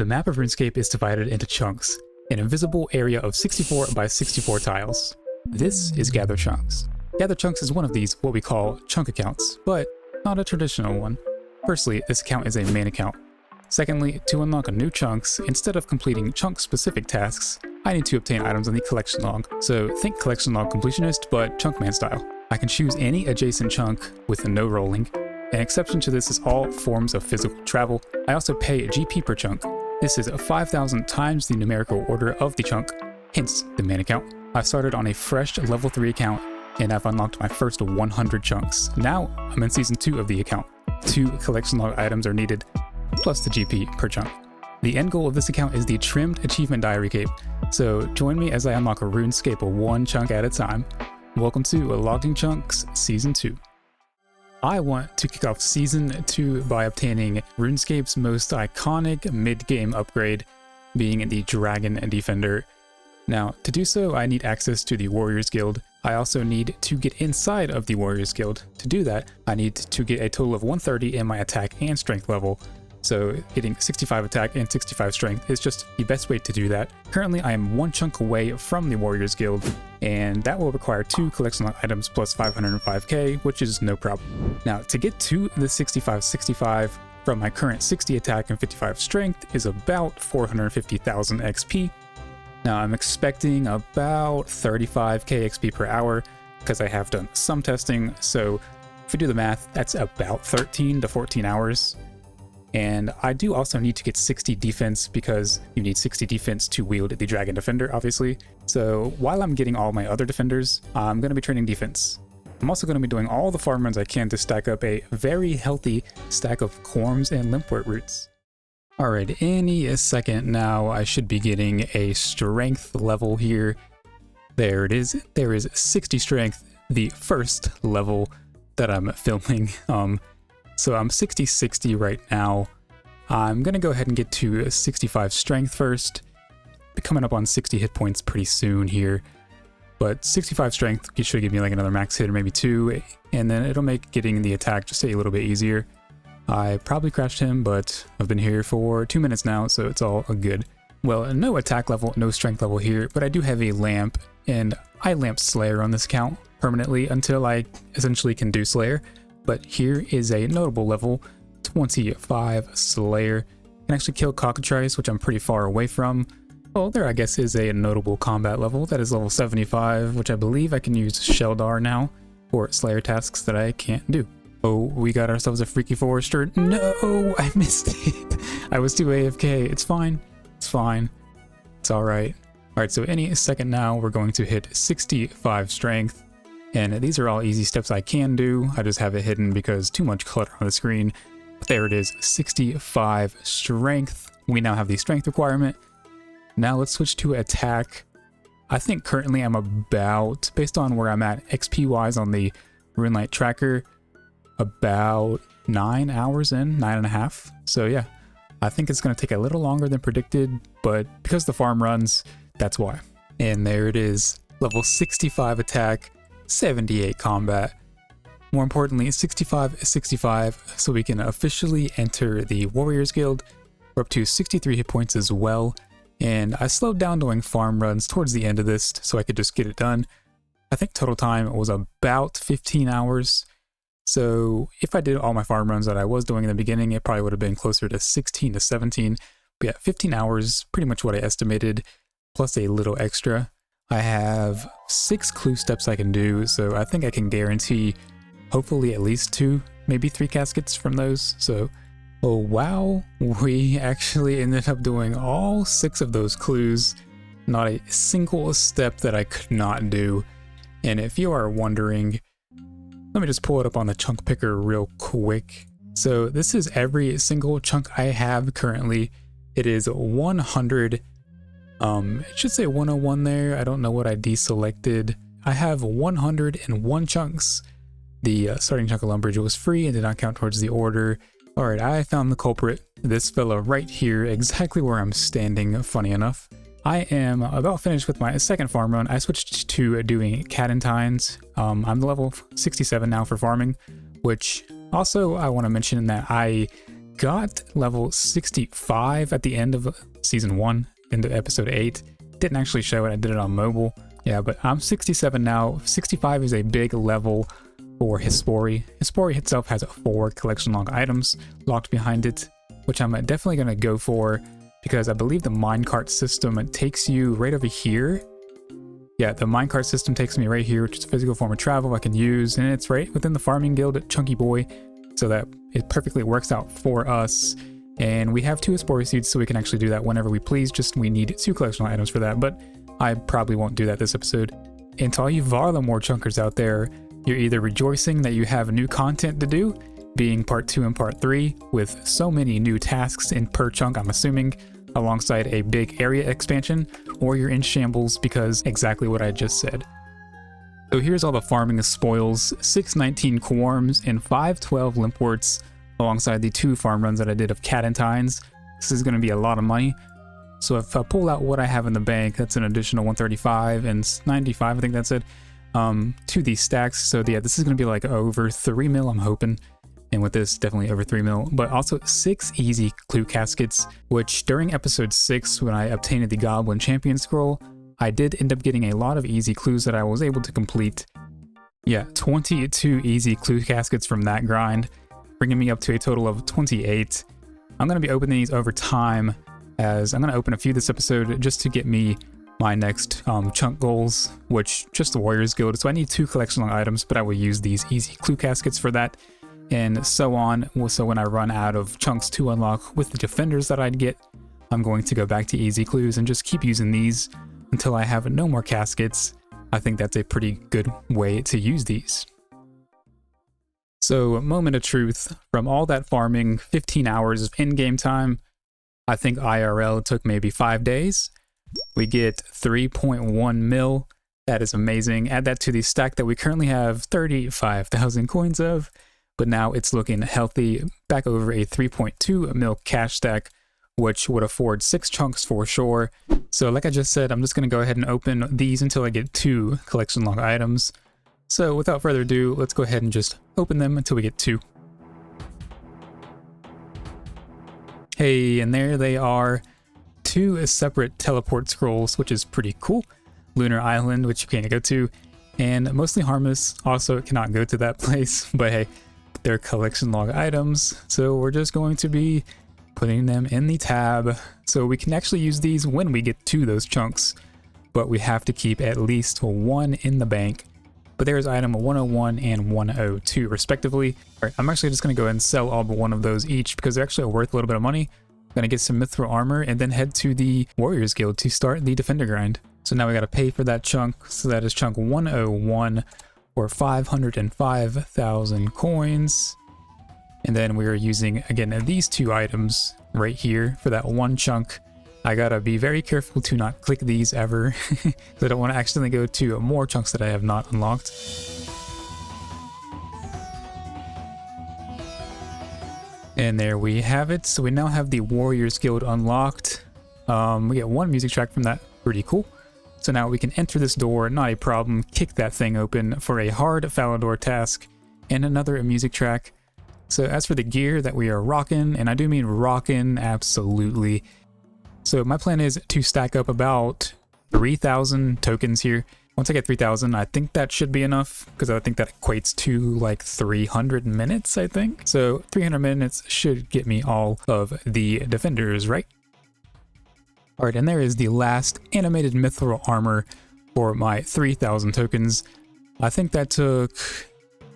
The map of RuneScape is divided into chunks, an invisible area of 64 by 64 tiles. This is Gather Chunks. Gather Chunks is one of these what we call chunk accounts, but not a traditional one. Firstly, this account is a main account. Secondly, to unlock new chunks, instead of completing chunk-specific tasks, I need to obtain items on the collection log. So think collection log completionist, but chunkman style. I can choose any adjacent chunk with no rolling. An exception to this is all forms of physical travel. I also pay GP per chunk. This is 5,000 times the numerical order of the chunk, hence the main account. I've started on a fresh level 3 account, and I've unlocked my first 100 chunks. Now I'm in season 2 of the account. 2 collection log items are needed, plus the GP per chunk. The end goal of this account is the trimmed achievement diary cape, so join me as I unlock a RuneScape one chunk at a time. Welcome to Logging Chunks Season 2. I want to kick off Season 2 by obtaining RuneScape's most iconic mid-game upgrade, being the Dragon Defender. Now, to do so, I need access to the Warriors Guild. I also need to get inside of the Warriors Guild. To do that, I need to get a total of 130 in my attack and strength level. So getting 65 attack and 65 strength is just the best way to do that. Currently, I am 1 chunk away from the Warriors Guild, and that will require 2 collection log items plus 505k, which is no problem. Now, to get to the 65 from my current 60 attack and 55 strength is about 450,000 XP. Now, I'm expecting about 35k XP per hour because I have done some testing, so if we do the math, that's about 13 to 14 hours. And I do also need to get 60 defense because you need 60 defense to wield the Dragon Defender, obviously. So while I'm getting all my other defenders, I'm going to be training defense. I'm also going to be doing all the farm runs I can to stack up a very healthy stack of Corms and Limpwort roots. Alright, any second now I should be getting a strength level here. There it is. There is 60 strength, the first level that I'm filming. So I'm 60 right now. I'm gonna go ahead and get to 65 strength first. Be coming up on 60 hit points pretty soon here. But 65 strength should give me like another max hit or maybe 2, and then it'll make getting the attack just a little bit easier. I probably crashed him, but I've been here for 2 minutes now, so it's all good. Well, no attack level, no strength level here, but I do have a lamp, and I lamp Slayer on this account permanently until I essentially can do Slayer. But here is a notable level 25 Slayer. Can actually kill cockatrice, which I'm pretty far away from. Well, there I guess is a notable combat level. That is level 75, which I believe I can use Sheldar now for Slayer tasks that I can't do. Oh, we got ourselves a Freaky Forester. No, I missed it. I was too AFK. It's fine. It's fine. It's alright. Alright, so any second now, we're going to hit 65 strength. And these are all easy steps I can do. I just have it hidden because too much clutter on the screen. But there it is, 65 strength. We now have the strength requirement. Now let's switch to attack. I think currently I'm about, based on where I'm at XP wise on the RuneLite tracker, about 9 hours in, 9.5. So yeah, I think it's going to take a little longer than predicted, but because the farm runs, that's why. And there it is, level 65 attack. 78 combat. More importantly, 65, so we can officially enter the Warriors Guild. We're up to 63 hit points as well, and I slowed down doing farm runs towards the end of this so I could just get it done. I think total time was about 15 hours, so if I did all my farm runs that I was doing in the beginning, it probably would have been closer to 16 to 17, but yeah, 15 hours, pretty much what I estimated, plus a little extra. I have 6 clue steps I can do, so I think I can guarantee hopefully at least 2, maybe 3 caskets from those. So, oh wow, we actually ended up doing all 6 of those clues. Not a single step that I could not do. And if you are wondering, let me just pull it up on the chunk picker real quick. So this is every single chunk I have currently. It is 100. It should say 101 there. I don't know what I deselected. I have 101 chunks. The starting chunk of Lumbridge was free and did not count towards the order. Alright, I found the culprit. This fella right here, exactly where I'm standing, funny enough. I am about finished with my second farm run. I switched to doing Cadentines. I'm level 67 now for farming, which also I want to mention that I got level 65 at the end of season 1 into episode 8. Didn't actually show it, I did it on mobile. Yeah, but I'm 67 now. 65 is a big level for Hispori. Hispori itself has 4 collection log items locked behind it, which I'm definitely going to go for because I believe the minecart system takes you right over here. Yeah, the minecart system takes me right here, which is a physical form of travel I can use, and it's right within the farming guild at Chunky Boy, so that it perfectly works out for us. And we have 2 Hispori seeds, so we can actually do that whenever we please, just we need 2 collectional items for that, but I probably won't do that this episode. And to all you Varlamore chunkers out there, you're either rejoicing that you have new content to do, being part 2 and part 3, with so many new tasks in per chunk, I'm assuming, alongside a big area expansion, or you're in shambles because exactly what I just said. So here's all the farming spoils: 619 Quarms and 512 Limpworts, alongside the 2 farm runs that I did of Catentines. This is going to be a lot of money. So if I pull out what I have in the bank, that's an additional 135 and 95, I think that's it, to these stacks. So yeah, this is going to be like over 3 mil, I'm hoping. And with this, definitely over 3 mil, but also 6 easy clue caskets, which during episode 6, when I obtained the Goblin Champion Scroll, I did end up getting a lot of easy clues that I was able to complete. Yeah, 22 easy clue caskets from that grind, bringing me up to a total of 28. I'm going to be opening these over time, as I'm going to open a few this episode just to get me my next chunk goals, which just the Warriors Guild. So I need 2 collection log items, but I will use these easy clue caskets for that, and so on. So when I run out of chunks to unlock with the defenders that I'd get, I'm going to go back to easy clues and just keep using these until I have no more caskets. I think that's a pretty good way to use these. So, moment of truth, from all that farming, 15 hours of in-game time, I think IRL took maybe 5 days. We get 3.1 mil. That is amazing. Add that to the stack that we currently have 35,000 coins of, but now it's looking healthy, back over a 3.2 mil cash stack, which would afford 6 chunks for sure. So like I just said, I'm just going to go ahead and open these until I get 2 collection log items. So without further ado, let's go ahead and just open them until we get 2. Hey, and there they are. 2 separate teleport scrolls, which is pretty cool. Lunar Island, which you can't go to, and Mostly Harmless, also cannot go to that place, but hey, they're collection log items, so we're just going to be putting them in the tab. So we can actually use these when we get to those chunks, but we have to keep at least 1 in the bank. But there's item 101 and 102 respectively. All right, I'm actually just going to go ahead and sell all but 1 of those each because they're actually worth a little bit of money. I'm going to get some mithril armor and then head to the Warriors Guild to start the defender grind. So now we got to pay for that chunk. So that is chunk 101 or 505,000 coins. And then we are using, again, these 2 items right here for that 1 chunk. I gotta be very careful to not click these ever, because I don't want to accidentally go to more chunks that I have not unlocked. And there we have it. So we now have the Warriors Guild unlocked. We get 1 music track from that, pretty cool. So now we can enter this door, not a problem, kick that thing open for a hard Falador task, and another music track. So as for the gear that we are rocking, and I do mean rocking, absolutely. So my plan is to stack up about 3,000 tokens here. Once I get 3,000, I think that should be enough, because I think that equates to like 300 minutes, I think. So 300 minutes should get me all of the defenders, right? All right, and there is the last animated mithril armor for my 3,000 tokens. I think that took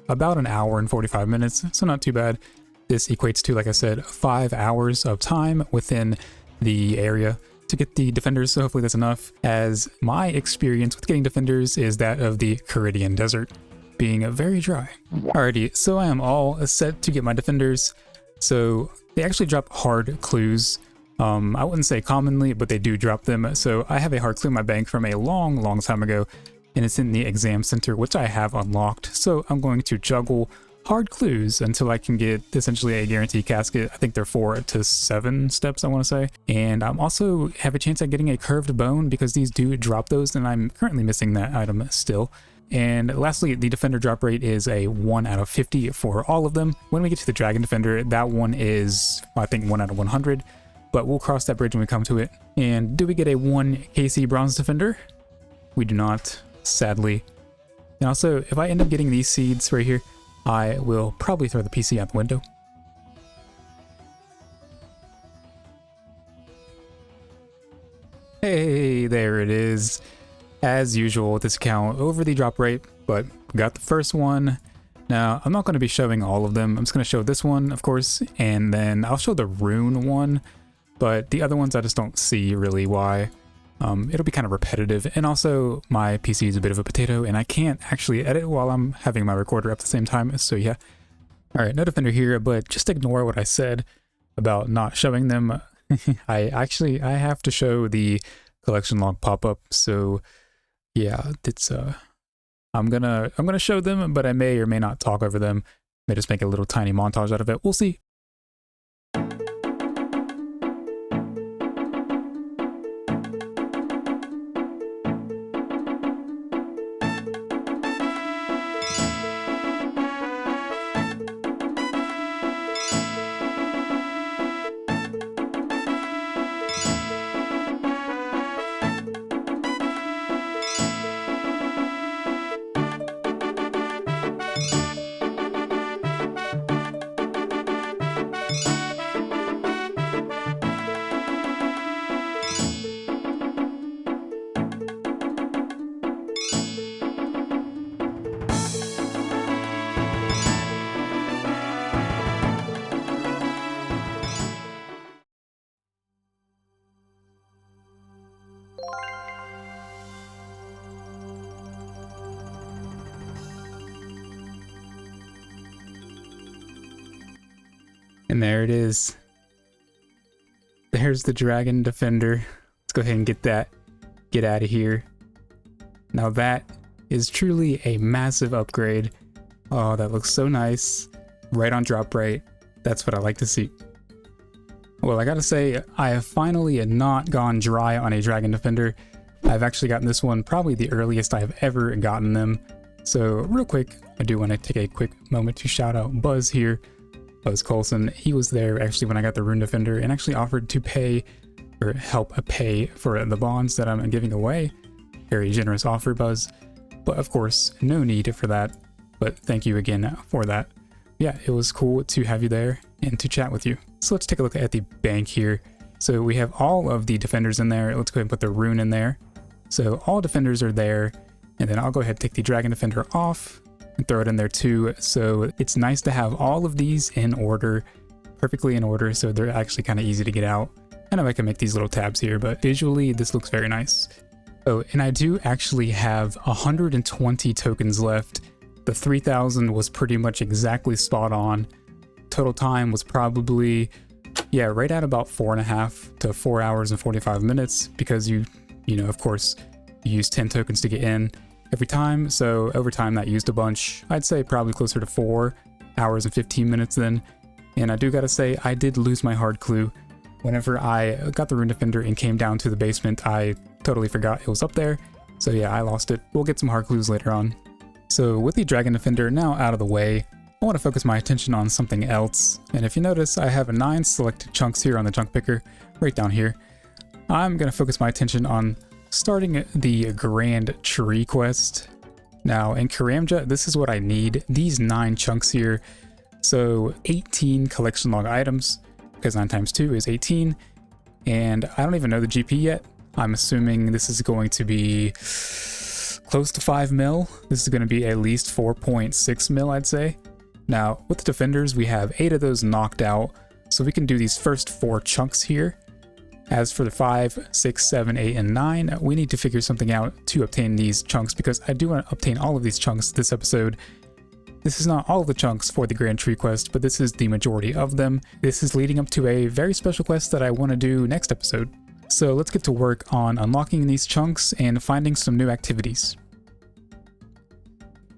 about an hour and 45 minutes, so not too bad. This equates to, like I said, 5 hours of time within the area to get the defenders, so hopefully that's enough, as my experience with getting defenders is that of the Caridian Desert, being very dry. Alrighty, so I am all set to get my defenders. So they actually drop hard clues. I wouldn't say commonly, but they do drop them. So I have a hard clue in my bank from a long time ago, and it's in the exam center, which I have unlocked. So I'm going to juggle hard clues until I can get essentially a guaranteed casket. I think they're 4 to 7 steps, I want to say. And I'm also have a chance at getting a curved bone because these do drop those, and I'm currently missing that item still. And lastly, the defender drop rate is a 1 out of 50 for all of them. When we get to the dragon defender, that one is, I think, 1 out of 100, but we'll cross that bridge when we come to it. And do we get a 1 KC bronze defender? We do not, sadly. And also, if I end up getting these seeds right here, I will probably throw the PC out the window. Hey, there it is. As usual with this account, over the drop rate, but got the first one. Now, I'm not going to be showing all of them. I'm just going to show this one, of course, and then I'll show the rune one, but the other ones I just don't see really why. It'll be kind of repetitive, and also my PC is a bit of a potato, and I can't actually edit while I'm having my recorder up at the same time, so yeah. Alright, no defender here, but just ignore what I said about not showing them. I have to show the collection log pop-up, so yeah, it's I'm gonna show them, but I may or may not talk over them. May just make a little tiny montage out of it. We'll see. And there it is. There's the dragon defender. Let's go ahead and get that. Get out of here. Now that is truly a massive upgrade. Oh, that looks so nice. Right on drop rate. That's what I like to see. Well, I gotta say, I have finally not gone dry on a dragon defender. I've actually gotten this one probably the earliest I've ever gotten them. So real quick, I do want to take a quick moment to shout out Buzz here. Buzz Coulson. He was there actually when I got the Rune Defender and actually offered to pay or help pay for the bonds that I'm giving away. Very generous offer, Buzz. But of course, no need for that. But thank you again for that. Yeah, it was cool to have you there and to chat with you. So let's take a look at the bank here. So we have all of the defenders in there. Let's go ahead and put the rune in there. So all defenders are there. And then I'll go ahead and take the dragon defender off and throw it in there too. So it's nice to have all of these in order, perfectly in order, so they're actually kind of easy to get out. I know I can make these little tabs here, but visually this looks very nice. Oh, and I do actually have 120 tokens left. The 3,000 was pretty much exactly spot on. Total time was probably, yeah, right at about 4.5 to 4 hours and 45 minutes because you know, of course, you use 10 tokens to get in every time, so over time that used a bunch. I'd say probably closer to 4 hours and 15 minutes then. And I do gotta say, I did lose my hard clue. Whenever I got the Rune Defender and came down to the basement, I totally forgot it was up there. So yeah, I lost it. We'll get some hard clues later on. So with the Dragon Defender now out of the way, I want to focus my attention on something else. And if you notice, I have 9 selected chunks here on the chunk picker, right down here. I'm gonna focus my attention on starting the Grand Tree quest. Now in Karamja, this is what I need, these 9 chunks here. So 18 collection log items, because 9 times 2 is 18. And I don't even know the GP yet. I'm assuming this is going to be close to 5 mil. This is going to be at least 4.6 mil, I'd say. Now with the defenders, we have 8 of those knocked out. So we can do these first 4 chunks here. As for the 5, 6, 7, 8, and 9, we need to figure something out to obtain these chunks because I do want to obtain all of these chunks this episode. This is not all of the chunks for the Grand Tree quest, but this is the majority of them. This is leading up to a very special quest that I want to do next episode. So let's get to work on unlocking these chunks and finding some new activities.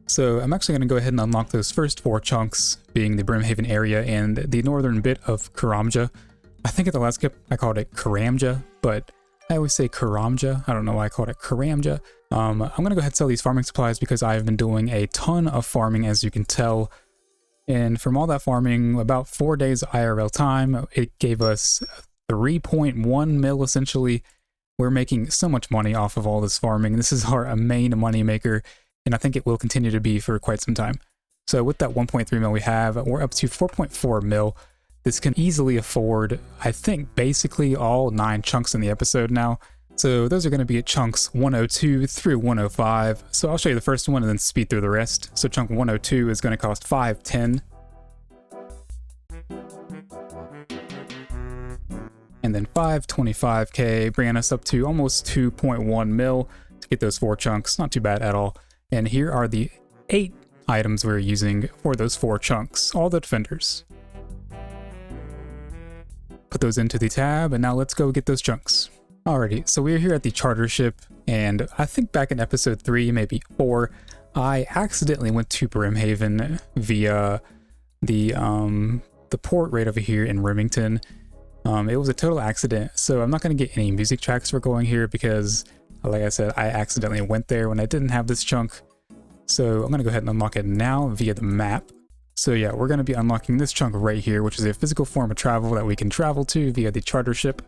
So I'm actually going to go ahead and unlock those first 4 chunks, being the Brimhaven area and the northern bit of Karamja. I think at the last skip I called it Karamja, but I always say Karamja. I don't know why I called it Karamja. I'm gonna go ahead and sell these farming supplies because I've been doing a ton of farming, as you can tell. And from all that farming, about 4 days IRL time, it gave us 3.1 mil essentially. We're making so much money off of all this farming. This is our main money maker, and I think it will continue to be for quite some time. So with that 1.3 mil we have, we're up to 4.4 mil. This can easily afford, I think, basically all 9 chunks in the episode now. So those are going to be at chunks 102 through 105. So I'll show you the first one and then speed through the rest. So chunk 102 is going to cost 510. And then 525k, bringing us up to almost 2.1 mil to get those 4 chunks. Not too bad at all. And here are the 8 items we're using for those 4 chunks, all the defenders. Put those into the tab, and now let's go get those chunks. Alrighty, so we're here at the charter ship, and I think back in episode 3, maybe 4, I accidentally went to Brimhaven via the port right over here in Remington. It was a total accident, so I'm not going to get any music tracks for going here because, like I said, I accidentally went there when I didn't have this chunk. So I'm going to go ahead and unlock it now via the map. So yeah, we're going to be unlocking this chunk right here, which is a physical form of travel that we can travel to via the charter ship.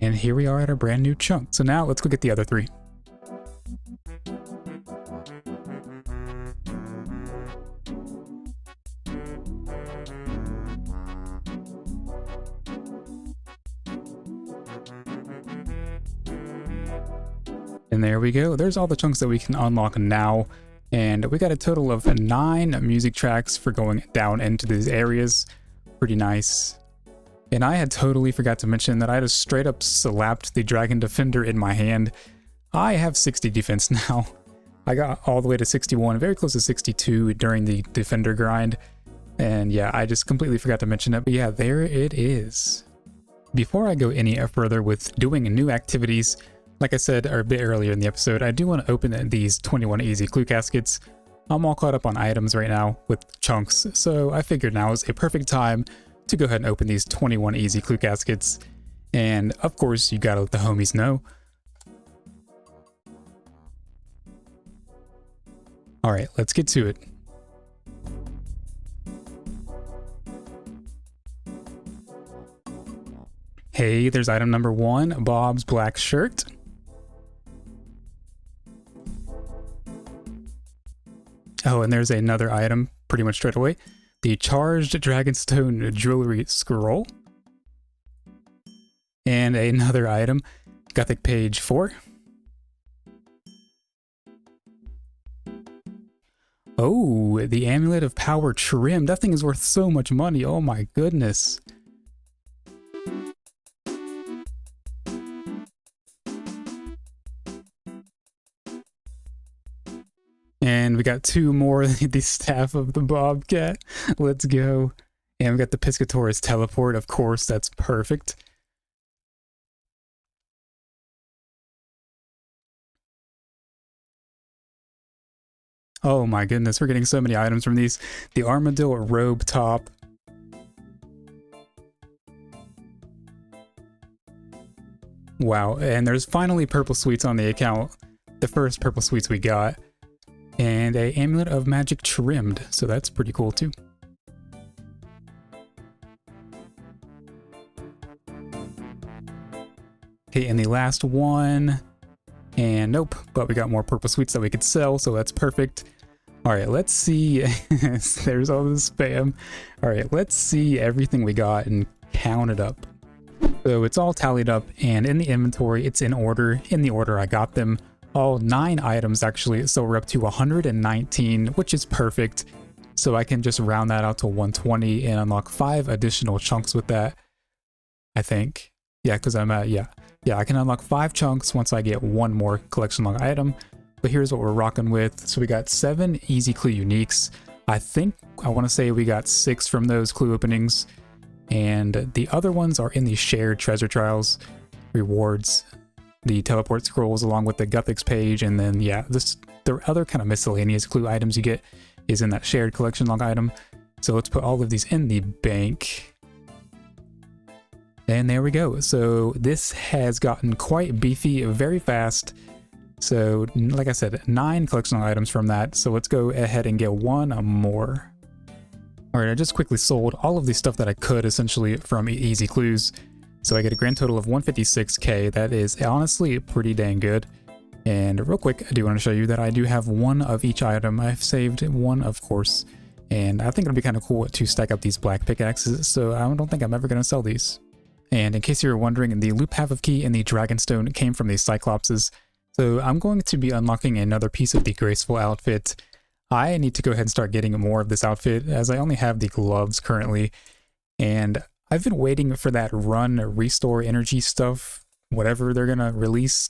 And here we are at our brand new chunk. So now let's go get the other 3. And there we go. There's all the chunks that we can unlock now. And we got a total of 9 music tracks for going down into these areas. Pretty nice. And I had totally forgot to mention that I just straight up slapped the Dragon Defender in my hand. I have 60 defense now. I got all the way to 61, very close to 62 during the Defender grind. And yeah, I just completely forgot to mention it. But yeah, there it is. Before I go any further with doing new activities, like I said a bit earlier in the episode, I do want to open these 21 easy clue caskets. I'm all caught up on items right now with chunks, so I figured now is a perfect time to go ahead and open these 21 easy clue caskets. And of course, you gotta let the homies know. Alright, let's get to it. Hey, there's item number 1, Bob's black shirt. Oh, and there's another item pretty much straight away. The Charged Dragonstone Jewelry Scroll. And another item, Gothic Page 4. Oh, the Amulet of Power Trim. That thing is worth so much money. Oh my goodness. And we got 2 more, the Staff of the Bobcat. Let's go. And we got the Piscator's Teleport, of course, that's perfect. Oh my goodness, we're getting so many items from these. The Armadillo Robe Top. Wow, and there's finally purple sweets on the account. The first purple sweets we got. And a Amulet of Magic Trimmed, so that's pretty cool too. Okay, and the last one, and nope, but we got more purple sweets that we could sell, so that's perfect. All right, let's see. There's all this spam. All right, let's see everything we got and count it up. So it's all tallied up, and in the inventory, it's in order, in the order I got them. All 9 items actually, so we're up to 119, which is perfect. So I can just round that out to 120 and unlock 5 additional chunks with that, I think. Yeah, because I'm at, yeah, I can unlock 5 chunks once I get 1 more collection log item. But here's what we're rocking with. So we got 7 easy clue uniques. I think, I want to say we got 6 from those clue openings. And the other ones are in the shared treasure trials rewards. The teleport scrolls along with the Gothics page, and then yeah, the other kind of miscellaneous clue items you get is in that shared collection log item. So let's put all of these in the bank. And there we go. So this has gotten quite beefy very fast. So like I said, 9 collectional items from that. So let's go ahead and get one more. All right, I just quickly sold all of the stuff that I could essentially from Easy Clues. So I get a grand total of 156k. That is honestly pretty dang good. And real quick, I do want to show you that I do have one of each item. I've saved one, of course. And I think it'll be kind of cool to stack up these black pickaxes. So I don't think I'm ever going to sell these. And in case you were wondering, the loop half of key and the dragonstone came from the cyclopses. So I'm going to be unlocking another piece of the graceful outfit. I need to go ahead and start getting more of this outfit as I only have the gloves currently. And I've been waiting for that restore energy stuff, whatever they're going to release.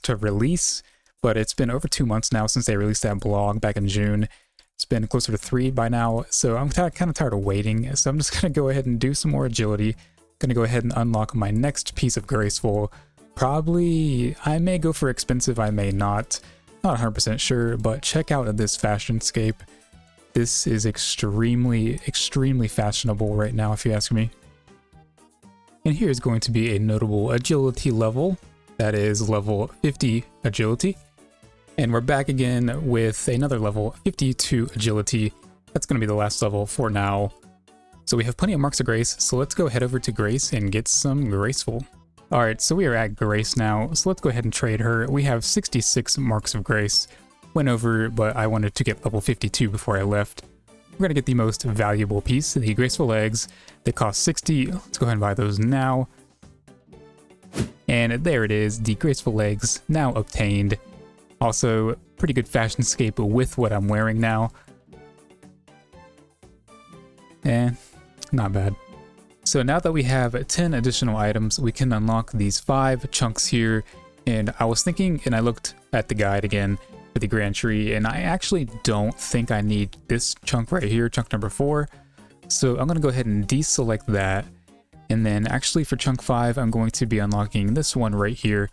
But it's been over 2 months now since they released that blog back in June. It's been closer to 3 by now, so I'm kind of tired of waiting. So I'm just going to go ahead and do some more agility. Going to go ahead and unlock my next piece of graceful. Probably, I may go for expensive, I may not. Not 100% sure, but check out this fashionscape. This is extremely fashionable right now, if you ask me. And here's going to be a notable agility level. That is level 50 agility. And we're back again with another level, 52 agility. That's going to be the last level for now. So we have plenty of marks of grace, so let's go head over to Grace and get some graceful. Alright, so we are at Grace now, so let's go ahead and trade her. We have 66 marks of grace. Went over, but I wanted to get level 52 before I left. We're going to get the most valuable piece, the graceful legs. They cost 60. Let's go ahead and buy those now. And there it is, the graceful legs now obtained. Also, pretty good fashionscape with what I'm wearing now. Not bad. So now that we have 10 additional items, we can unlock these 5 chunks here. And I was thinking, and I looked at the guide again for the Grand Tree, and I actually don't think I need this chunk right here, chunk number 4. So I'm going to go ahead and deselect that. And then actually for chunk 5, I'm going to be unlocking this one right here,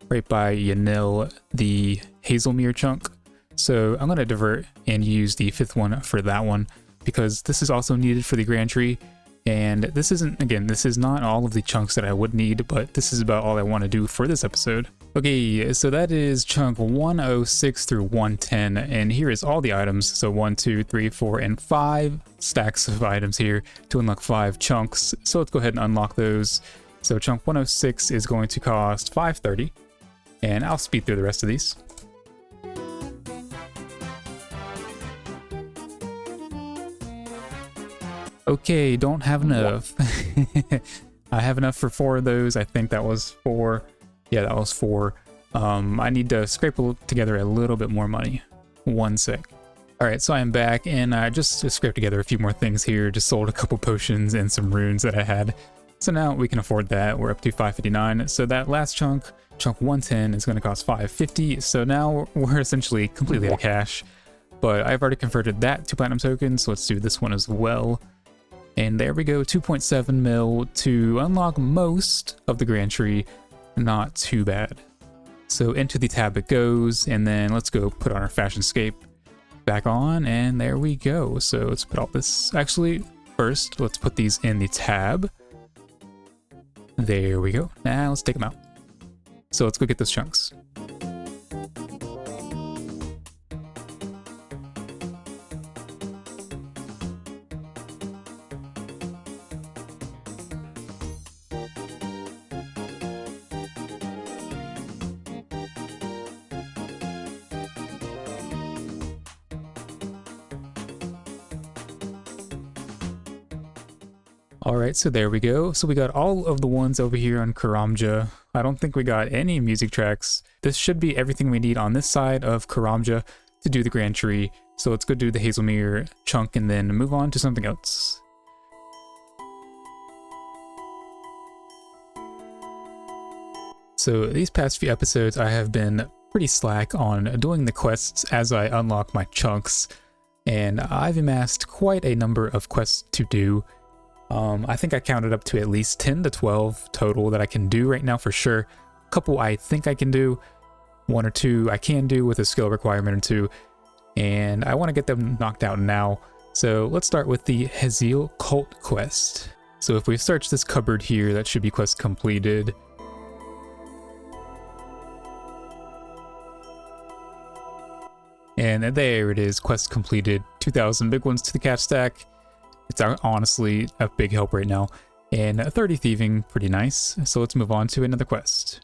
right by Yanil, the Hazelmere chunk. So I'm going to divert and use the 5th one for that one, because this is also needed for the Grand Tree. And this isn't, again, this is not all of the chunks that I would need, but this is about all I want to do for this episode. Okay, so that is chunk 106 through 110, and here is all the items. So 1, 2, 3, 4, and 5 stacks of items here to unlock 5 chunks. So let's go ahead and unlock those. So chunk 106 is going to cost 530, and I'll speed through the rest of these. Okay, don't have enough. I have enough for 4 of those. I think that was 4. Yeah, that was 4. I need to scrape together a little bit more money. 1 sec. Alright, so I am back, and I just scraped together a few more things here. Just sold a couple potions and some runes that I had. So now we can afford that. We're up to 559. So that last chunk, chunk 110, is going to cost 550. So now we're essentially completely out of cash. But I've already converted that to platinum tokens, so let's do this one as well. And there we go, 2.7 mil to unlock most of the Grand Tree. Not too bad. So into the tab it goes, and then let's go put on our fashionscape back on, and there we go. So let's put all this, actually, first, let's put these in the tab. There we go. Now let's take them out. So let's go get those chunks. Alright, so there we go. So we got all of the ones over here on Karamja. I don't think we got any music tracks. This should be everything we need on this side of Karamja to do the Grand Tree. So let's go do the Hazelmere chunk and then move on to something else. So these past few episodes I have been pretty slack on doing the quests as I unlock my chunks. And I've amassed quite a number of quests to do. I think I counted up to at least 10 to 12 total that I can do right now for sure. A couple I think I can do, 1 or 2 I can do with a skill requirement or 2, and I want to get them knocked out now. So let's start with the Hazel Cult quest. So if we search this cupboard here, that should be quest completed. And there it is, quest completed. 2,000 big ones to the catch stack. It's honestly a big help right now. And 30 thieving, pretty nice. So let's move on to another quest.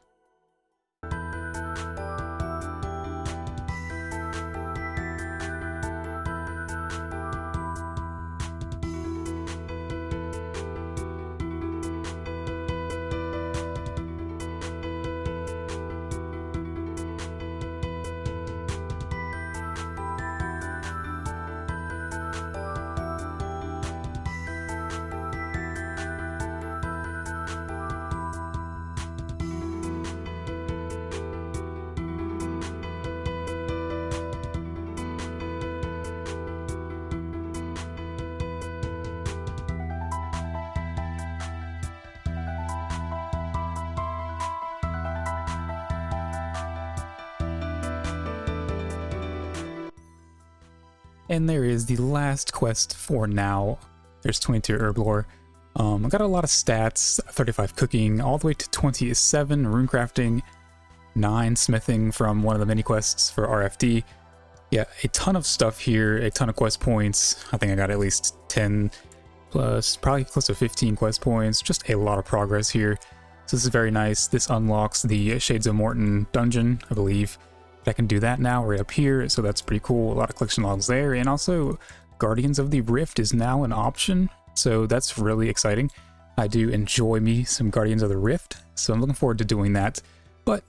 And there is the last quest for now. There's 22 herb lore. I got a lot of stats, 35 cooking, all the way to 27 rune crafting, 9 smithing from one of the mini quests for RFD. Yeah, a ton of stuff here, a ton of quest points. I think I got at least 10 plus, probably close to 15 quest points. Just a lot of progress here. So this is very nice. This unlocks the Shades of Morton dungeon, I believe. I can do that now right up here, so that's pretty cool. A lot of collection logs there, and also Guardians of the Rift is now an option, so that's really exciting. I do enjoy me some Guardians of the Rift, so I'm looking forward to doing that, but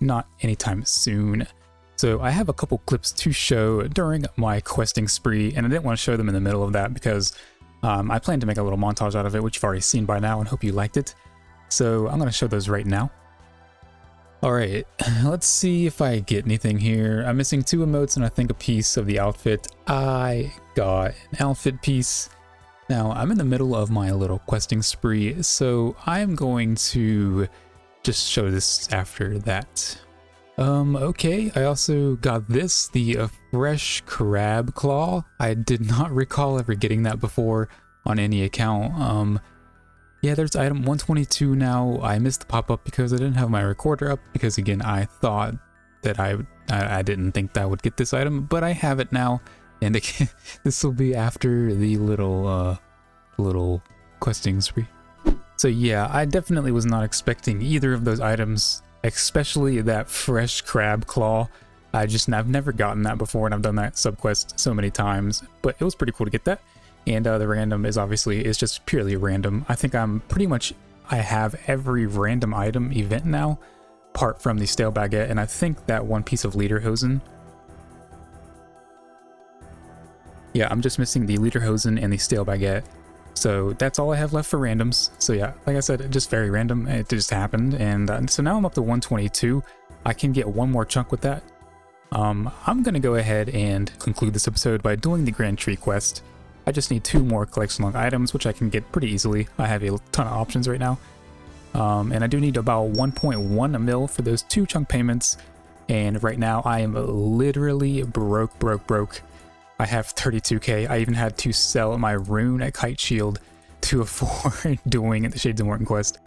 not anytime soon. So I have a couple clips to show during my questing spree, and I didn't want to show them in the middle of that because I plan to make a little montage out of it, which you've already seen by now, and hope you liked it. So I'm going to show those right now. Alright, let's see if I get anything here. I'm missing 2 emotes and I think a piece of the outfit. I got an outfit piece. Now, I'm in the middle of my little questing spree, so I'm going to just show this after that. Okay, I also got this, the fresh crab claw. I did not recall ever getting that before on any account. Yeah, there's item 122 now. I missed the pop-up because I didn't have my recorder up, because again, I thought that I didn't think that I would get this item, but I have it now, and again, this will be after the little questing spree. So yeah, I definitely was not expecting either of those items, especially that fresh crab claw. I've never gotten that before, and I've done that subquest so many times, but it was pretty cool to get that. And the random is just purely random. I think I have every random item event now, apart from the stale baguette, and I think that one piece of lederhosen. Yeah, I'm just missing the lederhosen and the stale baguette. So that's all I have left for randoms. So yeah, like I said, just very random. It just happened, and so now I'm up to 122. I can get one more chunk with that. I'm gonna go ahead and conclude this episode by doing the Grand Tree quest. I just need 2 more collection log items, which I can get pretty easily. I have a ton of options right now. And I do need about 1.1 mil for those 2 chunk payments. And right now I am literally broke. I have 32k. I even had to sell my rune at Kite Shield to afford doing the Shades of Morton quest.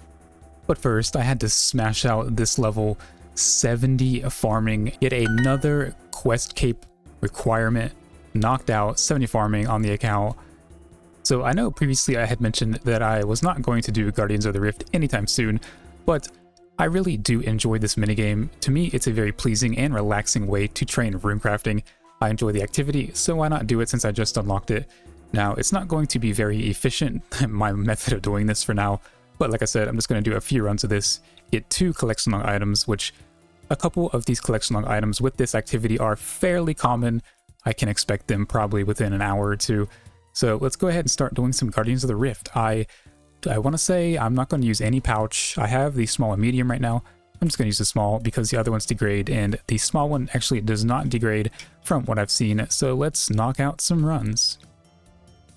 But first, I had to smash out this level 70 farming, yet another quest cape requirement. Knocked out 70 farming on the account. So I know previously I had mentioned that I was not going to do Guardians of the Rift anytime soon, but I really do enjoy this minigame. To me, it's a very pleasing and relaxing way to train runecrafting. I enjoy the activity, so why not do it since I just unlocked it? Now, it's not going to be very efficient, my method of doing this for now, but like I said, I'm just going to do a few runs of this, get 2 collection log items, which a couple of these collection log items with this activity are fairly common. I can expect them probably within an hour or 2. So let's go ahead and start doing some Guardians of the Rift. I want to say I'm not going to use any pouch. I have the small and medium right now. I'm just going to use the small because the other ones degrade, and the small one actually does not degrade from what I've seen. So let's knock out some runs.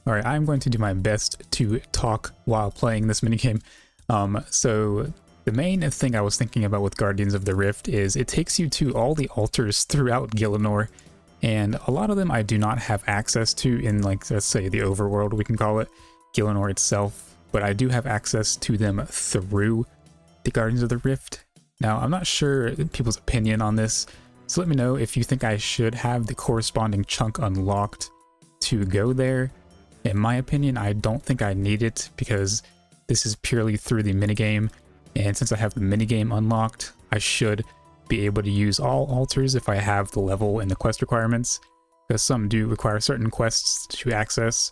Alright, I'm going to do my best to talk while playing this minigame. So the main thing I was thinking about with Guardians of the Rift is it takes you to all the altars throughout Gielinor. And a lot of them I do not have access to in, like, let's say the overworld, we can call it, Gielinor itself. but I do have access to them through the Guardians of the Rift. Now, I'm not sure people's opinion on this, so let me know if you think I should have the corresponding chunk unlocked to go there. In my opinion, I don't think I need it because this is purely through the minigame, and since I have the minigame unlocked, I should be able to use all altars if I have the level and the quest requirements, because some do require certain quests to access.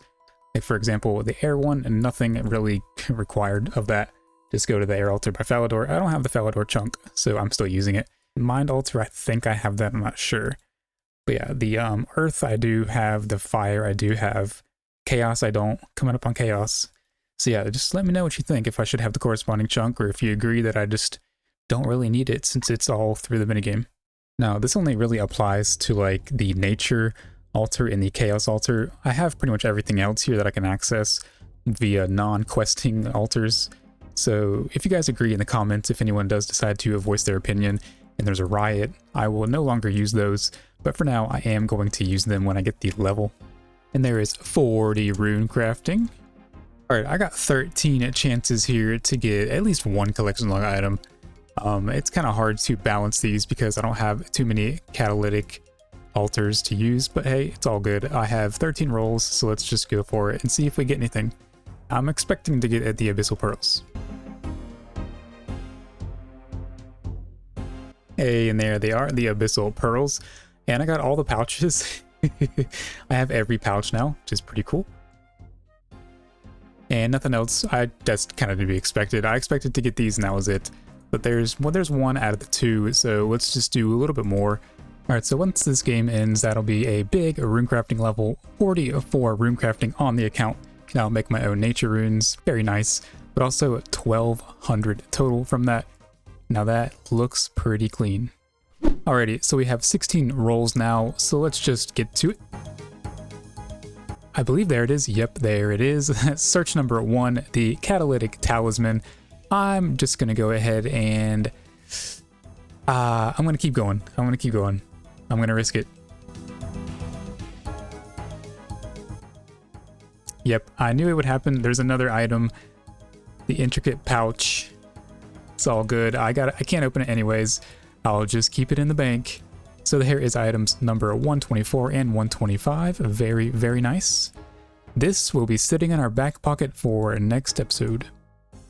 Like for example, the air one, and nothing really required of that. Just go to the air altar by Falador. I don't have the Falador chunk, so I'm still using it. Mind altar, I think I have that, I'm not sure. But yeah, the earth I do have, the fire I do have, chaos I don't, coming up on chaos. So yeah, just let me know what you think, if I should have the corresponding chunk, or if you agree that I just don't really need it since it's all through the minigame. Now, this only really applies to like the nature altar and the chaos altar. I have pretty much everything else here that I can access via non-questing altars. So if you guys agree in the comments, if anyone does decide to voice their opinion and there's a riot, I will no longer use those, but for now I am going to use them when I get the level. And there is 40 rune crafting. Alright, I got 13 chances here to get at least one collection log item. It's kind of hard to balance these because I don't have too many catalytic altars to use, but hey, it's all good. I have 13 rolls, so let's just go for it and see if we get anything. I'm expecting to get at the Abyssal Pearls. Hey, and there they are, the Abyssal Pearls. And I got all the pouches. I have every pouch now, which is pretty cool. And nothing else. That's kind of to be expected. I expected to get these and that was it. But there's one out of the two, so let's just do a little bit more. Alright, so once this game ends, that'll be a big runecrafting level, 44 runecrafting on the account. Now I'll make my own nature runes, very nice, but also 1,200 total from that. Now that looks pretty clean. Alrighty, so we have 16 rolls now, so let's just get to it. I believe there it is. Yep, there it is. Search number 1, the Catalytic Talisman. I'm just going to go ahead and I'm going to keep going. I'm going to risk it. Yep, I knew it would happen. There's another item, the intricate pouch. It's all good. I can't open it anyways. I'll just keep it in the bank. So here is items number 124 and 125. Very, very nice. This will be sitting in our back pocket for next episode.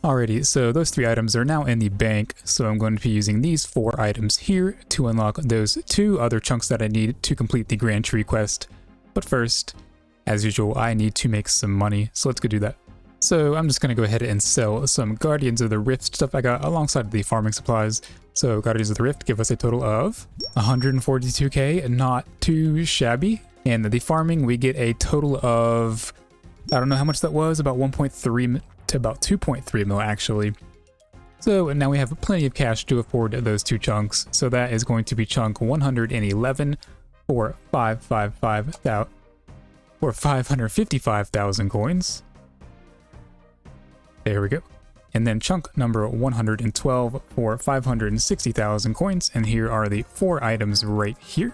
Alrighty, so those 3 items are now in the bank, so I'm going to be using these 4 items here to unlock those 2 other chunks that I need to complete the Grand Tree quest. But first, as usual, I need to make some money, so let's go do that. So I'm just going to go ahead and sell some Guardians of the Rift stuff I got alongside the farming supplies. So Guardians of the Rift give us a total of 142k, not too shabby. And the farming, we get a total of, I don't know how much that was, about 1.3 to about 2.3 mil actually. So now we have plenty of cash to afford those 2 chunks. So that is going to be chunk 111 for 555,000 coins. There we go. And then chunk number 112 for 560,000 coins. And here are the 4 items right here.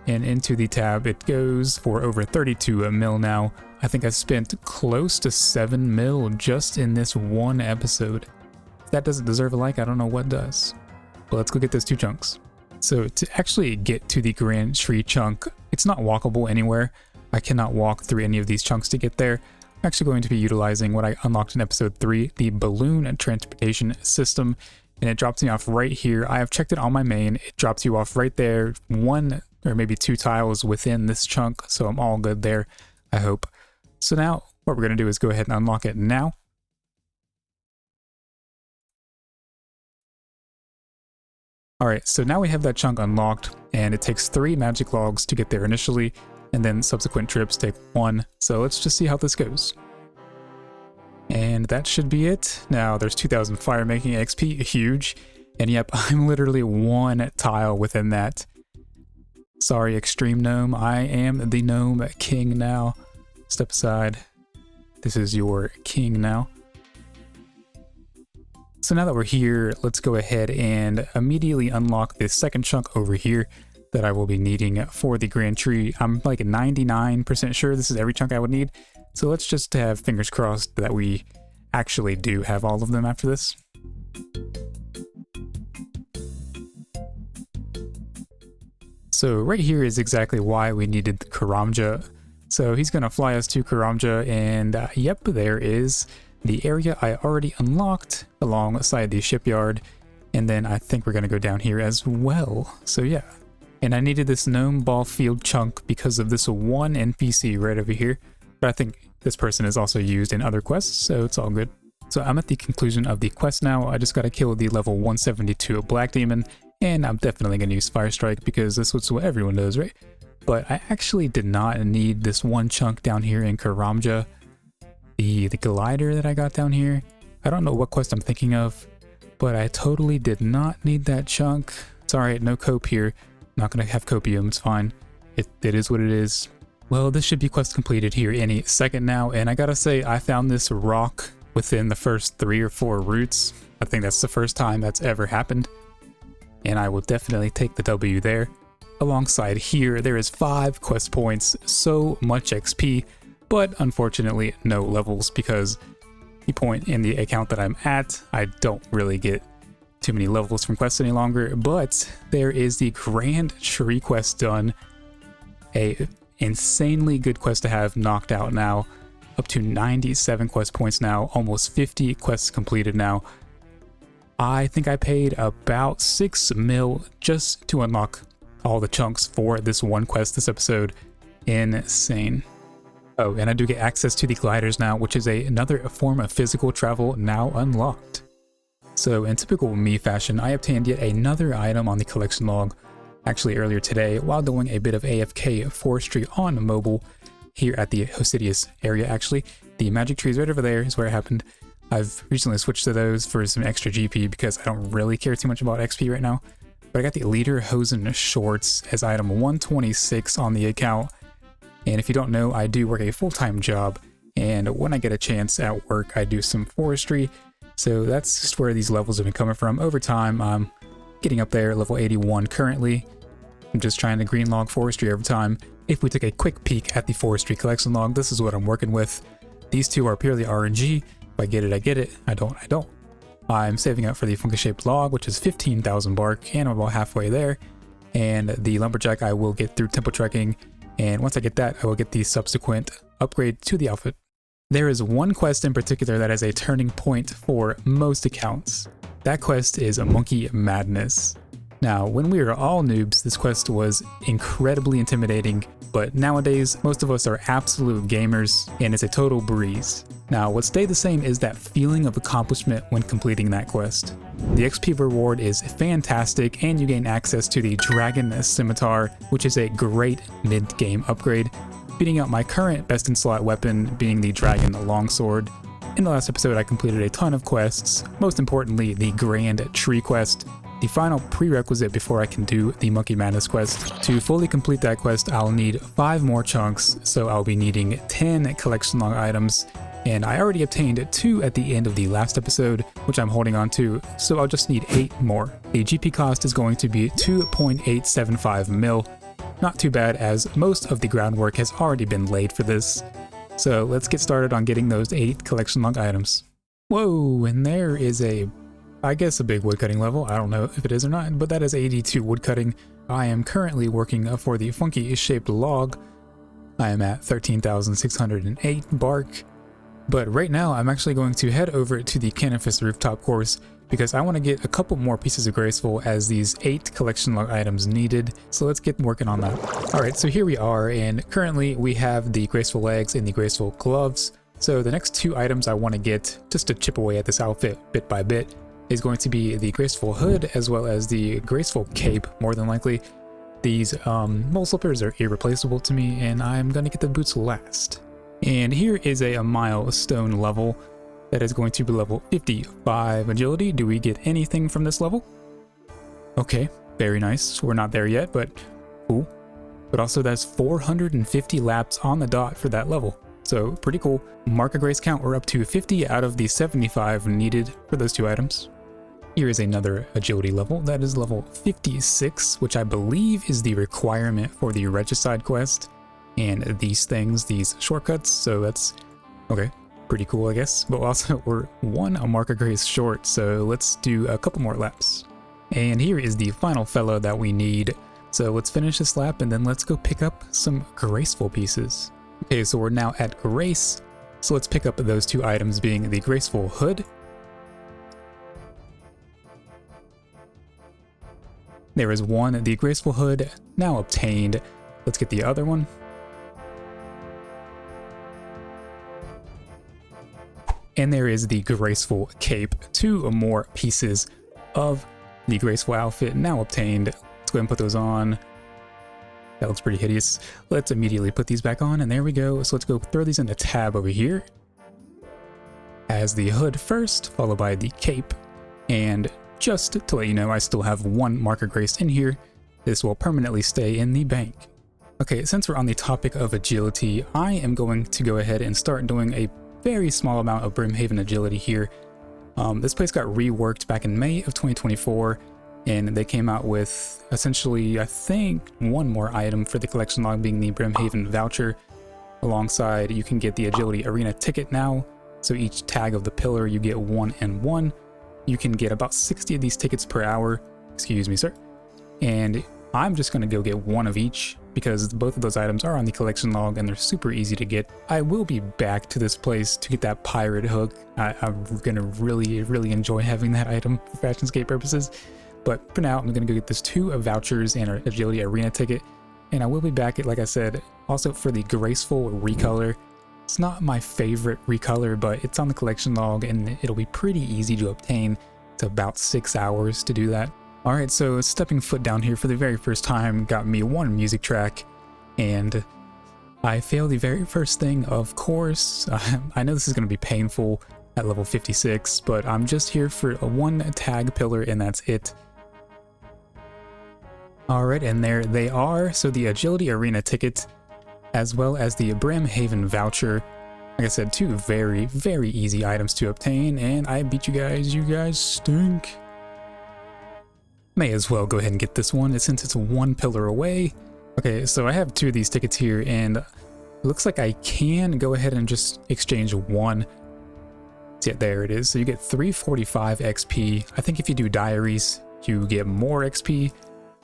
And into the tab it goes for over 32 mil now. I think I spent close to 7 mil just in this one episode. If that doesn't deserve a like, I don't know what does. But let's go get those 2 chunks. So to actually get to the Grand Tree chunk, it's not walkable anywhere. I cannot walk through any of these chunks to get there. I'm actually going to be utilizing what I unlocked in episode 3, the balloon transportation system, and it drops me off right here. I have checked it on my main. It drops you off right there, 1 or maybe 2 tiles within this chunk, so I'm all good there, I hope. So now what we're going to do is go ahead and unlock it now. Alright, so now we have that chunk unlocked, and it takes 3 magic logs to get there initially, and then subsequent trips take 1. So let's just see how this goes. And that should be it. Now there's 2,000 fire making XP, huge. And yep, I'm literally 1 tile within that. Sorry, Extreme Gnome, I am the Gnome King now. Step aside. This is your king now. So now that we're here, let's go ahead and immediately unlock this second chunk over here that I will be needing for the Grand Tree. I'm like 99% sure this is every chunk I would need. So let's just have fingers crossed that we actually do have all of them after this. So right here is exactly why we needed Karamja. So he's going to fly us to Karamja, and yep, there is the area I already unlocked alongside the shipyard. And then I think we're going to go down here as well. So yeah. And I needed this gnome ball field chunk because of this one NPC right over here. But I think this person is also used in other quests, so it's all good. So I'm at the conclusion of the quest now. I just got to kill the level 172 Black Demon, and I'm definitely going to use Fire Strike because this is what everyone does, right? But I actually did not need this one chunk down here in Karamja. The glider that I got down here, I don't know what quest I'm thinking of, but I totally did not need that chunk. Sorry, no cope here. Not going to have copium, it's fine. It is what it is. Well, this should be quest completed here any second now, and I gotta say, I found this rock within the first 3 or 4 routes. I think that's the first time that's ever happened, and I will definitely take the W there. Alongside here, there is 5 quest points, so much XP, but unfortunately no levels because the point in the account that I'm at, I don't really get too many levels from quests any longer. But there is the Grand Tree quest done, a insanely good quest to have knocked out now, up to 97 quest points now, almost 50 quests completed now. I think I paid about 6 mil just to unlock all the chunks for this one quest this episode. Insane. Oh, and I do get access to the gliders now, which is another form of physical travel now unlocked. So in typical me fashion, I obtained yet another item on the collection log actually earlier today while doing a bit of AFK forestry on mobile here at the Hosidius area. Actually, the magic trees right over there is where it happened. I've recently switched to those for some extra GP because I don't really care too much about XP right now. But I got the Leader Hosen shorts as item 126 on the account. And if you don't know, I do work a full-time job, and when I get a chance at work, I do some forestry. So that's just where these levels have been coming from over time. I'm getting up there, level 81 currently. I'm just trying to green log forestry over time. If we took a quick peek at the forestry collection log, this is what I'm working with. These two are purely RNG. If I get it, I get it. I don't, I don't. I'm saving up for the funky shaped log, which is 15,000 bark, and I'm about halfway there. And the lumberjack I will get through temple trekking. And once I get that, I will get the subsequent upgrade to the outfit. There is one quest in particular that is a turning point for most accounts. That quest is a Monkey Madness. Now, when we were all noobs, this quest was incredibly intimidating, but nowadays, most of us are absolute gamers, and it's a total breeze. Now, what stayed the same is that feeling of accomplishment when completing that quest. The XP reward is fantastic, and you gain access to the Dragon Scimitar, which is a great mid-game upgrade, beating out my current best-in-slot weapon being the Dragon Longsword. In the last episode, I completed a ton of quests, most importantly, the Grand Tree quest, the final prerequisite before I can do the Monkey Madness quest. To fully complete that quest, I'll need 5 more chunks, so I'll be needing 10 collection log items, and I already obtained 2 at the end of the last episode, which I'm holding on to, so I'll just need 8 more. The GP cost is going to be 2.875 mil. Not too bad, as most of the groundwork has already been laid for this. So let's get started on getting those 8 collection log items. Whoa, and there is I guess a big woodcutting level. I don't know if it is or not, but that is 82 woodcutting. I am currently working for the funky shaped log. I am at 13,608 bark. But right now I'm actually going to head over to the Canifus rooftop course because I want to get a couple more pieces of graceful as these 8 collection log items needed. So let's get working on that. Alright, so here we are, and currently we have the graceful legs and the graceful gloves. So the next 2 items I want to get, just to chip away at this outfit bit by bit, is going to be the graceful hood as well as the graceful cape, more than likely. These mole slippers are irreplaceable to me, and I'm going to get the boots last. And here is a milestone level that is going to be level 55 agility. Do we get anything from this level? Okay, very nice. We're not there yet, but cool. But also that's 450 laps on the dot for that level. So pretty cool. Mark of Grace count, we're up to 50 out of the 75 needed for those 2 items. Here is another agility level, that is level 56, which I believe is the requirement for the Regicide quest. And these things, these shortcuts, so that's Okay, pretty cool, I guess. But also, we're one marker grace short, so let's do a couple more laps. And here is the final fellow that we need. So let's finish this lap and then let's go pick up some graceful pieces. Okay, so we're now at grace. So let's pick up those two items, being the graceful hood. There is one, the graceful hood, now obtained. Let's get the other one. And there is the graceful cape, two more pieces of the graceful outfit now obtained. Let's go ahead and put those on. That looks pretty hideous. Let's immediately put these back on, and there we go. So let's go throw these in the tab over here. As the hood first, followed by the cape. And just to let you know, I still have one marker grace in here. This will permanently stay in the bank. Okay, since we're on the topic of agility, I am going to go ahead and start doing a very small amount of Brimhaven agility here. This place got reworked back in May of 2024, and they came out with essentially, I think, one more item for the collection log, being the Brimhaven voucher. Alongside, you can get the agility arena ticket now. So each tag of the pillar, you get 1 and 1. You can get about 60 of these tickets per hour. Excuse me, sir. And I'm just going to go get one of each because both of those items are on the collection log and they're super easy to get. I will be back to this place to get that pirate hook. I'm going to really enjoy having that item for Fashionscape purposes. But for now, I'm going to go get this 2 vouchers and an agility arena ticket. And I will be back, like I said, also for the graceful recolor. It's not my favorite recolor, but it's on the collection log and it'll be pretty easy to obtain. It's about 6 hours to do that. Alright, so stepping foot down here for the very first time got me one music track, and I failed the very first thing, of course. I know this is going to be painful at level 56, but I'm just here for a 1 tag pillar and that's it. Alright, and there they are. So the agility arena ticket, as well as the Brimhaven voucher. Like I said, 2 very easy items to obtain, and I beat you guys stink. May as well go ahead and get this one since it's 1 pillar away. Okay, so I have 2 of these tickets here, and it looks like I can go ahead and just exchange 1. Yeah, there it is. So you get 345 XP. I think if you do diaries, you get more XP.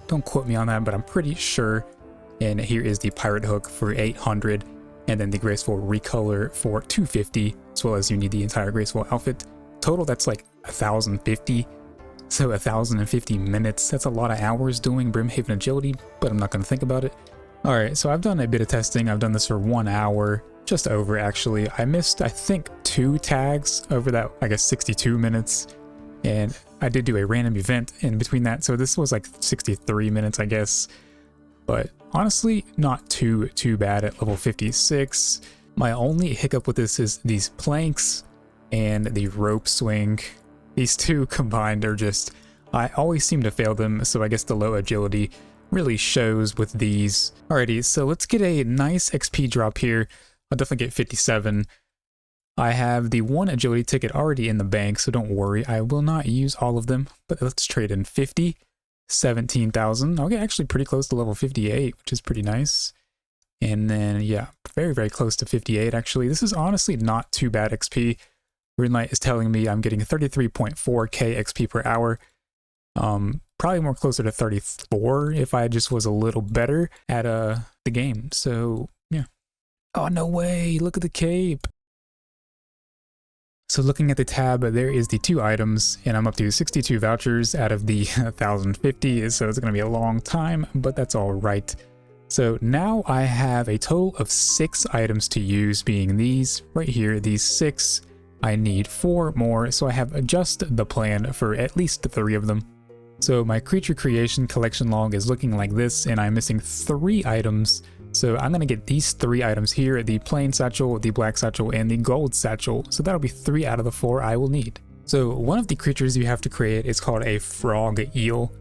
Don't quote me on that, but I'm pretty sure. And here is the pirate hook for 800, and then the graceful recolor for 250, as well as you need the entire graceful outfit. Total, that's like 1,050. So 1,050 minutes. That's a lot of hours doing Brimhaven agility, but I'm not going to think about it. Alright, so I've done a bit of testing. I've done this for 1 hour, just over actually. I missed, I think, 2 tags over that, I guess, 62 minutes. And I did do a random event in between that, so this was like 63 minutes, I guess. But honestly, not too bad at level 56. My only hiccup with this is these planks and the rope swing. These 2 combined are just, I always seem to fail them, so I guess the low agility really shows with these. Alrighty, so let's get a nice XP drop here. I'll definitely get 57. I have the 1 agility ticket already in the bank, so don't worry, I will not use all of them, but let's trade in 50. 17,000. I'll get actually pretty close to level 58, which is pretty nice. And then, yeah, very close to 58 actually. This is honestly not too bad XP. Runelight is telling me I'm getting 33.4k XP per hour. Probably more closer to 34 if I just was a little better at the game. So, yeah. Oh, no way. Look at the cape. So looking at the tab, there is the 2 items, and I'm up to 62 vouchers out of the 1,050, so it's going to be a long time, but that's all right. So now I have a total of 6 items to use, being these right here, these 6. I need 4 more, so I have just the plan for at least 3 of them. So my creature creation collection log is looking like this, and I'm missing 3 items. So I'm going to get these 3 items here, the plain satchel, the black satchel, and the gold satchel. So that'll be 3 out of the 4 I will need. So one of the creatures you have to create is called a frog eel.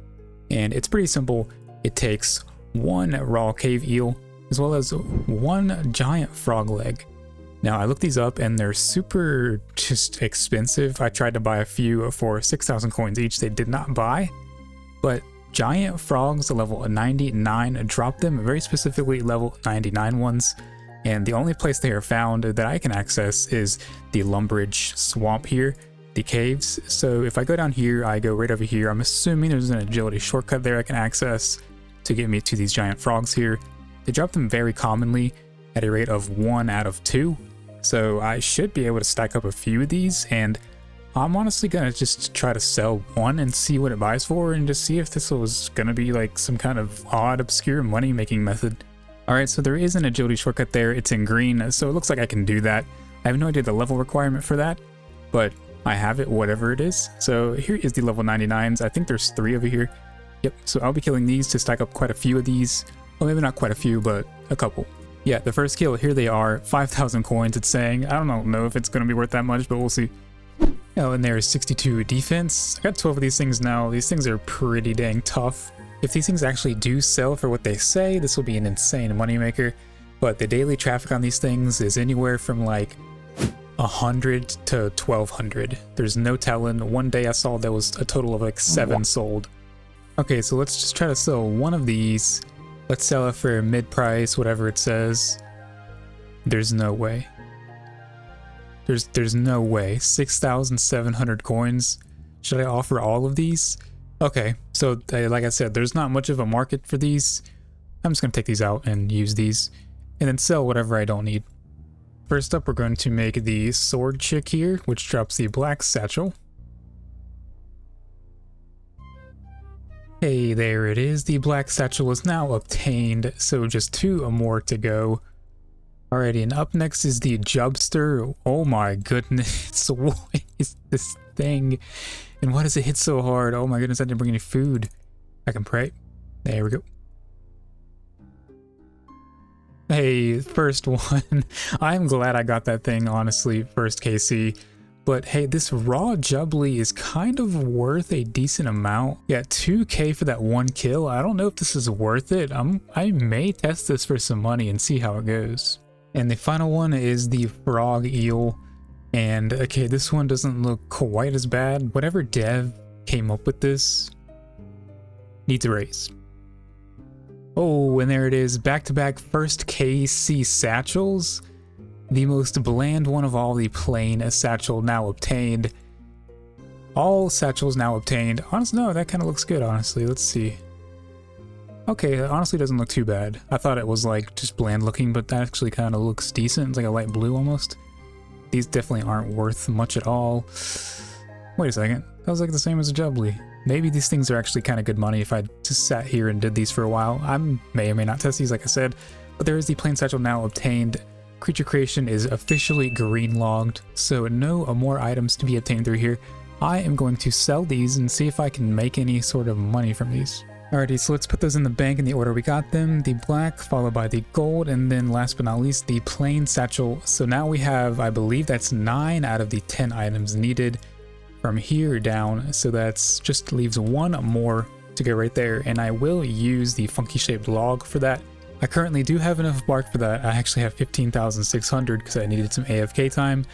And it's pretty simple. It takes 1 raw cave eel, as well as 1 giant frog leg. Now I looked these up and they're super just expensive. I tried to buy a few for 6,000 coins each. They did not buy, but giant frogs level 99 drop them, very specifically level 99 ones. And the only place they are found that I can access is the Lumbridge swamp here, the caves. So if I go down here, I go right over here. I'm assuming there's an agility shortcut there I can access to get me to these giant frogs here. They drop them very commonly at a rate of 1 out of 2. So I should be able to stack up a few of these, and I'm honestly gonna just try to sell one and see what it buys for, and just see if this was gonna be like some kind of odd, obscure money making method. Alright, so there is an agility shortcut there. It's in green, so it looks like I can do that. I have no idea the level requirement for that, but I have it, whatever it is. So here is the level 99s. I think there's 3 over here. Yep, so I'll be killing these to stack up quite a few of these. Well, maybe not quite a few, but a couple. Yeah, the first kill, here they are, 5,000 coins it's saying. I don't know if it's going to be worth that much, but we'll see. Oh, and there's 62 defense. I got 12 of these things now. These things are pretty dang tough. If these things actually do sell for what they say, this will be an insane moneymaker. But the daily traffic on these things is anywhere from like 100 to 1,200. There's no telling. One day I saw there was a total of like 7 sold. Okay, so let's just try to sell one of these. Let's sell it for mid-price, whatever it says. There's no way. There's no way. 6,700 coins. Should I offer all of these? Okay, so like I said, there's not much of a market for these. I'm just going to take these out and use these, and then sell whatever I don't need. First up, we're going to make the sword chick here, which drops the black satchel. Hey, there it is. The black satchel is now obtained, so just 2 more to go. Alrighty, and up next is the Jubster. Oh my goodness, what is this thing? And why does it hit so hard? Oh my goodness, I didn't bring any food. I can pray. There we go. Hey, first one. I'm glad I got that thing, honestly, first KC. But hey, this raw Jubbly is kind of worth a decent amount. Yeah, 2k for that 1 kill. I don't know if this is worth it. I may test this for some money and see how it goes. And the final one is the frog eel. And okay, this one doesn't look quite as bad. Whatever dev came up with this needs a raise. Oh, and there it is. Back-to-back first KC satchels. The most bland one of all, the plain satchel now obtained. All satchels now obtained. Honestly, no, that kind of looks good, honestly. Let's see. Okay, it honestly doesn't look too bad. I thought it was like just bland looking, but that actually kind of looks decent. It's like a light blue almost. These definitely aren't worth much at all. Wait a second. That was like the same as a Jubbly. Maybe these things are actually kind of good money if I just sat here and did these for a while. I may or may not test these, like I said. But there is the plain satchel now obtained. Creature creation is officially green logged, so no more items to be obtained through here. I am going to sell these and see if I can make any sort of money from these. Alrighty, so let's put those in the bank in the order we got them. The black, followed by the gold, and then last but not least, the plain satchel. So now we have, I believe that's 9 out of the 10 items needed from here down. So that's just leaves 1 more to go right there, and I will use the funky shaped log for that. I currently do have enough bark for that. I actually have 15,600 because I needed some AFK time.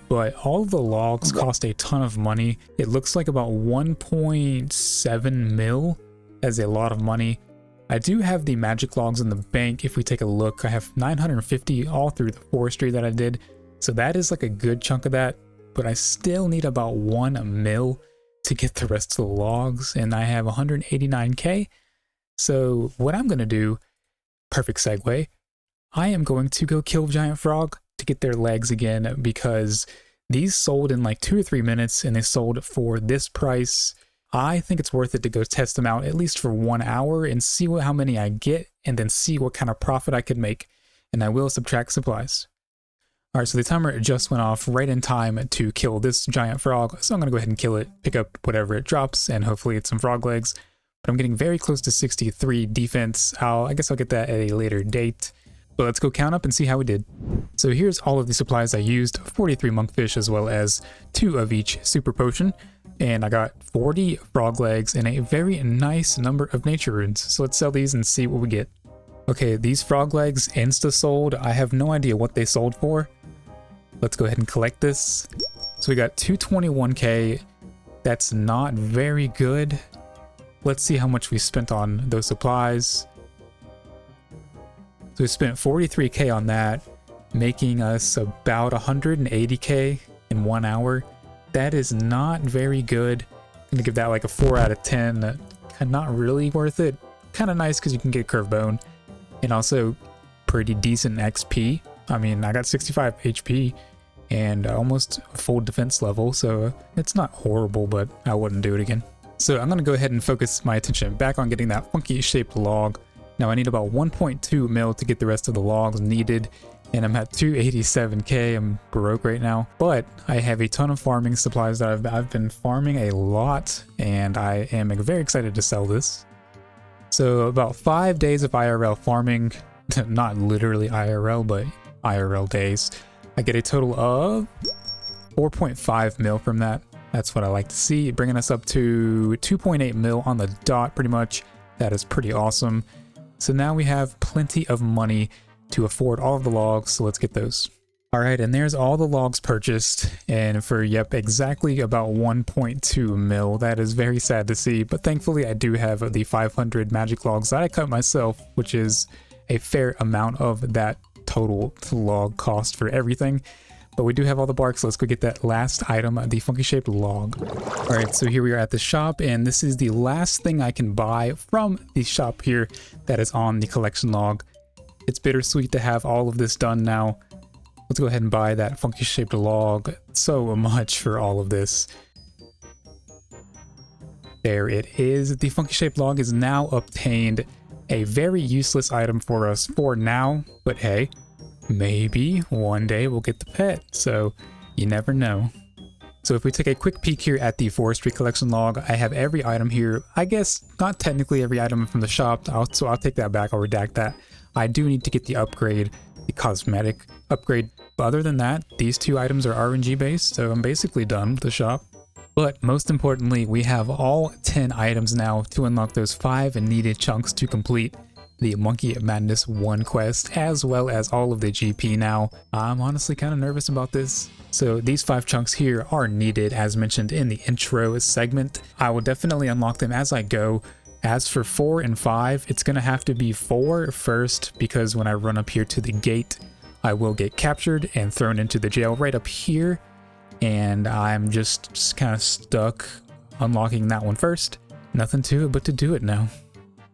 But all of the logs cost a ton of money. It looks like about 1.7 mil as a lot of money. I do have the magic logs in the bank. If we take a look, I have 950 all through the forestry that I did. So that is like a good chunk of that. But I still need about 1 mil to get the rest of the logs. And I have 189k. So what I'm going to do, perfect segue, I am going to go kill Giant Frog to get their legs again, because these sold in like 2 or 3 minutes and they sold for this price. I think it's worth it to go test them out at least for 1 hour and see how many I get, and then see what kind of profit I could make. And I will subtract supplies. Alright, so the timer just went off right in time to kill this giant frog, so I'm going to go ahead and kill it, pick up whatever it drops, and hopefully it's some frog legs. But I'm getting very close to 63 defense. I guess I'll get that at a later date. But let's go count up and see how we did. So here's all of the supplies I used: 43 monkfish as well as 2 of each super potion. And I got 40 frog legs and a very nice number of nature runes. So let's sell these and see what we get. Okay, these frog legs insta sold. I have no idea what they sold for. Let's go ahead and collect this. So we got 221k. That's not very good. Let's see how much we spent on those supplies. So we spent 43k on that, making us about 180k in 1 hour. That is not very good. I'm gonna give that like a 4 out of 10. Not really worth it. Kind of nice because you can get curve bone, and also pretty decent XP. I mean, I got 65 HP and almost full defense level, so it's not horrible, but I wouldn't do it again. So I'm gonna go ahead and focus my attention back on getting that funky shaped log. Now I need about 1.2 mil to get the rest of the logs needed, and I'm at 287k. I'm broke right now, but I have a ton of farming supplies that I've been farming a lot, and I am very excited to sell this. So about 5 days of IRL farming, not literally IRL, but IRL days. I get a total of 4.5 mil from that. That's what I like to see, bringing us up to 2.8 mil on the dot pretty much. That is pretty awesome. So now we have plenty of money to afford all of the logs, so let's get those. All right, and there's all the logs purchased, and for, yep, exactly about 1.2 mil. That is very sad to see, but thankfully I do have the 500 magic logs that I cut myself, which is a fair amount of that total log cost for everything. But we do have all the bark, so let's go get that last item, the funky shaped log. All right, so here we are at the shop, and this is the last thing I can buy from the shop here that is on the collection log. It's bittersweet to have all of this done now. Let's go ahead and buy that funky shaped log. So much for all of this. There it is. The funky shaped log is now obtained. A very useless item for us for now, but hey, maybe one day we'll get the pet, so you never know. So if we take a quick peek here at the forestry collection log, I have every item here. I guess not technically every item from the shop, so I'll take that back, I'll redact that. I do need to get the upgrade, the cosmetic upgrade. But other than that, these 2 items are RNG based, so I'm basically done with the shop. But most importantly, we have all 10 items now to unlock those 5 needed chunks to complete the Monkey Madness 1 quest, as well as all of the GP now. I'm honestly kind of nervous about this. So these 5 chunks here are needed, as mentioned in the intro segment. I will definitely unlock them as I go. As for 4 and 5, it's going to have to be 4 first, because when I run up here to the gate, I will get captured and thrown into the jail right up here. And I'm just kind of stuck unlocking that one first. Nothing to it but to do it now.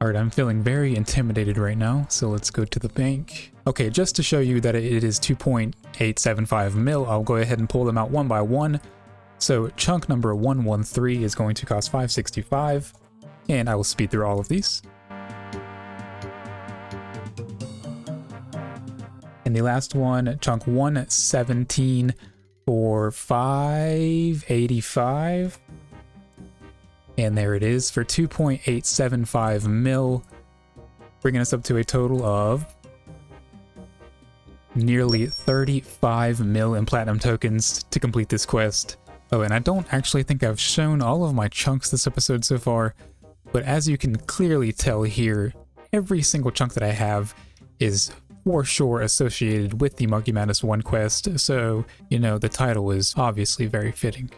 Alright, I'm feeling very intimidated right now, so let's go to the bank. Okay, just to show you that it is 2.875 mil, I'll go ahead and pull them out one by one. So chunk number 113 is going to cost 565, and I will speed through all of these. And the last one, chunk 117 for 585. And there it is for 2.875 mil, bringing us up to a total of nearly 35 mil in platinum tokens to complete this quest. Oh, and I don't actually think I've shown all of my chunks this episode so far, but as you can clearly tell here, every single chunk that I have is for sure associated with the Monkey Madness 1 quest, so, you know, the title is obviously very fitting.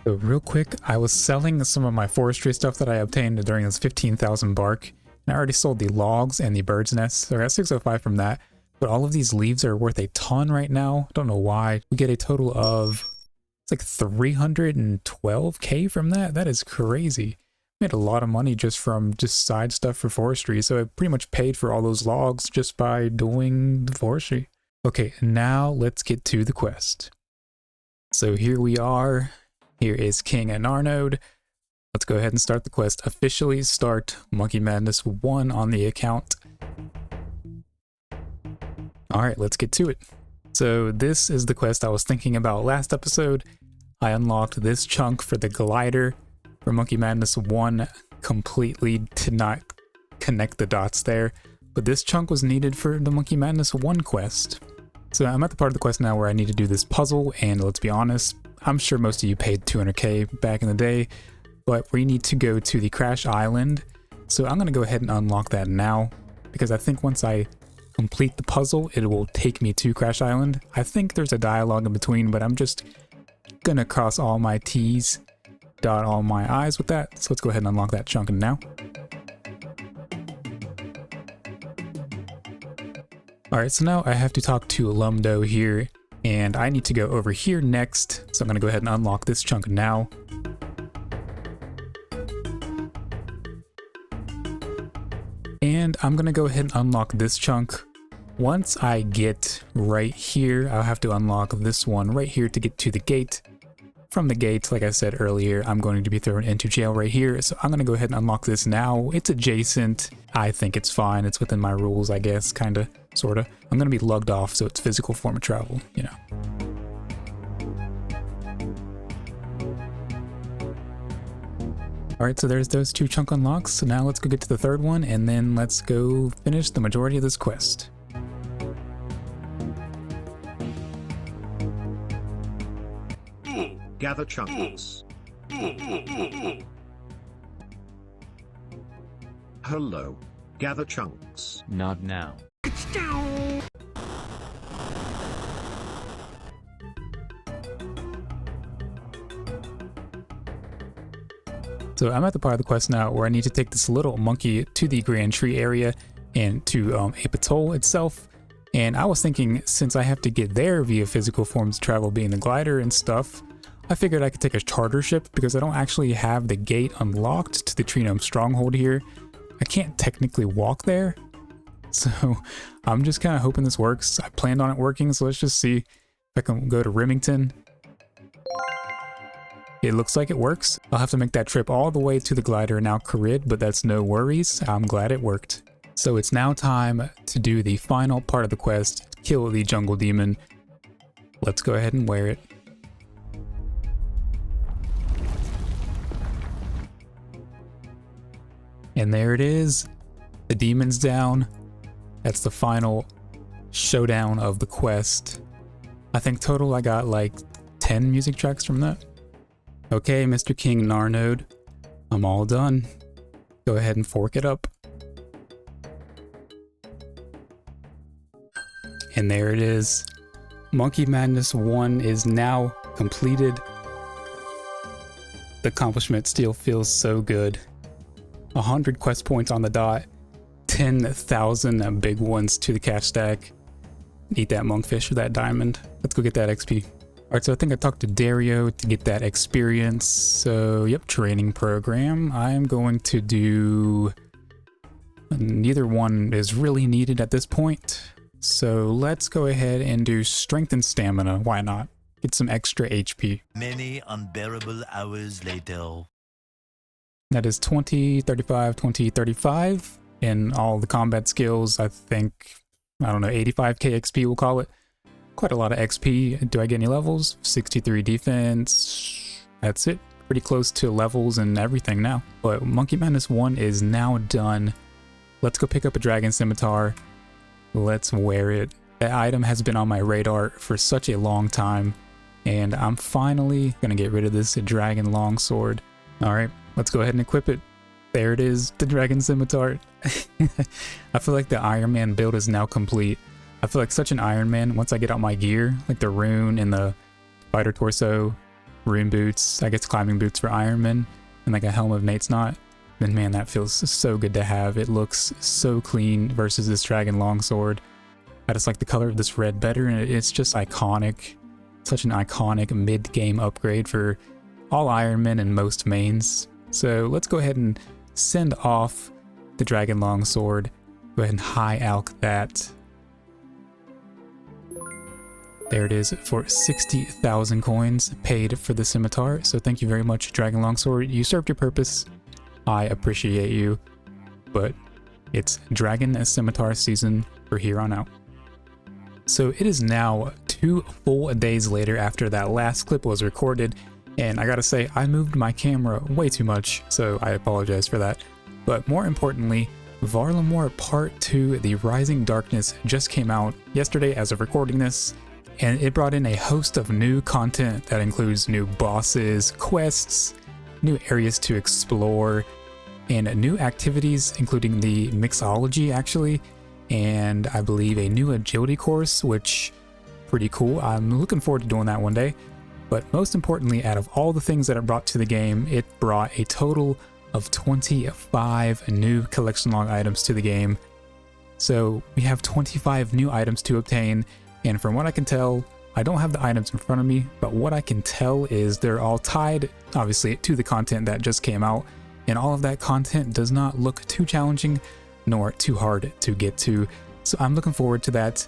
So real quick, I was selling some of my forestry stuff that I obtained during this 15,000 bark, and I already sold the logs and the bird's nest, so I got 605 from that, but all of these leaves are worth a ton right now. Don't know why. We get a total of, it's like 312k from that. That is crazy. Made a lot of money just from side stuff for forestry, so I pretty much paid for all those logs just by doing the forestry. Okay, now let's get to the quest. So here we are. Here is King and Arnode. Let's go ahead and start the quest. Officially start Monkey Madness 1 on the account. Alright, let's get to it. So this is the quest I was thinking about last episode. I unlocked this chunk for the glider for Monkey Madness 1, completely did not connect the dots there, but this chunk was needed for the Monkey Madness 1 quest. So I'm at the part of the quest now where I need to do this puzzle, and let's be honest, I'm sure most of you paid 200k back in the day, but we need to go to the Crash Island, so I'm going to go ahead and unlock that now, because I think once I complete the puzzle, it will take me to Crash Island. I think there's a dialogue in between, but I'm just going to cross all my T's, dot all my I's with that, so let's go ahead and unlock that chunk now. Alright, so now I have to talk to Lumdo here, and I need to go over here next, so I'm going to go ahead and unlock this chunk now. And I'm going to go ahead and unlock this chunk. Once I get right here, I'll have to unlock this one right here to get to the gate. From the gate, like I said earlier, I'm going to be thrown into jail right here, so I'm going to go ahead and unlock this now. It's adjacent. I think it's fine. It's within my rules, I guess, kind of, sort of. I'm going to be lugged off, so it's physical form of travel, you know. Alright, so there's those 2 chunk unlocks, so now let's go get to the 3rd one, and then let's go finish the majority of this quest. Gather chunks. Hello. Gather chunks. Not now. So I'm at the part of the quest now where I need to take this little monkey to the Grand Tree area and to a patrol itself. And I was thinking, since I have to get there via physical forms of travel being the glider and stuff, I figured I could take a charter ship because I don't actually have the gate unlocked to the Tree Gnome stronghold here. I can't technically walk there. So I'm just kind of hoping this works. I planned on it working, so let's just see if I can go to Remington. It looks like it works. I'll have to make that trip all the way to the glider in Al Kharid, but that's no worries. I'm glad it worked. So it's now time to do the final part of the quest, kill the jungle demon. Let's go ahead and wear it. And there it is. The demon's down. That's the final showdown of the quest. I think total I got like 10 music tracks from that. Okay, Mr. King Narnode, I'm all done. Go ahead and fork it up. And there it is. Monkey Madness 1 is now completed. The accomplishment still feels so good. 100 quest points on the dot. 10,000 big ones to the cash stack. Eat that monkfish or that diamond. Let's go get that XP. Alright, so I think I talked to Dario to get that experience. So, yep, training program. I'm going to do... Neither one is really needed at this point. So let's go ahead and do strength and stamina. Why not? Get some extra HP. Many unbearable hours later. That is 20, 35, 20, 35. And all the combat skills, I think, I don't know, 85k XP we'll call it. Quite a lot of XP. Do I get any levels? 63 defense. That's it. Pretty close to levels and everything now. But Monkey Madness 1 is now done. Let's go pick up a dragon scimitar. Let's wear it. That item has been on my radar for such a long time. And I'm finally gonna get rid of this dragon longsword. Alright, let's go ahead and equip it. There it is, the dragon scimitar. I feel like the Iron Man build is now complete. I feel like such an Iron Man once I get out my gear, like the rune and the spider torso, rune boots, I guess climbing boots for Iron Man, and like a helm of Nate's Knot. Then man, that feels so good to have. It looks so clean versus this dragon longsword. I just like the color of this red better, and it's just iconic. Such an iconic mid-game upgrade for all Iron Men and most mains. So let's go ahead and send off the dragon longsword. Go ahead and high alch that. There it is for 60,000 coins paid for the scimitar. So thank you very much, Dragon Longsword. You served your purpose. I appreciate you. But it's Dragon Scimitar season for here on out. So it is now 2 full days later after that last clip was recorded. And I gotta say, I moved my camera way too much, so I apologize for that. But more importantly, Varlamore Part 2, The Rising Darkness, just came out yesterday as of recording this. And it brought in a host of new content that includes new bosses, quests, new areas to explore, and new activities, including the mixology actually, and I believe a new agility course, which pretty cool. I'm looking forward to doing that one day. But most importantly, out of all the things that it brought to the game, it brought a total of 25 new collection log items to the game. So we have 25 new items to obtain, and from what I can tell, I don't have the items in front of me, but what I can tell is they're all tied, obviously, to the content that just came out, and all of that content does not look too challenging nor too hard to get to. So I'm looking forward to that.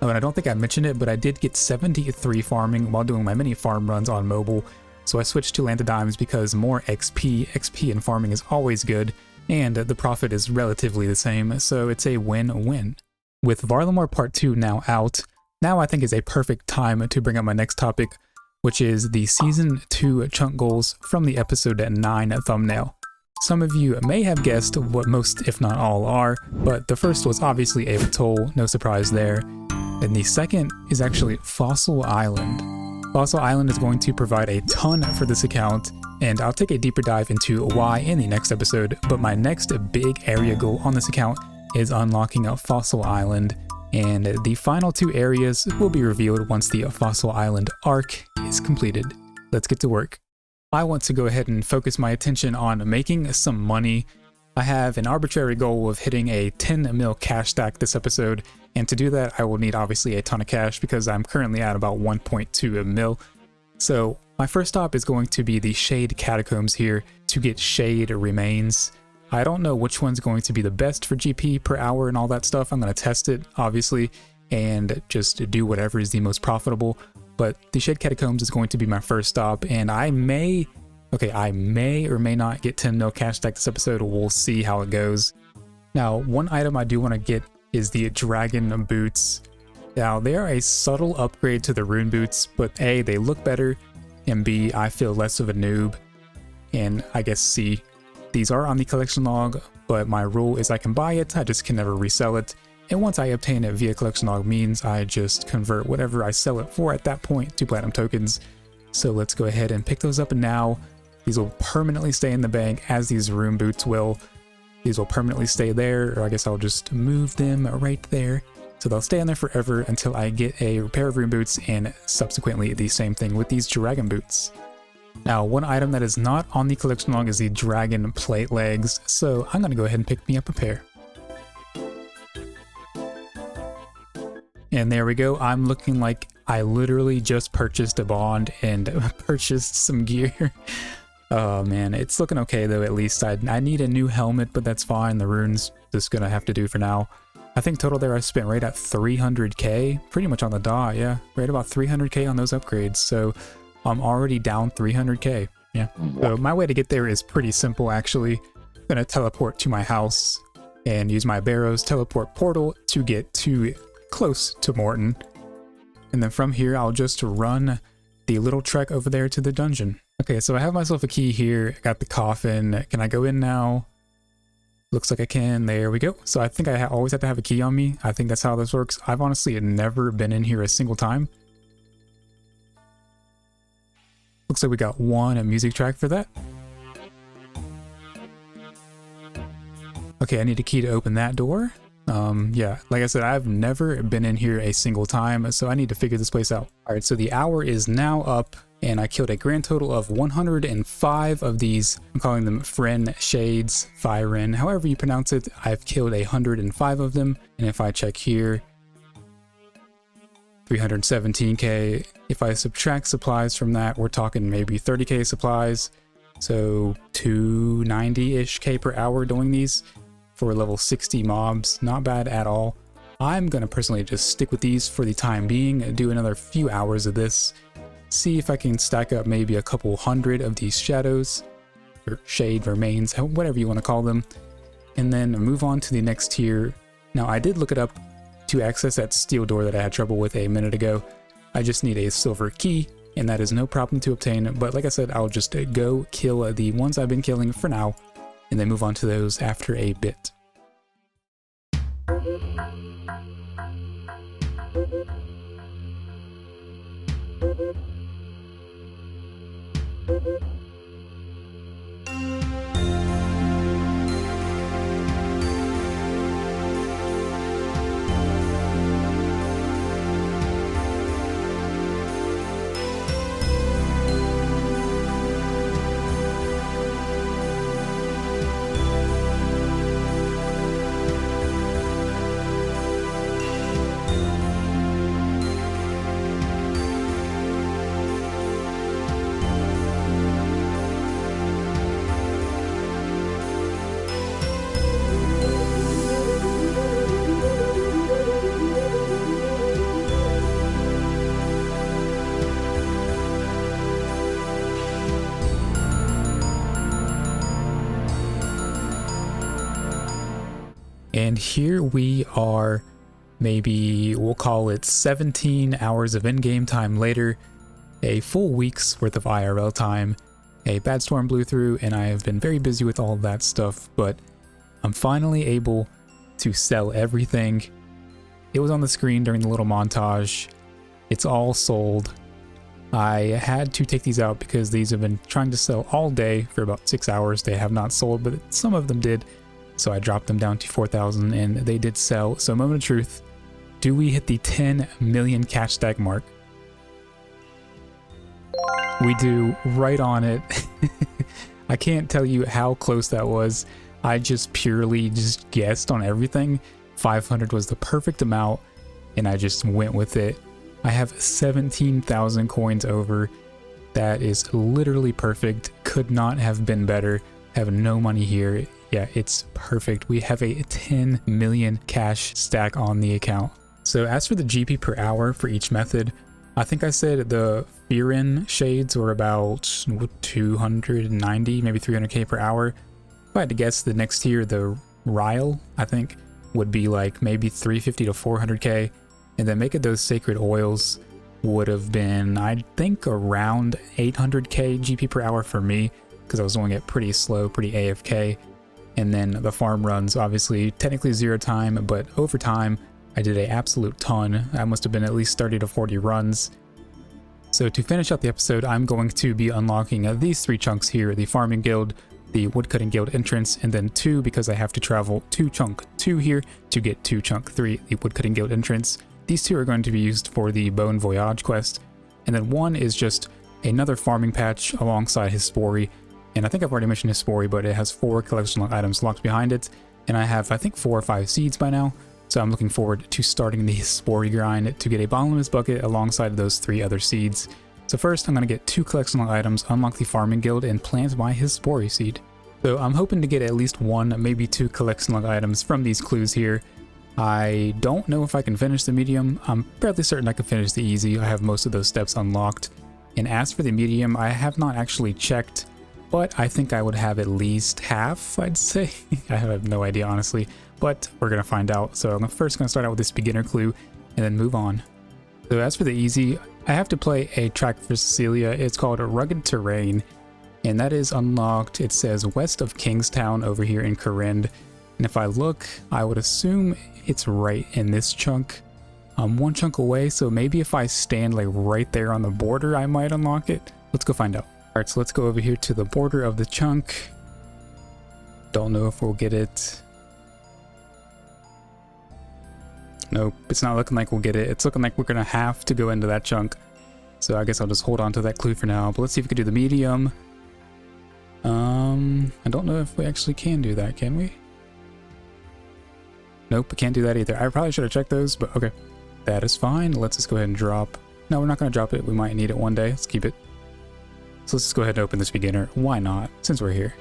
Oh, and I don't think I mentioned it, but I did get 73 farming while doing my mini farm runs on mobile. So I switched to Land of Dimes because more XP in farming is always good, and the profit is relatively the same, so it's a win-win. With Varlamore Part 2 now out, now I think is a perfect time to bring up my next topic, which is the Season 2 chunk goals from the episode 9 thumbnail. Some of you may have guessed what most, if not all, are, but the first was obviously a toll, no surprise there. And the second is actually Fossil Island. Fossil Island is going to provide a ton for this account, and I'll take a deeper dive into why in the next episode, but my next big area goal on this account is unlocking a Fossil Island, and the final 2 areas will be revealed once the Fossil Island arc is completed. Let's get to work. I want to go ahead and focus my attention on making some money. I have an arbitrary goal of hitting a 10 mil cash stack this episode, and to do that I will need obviously a ton of cash because I'm currently at about 1.2 mil. So my first stop is going to be the Shade Catacombs here to get Shade Remains. I don't know which one's going to be the best for GP per hour and all that stuff. I'm going to test it obviously and just do whatever is the most profitable. But the Shade Catacombs is going to be my first stop, and I may or may not get 10 mil cash stack this episode. We'll see how it goes. Now, one item I do want to get is the Dragon Boots. Now, they are a subtle upgrade to the Rune Boots, but A, they look better, and B, I feel less of a noob, and I guess C, these are on the collection log, but my rule is I can buy it, I just can never resell it. And once I obtain it via collection log means I just convert whatever I sell it for at that point to platinum tokens. So let's go ahead and pick those up now. These will permanently stay in the bank as these Rune Boots will. These will permanently stay there, or I guess I'll just move them right there. So they'll stay in there forever until I get a pair of Rune Boots, and subsequently the same thing with these Dragon Boots. Now, one item that is not on the collection log is the Dragon Plate Legs, so I'm going to go ahead and pick me up a pair. And there we go. I'm looking like I literally just purchased a bond and purchased some gear. Oh man, it's looking okay though, at least. I need a new helmet, but that's fine. The runes just gonna have to do for now. I think total there I spent right at 300k, pretty much on the dot, yeah. Right about 300k on those upgrades, so I'm already down 300k, yeah. So my way to get there is pretty simple actually. I'm gonna teleport to my house and use my Barrow's teleport portal to get to close to Morton, and then from here I'll just run the little trek over there to the dungeon. Okay, so I have myself a key here. I got the coffin. Can I go in now? Looks like I can. There we go. So I think I always have to have a key on me. I think that's how this works. I've honestly never been in here a single time. Looks like we got one music track for that. Okay, I need a key to open that door. Yeah, like I said, I've never been in here a single time, so I need to figure this place out. All right, so the hour is now up, and I killed a grand total of 105 of these. I'm calling them Fren Shades, Fyren, however you pronounce it. I've killed 105 of them, and if I check here, 317k. If I subtract supplies from that, we're talking maybe 30k supplies, so 290-ish k per hour doing these. For level 60 mobs, not bad at all. I'm gonna personally just stick with these for the time being, do another few hours of this, see if I can stack up maybe a couple hundred of these shadows, or shade remains, whatever you want to call them, and then move on to the next tier. Now I did look it up to access that steel door that I had trouble with a minute ago. I just need a silver key, and that is no problem to obtain, but like I said, I'll just go kill the ones I've been killing for now, and then move on to those after a bit. And here we are, maybe we'll call it 17 hours of in-game time later, a full week's worth of IRL time. A bad storm blew through and I have been very busy with all of that stuff, but I'm finally able to sell everything. It was on the screen during the little montage. It's all sold. I had to take these out because these have been trying to sell all day for about 6 hours. They have not sold, but some of them did. So I dropped them down to 4,000 and they did sell. So moment of truth, do we hit the 10 million cash stack mark? We do, right on it. I can't tell you how close that was. I just purely guessed on everything. 500 was the perfect amount and I just went with it. I have 17,000 coins over. That is literally perfect. Could not have been better. Have no money here. Yeah, it's perfect. We have a 10 million cash stack on the account. So as for the GP per hour for each method, I think I said the Fearin shades were about 290, maybe 300k per hour. If I had to guess, the next tier, the Ryle, I think, would be like maybe 350 to 400k. And then making those sacred oils would have been, I think, around 800k GP per hour for me, because I was doing it pretty slow, pretty AFK. And then the farm runs, obviously, technically 0 time, but over time, I did an absolute ton. I must have been at least 30 to 40 runs. So to finish out the episode, I'm going to be unlocking these 3 chunks here, the Farming Guild, the Woodcutting Guild entrance, and then 2 because I have to travel to chunk 2 here to get to chunk 3, the Woodcutting Guild entrance. These 2 are going to be used for the Bone Voyage quest, and then 1 is just another farming patch alongside his Spory. And I think I've already mentioned his Spory, but it has 4 collection items locked behind it, and I have, I think, 4 or 5 seeds by now. So I'm looking forward to starting the Spory grind to get a bottomless bucket alongside those 3 other seeds. So first, I'm going to get 2 collection items, unlock the Farming Guild, and plant my his Spory seed. So I'm hoping to get at least 1, maybe 2 collection items from these clues here. I don't know if I can finish the medium. I'm fairly certain I can finish the easy. I have most of those steps unlocked. And as for the medium, I have not actually checked, but I think I would have at least half, I'd say. I have no idea, honestly, but we're going to find out. So I'm first going to start out with this beginner clue and then move on. So as for the easy, I have to play a track for Cecilia. It's called Rugged Terrain, and that is unlocked. It says west of Kingstown over here in Corinne. And if I look, I would assume it's right in this chunk. I'm 1 chunk away, so maybe if I stand like right there on the border, I might unlock it. Let's go find out. All right, so let's go over here to the border of the chunk. Don't know if we'll get it. Nope, it's not looking like we'll get it. It's looking like we're gonna have to go into that chunk. So I guess I'll just hold on to that clue for now. But let's see if we can do the medium. I don't know if we actually can do that, can we? Nope, we can't do that either. I probably should have checked those, but okay. That is fine. Let's just go ahead and drop. No, we're not gonna drop it. We might need it one day. Let's keep it. So let's just go ahead and open this beginner. Why not, since we're here.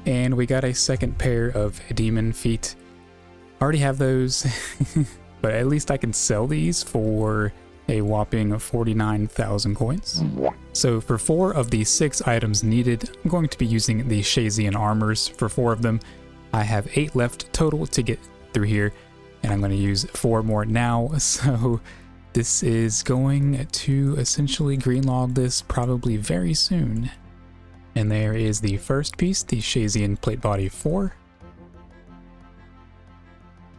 And we got a second pair of demon feet. Already have those, but at least I can sell these for a whopping 49,000 coins. So for 4 of the 6 items needed, I'm going to be using the Shazian armors for 4 of them. I have 8 left total to get through here, and I'm going to use 4 more now. So this is going to essentially greenlog this probably very soon. And there is the first piece, the Shazian plate body 4.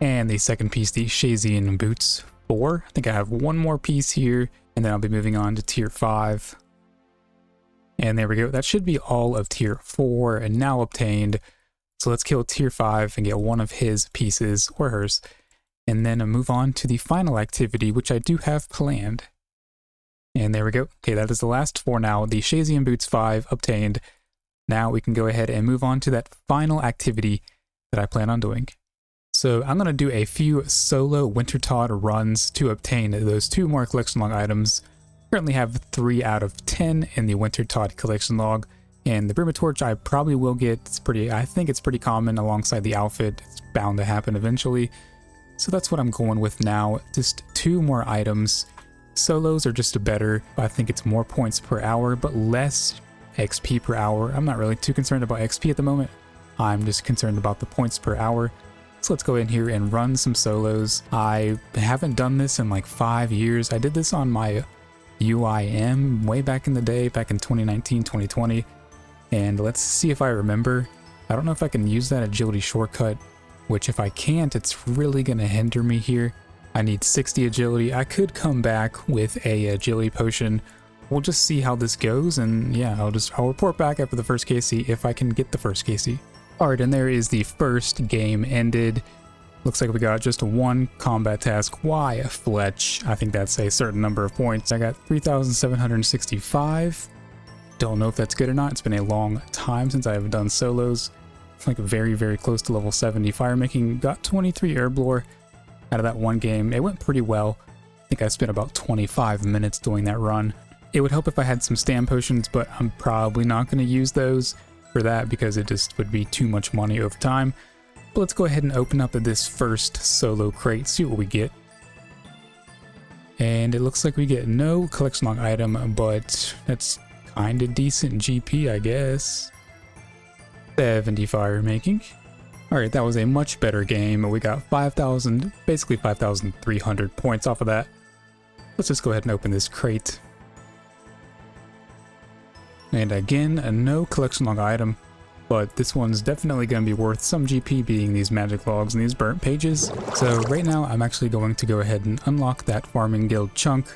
And the second piece, the Shazian boots 4. I think I have 1 more piece here, and then I'll be moving on to tier 5. And there we go. That should be all of tier 4 and now obtained. So let's kill tier 5 and get 1 of his pieces, or hers, and then move on to the final activity, which I do have planned. And there we go. Okay, that is the last 4 now. The Shazian boots 5 obtained. Now we can go ahead and move on to that final activity that I plan on doing. So I'm going to do a few solo Wintertodt runs to obtain those 2 more collection log items. Currently have 3 out of 10 in the Wintertodt collection log, and the Torch I probably will get. I think it's pretty common alongside the outfit. It's bound to happen eventually. So that's what I'm going with now. Just 2 more items. Solos are just better. I think it's more points per hour, but less XP per hour. I'm not really too concerned about XP at the moment. I'm just concerned about the points per hour. So let's go in here and run some solos. I haven't done this in like 5 years. I did this on my UIM way back in the day, back in 2019, 2020. And let's see if I remember. I don't know if I can use that agility shortcut, which if I can't, it's really going to hinder me here. I need 60 agility. I could come back with a agility potion. We'll just see how this goes, and yeah, I'll report back after the first KC if I can get the first KC. Alright, and there is the first game ended. Looks like we got just one combat task. Why Fletch? I think that's a certain number of points. I got 3,765. Don't know if that's good or not. It's been a long time since I've done solos. Like very, very close to level 70. Fire making got 23 herblore out of that one game. It went pretty well. I think I spent about 25 minutes doing that run. It would help if I had some stam potions, but I'm probably not going to use those for that because it just would be too much money over time. But let's go ahead and open up this first solo crate, see what we get. And it looks like we get no collection log item, but that's kind of decent GP, I guess. 70 fire making. Alright, that was a much better game. We got 5,000, basically 5,300 points off of that. Let's just go ahead and open this crate. And again, no collection log item, but this one's definitely going to be worth some GP, being these magic logs and these burnt pages. So right now I'm actually going to go ahead and unlock that farming guild chunk,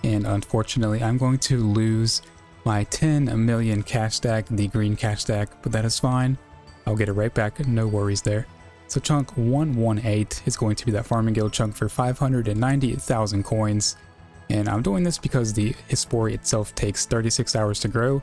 and unfortunately I'm going to lose my 10 million cash stack, the green cash stack, but that is fine. I'll get it right back, no worries there. So chunk 118 is going to be that farming guild chunk for 590,000 coins, and I'm doing this because the Hispori itself takes 36 hours to grow.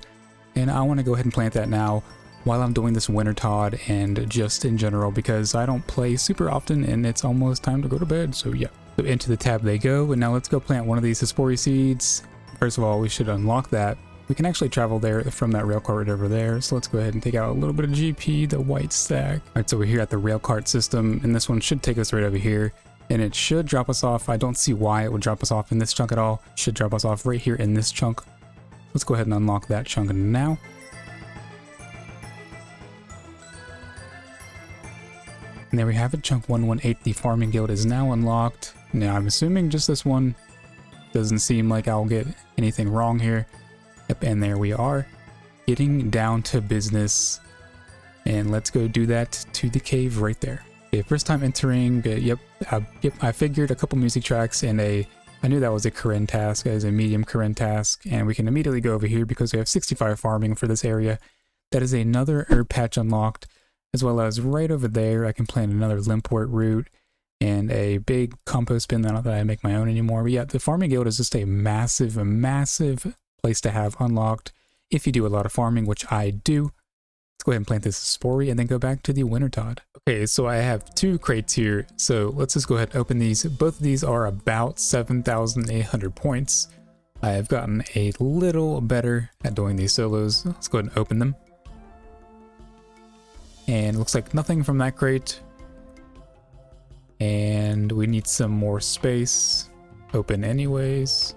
And I want to go ahead and plant that now while I'm doing this winter Todd and just in general because I don't play super often and it's almost time to go to bed, so yeah. So into the tab they go, and now let's go plant one of these Hispori seeds. First of all, we should unlock that. We can actually travel there from that rail cart right over there, so let's go ahead and take out a little bit of GP, the white stack. Alright, so we're here at the rail cart system, and this one should take us right over here. And it should drop us off. I don't see why it would drop us off in this chunk at all. It should drop us off right here in this chunk. Let's go ahead and unlock that chunk now. And there we have it, chunk 118, the farming guild is now unlocked. Now I'm assuming just this one. Doesn't seem like I'll get anything wrong here. Yep, and there we are. Getting down to business. And let's go do that to the cave right there. Okay, first time entering, yep, I figured a couple music tracks and I knew that was a Corinne task, as a medium Corinne task, and we can immediately go over here because we have 65 farming for this area. That is another herb patch unlocked, as well as right over there I can plant another limpwort root and a big compost bin. Not that I make my own anymore, but yeah, the farming guild is just a massive, massive place to have unlocked if you do a lot of farming, which I do. Let's go ahead and plant this Spori and then go back to the winter Todd. Okay, so I have two crates here, so let's just go ahead and open these. Both of these are about 7,800 points. I have gotten a little better at doing these solos. Let's go ahead and open them. And it looks like nothing from that crate. And we need some more space. Open anyways.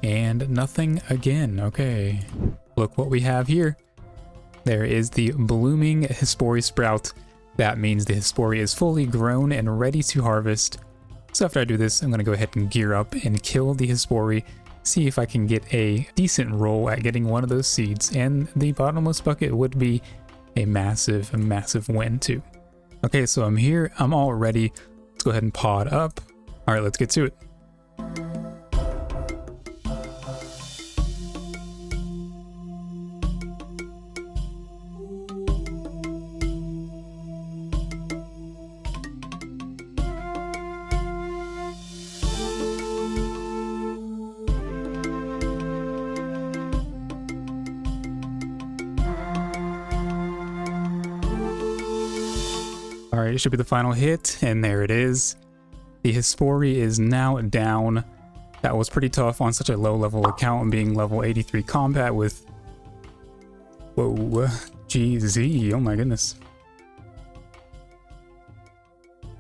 And nothing again. Okay. Look what we have here. There is the blooming Hispori sprout. That means the Hispori is fully grown and ready to harvest. So after I do this, I'm going to go ahead and gear up and kill the Hispori, see if I can get a decent roll at getting one of those seeds, and the bottomless bucket would be a massive, massive win too. Okay, so I'm here, I'm all ready. Let's go ahead and pod up. All right, let's get to it. Alright, it should be the final hit, and there it is. The Hispori is now down. That was pretty tough on such a low level account and being level 83 combat with... Whoa, GZ, oh my goodness.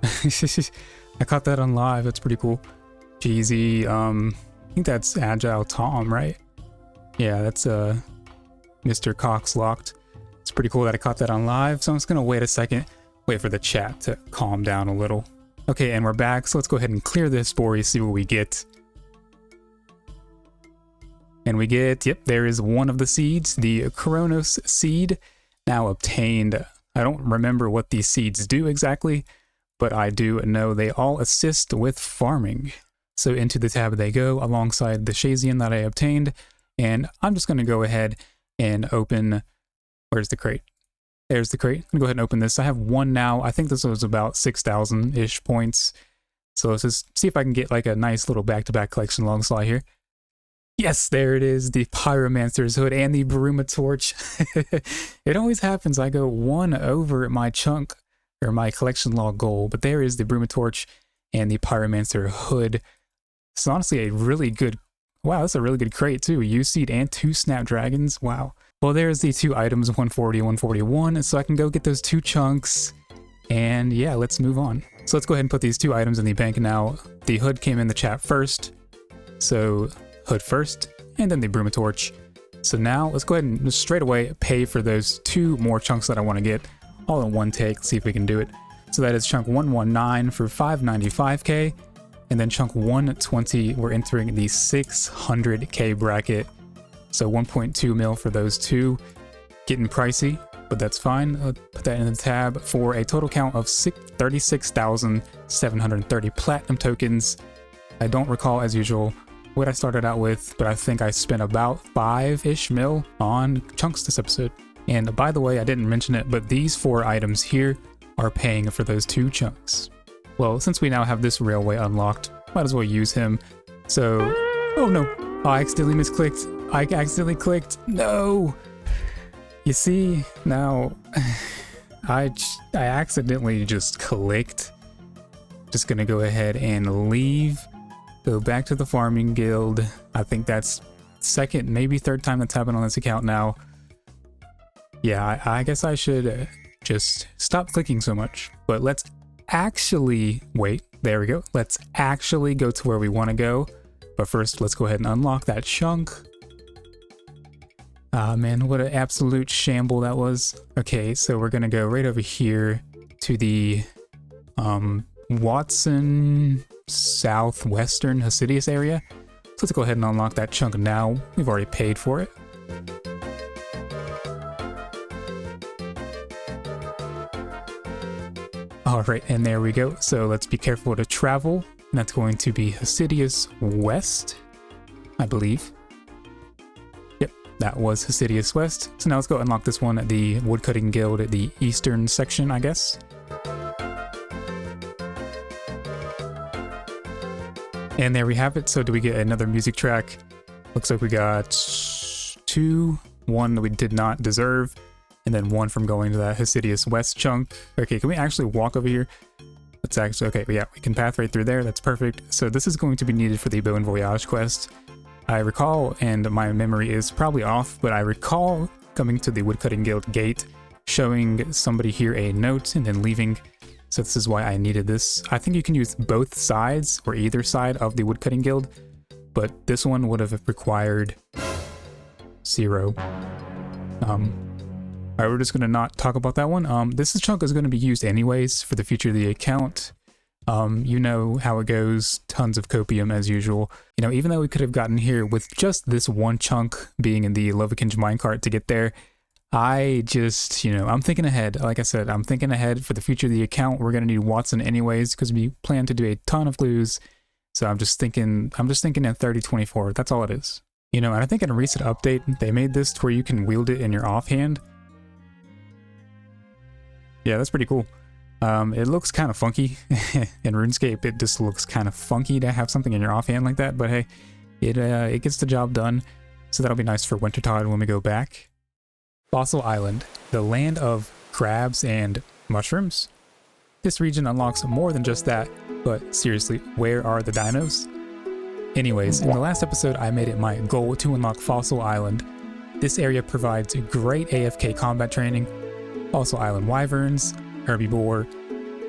I caught that on live, that's pretty cool. GZ, I think that's Agile Tom, right? Yeah, that's Mr. Cox Locked. It's pretty cool that I caught that on live, so I'm just gonna wait a second, wait for the chat to calm down a little. Okay, and we're back, so let's go ahead and clear this Bory, see what we get. And we get, yep, there is one of the seeds, the Kronos seed, now obtained. I don't remember what these seeds do exactly, but I do know they all assist with farming. So into the tab they go alongside the Shazian that I obtained, and I'm just gonna go ahead and open, where's the crate? There's the crate. I'm gonna go ahead and open this. I have one now. I think this was about 6,000-ish points. So let's just see if I can get like a nice little back-to-back collection long slide here. Yes, there it is, the Pyromancer's Hood and the Bruma Torch. It always happens. I go one over my chunk or my collection log goal, but there is the Bruma Torch and the Pyromancer Hood. It's honestly a really good, wow, that's a really good crate too. U-Seed and 2 Snapdragons. Wow. Well, there's the 2 items, 140, 141, so I can go get those 2 chunks, and yeah, let's move on. So let's go ahead and put these 2 items in the bank now. The hood came in the chat first, so hood first, and then the Bruma Torch. So now let's go ahead and just straight away pay for those 2 more chunks that I want to get, all in one take. Let's see if we can do it. So that is chunk 119 for 595k, and then chunk 120, we're entering the 600k bracket. So 1.2 mil for those 2. Getting pricey, but that's fine. I'll put that in the tab for a total count of 36,730 platinum tokens. I don't recall, as usual, what I started out with, but I think I spent about 5-ish mil on chunks this episode. And by the way, I didn't mention it, but these 4 items here are paying for those 2 chunks. Well, since we now have this railway unlocked, might as well use him. So, oh no, I accidentally misclicked. I accidentally clicked. No! You see, now I accidentally just clicked. Just gonna go ahead and leave. Go back to the farming guild. I think that's 2nd, maybe 3rd time that's happened on this account now. Yeah, I guess I should just stop clicking so much. But let's actually, wait, there we go. Let's actually go to where we wanna go. But first, let's go ahead and unlock that chunk. Ah man, what an absolute shamble that was. Okay, so we're gonna go right over here to the Watson southwestern Hasidius area. So let's go ahead and unlock that chunk now. We've already paid for it. Alright, and there we go. So let's be careful to travel. And that's going to be Hasidius West, I believe. That was Hasidius West. So now let's go unlock this one at the Woodcutting Guild at the eastern section, I guess. And there we have it. So do we get another music track? Looks like we got 2, 1 that we did not deserve, and then 1 from going to that Hasidius West chunk. Okay, can we actually walk over here? Let's actually, okay, yeah, we can path right through there. That's perfect. So this is going to be needed for the Bon Voyage quest. I recall, and my memory is probably off, but I recall coming to the Woodcutting Guild gate, showing somebody here a note, and then leaving. So this is why I needed this. I think you can use both sides, or either side of the Woodcutting Guild, but this one would have required 0. Alright, we're just going to not talk about that one. This chunk is going to be used anyways for the future of the account. You know how it goes, tons of copium as usual. You know, even though we could have gotten here with just this one chunk being in the Lovekinj minecart to get there, I just, you know, I'm thinking ahead. Like I said, I'm thinking ahead for the future of the account. We're going to need Watson anyways because we plan to do a ton of clues. So I'm just thinking in 3024. That's all it is. You know, and I think in a recent update, they made this to where you can wield it in your offhand. Yeah, that's pretty cool. It looks kind of funky. In RuneScape, it just looks kind of funky to have something in your offhand like that, but hey, it gets the job done, so that'll be nice for Wintertide when we go back. Fossil Island, the land of crabs and mushrooms. This region unlocks more than just that, but seriously, where are the dinos? Anyways, in the last episode, I made it my goal to unlock Fossil Island. This area provides great AFK combat training, Fossil Island wyverns, herbivore,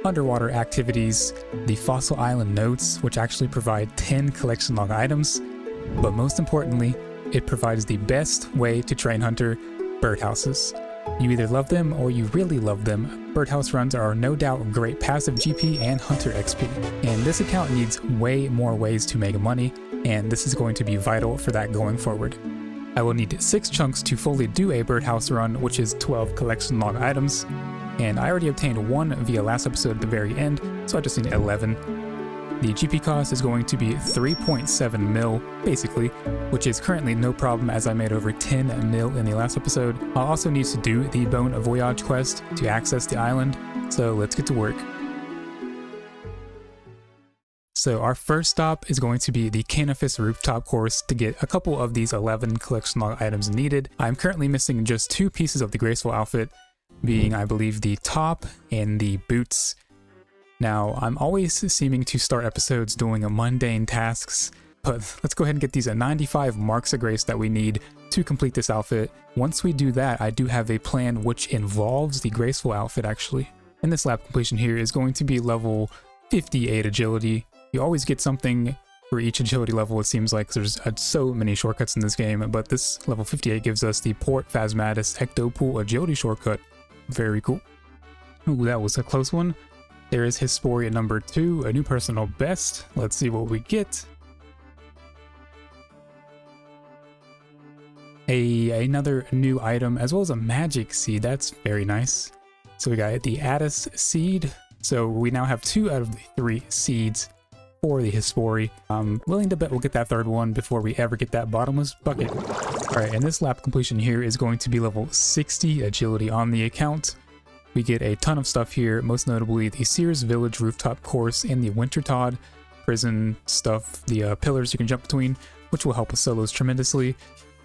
underwater activities, the Fossil Island notes, which actually provide 10 collection log items, but most importantly, it provides the best way to train hunter birdhouses. You either love them or you really love them. Birdhouse runs are no doubt great passive GP and hunter XP, and this account needs way more ways to make money, and this is going to be vital for that going forward. I will need 6 chunks to fully do a birdhouse run, which is 12 collection log items, and I already obtained 1 via last episode at the very end, so I just need 11. The GP cost is going to be 3.7 mil, basically, which is currently no problem as I made over 10 mil in the last episode. I'll also need to do the Bon Voyage quest to access the island, so let's get to work. So our first stop is going to be the Canifis rooftop course to get a couple of these 11 collection log items needed. I'm currently missing just 2 pieces of the graceful outfit, being I believe the top and the boots. Now, I'm always seeming to start episodes doing mundane tasks, but let's go ahead and get these 95 marks of grace that we need to complete this outfit. Once we do that, I do have a plan which involves the graceful outfit actually. And this lap completion here is going to be level 58 agility. You always get something for each agility level, it seems like. There's so many shortcuts in this game, but this level 58 gives us the Port Phasmatis Ectopool agility shortcut. Very cool. Ooh, that was a close one. There is Hesperia number 2, a new personal best. Let's see what we get. Another new item, as well as a magic seed. That's very nice. So we got the Addis seed. So we now have 2 out of the 3 seeds for the Hesperia. I'm willing to bet we'll get that 3rd one before we ever get that bottomless bucket. Alright, and this lap completion here is going to be level 60 agility on the account. We get a ton of stuff here, most notably the Sears Village rooftop course and the Wintertodd prison stuff, the pillars you can jump between, which will help with solos tremendously.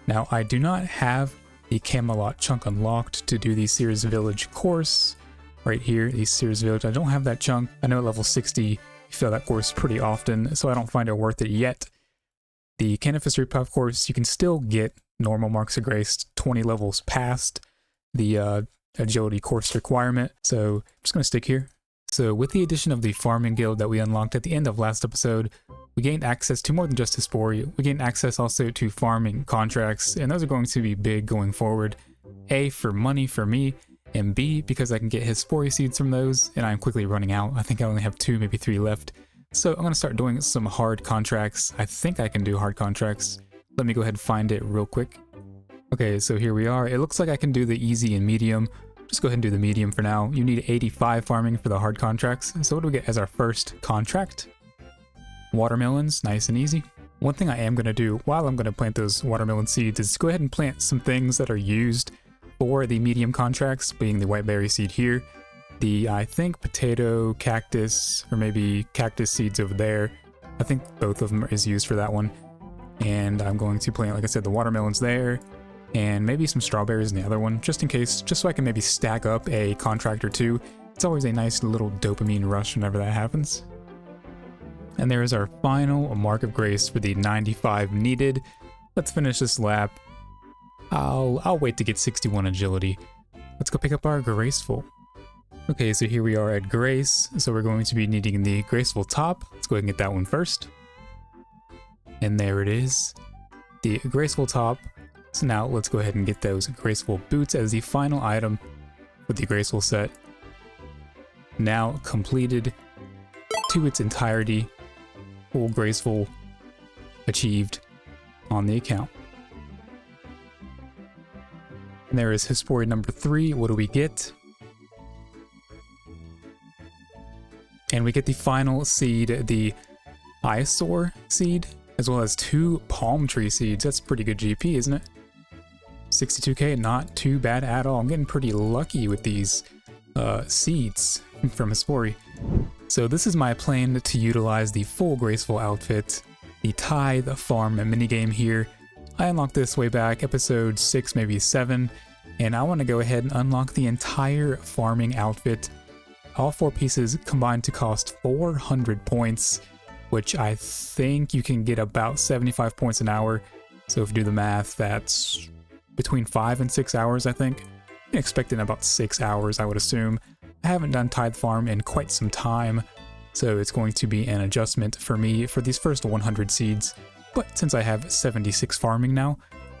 Now, I do not have the Camelot chunk unlocked to do the Sears Village course. Right here, the Sears Village, I don't have that chunk. I know at level 60, you fail that course pretty often, so I don't find it worth it yet. The Canifis rooftop course, you can still get normal marks of grace 20 levels past the agility course requirement, so I'm just going to stick here. So with the addition of the farming guild that we unlocked at the end of last episode, we gained access to more than just Hesperia. We gained access also to farming contracts, and those are going to be big going forward. A, for money for me, and B, because I can get Hesperia seeds from those, and I'm quickly running out. I think I only have 2, maybe 3 left. So I'm going to start doing some hard contracts. I think I can do hard contracts. Let me go ahead and find it real quick. Okay, so here we are. It looks like I can do the easy and medium. Just go ahead and do the medium for now. You need 85 farming for the hard contracts. So what do we get as our first contract? Watermelons, nice and easy. One thing I am going to do while I'm going to plant those watermelon seeds is go ahead and plant some things that are used for the medium contracts, being the whiteberry seed here, the, I think, potato, cactus, or maybe cactus seeds over there. I think both of them is used for that one. And I'm going to plant, like I said, the watermelons there, and maybe some strawberries in the other one, just in case, just so I can maybe stack up a contract or 2. It's always a nice little dopamine rush whenever that happens. And there is our final mark of grace for the 95 needed. Let's finish this lap. I'll wait to get 61 agility. Let's go pick up our graceful. Okay, so here we are at grace. So we're going to be needing the graceful top. Let's go ahead and get that one first. And there it is, the graceful top. So now let's go ahead and get those graceful boots as the final item with the graceful set. Now completed to its entirety, full graceful achieved on the account. And there is Hesperia number 3. What do we get? And we get the final seed, the eyesore seed, as well as 2 palm tree seeds. That's pretty good GP, isn't it? 62k, not too bad at all. I'm getting pretty lucky with these seeds from Hesperia. So this is my plan to utilize the full graceful outfit, the Tithe Farm minigame here. I unlocked this way back, episode 6, maybe 7, and I want to go ahead and unlock the entire farming outfit. All 4 pieces combined to cost 400 points, which I think you can get about 75 points an hour. So if you do the math, that's between 5 and 6 hours, I think. I'm expecting about 6 hours, I would assume. I haven't done Tithe Farm in quite some time, so it's going to be an adjustment for me for these first 100 seeds. But since I have 76 farming now,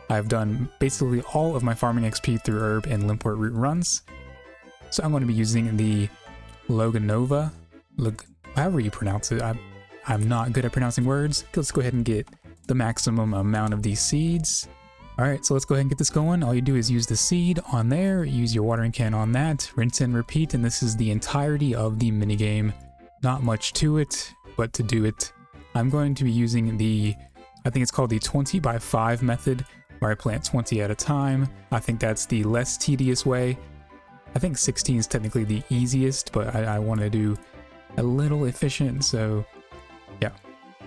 I've done basically all of my farming XP through herb and limpwort root runs. So I'm going to be using the Loganova, however you pronounce it. I'm not good at pronouncing words. Let's go ahead and get the maximum amount of these seeds. Alright, so let's go ahead and get this going. All you do is use the seed on there, use your watering can on that, rinse and repeat, and this is the entirety of the minigame. Not much to it, but to do it, I'm going to be using the, I think it's called the 20 by 5 method, where I plant 20 at a time. I think that's the less tedious way. I think 16 is technically the easiest, but I want to do a little efficient, so yeah.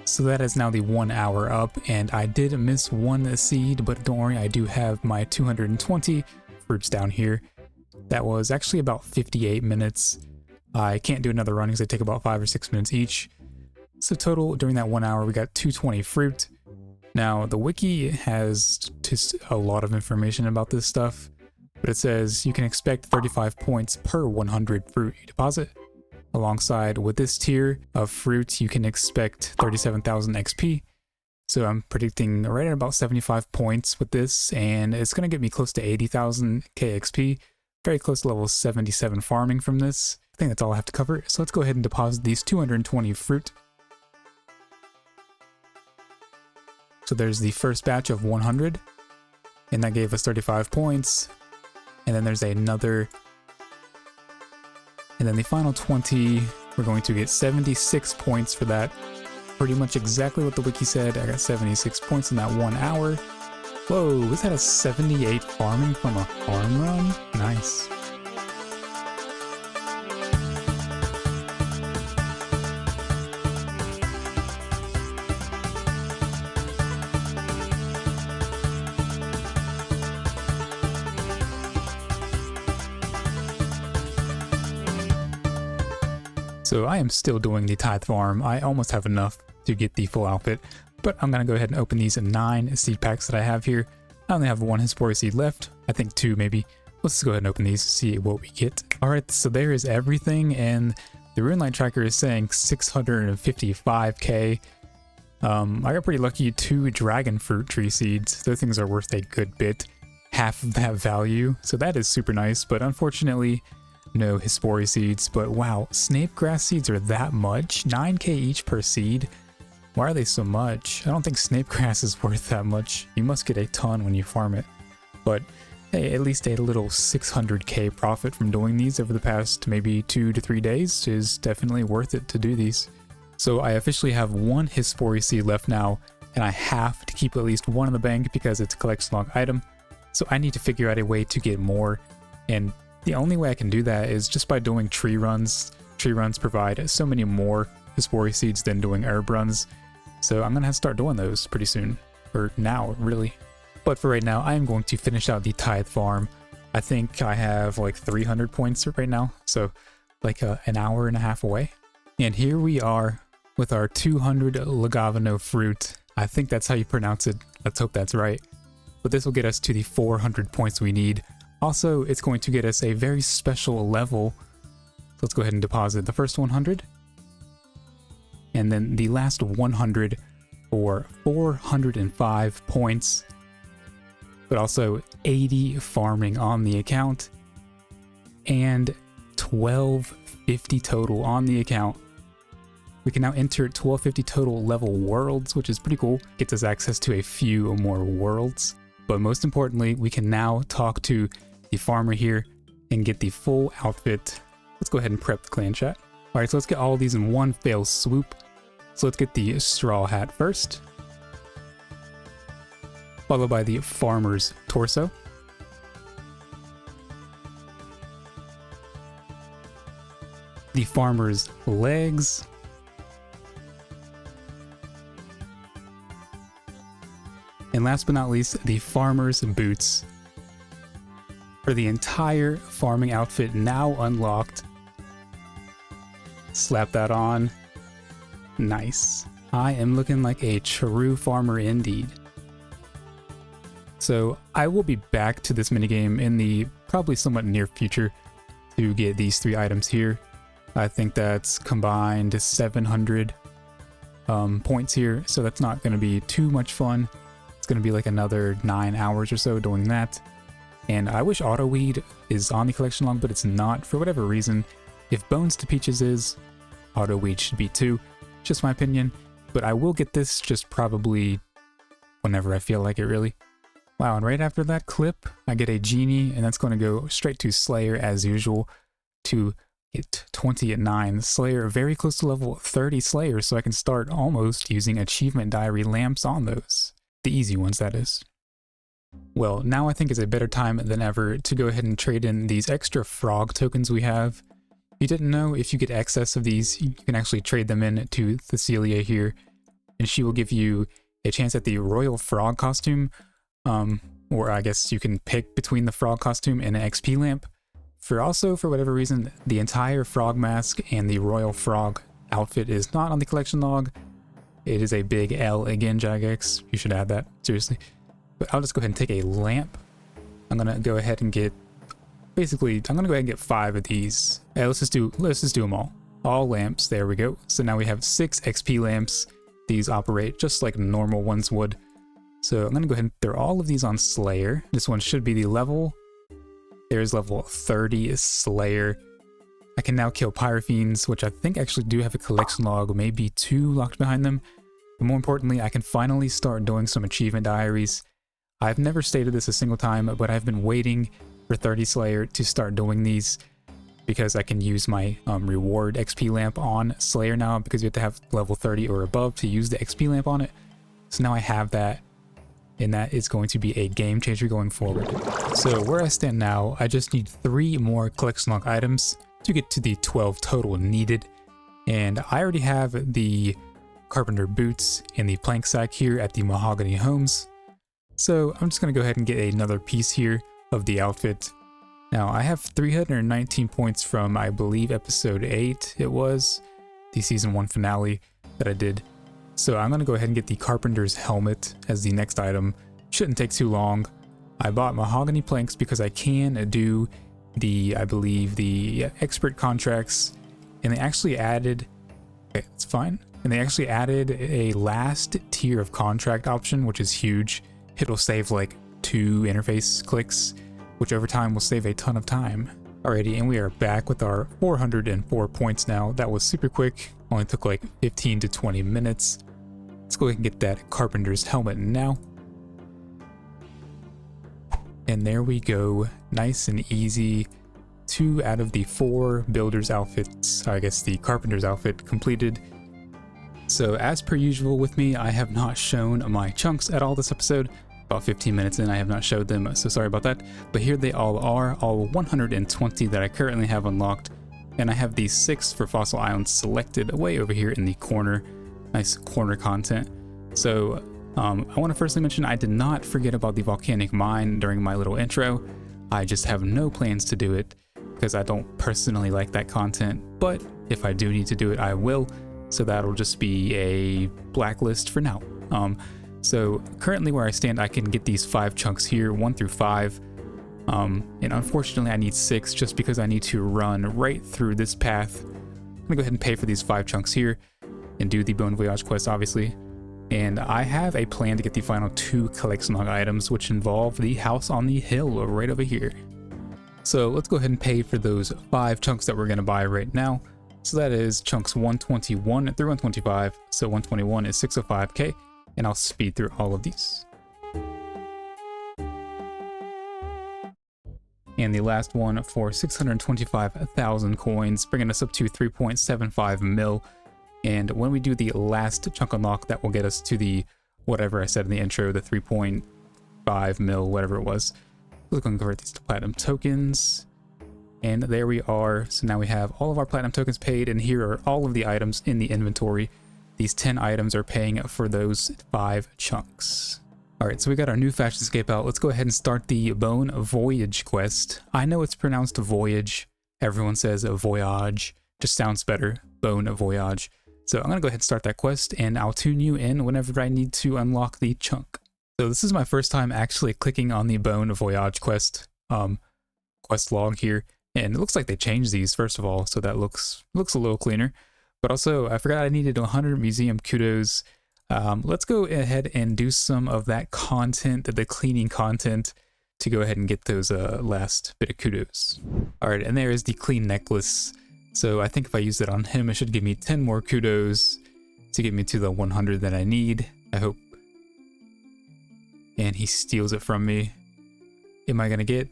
So that is now the 1 hour up, and I did miss one seed, but don't worry, I do have my 220 fruits down here. That was actually about 58 minutes. I can't do another run because they take about 5 or 6 minutes each. So total, during that 1 hour, we got 220 fruit. Now, the wiki has just a lot of information about this stuff, but it says you can expect 35 points per 100 fruit you deposit. Alongside with this tier of fruit, you can expect 37,000 XP. So I'm predicting right at about 75 points with this, and it's going to get me close to 80,000 KXP. Very close to level 77 farming from this. I think that's all I have to cover. So let's go ahead and deposit these 220 fruit. So there's the first batch of 100, and that gave us 35 points. And then there's another, and then the final 20, we're going to get 76 points for that. Pretty much exactly what the wiki said. I got 76 points in that 1 hour. Whoa, was that a 78 farming from a farm run? Nice. So I am still doing the tithe farm. I almost have enough to get the full outfit, but I'm going to go ahead and open these 9 seed packs that I have here. I only have 1 Hesperia seed left. I think 2 maybe. Let's just go ahead and open these, see what we get. Alright, so there is everything, and the Runelight tracker is saying 655k. I got pretty lucky, 2 dragon fruit tree seeds. Those things are worth a good bit. Half of that value, so that is super nice, but unfortunately, no Hesperia seeds. But wow, snape grass seeds are that much? 9k each per seed? Why are they so much? I don't think snape grass is worth that much. You must get a ton when you farm it. But hey, at least a little 600k profit from doing these over the past maybe 2 to 3 days is definitely worth it to do these. So I officially have 1 Hesperia seed left now, and I have to keep at least 1 in the bank because it's a collection log item. So I need to figure out a way to get more, and the only way I can do that is just by doing tree runs. Tree runs provide so many more Hesperia seeds than doing herb runs. So I'm going to have to start doing those pretty soon. Or now, really. But for right now, I am going to finish out the tithe farm. I think I have like 300 points right now. So like an hour and a half away. And here we are with our 200 Lagavano fruit. I think that's how you pronounce it. Let's hope that's right. But this will get us to the 400 points we need. Also, it's going to get us a very special level. Let's go ahead and deposit the first 100. And then the last 100 for 405 points. But also 80 farming on the account. And 1250 total on the account. We can now enter 1250 total level worlds, which is pretty cool. Gets us access to a few more worlds. But most importantly, we can now talk to the farmer here and get the full outfit. Let's go ahead and prep the clan chat. All right, so let's get all of these in one fell swoop. So let's get the straw hat first, followed by the farmer's torso, the farmer's legs, and last but not least, the farmer's boots. For the entire farming outfit now unlocked. Slap that on. Nice. I am looking like a true farmer indeed. So I will be back to this minigame in the probably somewhat near future to get these 3 items here. I think that's combined 700 points here, so that's not going to be too much fun. It's going to be like another 9 hours or so doing that. And I wish Autoweed is on the collection log, but it's not for whatever reason. If Bones to Peaches is, Autoweed should be too. Just my opinion. But I will get this just probably whenever I feel like it, really. Wow, and right after that clip, I get a genie, and that's going to go straight to Slayer as usual to hit 20 at 9. Slayer, very close to level 30 Slayer, so I can start almost using achievement diary lamps on those. The easy ones, that is. Well, now I think is a better time than ever to go ahead and trade in these extra frog tokens we have. If you didn't know, if you get excess of these, you can actually trade them in to Thecelia here, and she will give you a chance at the Royal Frog costume, or I guess you can pick between the frog costume and an XP lamp. For whatever reason, the entire frog mask and the Royal Frog outfit is not on the collection log. It is a big L again, Jagex. You should add that, seriously. But I'll just go ahead and take a lamp. I'm gonna go ahead and get, I'm gonna go ahead and get 5 of these. Hey, let's just do them all. All lamps, there we go. So now we have 6 XP lamps. These operate just like normal ones would. So I'm gonna go ahead and throw all of these on Slayer. This one should be the level. There's level 30 Slayer. I can now kill Pyrofiends, which I think actually do have a collection log, maybe 2 locked behind them. But more importantly, I can finally start doing some achievement diaries. I've never stated this a single time, but I've been waiting for 30 Slayer to start doing these because I can use my reward XP lamp on Slayer now, because you have to have level 30 or above to use the XP lamp on it. So now I have that, and that is going to be a game changer going forward. So where I stand now, I just need 3 more collection log items to get to the 12 total needed. And I already have the carpenter boots and the plank sack here at the Mahogany Homes. So I'm just going to go ahead and get another piece here of the outfit. Now I have 319 points from, I believe, episode 8 it was, the season 1 finale that I did. So I'm going to go ahead and get the carpenter's helmet as the next item. Shouldn't take too long. I bought mahogany planks because I can do I believe the expert contracts, and they actually added, okay, that's fine. And they actually added a last tier of contract option, which is huge. It'll save like 2 interface clicks, which over time will save a ton of time. Alrighty, and we are back with our 404 points now. That was super quick, only took like 15 to 20 minutes. Let's go ahead and get that carpenter's helmet now. And there we go, nice and easy. 2 out of the 4 builder's outfits, I guess the carpenter's outfit, completed. So as per usual with me, I have not shown my chunks at all this episode. About 15 minutes in, I have not showed them, so sorry about that. But here they all are, all 120 that I currently have unlocked. And I have these 6 for Fossil Islands selected way over here in the corner. Nice corner content. So I want to firstly mention I did not forget about the volcanic mine during my little intro. I just have no plans to do it because I don't personally like that content. But if I do need to do it, I will. So that'll just be a blacklist for now. So currently where I stand, I can get these 5 chunks here, 1 through 5. And unfortunately I need 6 just because I need to run right through this path. I'm gonna go ahead and pay for these 5 chunks here and do the Bon Voyage quest, obviously. And I have a plan to get the final 2 collection log items, which involve the house on the hill right over here. So let's go ahead and pay for those 5 chunks that we're gonna buy right now. So that is chunks 121 through 125. So 121 is 605k. And I'll speed through all of these. And the last one for 625,000 coins, bringing us up to 3.75 mil. And when we do the last chunk unlock, that will get us to the, whatever I said in the intro, the 3.5 mil, whatever it was. We're going to convert these to platinum tokens. And there we are. So now we have all of our platinum tokens paid, and here are all of the items in the inventory. These 10 items are paying for those 5 chunks. Alright, so we got our new Fashionscape out. Let's go ahead and start the Bon Voyage quest. I know it's pronounced voyage. Everyone says voyage. Just sounds better. Bon Voyage. So I'm going to go ahead and start that quest, and I'll tune you in whenever I need to unlock the chunk. So this is my first time actually clicking on the Bon Voyage quest log here. And it looks like they changed these, first of all, so that looks a little cleaner. But also, I forgot I needed 100 museum kudos. Let's go ahead and do some of that content, the cleaning content, to go ahead and get those last bit of kudos. All right, and there is the clean necklace. So I think if I use it on him, it should give me 10 more kudos to get me to the 100 that I need, I hope. And he steals it from me. Am I gonna get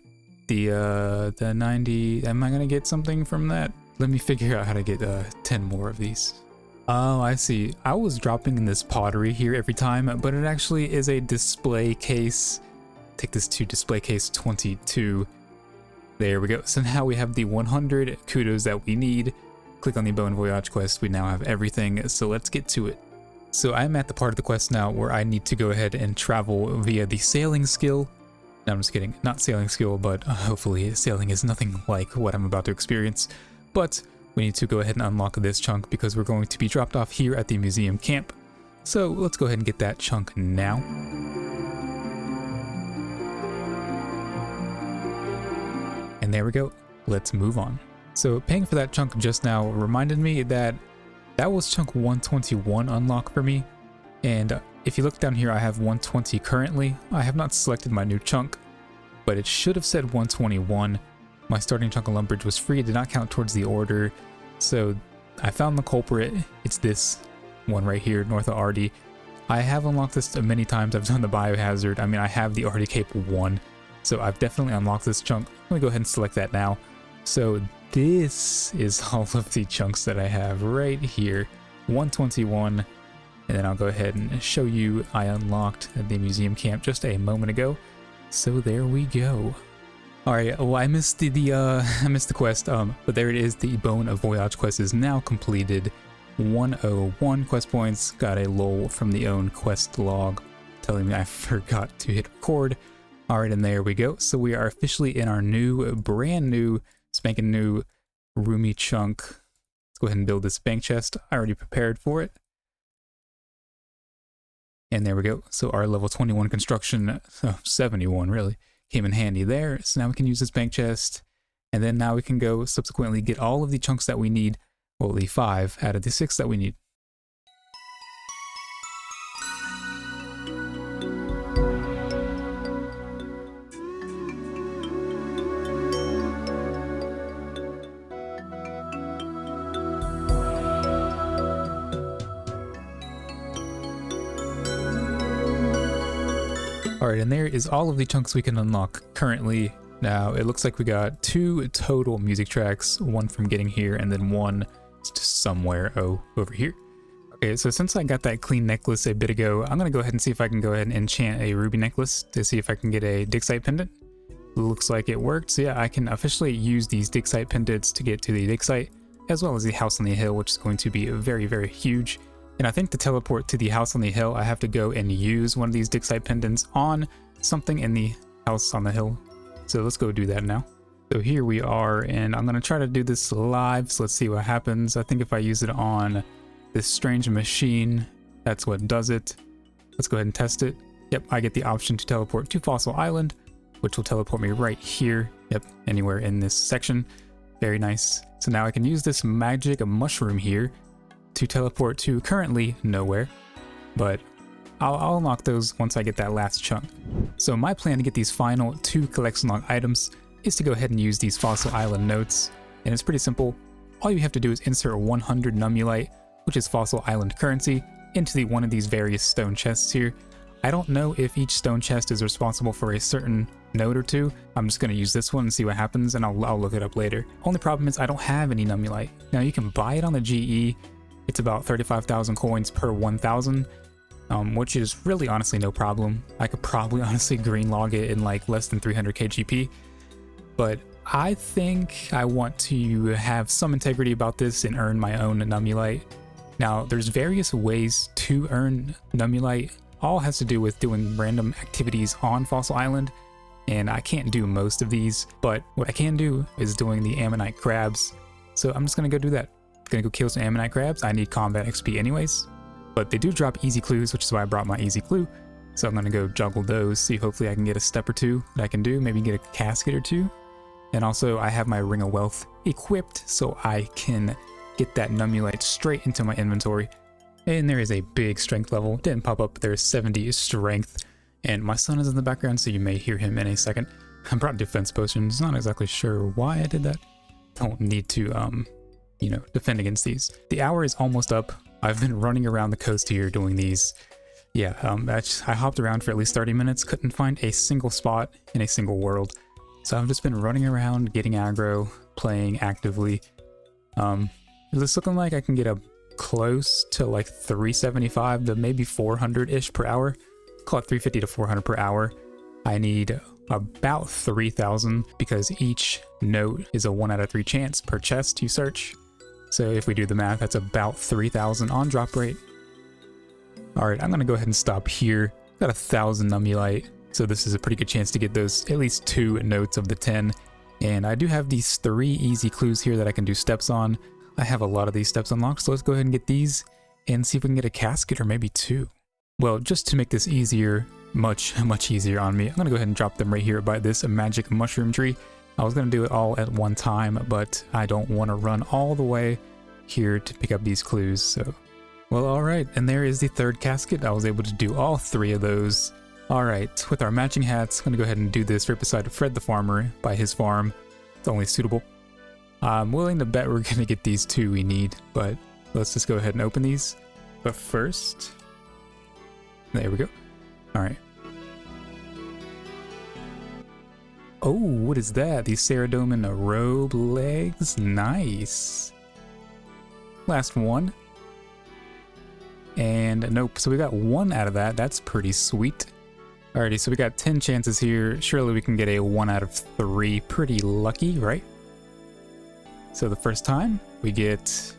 the 90? Am I gonna get something from that? Let me figure out how to get 10 more of these. Oh, I see. I was dropping in this pottery here every time, but it actually is a display case. Take this to display case 22. There we go. So now we have the 100 kudos that we need. Click on the Bon Voyage quest. We now have everything. So let's get to it. So I'm at the part of the quest now where I need to go ahead and travel via the sailing skill. No, I'm just kidding. Not sailing skill, but hopefully sailing is nothing like what I'm about to experience. But we need to go ahead and unlock this chunk because we're going to be dropped off here at the museum camp. So let's go ahead and get that chunk now. And there we go. Let's move on. So paying for that chunk just now reminded me that that was chunk 121 unlock for me. And if you look down here, I have 120 currently. I have not selected my new chunk, but it should have said 121. My starting chunk of Lumbridge was free. It did not count towards the order. So I found the culprit. It's this one right here, north of Artie. I have unlocked this many times. I've done the biohazard. I mean, I have the Artie Cape 1. So I've definitely unlocked this chunk. Let me go ahead and select that now. So this is all of the chunks that I have right here. 121. And then I'll go ahead and show you I unlocked at the museum camp just a moment ago. So there we go. All right, well, I missed the quest, but there it is. The Bon Voyage quest is now completed. 101 quest points. Got a lol from the own quest log telling me I forgot to hit record. All right, and there we go. So we are officially in our new, brand new, spanking new roomy chunk. Let's go ahead and build this bank chest. I already prepared for it. And there we go. So our level 21 construction, 71 really, came in handy there. So now we can use this bank chest. And then now we can go subsequently get all of the chunks that we need. Well, the 5 out of the 6 that we need. Alright, and there is all of the chunks we can unlock currently. Now, it looks like we got 2 total music tracks, one from getting here, and then one just somewhere, over here. Okay, so since I got that clean necklace a bit ago, I'm going to go ahead and see if I can go ahead and enchant a ruby necklace to see if I can get a Dixite pendant. Looks like it worked, so yeah, I can officially use these Dixite pendants to get to the Dixite, as well as the house on the hill, which is going to be very, very huge. And I think to teleport to the house on the hill, I have to go and use one of these Dixite pendants on something in the house on the hill. So let's go do that now. So here we are, and I'm going to try to do this live, so let's see what happens. I think if I use it on this strange machine, that's what does it. Let's go ahead and test it. Yep, I get the option to teleport to Fossil Island, which will teleport me right here. Yep, anywhere in this section. Very nice. So now I can use this magic mushroom here to teleport to currently nowhere, but I'll unlock those once I get that last chunk. So my plan to get these final 2 collection log items is to go ahead and use these Fossil Island notes, and it's pretty simple. All you have to do is insert 100 Numulite, which is Fossil Island currency, into one of these various stone chests here. I don't know if each stone chest is responsible for a certain node or 2. I'm just going to use this one and see what happens, and I'll look it up later. Only problem is I don't have any Numulite. Now you can buy it on the GE. It's about 35,000 coins per 1,000, which is really honestly no problem. I could probably honestly green log it in like less than 300 KGP, but I think I want to have some integrity about this and earn my own Numulite. Now, there's various ways to earn Numulite. All has to do with doing random activities on Fossil Island, and I can't do most of these, but what I can do is doing the Ammonite crabs. So I'm just gonna go do that. Gonna go kill some Ammonite crabs. I need combat XP anyways, but they do drop easy clues, which is why I brought my easy clue. So I'm gonna go juggle those, see hopefully I can get a step or 2 that I can do, maybe get a casket or 2. And also I have my Ring of Wealth equipped so I can get that Numulite straight into my inventory. And there is a big strength level. Didn't pop up, but there's 70 strength. And my son is in the background, so you may hear him in a second. I brought defense potions. Not exactly sure why I did that. Don't need to, you know, defend against these. The hour is almost up. I've been running around the coast here doing these. Yeah, I hopped around for at least 30 minutes. Couldn't find a single spot in a single world. So I've just been running around, getting aggro, playing actively. It's looking like I can get up close to like 375 to maybe 400-ish per hour. Call it 350 to 400 per hour. I need about 3,000 because each note is a 1 out of 3 chance per chest you search. So if we do the math, that's about 3,000 on drop rate. Alright, I'm gonna go ahead and stop here. Got 1,000 nummulite, so this is a pretty good chance to get those at least 2 notes of the 10. And I do have these 3 easy clues here that I can do steps on. I have a lot of these steps unlocked, so let's go ahead and get these and see if we can get a casket or maybe 2. Well, just to make this easier, much easier on me, I'm gonna go ahead and drop them right here by this magic mushroom tree. I was gonna do it all at one time, but I don't want to run all the way here to pick up these clues, so... Well, alright, and there is the 3rd casket. I was able to do all 3 of those. Alright, with our matching hats, I'm gonna go ahead and do this right beside Fred the farmer by his farm. It's only suitable. I'm willing to bet we're gonna get these 2 we need, but let's just go ahead and open these. But first... There we go. Alright. Oh, what is that? These Ceradomin robe legs? Nice. Last one. And nope, so we got 1 out of that. That's pretty sweet. Alrighty, so we got 10 chances here. Surely we can get a 1 out of 3. Pretty lucky, right? So the first time we get...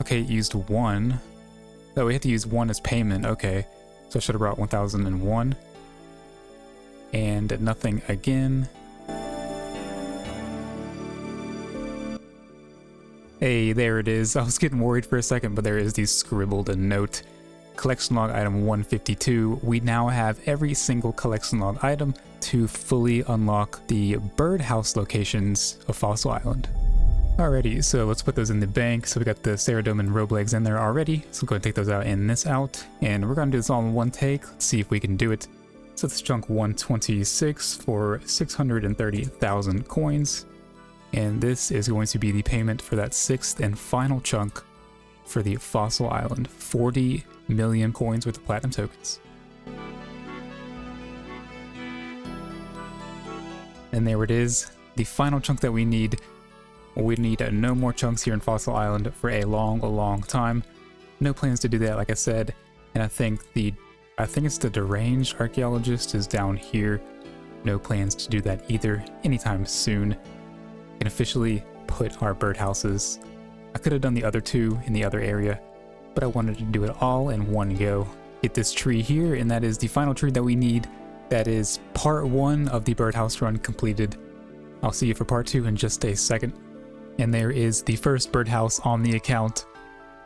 Okay, it used 1. Oh, we have to use 1 as payment. Okay, so I should have brought 1001. And nothing again. Hey, there it is. I was getting worried for a second, but there is the scribbled note. Collection log item 152. We now have every single collection log item to fully unlock the birdhouse locations of Fossil Island. Alrighty, so let's put those in the bank. So we got the Ceradomin robe legs in there already. So we'll go ahead and take those out and this out. And we're gonna do this all in one take. Let's see if we can do it. So let's chunk 126 for 630,000 coins. And this is going to be the payment for that 6th and final chunk for the Fossil Island. 40 million coins worth of platinum tokens. And there it is, the final chunk that we need. We need no more chunks here in Fossil Island for a long time. No plans to do that, like I said. And I think it's the deranged archaeologist is down here. No plans to do that either anytime soon. We can officially put our birdhouses. I could have done the other 2 in the other area, but I wanted to do it all in one go. Get this tree here, and that is the final tree that we need. That is part 1 of the birdhouse run completed. I'll see you for part 2 in just a second. And there is the first birdhouse on the account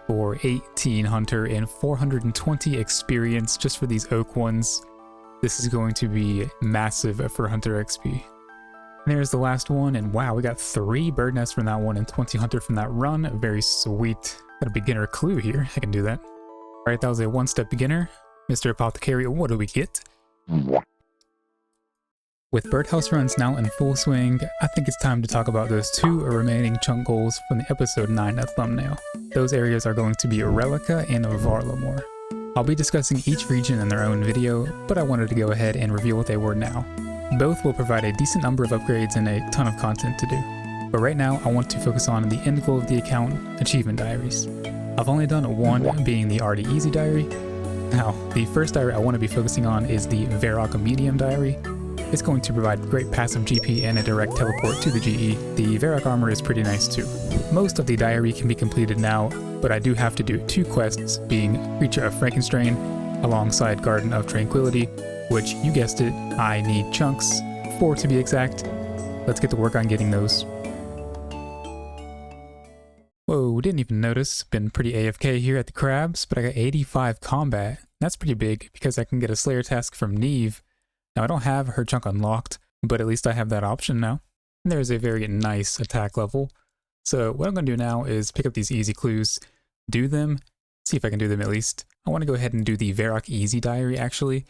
for 18 hunter and 420 experience just for these oak ones. This is going to be massive for hunter XP. And there's the last one, and wow, we got 3 bird nests from that one and 20 hunter from that run. Very sweet. Got a beginner clue here. I can do that. Alright, that was a 1-step beginner. Mr. Apothecary, what do we get? With birdhouse runs now in full swing, I think it's time to talk about those 2 remaining chunk goals from the episode 9 thumbnail. Those areas are going to be Relica and Varlamore. I'll be discussing each region in their own video, but I wanted to go ahead and reveal what they were now. Both will provide a decent number of upgrades and a ton of content to do. But right now, I want to focus on the end goal of the account, achievement diaries. I've only done 1, being the Arty Easy diary. Now, the first diary I want to be focusing on is the Varrock Medium diary. It's going to provide great passive GP and a direct teleport to the GE. The Varrock armor is pretty nice too. Most of the diary can be completed now, but I do have to do 2 quests, being Creature of Frankenstrain alongside Garden of Tranquility, which, you guessed it, I need chunks, 4 to be exact. Let's get to work on getting those. Whoa, didn't even notice. Been pretty AFK here at the crabs, but I got 85 combat. That's pretty big because I can get a Slayer task from Neve. Now I don't have her chunk unlocked, but at least I have that option now. And there's a very nice attack level. So what I'm going to do now is pick up these easy clues, do them, see if I can do them at least. I want to go ahead and do the Varrock Easy Diary actually,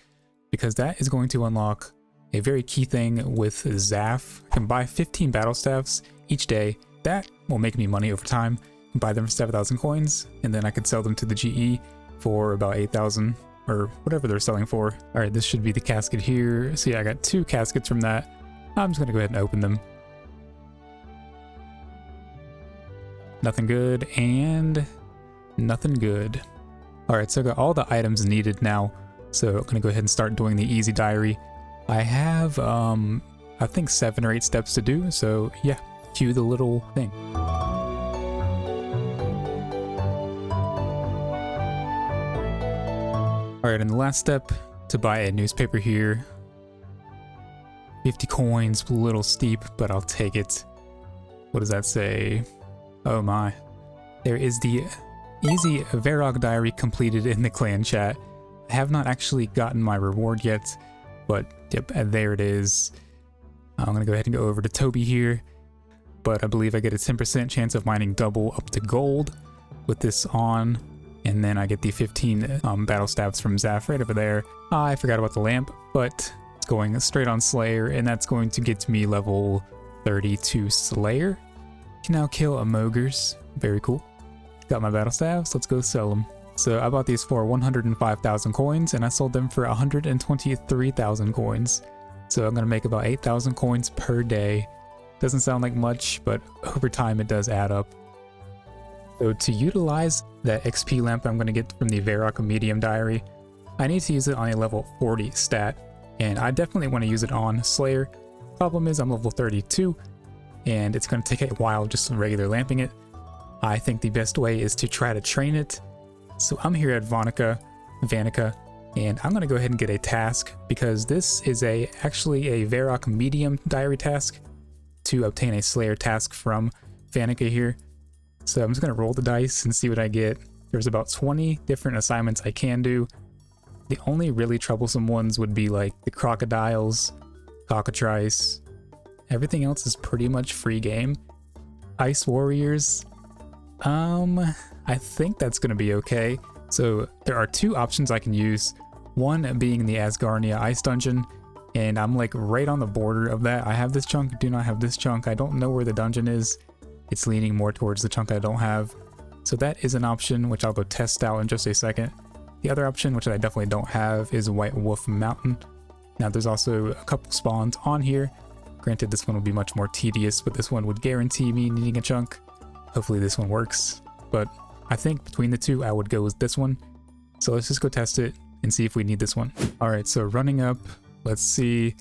because that is going to unlock a very key thing with Zaf. I can buy 15 battle staffs each day. That will make me money over time. Buy them for 7,000 coins, and then I could sell them to the GE for about 8,000 or whatever they're selling for. All right, this should be the casket here. So yeah, I got 2 caskets from that. I'm just gonna go ahead and open them. Nothing good and nothing good. All right, so I got all the items needed now. So I'm gonna go ahead and start doing the easy diary. I have, I think 7 or 8 steps to do. So yeah, cue the little thing. All right, and the last step, to buy a newspaper here. 50 coins, a little steep, but I'll take it. What does that say? Oh my. There is the easy Varrock diary completed in the clan chat. I have not actually gotten my reward yet, but yep, there it is. I'm gonna go ahead and go over to Toby here, but I believe I get a 10% chance of mining double up to gold with this on. And then I get the 15 battle staffs from Zaf right over there. I forgot about the lamp, but it's going straight on Slayer, and that's going to get me level 32 Slayer. Can now kill a Mogres. Very cool. Got my battle staffs. Let's go sell them. So I bought these for 105,000 coins, and I sold them for 123,000 coins. So I'm gonna make about 8,000 coins per day. Doesn't sound like much, but over time it does add up. So to utilize that XP lamp I'm going to get from the Varrock Medium Diary, I need to use it on a level 40 stat, and I definitely want to use it on Slayer. Problem is I'm level 32, and it's going to take a while just regular lamping it. I think the best way is to try to train it. So I'm here at Vanica, and I'm going to go ahead and get a task, because this is actually a Varrock Medium Diary task to obtain a Slayer task from Vanica here. So I'm just going to roll the dice and see what I get. There's about 20 different assignments I can do. The only really troublesome ones would be like the crocodiles, cockatrice. Everything else is pretty much free game. Ice warriors. I think that's going to be okay. So there are 2 options I can use. One being the Asgarnia Ice Dungeon, and I'm like right on the border of that. I have this chunk, do not have this chunk. I don't know where the dungeon is. It's leaning more towards the chunk I don't have. So that is an option, which I'll go test out in just a second. The other option, which I definitely don't have, is White Wolf Mountain. Now there's also a couple spawns on here. Granted, this one will be much more tedious, but this one would guarantee me needing a chunk. Hopefully this one works. But I think between the 2, I would go with this one. So let's just go test it and see if we need this one. All right, so running up, let's see.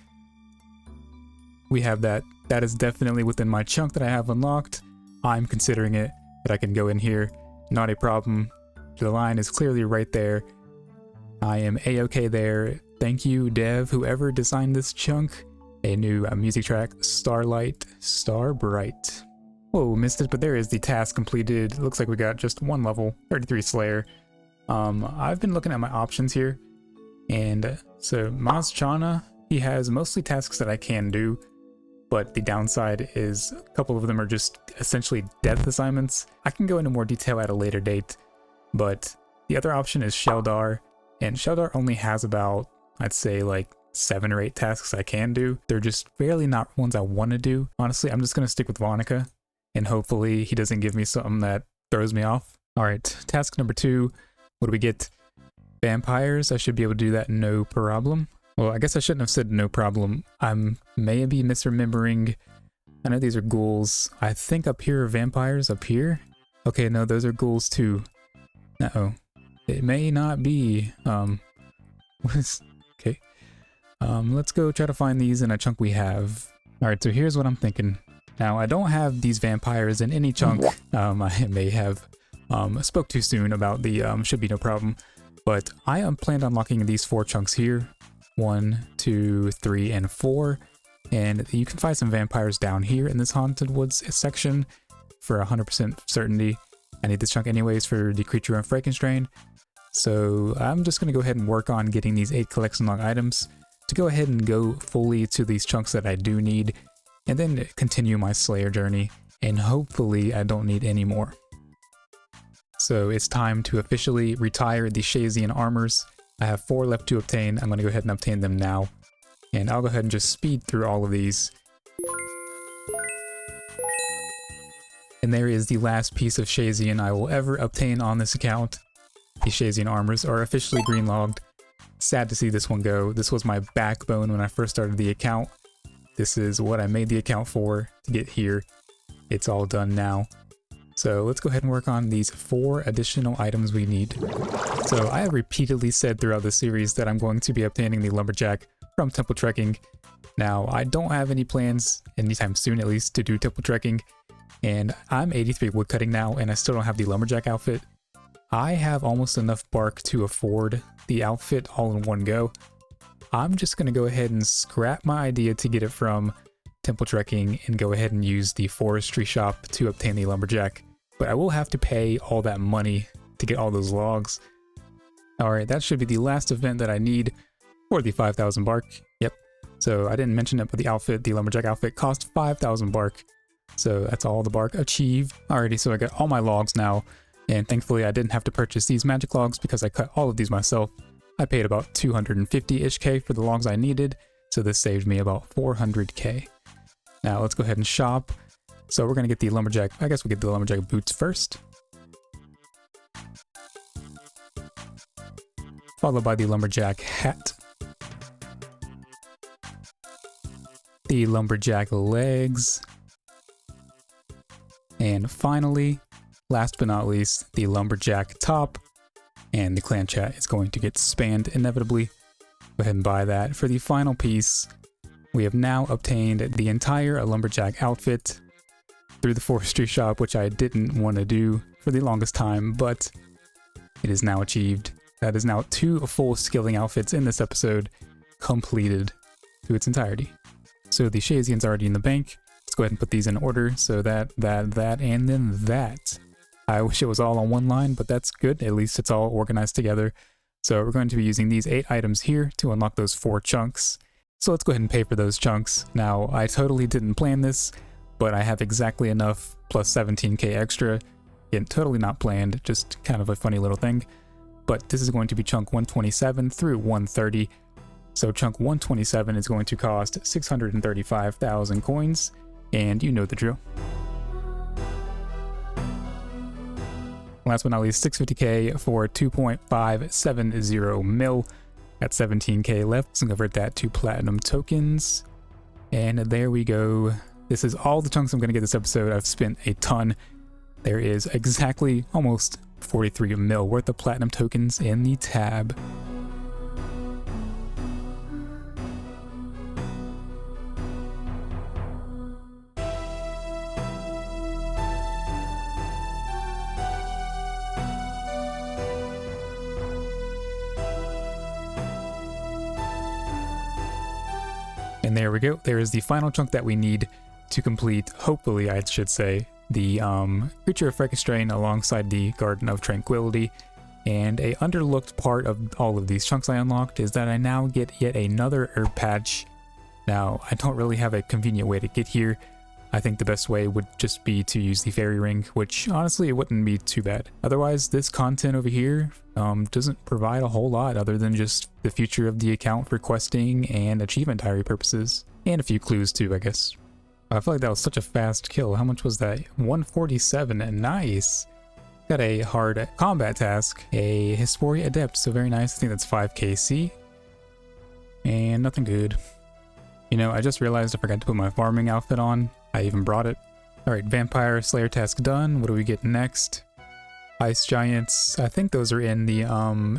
We have that. That is definitely within my chunk that I have unlocked. I'm considering it, that I can go in here, not a problem. The line is clearly right there. I am a-okay there. Thank you, Dev, whoever designed this chunk. A new music track, Starlight, Starbright. Whoa, missed it, but there is the task completed. Looks like we got just 1 level, 33 Slayer. I've been looking at my options here, and so Mazchana, he has mostly tasks that I can do. But the downside is a couple of them are just essentially death assignments. I can go into more detail at a later date, but the other option is Sheldar, and Sheldar only has about, I'd say like 7 or 8 tasks I can do. They're just barely not ones I want to do. Honestly, I'm just going to stick with Vanica, and hopefully he doesn't give me something that throws me off. All right, task number 2, what do we get? Vampires, I should be able to do that no problem. Well, I guess I shouldn't have said no problem. I'm maybe misremembering. I know these are ghouls. I think up here are vampires up here. Okay, no, those are ghouls too. Uh-oh. It may not be. What is... Okay. Let's go try to find these in a chunk we have. Alright, so here's what I'm thinking. Now, I don't have these vampires in any chunk. I may have spoke too soon about the should be no problem. But I am planned on unlocking these 4 chunks here. 1, 2, 3, and 4, and you can find some vampires down here in this Haunted Woods section for 100% certainty. I need this chunk anyways for the Creature and Frankenstein, so I'm just going to go ahead and work on getting these 8 collection log items to go ahead and go fully to these chunks that I do need, and then continue my Slayer journey, and hopefully I don't need any more. So it's time to officially retire the Shazian armors. I have 4 left to obtain. I'm going to go ahead and obtain them now. And I'll go ahead and just speed through all of these. And there is the last piece of Shazian I will ever obtain on this account. The Shazian armors are officially green logged. Sad to see this one go. This was my backbone when I first started the account. This is what I made the account for to get here. It's all done now. So let's go ahead and work on these 4 additional items we need. So I have repeatedly said throughout the series that I'm going to be obtaining the lumberjack from temple trekking. Now I don't have any plans anytime soon, at least, to do temple trekking. And I'm 83 woodcutting now, and I still don't have the lumberjack outfit. I have almost enough bark to afford the outfit all in one go. I'm just going to go ahead and scrap my idea to get it from temple trekking and go ahead and use the forestry shop to obtain the lumberjack. But I will have to pay all that money to get all those logs. Alright, that should be the last event that I need for the 5,000 bark. Yep. So I didn't mention it, but the outfit, the lumberjack outfit, cost 5,000 bark. So that's all the bark achieved. Alrighty, so I got all my logs now, and thankfully I didn't have to purchase these magic logs because I cut all of these myself. I paid about 250-ish K for the logs I needed, so this saved me about 400K. Now let's go ahead and shop. So we're gonna get the lumberjack, I guess we'll get the lumberjack boots first. Followed by the lumberjack hat. The lumberjack legs. And finally, last but not least, the lumberjack top. And the clan chat is going to get spammed inevitably. Go ahead and buy that. For the final piece, we have now obtained the entire lumberjack outfit through the forestry shop, which I didn't want to do for the longest time, but it is now achieved. That is now 2 full skilling outfits in this episode completed to its entirety. So the Shazian's already in the bank. Let's go ahead and put these in order. So that, and then that. I wish it was all on one line, but that's good. At least it's all organized together. So we're going to be using these 8 items here to unlock those 4 chunks. So let's go ahead and pay for those chunks. Now, I totally didn't plan this, but I have exactly enough plus 17K extra. Again, totally not planned, just kind of a funny little thing. But this is going to be chunk 127 through 130. So chunk 127 is going to cost 635,000 coins, and you know the drill. Last but not least, 650K for 2.570 mil. Got 17K left, so convert that to platinum tokens. And there we go. This is all the chunks I'm going to get this episode. I've spent a ton. There is exactly almost 43 mil worth of platinum tokens in the tab. And there we go. There is the final chunk that we need to complete, hopefully I should say, the Creature of Frankenstein alongside the Garden of Tranquility. And a underlooked part of all of these chunks I unlocked is that I now get yet another herb patch. Now, I don't really have a convenient way to get here. I think the best way would just be to use the fairy ring, which honestly it wouldn't be too bad. Otherwise, this content over here doesn't provide a whole lot other than just the future of the account for questing and achievement diary purposes. And a few clues too, I guess. I feel like that was such a fast kill. How much was that? 147, nice. Got a hard combat task, a Hesperia Adept, so very nice. I think that's 5kc. And nothing good. You know, I just realized I forgot to put my farming outfit on. I even brought it. Alright, Vampire Slayer task done. What do we get next? Ice Giants. I think those are in the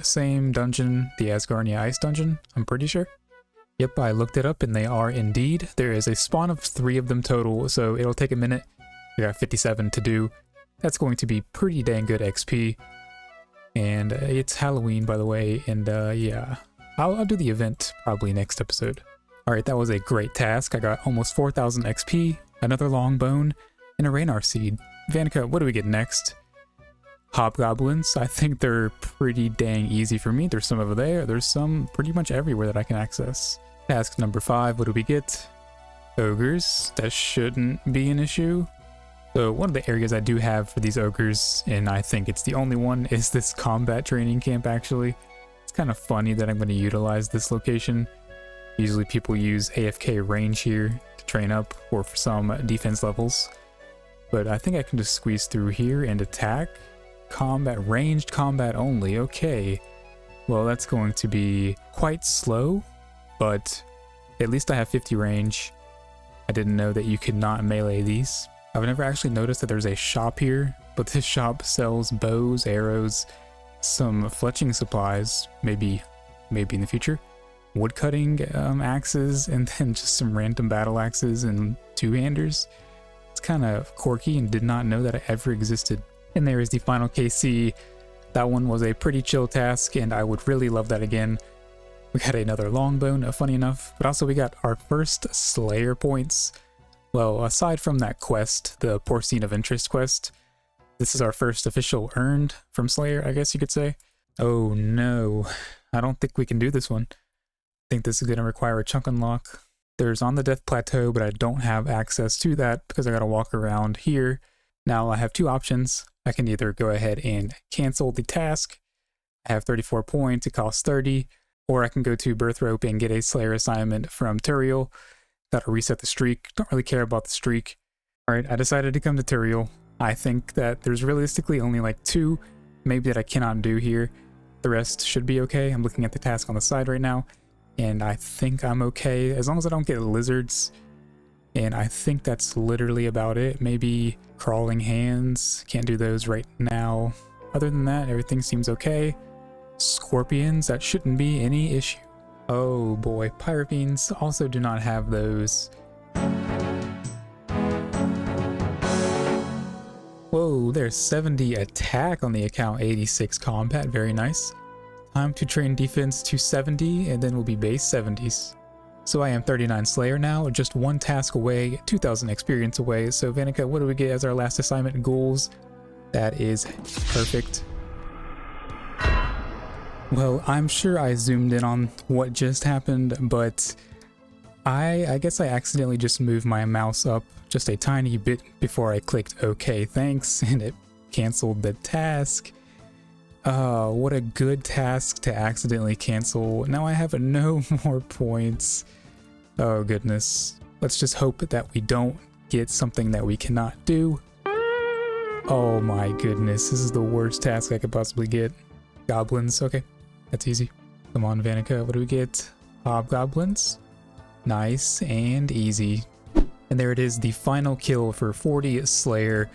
same dungeon, the Asgarnia Ice Dungeon, I'm pretty sure. Yep, I looked it up and they are indeed. There is a spawn of 3 of them total, so it'll take a minute. We got 57 to do. That's going to be pretty dang good XP. And it's Halloween, by the way, and yeah. I'll do the event probably next episode. Alright, that was a great task. I got almost 4,000 XP, another long bone, and a Raynar seed. Vanica, what do we get next? Hobgoblins. I think they're pretty dang easy for me. There's some over there. There's some pretty much everywhere that I can access. Task number 5, what do we get? Ogres. That shouldn't be an issue. So one of the areas I do have for these ogres, and I think it's the only one, is this combat training camp actually. It's kind of funny that I'm going to utilize this location. Usually people use AFK range here to train up or for some defense levels. But I think I can just squeeze through here and attack. Combat, ranged combat only, okay. Well, that's going to be quite slow, but at least I have 50 range. I didn't know that you could not melee these. I've never actually noticed that there's a shop here, but this shop sells bows, arrows, some fletching supplies, maybe in the future, woodcutting axes, and then just some random battle axes and two-handers. It's kind of quirky and did not know that it ever existed. And there is the final KC. That one was a pretty chill task, and I would really love that again. We got another longbone, funny enough, but also we got our first Slayer points. Well, aside from that quest, the Porcine of Interest quest, this is our first official earned from Slayer, I guess you could say. Oh no, I don't think we can do this one. I think this is going to require a chunk unlock. There's On the Death Plateau, but I don't have access to that because I got to walk around here. Now I have two options. I can either go ahead and cancel the task. I have 34 points, it costs 30, or I can go to Birth Rope and get a Slayer assignment from Turiel. That'll reset the streak. Don't really care about the streak. Alright, I decided to come to Turiel. I think that there's realistically only like 2, maybe that I cannot do here. The rest should be okay. I'm looking at the task on the side right now, and I think I'm okay as long as I don't get lizards. And I think that's literally about it. Maybe crawling hands. Can't do those right now. Other than that, everything seems okay. Scorpions, that shouldn't be any issue. Oh boy, Pyropenes also do not have those. Whoa, there's 70 attack on the account, 86 combat, very nice. Time to train defense to 70, and then we'll be base 70s. So I am 39 Slayer now, just one task away, 2,000 experience away. So Vanica, what do we get as our last assignment goals? That is perfect. Well, I'm sure I zoomed in on what just happened, but I guess I accidentally just moved my mouse up just a tiny bit before I clicked OK, thanks, and it canceled the task. What a good task to accidentally cancel. Now I have no more points. Oh goodness. Let's just hope that we don't get something that we cannot do. Oh my goodness, this is the worst task I could possibly get. Goblins, okay. That's easy. Come on, Vanica, what do we get? Hobgoblins. Nice and easy. And there it is, the final kill for 40 Slayer.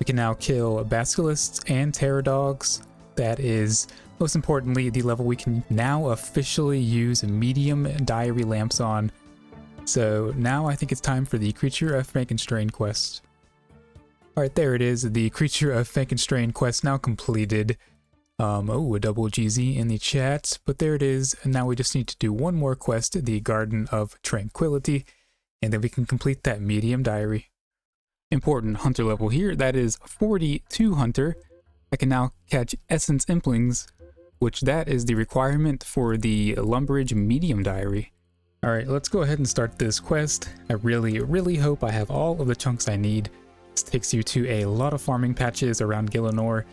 We can now kill Basilisks and Terror Dogs. That is, most importantly, the level we can now officially use medium diary lamps on. So now I think it's time for the Creature of Frankenstein quest. Alright, there it is, the Creature of Frankenstein quest now completed. Oh, a double GZ in the chat, but there it is, and now we just need to do one more quest, the Garden of Tranquility, and then we can complete that medium diary. Important hunter level here, that is 42 hunter. I can now catch Essence Implings, which that is the requirement for the Lumberage medium diary. Alright, let's go ahead and start this quest. I really hope I have all of the chunks I need. This takes you to a lot of farming patches around Gillinor.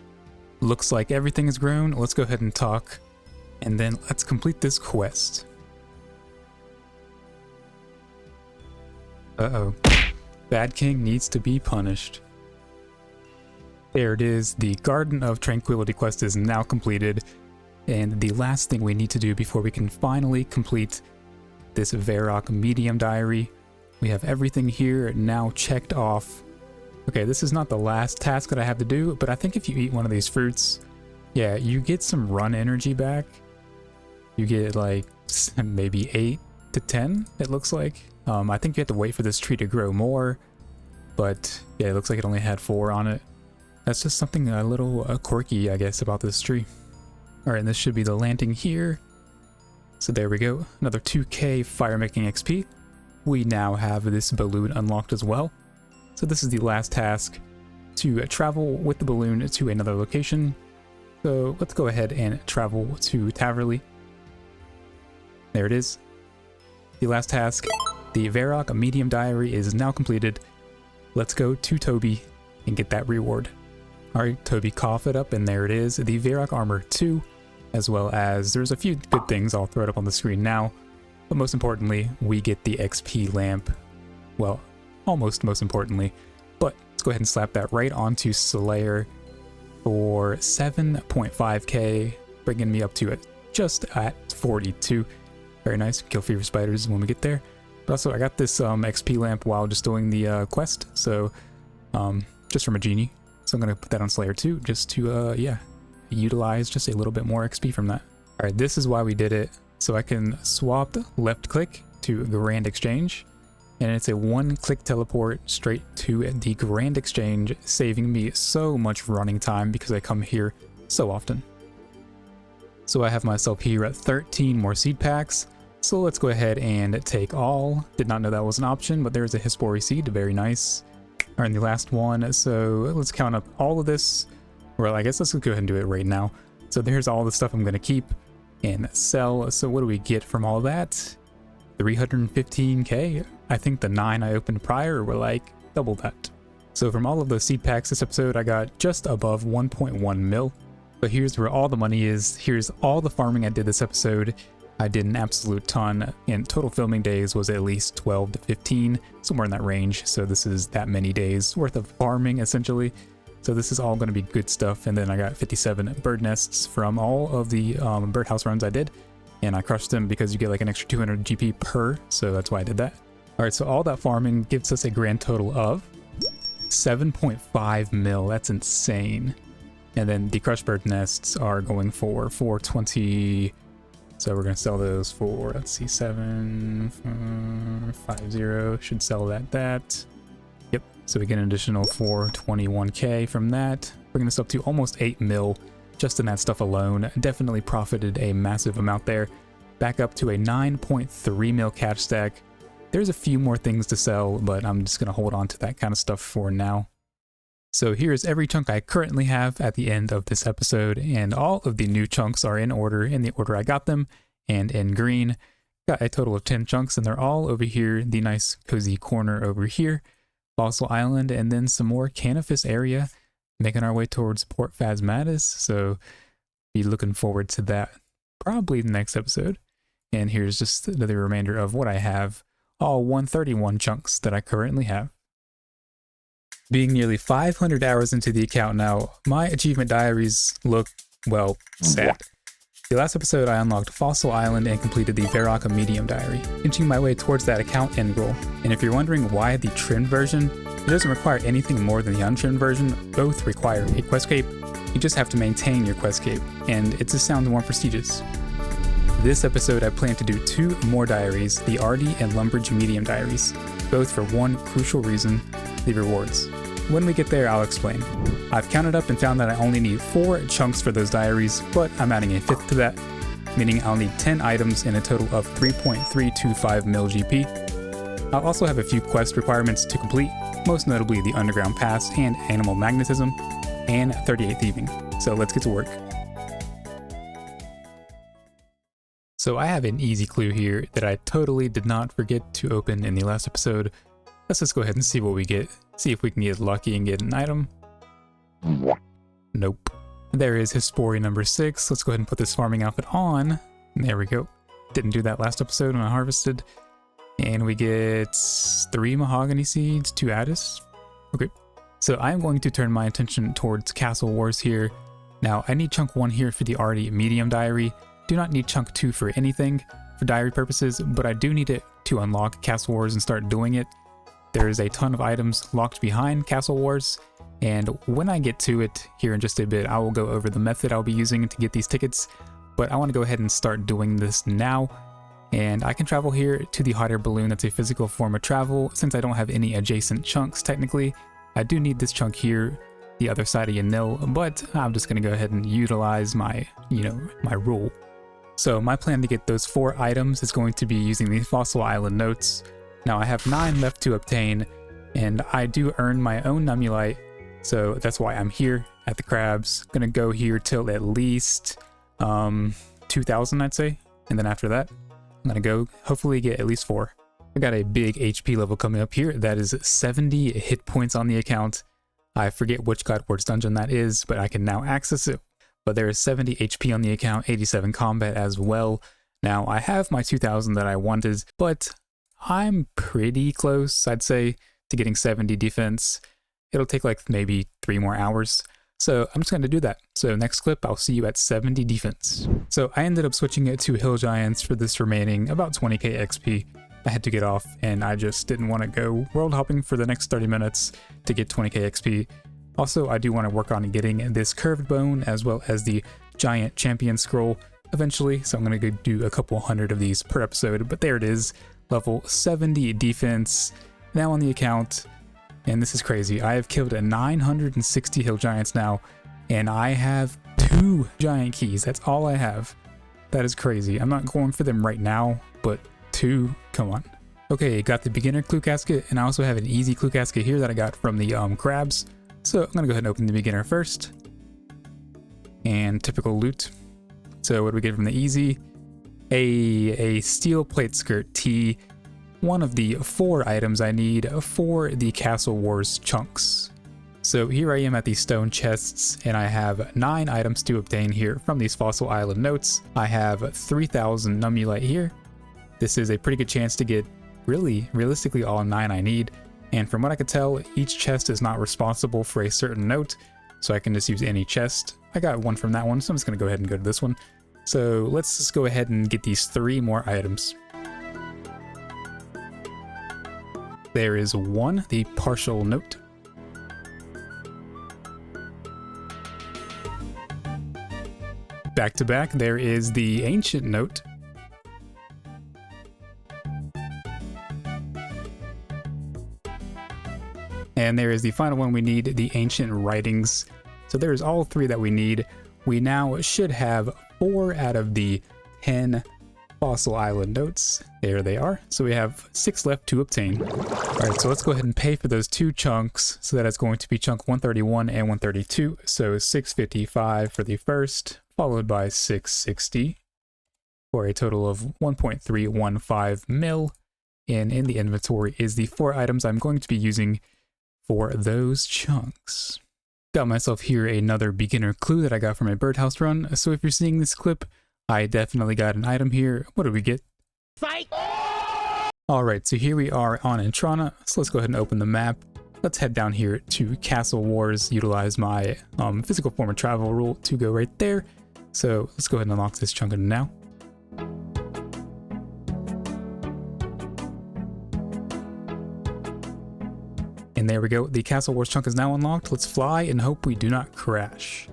Looks like everything is grown. Let's go ahead and talk, and then let's complete this quest. Uh-oh. Bad King needs to be punished. There it is. The Garden of Tranquility quest is now completed, and the last thing we need to do before we can finally complete this Varrock medium diary. We have everything here now checked off. Okay, this is not the last task that I have to do, but I think if you eat one of these fruits, yeah, you get some run energy back. You get like maybe 8 to 10, it looks like. I think you have to wait for this tree to grow more, but yeah, it looks like it only had 4 on it. That's just something a little quirky, I guess, about this tree. Alright, and this should be the landing here. So there we go, another 2k fire making XP. We now have this balloon unlocked as well. So this is the last task, to travel with the balloon to another location. So let's go ahead and travel to Taverley. There it is. The last task, the Varrock medium diary is now completed. Let's go to Toby and get that reward. Alright, Toby cough it up, and there it is, the Varrock Armor 2, as well as there's a few good things I'll throw it up on the screen now, but most importantly, we get the XP lamp. Well, almost most importantly, but let's go ahead and slap that right onto Slayer for 7.5k, bringing me up to it just at 42. Very nice. Kill fever spiders when we get there. But also, I got this XP lamp while just doing the quest, so just from a genie. So I'm gonna put that on Slayer too, just to yeah, utilize just a little bit more XP from that. All right, this is why we did it. So I can swap left click to Grand Exchange, and it's a one-click teleport straight to the Grand Exchange, saving me so much running time because I come here so often. So I have myself here at 13 more seed packs. So let's go ahead and take all. Did not know that was an option, but there's a Hispori seed, very nice. All right, and the last one. So let's count up all of this. Well, I guess let's go ahead and do it right now. So there's all the stuff I'm gonna keep and sell. So what do we get from all that? 315k. I think the 9 I opened prior were like double that. So from all of those seed packs this episode, I got just above 1.1 mil. But here's where all the money is. Here's all the farming I did this episode. I did an absolute ton, and total filming days was at least 12 to 15, somewhere in that range. So this is that many days worth of farming essentially. So this is all going to be good stuff. And then I got 57 bird nests from all of the birdhouse runs I did, and I crushed them because you get like an extra 200 GP per, so that's why I did that. All right, so all that farming gives us a grand total of 7.5 mil. That's insane. And then the crushed bird nests are going for 420. So we're going to sell those for, let's see, 750. Should sell that. Yep. So we get an additional 421k from that, bringing us up to almost 8 mil just in that stuff alone. Definitely profited a massive amount there. Back up to a 9.3 mil catch stack. There's a few more things to sell, but I'm just going to hold on to that kind of stuff for now. So here's every chunk I currently have at the end of this episode, and all of the new chunks are in the order I got them, and in green. Got a total of 10 chunks, and they're all over here, the nice cozy corner over here, Fossil Island, and then some more Canifis area, making our way towards Port Phasmatis, so be looking forward to that probably the next episode. And here's just the remainder of what I have, all 131 chunks that I currently have. Being nearly 500 hours into the account now, my achievement diaries look, well, sad. The last episode I unlocked Fossil Island and completed the Varrock Medium diary, inching my way towards that account end goal. And if you're wondering why the trimmed version, it doesn't require anything more than the untrimmed version. Both require a quest cape. You just have to maintain your quest cape, and it just sounds more prestigious. This episode I plan to do 2 more diaries, the Ardy and Lumbridge Medium diaries, both for one crucial reason, the rewards. When we get there, I'll explain. I've counted up and found that I only need 4 chunks for those diaries, but I'm adding a 5th to that, meaning I'll need 10 items in a total of 3.325 mil GP. I'll also have a few quest requirements to complete, most notably the Underground Pass and Animal Magnetism, and 38 Thieving. So let's get to work. So I have an easy clue here that I totally did not forget to open in the last episode. Let's just go ahead and see what we get. See if we can get lucky and get an item. Nope. There is Hispori number 6. Let's go ahead and put this farming outfit on. There we go. Didn't do that last episode when I harvested. And we get 3 mahogany seeds, 2 addis. Okay. So I'm going to turn my attention towards Castle Wars here. Now I need chunk 1 here for the Ardy medium diary. Do not need chunk 2 for anything for diary purposes, but I do need it to unlock Castle Wars and start doing it. There's a ton of items locked behind Castle Wars, and when I get to it here in just a bit, I will go over the method I'll be using to get these tickets, but I want to go ahead and start doing this now. And I can travel here to the hot air balloon. That's a physical form of travel. Since I don't have any adjacent chunks technically, I do need this chunk here, the other side of Yanil, but I'm just going to go ahead and utilize my, my rule. So my plan to get those 4 items is going to be using the Fossil Island notes. Now I have 9 left to obtain, and I do earn my own Numulite, so that's why I'm here at the crabs. Gonna go here till at least 2,000, I'd say, and then after that, I'm gonna go hopefully get at least 4. I got a big HP level coming up here. That is 70 hit points on the account. I forget which God Wars dungeon that is, but I can now access it. But there is 70 HP on the account, 87 combat as well. Now, I have my 2000 that I wanted, but I'm pretty close, I'd say, to getting 70 defense. It'll take like maybe 3 more hours. So I'm just going to do that. So next clip, I'll see you at 70 defense. So I ended up switching it to Hill Giants for this remaining about 20k XP. I had to get off and I just didn't want to go world hopping for the next 30 minutes to get 20k XP. Also, I do want to work on getting this curved bone as well as the giant champion scroll eventually. So I'm going to go do a couple hundred of these per episode, but there it is. Level 70 defense now on the account. And this is crazy. I have killed 960 hill giants now, and I have 2 giant keys. That's all I have. That is crazy. I'm not going for them right now, but 2, come on. Okay, got the beginner clue casket, and I also have an easy clue casket here that I got from the crabs. So I'm gonna go ahead and open the beginner first. And typical loot. So what do we get from the easy? A steel plate skirt tee. One of the 4 items I need for the Castle Wars chunks. So here I am at the stone chests, and I have 9 items to obtain here from these Fossil Island notes. I have 3000 Numulite here. This is a pretty good chance to get realistically all 9 I need. And from what I could tell, each chest is not responsible for a certain note, so I can just use any chest. I got 1 from that one, so I'm just gonna go ahead and go to this one. So let's just go ahead and get these 3 more items. There is 1, the partial note. Back to back, there is the ancient note. And there is the final one we need, the ancient writings. So there's all 3 that we need. We now should have 4 out of the 10 Fossil Island notes. There they are. So we have 6 left to obtain. Alright, so let's go ahead and pay for those 2 chunks. So that is going to be chunk 131 and 132. So 655 for the first, followed by 660 for a total of 1.315 mil. And in the inventory is the 4 items I'm going to be using for those chunks. Got myself here another beginner clue that I got from a birdhouse run. So if you're seeing this clip, I definitely got an item here. What did we get? Fight! Alright, so here we are on Entrana. So let's go ahead and open the map. Let's head down here to Castle Wars, utilize my physical form of travel rule to go right there. So let's go ahead and unlock this chunk now. And there we go. The Castle Wars chunk is now unlocked. Let's fly and hope we do not crash.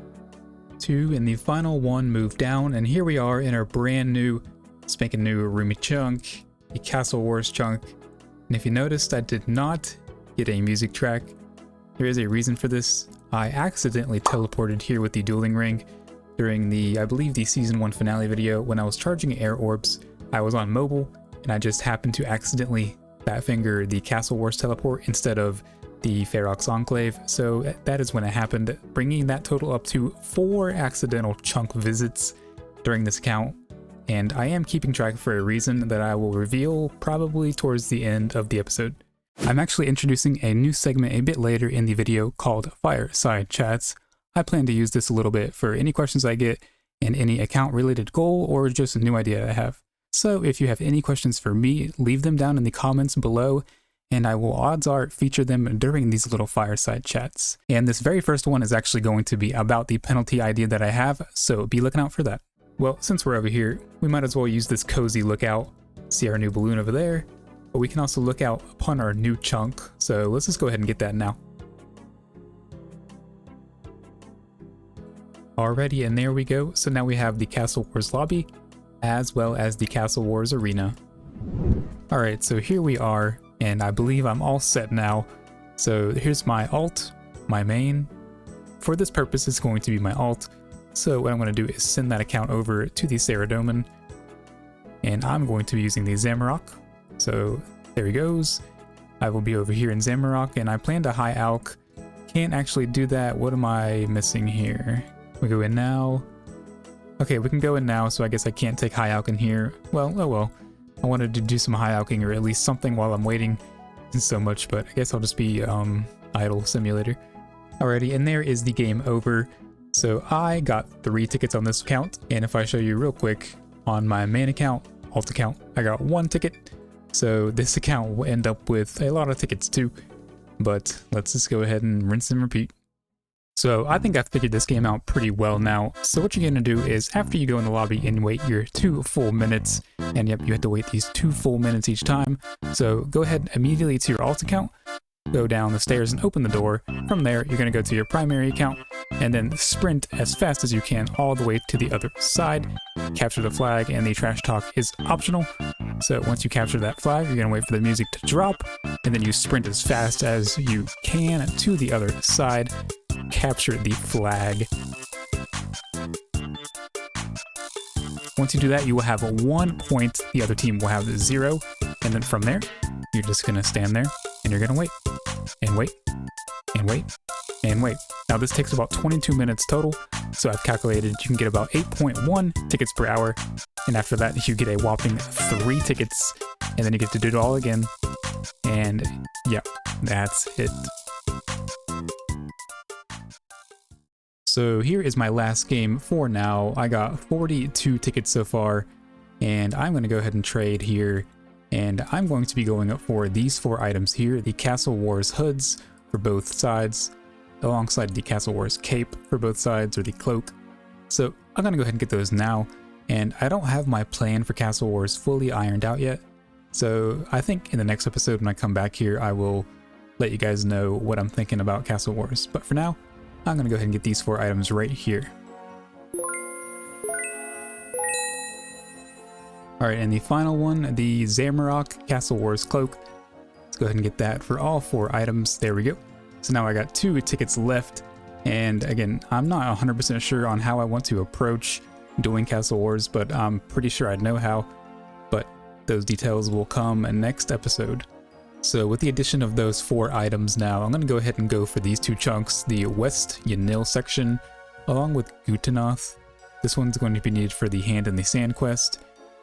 2 and the final 1 move down, and here we are in our brand new, spanking new roomy chunk, the Castle Wars chunk. And if you noticed, I did not get a music track. There is a reason for this. I accidentally teleported here with the dueling ring during the, I believe, the season 1 finale video when I was charging air orbs. I was on mobile, and I just happened to accidentally fat finger the Castle Wars teleport instead of the Ferox Enclave, so that is when it happened, bringing that total up to 4 accidental chunk visits during this count. And I am keeping track for a reason that I will reveal probably towards the end of the episode. I'm actually introducing a new segment a bit later in the video called Fireside Chats. I plan to use this a little bit for any questions I get and any account related goal or just a new idea I have. So if you have any questions for me, leave them down in the comments below, and I will odds are feature them during these little fireside chats. And this very first one is actually going to be about the penalty idea that I have, so be looking out for that. Well, since we're over here, we might as well use this cozy lookout. See our new balloon over there, but we can also look out upon our new chunk, so let's just go ahead and get that now. Alrighty, and there we go. So now we have the Castle Wars lobby, as well as the Castle Wars arena. Alright, so here we are. And I believe I'm all set now. So here's my alt, my main. For this purpose, it's going to be my alt. So what I'm going to do is send that account over to the Saradomin. And I'm going to be using the Zamorak. So there he goes. I will be over here in Zamorak, and I plan to high alch. Can't actually do that. What am I missing here? We go in now. Okay, we can go in now, so I guess I can't take high alch in here. Well, oh well. I wanted to do some high alching or at least something while I'm waiting so much, but I guess I'll just be idle simulator. Alrighty, and there is the game over. So I got 3 tickets on this account, and if I show you real quick, on my main account, alt account, I got 1 ticket. So this account will end up with a lot of tickets too, but let's just go ahead and rinse and repeat. So I think I've figured this game out pretty well now. So what you're going to do is after you go in the lobby and wait your 2 full minutes, and yep, you have to wait these 2 full minutes each time. So go ahead immediately to your alt account, go down the stairs and open the door. From there, you're going to go to your primary account and then sprint as fast as you can all the way to the other side. Capture the flag, and the trash talk is optional. So once you capture that flag, you're going to wait for the music to drop, and then you sprint as fast as you can to the other side. Capture the flag. Once you do that, you will have 1 point, the other team will have 0, and then from there, you're just going to stand there, and you're going to wait, and wait, and wait, and wait. Now this takes about 22 minutes total, so I've calculated you can get about 8.1 tickets per hour, and after that you get a whopping 3 tickets, and then you get to do it all again, and yeah, that's it. So here is my last game for now. I got 42 tickets so far, and I'm going to go ahead and trade here, and I'm going to be going up for these 4 items here, the Castle Wars hoods for both sides, alongside the Castle Wars cape for both sides, or the cloak. So I'm going to go ahead and get those now, and I don't have my plan for Castle Wars fully ironed out yet, so I think in the next episode when I come back here I will let you guys know what I'm thinking about Castle Wars, but for now I'm going to go ahead and get these 4 items right here. Alright, and the final one, the Zamarok Castle Wars cloak. Let's go ahead and get that for all 4 items. There we go. So now I got 2 tickets left, and again, I'm not 100% sure on how I want to approach doing Castle Wars, but I'm pretty sure I know how, but those details will come in next episode. So with the addition of those 4 items now, I'm going to go ahead and go for these 2 chunks, the West Yanil section, along with Gutenoth. This one's going to be needed for the Hand in the Sand quest,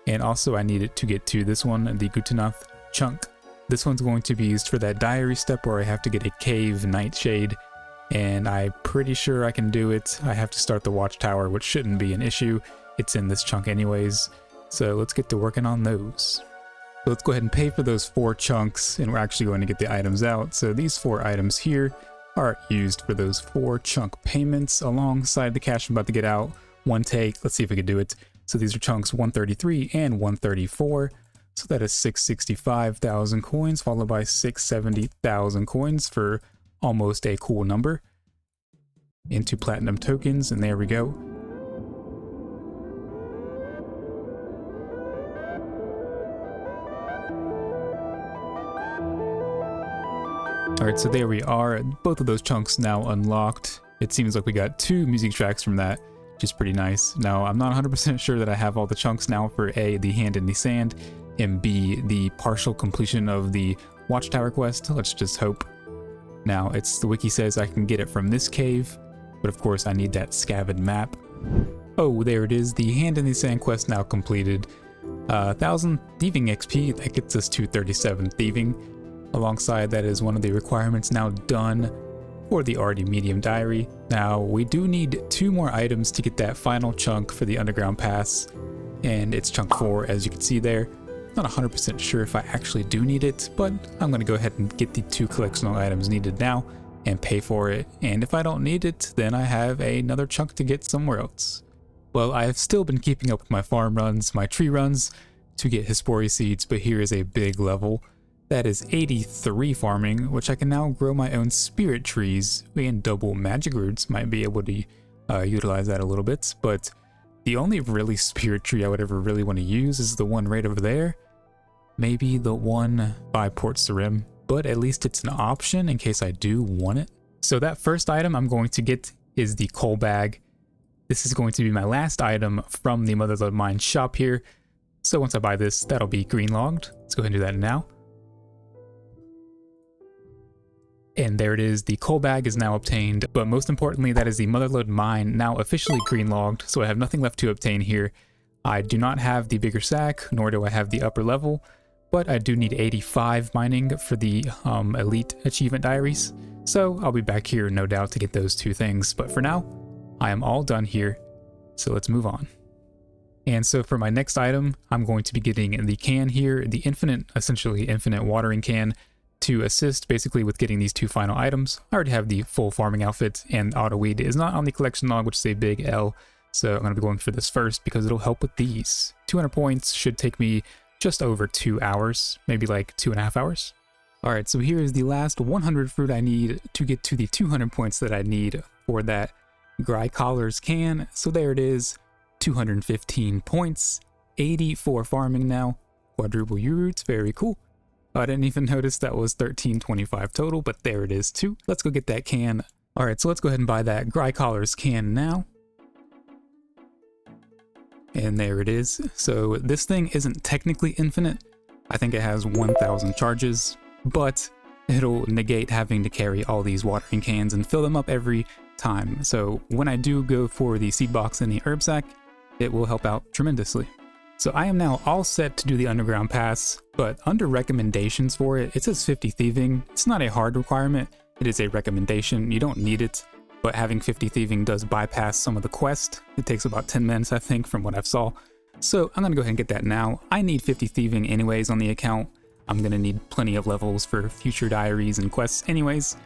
and also I need it to get to this one, the Gutenoth chunk. This one's going to be used for that diary step where I have to get a cave nightshade, and I'm pretty sure I can do it. I have to start the watchtower, which shouldn't be an issue. It's in this chunk anyways, so let's get to working on those. So let's go ahead and pay for those 4 chunks, and we're actually going to get the items out. So these 4 items here are used for those 4 chunk payments alongside the cash I'm about to get out. 1 take, let's see if we can do it. So these are chunks 133 and 134. So that is 665,000 coins, followed by 670,000 coins for almost a cool number. Into platinum tokens, and there we go. Alright, so there we are. Both of those chunks now unlocked. It seems like we got 2 music tracks from that, which is pretty nice. Now, I'm not 100% sure that I have all the chunks now for A, the Hand in the Sand, and B, the partial completion of the Watchtower quest. Let's just hope. Now, the wiki says I can get it from this cave, but of course I need that scavenged map. Oh, there it is, the Hand in the Sand quest now completed. 1000 thieving XP, that gets us to 37 thieving. Alongside that is one of the requirements now done for the already medium diary. Now, we do need 2 more items to get that final chunk for the underground pass, and it's chunk 4 as you can see there. Not 100% sure if I actually do need it, but I'm going to go ahead and get the 2 collectional items needed now and pay for it, and if I don't need it, then I have another chunk to get somewhere else. Well, I've still been keeping up with my farm runs, my tree runs, to get Hespori seeds, but here is a big level. That is 83 farming, which I can now grow my own spirit trees, and double magic roots might be able to utilize that a little bit, but the only really spirit tree I would ever really want to use is the one right over there. Maybe the one by Port Sarim, but at least it's an option in case I do want it. So that first item I'm going to get is the coal bag. This is going to be my last item from the Motherlode Mine shop here. So once I buy this, that'll be green logged. Let's go ahead and do that now. And there it is, the coal bag is now obtained, but most importantly, that is the Motherlode Mine now officially green logged, so I have nothing left to obtain here. I do not have the bigger sack, nor do I have the upper level, but I do need 85 mining for the elite achievement diaries. So I'll be back here no doubt to get those two things, but for now, I am all done here, so let's move on. And so for my next item, I'm going to be getting the can here, the essentially infinite watering can, to assist basically with getting these two final items. I already have the full farming outfit, and auto weed is not on the collection log, which is a big L, so I'm going to be going for this first because it'll help with these. 200 points should take me just over 2 hours, maybe like 2.5 hours. Alright, so here is the last 100 fruit I need to get to the 200 points that I need for that Grycoller's can. So there it is, 215 points, 80 for farming now, quadruple U-roots, very cool. I didn't even notice that was 1325 total, but there it is too. Let's go get that can. Alright, so let's go ahead and buy that Grycoller's can now. And there it is. So this thing isn't technically infinite. I think it has 1000 charges, but it'll negate having to carry all these watering cans and fill them up every time. So when I do go for the seed box and the herb sack, it will help out tremendously. So I am now all set to do the underground pass, but under recommendations for it, it says 50 thieving. It's not a hard requirement, it is a recommendation, you don't need it, but having 50 thieving does bypass some of the quest. It takes about 10 minutes, I think, from what I've saw. So I'm gonna go ahead and get that now. I need 50 thieving anyways on the account. I'm gonna need plenty of levels for future diaries and quests anyways.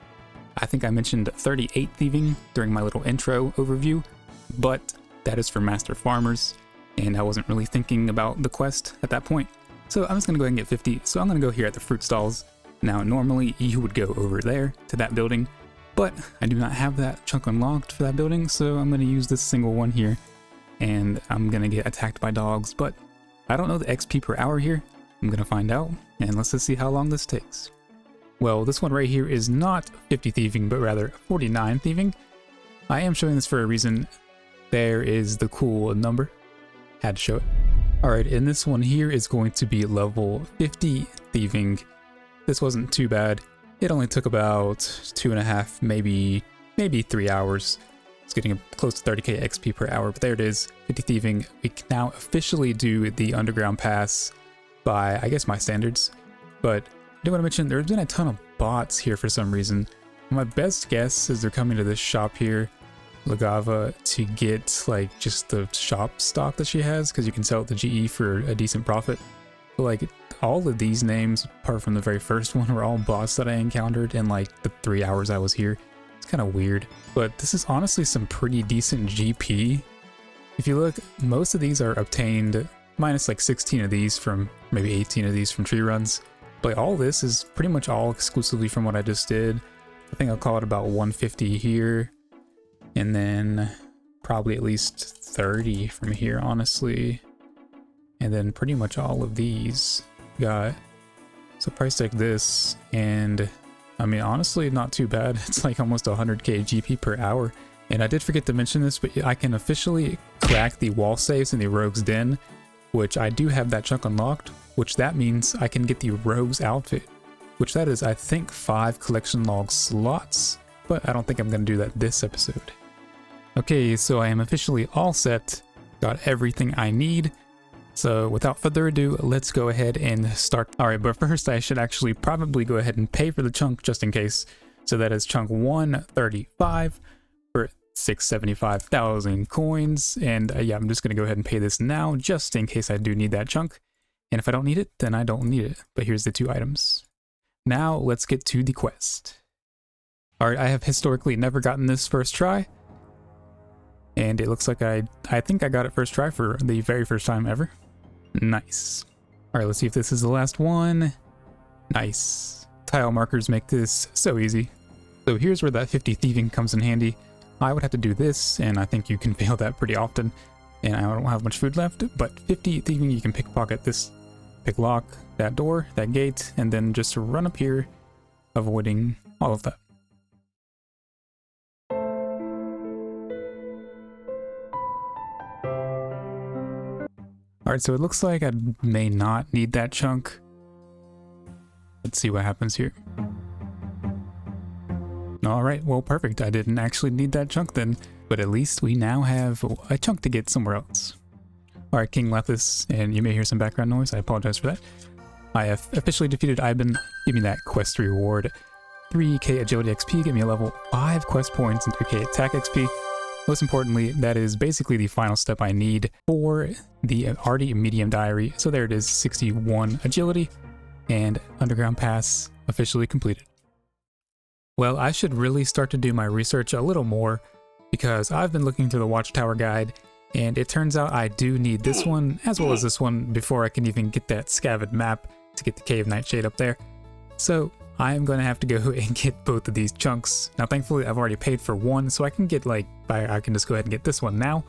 I think I mentioned 38 thieving during my little intro overview, but that is for master farmers, and I wasn't really thinking about the quest at that point. So I'm just gonna go ahead and get 50. So I'm gonna go here at the fruit stalls. Now normally you would go over there to that building, but I do not have that chunk unlocked for that building, so I'm gonna use this single one here, and I'm gonna get attacked by dogs, but I don't know the XP per hour here. I'm gonna find out, and let's just see how long this takes. Well, this one right here is not 50 thieving, but rather 49 thieving. I am showing this for a reason. There is the cool number. Had to show it. Alright, and this one here is going to be level 50 thieving. This wasn't too bad. It only took about 2.5, maybe 3 hours. It's getting close to 30k XP per hour, but there it is, 50 thieving. We can now officially do the underground pass by, I guess, my standards. But I do want to mention, there's been a ton of bots here for some reason. My best guess is they're coming to this shop here, Lagava, to get like just the shop stock that she has, because you can sell it to GE for a decent profit. But like all of these names, apart from the very first one, were all bots that I encountered in like the 3 hours I was here. It's kind of weird, but this is honestly some pretty decent GP. If you look, most of these are obtained minus like 16 of these from, maybe 18 of these from tree runs. But all this is pretty much all exclusively from what I just did. I think I'll call it about 150 here, and then probably at least 30 from here, honestly. And then pretty much all of these got, so price tag this, and I mean, honestly, not too bad. It's like almost 100k GP per hour. And I did forget to mention this, but I can officially crack the wall safes in the Rogue's Den, which I do have that chunk unlocked, which that means I can get the Rogue's outfit, which that is, I think, 5 collection log slots, but I don't think I'm going to do that this episode. Okay, so I am officially all set, got everything I need. So without further ado, let's go ahead and start. Alright, but first I should actually probably go ahead and pay for the chunk just in case. So that is chunk 135 for 675,000 coins. And yeah, I'm just going to go ahead and pay this now just in case I do need that chunk. And if I don't need it, then I don't need it. But here's the 2 items. Now let's get to the quest. Alright, I have historically never gotten this first try. And it looks like I think I got it first try for the very first time ever. Nice. Alright, let's see if this is the last one. Nice. Tile markers make this so easy. So here's where that 50 thieving comes in handy. I would have to do this, and I think you can fail that pretty often. And I don't have much food left, but 50 thieving, you can pickpocket this, pick lock, that door, that gate, and then just run up here, avoiding all of that. Alright, so it looks like I may not need that chunk. Let's see what happens here. Alright, well perfect. I didn't actually need that chunk then, but at least we now have a chunk to get somewhere else. Alright, King Lethis, and you may hear some background noise, I apologize for that. I have officially defeated Ivan. Give me that quest reward. 3k agility XP, get me a level 5 quest points, and 3k attack XP. Most importantly, that is basically the final step I need for the Arty medium diary. So there it is, 61 agility, and underground pass officially completed. Well, I should really start to do my research a little more, because I've been looking through the Watchtower guide, and it turns out I do need this one as well as this one before I can even get that scavenged map to get the Cave Nightshade up there. So I am going to have to go and get both of these chunks. Now thankfully I've already paid for one, so I can get I can just go ahead and get this one now.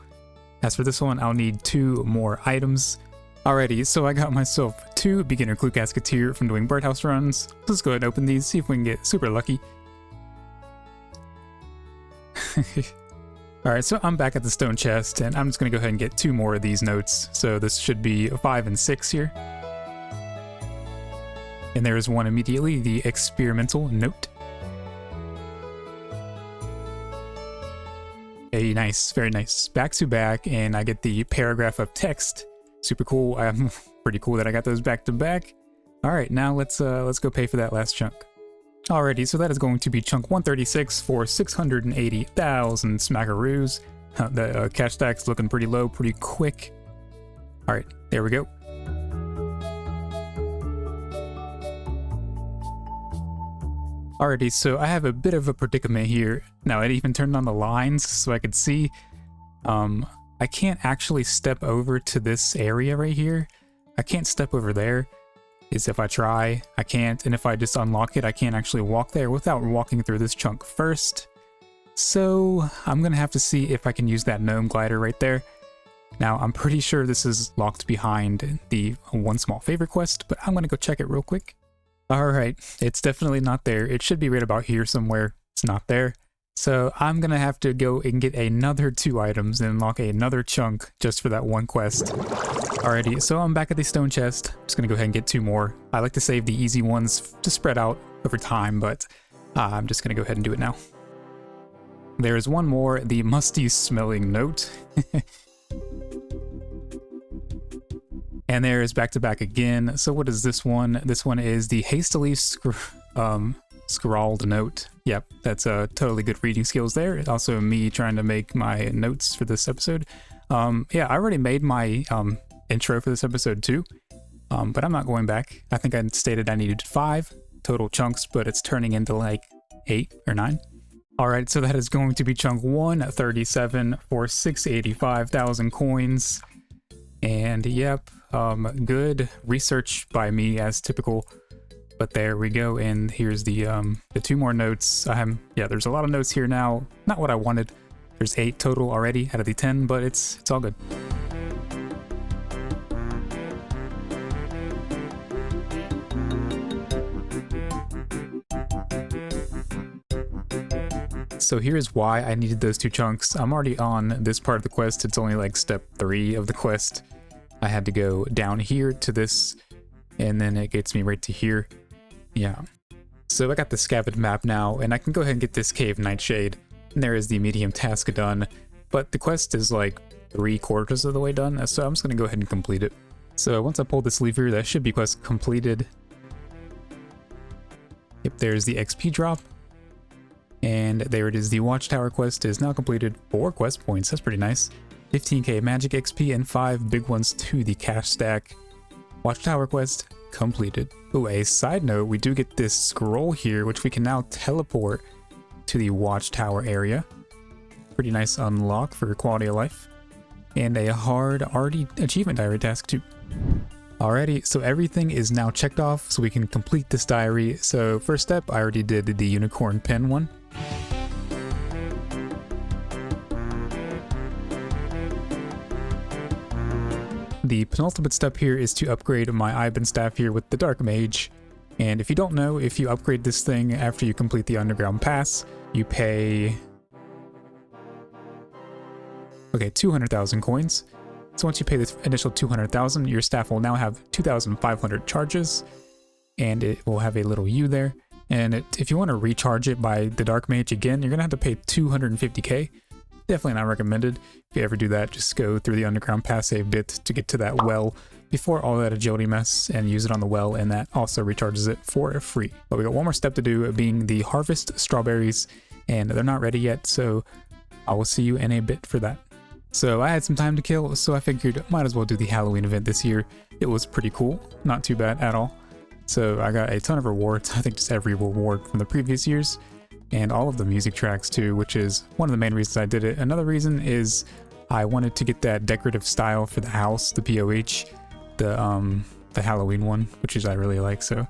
As for this one, I'll need 2 more items. Alrighty, so I got myself 2 beginner clue caskets here from doing birdhouse runs. Let's go ahead and open these, see if we can get super lucky. Alright, so I'm back at the stone chest, and I'm just going to go ahead and get 2 more of these notes. So this should be 5 and 6 here. And there is one immediately, the experimental note. Hey, nice, very nice. Back to back, and I get the paragraph of text. Super cool. I'm pretty cool that I got those back to back. Alright, now let's go pay for that last chunk. Alrighty, so that is going to be chunk 136 for 680,000 smackaroos. The cash stack's looking pretty low, pretty quick. Alright, there we go. Alrighty, so I have a bit of a predicament here. Now, it even turned on the lines so I could see. I can't actually step over to this area right here. I can't step over there. If I try, I can't, and if I just unlock it, I can't actually walk there without walking through this chunk first. So I'm gonna have to see if I can use that gnome glider right there. Now I'm pretty sure this is locked behind the one small favor quest, but I'm gonna go check it real quick. Alright, it's definitely not there. It should be right about here somewhere. It's not there. So I'm gonna have to go and get another 2 items and unlock another chunk just for that one quest. Alrighty, so I'm back at the stone chest. Just gonna go ahead and get 2 more. I like to save the easy ones to spread out over time, but I'm just gonna go ahead and do it now. There is one more, the musty smelling note. And there is back to back again. So what is this one? This one is the hastily scrawled note. Yep, that's totally good reading skills there. Also me trying to make my notes for this episode. Yeah, I already made my intro for this episode too, but I'm not going back. I think I stated I needed 5 total chunks, but it's turning into like 8 or 9. Alright, so that is going to be chunk 137 for 685,000 coins. And yep, good research by me as typical. But there we go, and here's the 2 more notes. Yeah, there's a lot of notes here now. Not what I wanted. There's 8 total already out of the 10, but it's all good. So here's why I needed those 2 chunks. I'm already on this part of the quest. It's only like step 3 of the quest. I had to go down here to this, and then it gets me right to here. Yeah. So I got the scavenged map now, and I can go ahead and get this Cave Nightshade. And there is the medium task done, but the quest is like 3/4 of the way done, so I'm just gonna go ahead and complete it. So once I pull this lever, that should be quest completed. Yep, there's the XP drop. And there it is, the Watchtower quest is now completed. 4 quest points, that's pretty nice. 15k magic XP and 5 big ones to the cash stack. Watchtower quest completed. Oh, a side note, we do get this scroll here, which we can now teleport to the Watchtower area. Pretty nice unlock for quality of life. And a hard Arty achievement diary task too. Alrighty, so everything is now checked off, so we can complete this diary. So first step, I already did the unicorn pen one. The penultimate step here is to upgrade my Iban staff here with the Dark Mage. And if you don't know, if you upgrade this thing after you complete the underground pass, you pay 200,000 coins. So once you pay this initial 200,000, your staff will now have 2,500 charges, and it will have a little U there. And if you want to recharge it by the Dark Mage again, you're gonna have to pay 250k definitely not recommended. If you ever do that, just go through the underground pass a bit to get to that well before all that agility mess and use it on the well, and that also recharges it for free. But we got one more step to do, being the harvest strawberries, and they're not ready yet, so I will see you in a bit for that. So I had some time to kill, so I figured might as well do the Halloween event this year. It was pretty cool, not too bad at all. So I got a ton of rewards, I think just every reward from the previous years, and all of the music tracks too, which is one of the main reasons I did it. Another reason is I wanted to get that decorative style for the house, the POH, the Halloween one, which is I really like. So,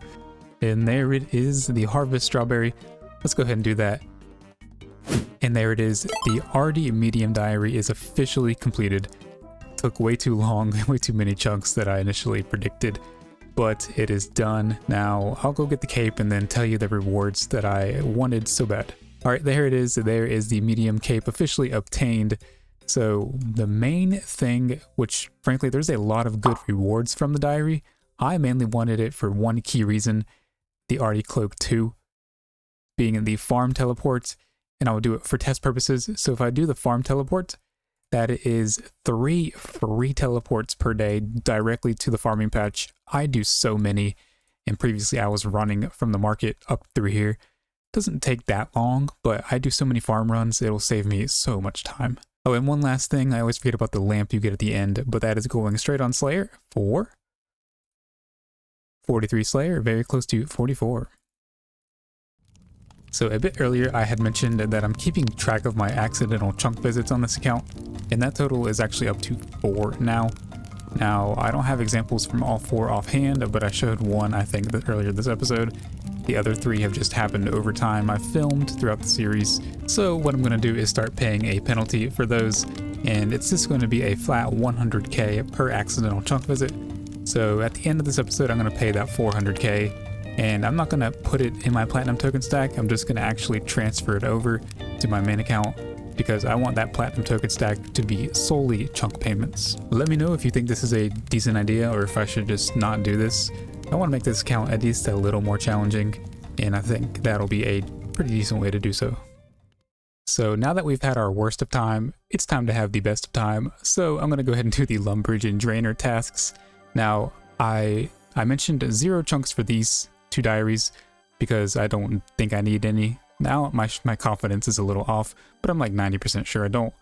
and there it is, the harvest strawberry. Let's go ahead and do that. And there it is, the RD medium diary is officially completed. Took way too long, way too many chunks that I initially predicted, but it is done. Now I'll go get the cape and then tell you the rewards that I wanted so bad. All right, there it is. There is the medium cape officially obtained. So the main thing, which frankly, there's a lot of good rewards from the diary. I mainly wanted it for one key reason, the RD cloak 2 being in the farm teleport, and I will do it for test purposes. So if I do the farm teleport, that is 3 free teleports per day directly to the farming patch. I do so many, and previously I was running from the market up through here. Doesn't take that long, but I do so many farm runs, it'll save me so much time. Oh, and one last thing, I always forget about the lamp you get at the end, but that is going straight on Slayer for 43 Slayer, very close to 44. So a bit earlier I had mentioned that I'm keeping track of my accidental chunk visits on this account, and that total is actually up to 4 now. Now, I don't have examples from all 4 offhand, but I showed one, I think, earlier this episode. The other 3 have just happened over time I've filmed throughout the series. So what I'm going to do is start paying a penalty for those, and it's just going to be a flat 100k per accidental chunk visit. So at the end of this episode, I'm going to pay that 400k, and I'm not going to put it in my platinum token stack. I'm just going to actually transfer it over to my main account, because I want that platinum token stack to be solely chunk payments. Let me know if you think this is a decent idea or if I should just not do this. I want to make this account at least a little more challenging, and I think that'll be a pretty decent way to do so. So now that we've had our worst of time, it's time to have the best of time. So I'm going to go ahead and do the Lumbridge and Drainer tasks. Now, I mentioned 0 chunks for these 2 diaries because I don't think I need any. Now my confidence is a little off, but I'm like 90% sure I don't.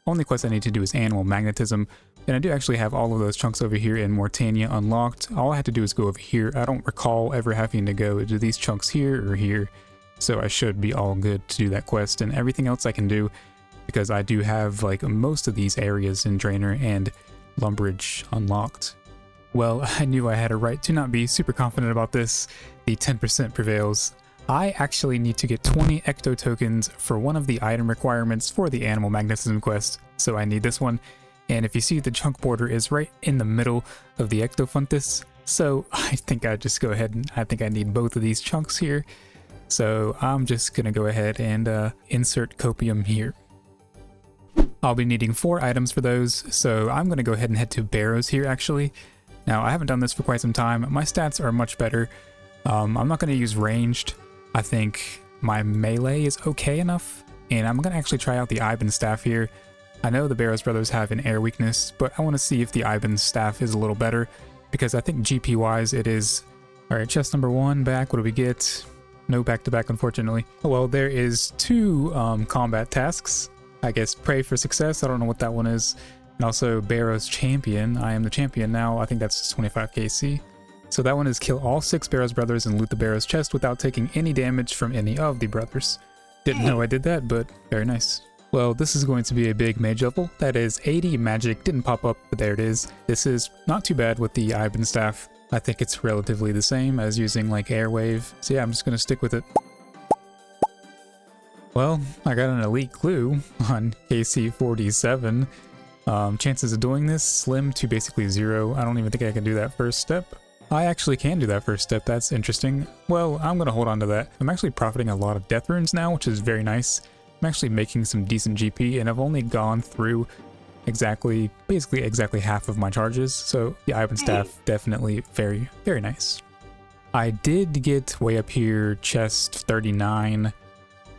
Only quest I need to do is Animal Magnetism, and I do actually have all of those chunks over here in Mortania unlocked. All I had to do is go over here. I don't recall ever having to go to these chunks here or here, so I should be all good to do that quest, and everything else I can do, because I do have like most of these areas in Drainer and Lumbridge unlocked. Well, I knew I had a right to not be super confident about this. The 10% prevails. I actually need to get 20 Ecto tokens for one of the item requirements for the Animal Magnetism quest, so I need this one. And if you see, the chunk border is right in the middle of the Ectofuntus, so I think I just go ahead and I think I need both of these chunks here. So I'm just gonna go ahead and insert Copium here. I'll be needing 4 items for those, so I'm gonna go ahead and head to Barrows here actually. Now, I haven't done this for quite some time. My stats are much better. I'm not gonna use ranged. I think my melee is okay enough, and I'm going to actually try out the Ivan staff here. I know the Barrows brothers have an air weakness, but I want to see if the Ivan staff is a little better, because I think GP wise it is. Alright, chest number 1 back. What do we get? No back-to-back, unfortunately. Oh, well, there is 2 combat tasks. I guess Pray for Success. I don't know what that one is. And also Barrows Champion. I am the champion now. I think that's just 25 KC. So that one is kill all 6 Barrows brothers and loot the Barrows chest without taking any damage from any of the brothers. Didn't know I did that, but very nice. Well, this is going to be a big mage level. That is 80 magic. Didn't pop up, but there it is. This is not too bad with the Ivan staff. I think it's relatively the same as using like Airwave. So yeah, I'm just going to stick with it. Well, I got an elite clue on KC 47. Chances of doing this, slim to basically 0. I don't even think I can do that first step. I actually can do that first step. That's interesting. Well, I'm going to hold on to that. I'm actually profiting a lot of death runes now, which is very nice. I'm actually making some decent GP, and I've only gone through basically exactly half of my charges. So the Ivan staff, definitely very, very nice. I did get way up here, chest 39.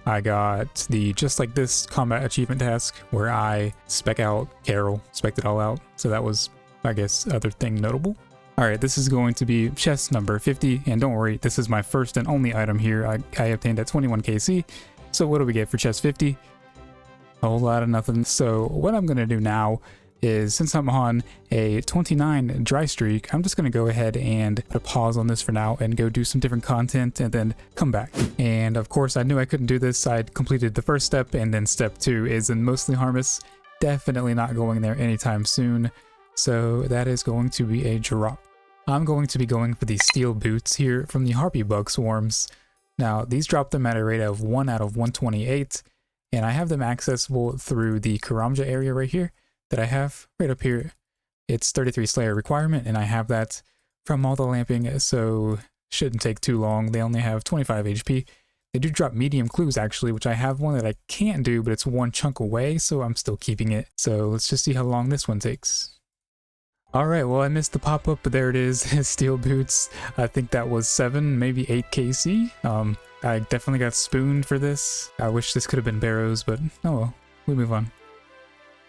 I got the Just Like This combat achievement task where I spec out Carol, spec'd it all out. So that was, I guess, other thing notable. All right, this is going to be chest number 50, and don't worry, this is my first and only item here. I obtained at 21 KC. So what do we get for chest 50? A whole lot of nothing. So what I'm gonna do now is, since I'm on a 29 dry streak, I'm just gonna go ahead and put a pause on this for now and go do some different content and then come back. And of course, I knew I couldn't do this. I'd completed the first step, and then step 2 is in Mostly Harmless. Definitely not going there anytime soon. So that is going to be a drop. I'm going to be going for the steel boots here from the Harpy Bug Swarms. Now, these drop them at a rate of 1 out of 128, and I have them accessible through the Karamja area right here that I have right up here. It's 33 Slayer requirement, and I have that from all the lamping, so shouldn't take too long. They only have 25 HP. They do drop medium clues actually, which I have one that I can't do, but it's one chunk away, so I'm still keeping it. So let's just see how long this one takes. Alright, well I missed the pop-up, but there it is, steel boots. I think that was 7, maybe 8 KC. I definitely got spooned for this. I wish this could have been Barrows, but oh well, we move on.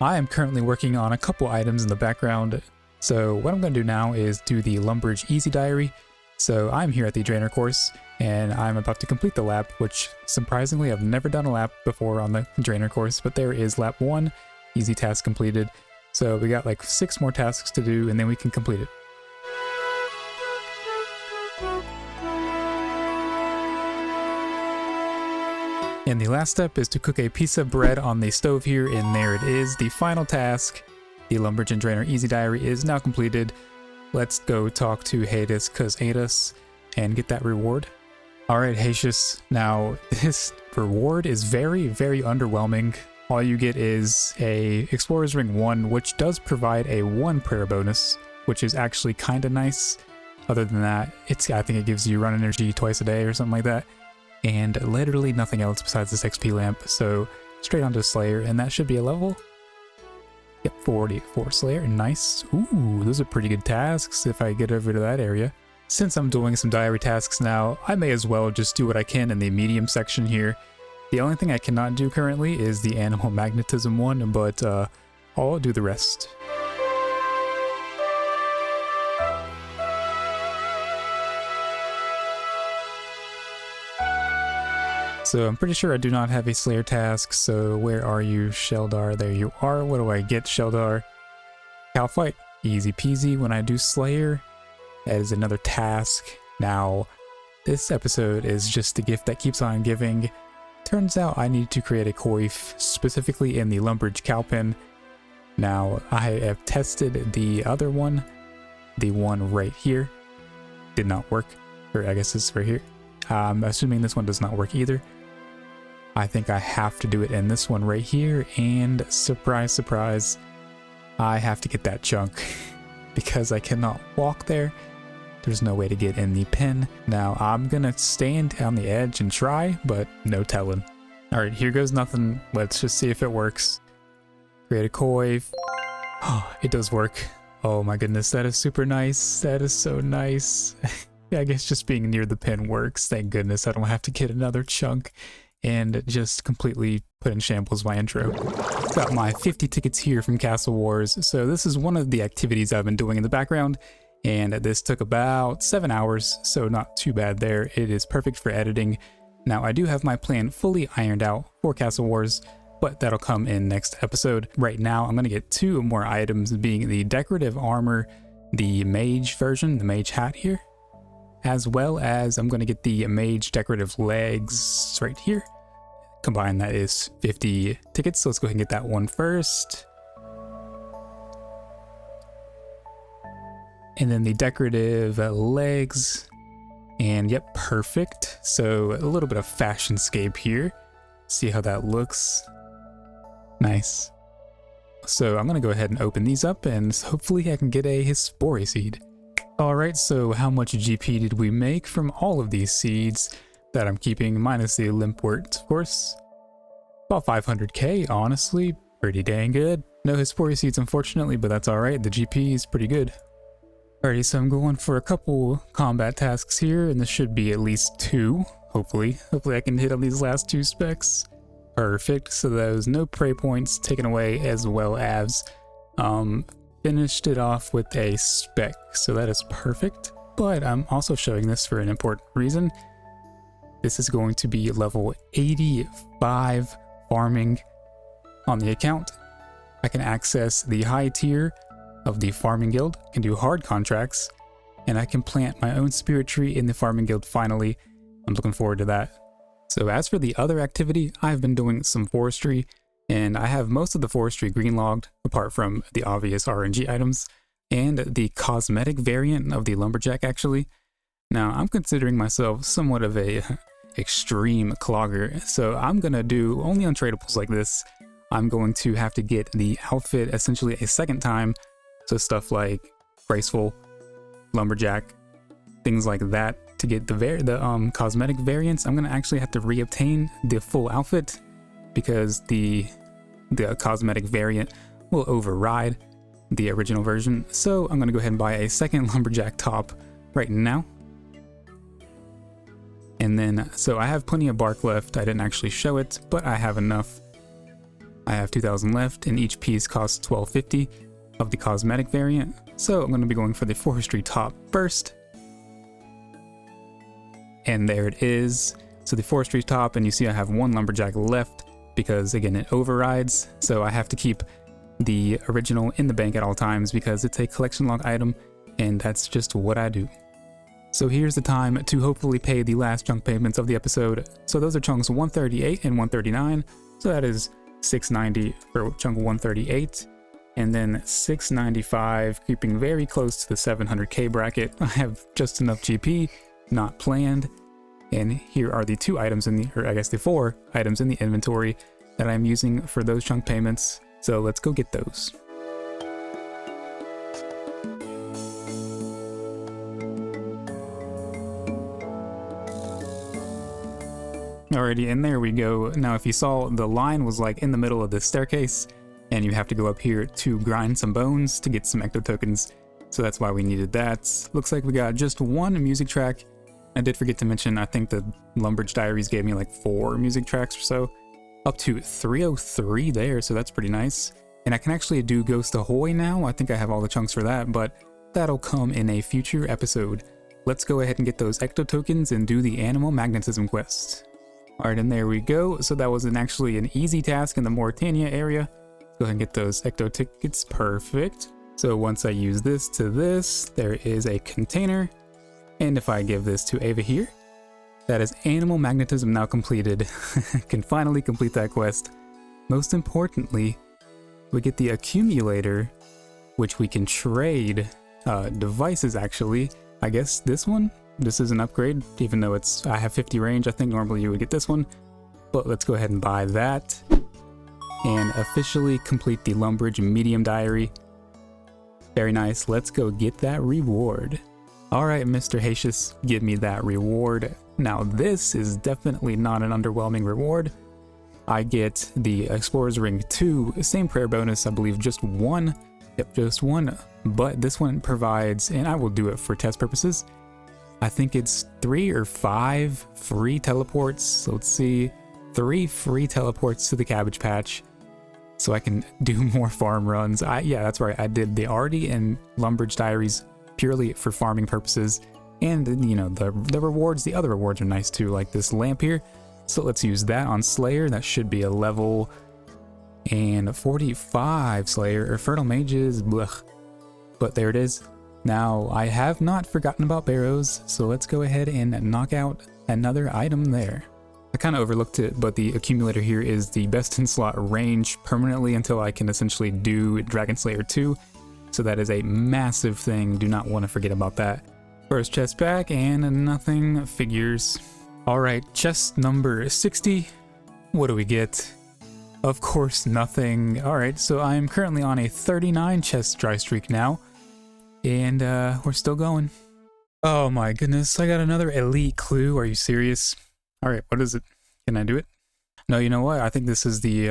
I am currently working on a couple items in the background, so what I'm going to do now is do the Lumbridge Easy Diary. So I'm here at the Drainer course, and I'm about to complete the lap, which surprisingly I've never done a lap before on the Drainer course, but there is lap 1, easy task completed. So we got like 6 more tasks to do, and then we can complete it. And the last step is to cook a piece of bread on the stove here, and there it is, the final task. The Lumbridge and Drainer Easy Diary is now completed. Let's go talk to Hades, cause Hades, and get that reward. Alright Hades, now this reward is very, very underwhelming. All you get is a Explorer's Ring 1, which does provide a 1 prayer bonus, which is actually kinda nice. Other than that, I think it gives you run energy twice a day or something like that. And literally nothing else besides this XP lamp, so straight onto Slayer, and that should be a level. Yep, 44 Slayer, nice. Ooh, those are pretty good tasks if I get over to that area. Since I'm doing some diary tasks now, I may as well just do what I can in the medium section here. The only thing I cannot do currently is the Animal Magnetism one, but I'll do the rest. So I'm pretty sure I do not have a Slayer task, so where are you, Sheldar? There you are. What do I get, Sheldar? Cow fight. Easy peasy. When I do Slayer, that is another task. Now, this episode is just the gift that keeps on giving. Turns out I need to create a coif, specifically in the Lumbridge Cowpen. Now, I have tested the other one, the one right here. Did not work, or I guess it's right here. I'm assuming this one does not work either. I think I have to do it in this one right here, and surprise, surprise, I have to get that chunk because I cannot walk there. There's no way to get in the pen. Now I'm gonna stand on the edge and try, but no telling. Alright, here goes nothing. Let's just see if it works. Create a coif. Oh, it does work. Oh my goodness, that is super nice. That is so nice. Yeah, I guess just being near the pen works. Thank goodness I don't have to get another chunk and just completely put in shambles my intro. Got my 50 tickets here from Castle Wars. So this is one of the activities I've been doing in the background, and this took about 7 hours, so not too bad there. It is perfect for editing. Now I do have my plan fully ironed out for Castle Wars, but that'll come in next episode. Right now I'm gonna get 2 more items, being the decorative armor, the mage version, the mage hat here, as well as I'm going to get the mage decorative legs right here. Combined, that is 50 tickets, so let's go ahead and get that one first. And then the decorative legs, and yep, perfect. So a little bit of fashionscape here. See how that looks. Nice. So I'm going to go ahead and open these up, and hopefully I can get a Hespori seed. Alright, so how much GP did we make from all of these seeds that I'm keeping, minus the limpwort, of course? About 500k, honestly, pretty dang good. No Hespori seeds, unfortunately, but that's alright, the GP is pretty good. Alrighty, so I'm going for a couple combat tasks here, and this should be at least 2. Hopefully I can hit on these last 2 specs. Perfect. So there's no prey points taken away, as well as finished it off with a spec. So that is perfect. But I'm also showing this for an important reason. This is going to be level 85 farming on the account. I can access the high tier of the farming guild, can do hard contracts, and I can plant my own spirit tree in the farming guild finally. I'm looking forward to that. So as for the other activity, I've been doing some forestry, and I have most of the forestry green logged, apart from the obvious RNG items, and the cosmetic variant of the lumberjack actually. Now I'm considering myself somewhat of a extreme clogger, so I'm gonna do only untradables like this. I'm going to have to get the outfit essentially a second time, so stuff like graceful, lumberjack, things like that. To get the cosmetic variants, I'm gonna actually have to reobtain the full outfit because the cosmetic variant will override the original version. So I'm gonna go ahead and buy a second lumberjack top right now. And then, so I have plenty of bark left. I didn't actually show it, but I have enough. I have 2,000 left, and each piece costs $12.50 of the cosmetic variant. So I'm going to be going for the forestry top first. And there it is. So the forestry top, and you see I have 1 lumberjack left because again, it overrides. So I have to keep the original in the bank at all times because it's a collection log item, and that's just what I do. So here's the time to hopefully pay the last chunk payments of the episode. So those are chunks 138 and 139. So that is $690 for chunk 138, and then $695, creeping very close to the 700k bracket. I have just enough GP, not planned. And here are the 2 items in the, or I guess the 4 items in the inventory that I'm using for those chunk payments. So let's go get those. Alrighty, and there we go. Now if you saw, the line was like in the middle of the staircase, and you have to go up here to grind some bones to get some ecto tokens. So that's why we needed that. Looks like we got just 1 music track. I did forget to mention, I think the Lumberj Diaries gave me like 4 music tracks or so. Up to 303 there, so that's pretty nice. And I can actually do Ghost Ahoy now. I think I have all the chunks for that, but that'll come in a future episode. Let's go ahead and get those ecto tokens and do the animal magnetism quest. Alright, and there we go. So that was actually an easy task in the Mauritania area. Let's go ahead and get those ecto tickets. Perfect. So once I use this to this, there is a container. And if I give this to Ava here, that is animal magnetism now completed. Can finally complete that quest. Most importantly, we get the accumulator, which we can trade devices actually. I guess this one? This is an upgrade, even though I have 50 range. I think normally you would get this one, but let's go ahead and buy that and officially complete the Lumberj Medium Diary. Very nice. Let's go get that reward. All right, Mr. Hacius, give me that reward. Now this is definitely not an underwhelming reward. I get the Explorer's Ring 2, same prayer bonus, I believe just 1. Yep, just 1, but this one provides, and I will do it for test purposes, I think it's 3 or 5 free teleports. So let's see, 3 free teleports to the Cabbage Patch, so I can do more farm runs. Yeah, that's right. I did the Artie and Lumberj Diaries purely for farming purposes, and you know the rewards. The other rewards are nice too, like this lamp here. So let's use that on Slayer. That should be a level and 45 Slayer or Fertile Mages. Blech. But there it is. Now, I have not forgotten about Barrows, so let's go ahead and knock out another item there. I kind of overlooked it, but the accumulator here is the best in slot range permanently until I can essentially do Dragon Slayer 2. So that is a massive thing. Do not want to forget about that. First chest back, and nothing figures. Alright, chest number 60. What do we get? Of course, nothing. Alright, so I'm currently on a 39 chest dry streak now. And we're still going. Oh my goodness, I got another elite clue. Are you serious? Alright, what is it? Can I do it? No, you know what? I think this is the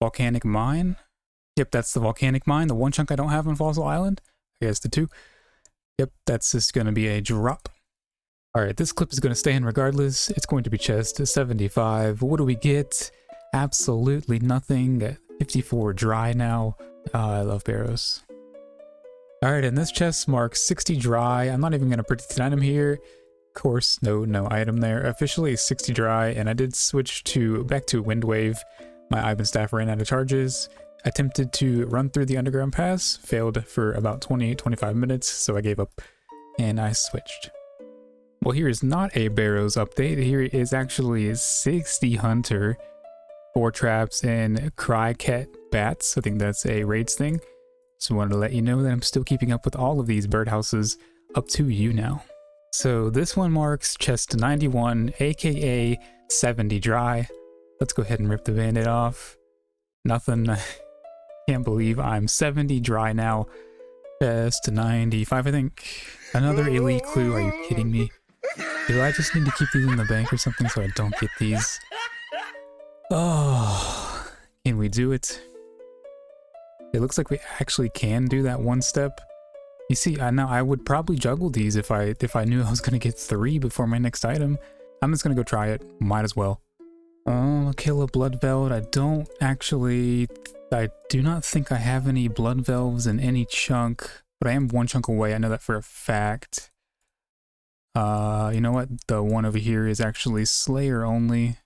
volcanic mine. Yep, that's the volcanic mine. The 1 chunk I don't have on Fossil Island. I guess the 2. Yep, that's just gonna be a drop. Alright, this clip is going to stay in regardless. It's going to be chest 75. What do we get? Absolutely nothing. 54 dry now. I love barrows. Alright, and this chest marks 60 dry. I'm not even going to predict an item here. Of course, no item there. Officially 60 dry, and I did switch back to Windwave. My Ivan staff ran out of charges. Attempted to run through the underground pass, failed for about 20-25 minutes, so I gave up and I switched. Well, here is not a barrows update. Here is actually 60 hunter, 4 traps, and Crycat bats. I think that's a raids thing. So I wanted to let you know that I'm still keeping up with all of these birdhouses up to you now. So this one marks chest 91, aka 70 dry. Let's go ahead and rip the band-aid off. Nothing. Can't believe I'm 70 dry now. Chest 95, I think. Another elite clue. Are you kidding me? Do I just need to keep these in the bank or something so I don't get these? Oh, can we do it? It looks like we actually can do that one step. You see, I know I would probably juggle these if I knew I was gonna get 3 before my next item. I'm just gonna go try it. Might as well. Oh, kill a blood velvet. I do not think I have any blood velves in any chunk, but I am 1 chunk away. I know that for a fact. You know what? The one over here is actually Slayer only.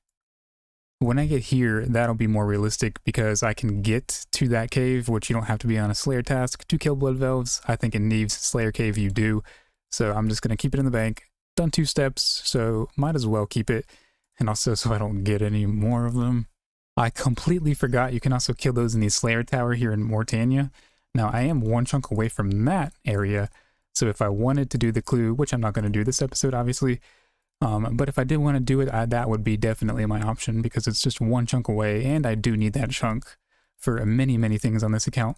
When I get here, that'll be more realistic because I can get to that cave, which you don't have to be on a Slayer task to kill blood velves. I think in Neve's Slayer cave you do. So I'm just going to keep it in the bank. Done 2 steps, so might as well keep it. And also so I don't get any more of them. I completely forgot you can also kill those in the Slayer Tower here in Mortania. Now I am 1 chunk away from that area. So if I wanted to do the clue, which I'm not going to do this episode obviously, but if I did want to do it, that would be definitely my option because it's just 1 chunk away and I do need that chunk for many things on this account.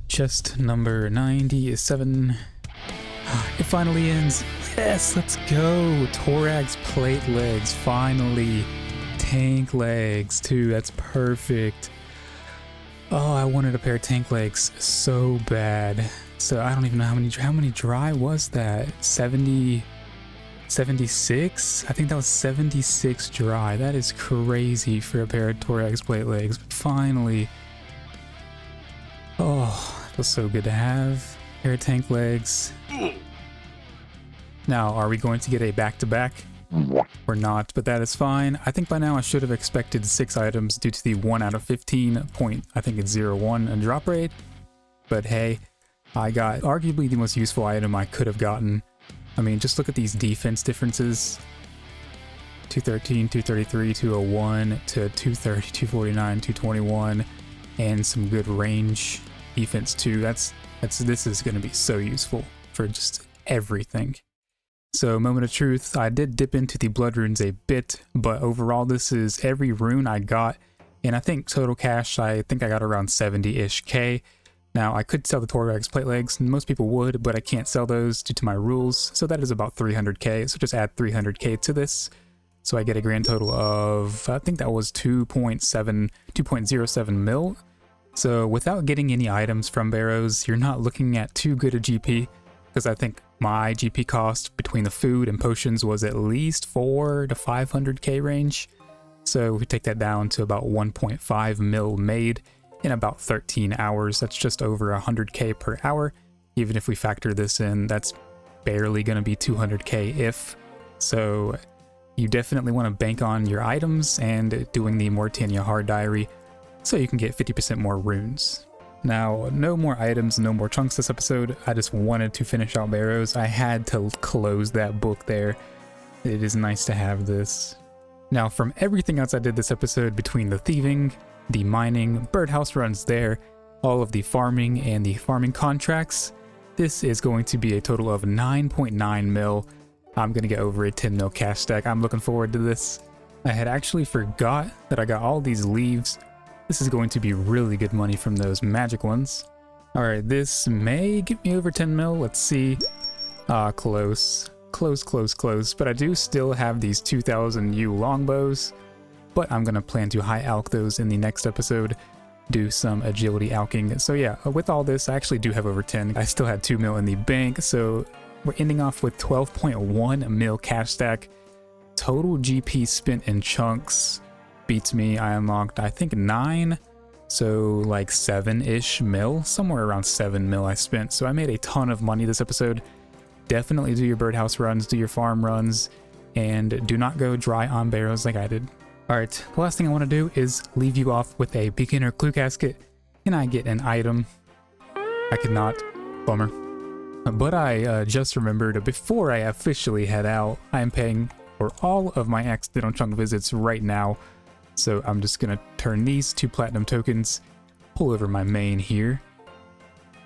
Chest number 97. It finally ends. Yes, let's go. Thorax plate legs, finally. Tank legs too, that's perfect. Oh, I wanted a pair of tank legs so bad. So I don't even know how many dry was that? 76? I think that was 76 dry. That is crazy for a pair of Thorax plate legs. But finally. Oh, feels so good to have. Pair of tank legs. Now, are we going to get a back-to-back? Or not, but that is fine. I think by now I should have expected 6 items due to the 1 out of 15 point, I think it's 0.1 drop rate. But hey, I got arguably the most useful item I could have gotten. I mean, just look at these defense differences. 213, 233, 201 to 230, 249, 221, and some good range defense too. This is going to be so useful for just everything. So, moment of truth, I did dip into the blood runes a bit, but overall this is every rune I got, and I think total cash, I think I got around 70-ish K. Now, I could sell the Thorax plate legs, most people would, but I can't sell those due to my rules, so that is about 300K, so just add 300K to this. So I get a grand total of, I think that was 2.07 mil. So without getting any items from barrows, you're not looking at too good a GP, because I think my GP cost between the food and potions was at least 400 to 500K range. So if we take that down to about 1.5 mil made in about 13 hours, that's just over 100K per hour. Even if we factor this in, that's barely going to be 200K if. So you definitely want to bank on your items and doing the Mortania Hard Diary so you can get 50% more runes. Now, no more items, no more chunks this episode. I just wanted to finish out barrows. I had to close that book there. It is nice to have this. Now, from everything else I did this episode, between the thieving, the mining, birdhouse runs there, all of the farming and the farming contracts, this is going to be a total of 9.9 mil. I'm going to get over a 10 mil cash stack. I'm looking forward to this. I had actually forgot that I got all these leaves. This is going to be really good money from those magic ones. Alright, this may get me over 10 mil. Let's see. Close. Close. But I do still have these 2000 U longbows. But I'm going to plan to high alch those in the next episode. do some agility alking. So yeah, with all this, I actually do have over 10. I still had 2 mil in the bank, so we're ending off with 12.1 mil cash stack. Total GP spent in chunks beats me. I unlocked, I think, 9, so like 7-ish mil, somewhere around 7 mil I spent. So I made a ton of money this episode. Definitely do your birdhouse runs, do your farm runs, and do not go dry on barrows like I did. Alright, the last thing I want to do is leave you off with a beginner clue casket. Can I get an item? I could not. Bummer. But I just remembered, before I officially head out, I am paying for all of my accidental chunk visits right now. So I'm just going to turn these to platinum tokens, pull over my main here.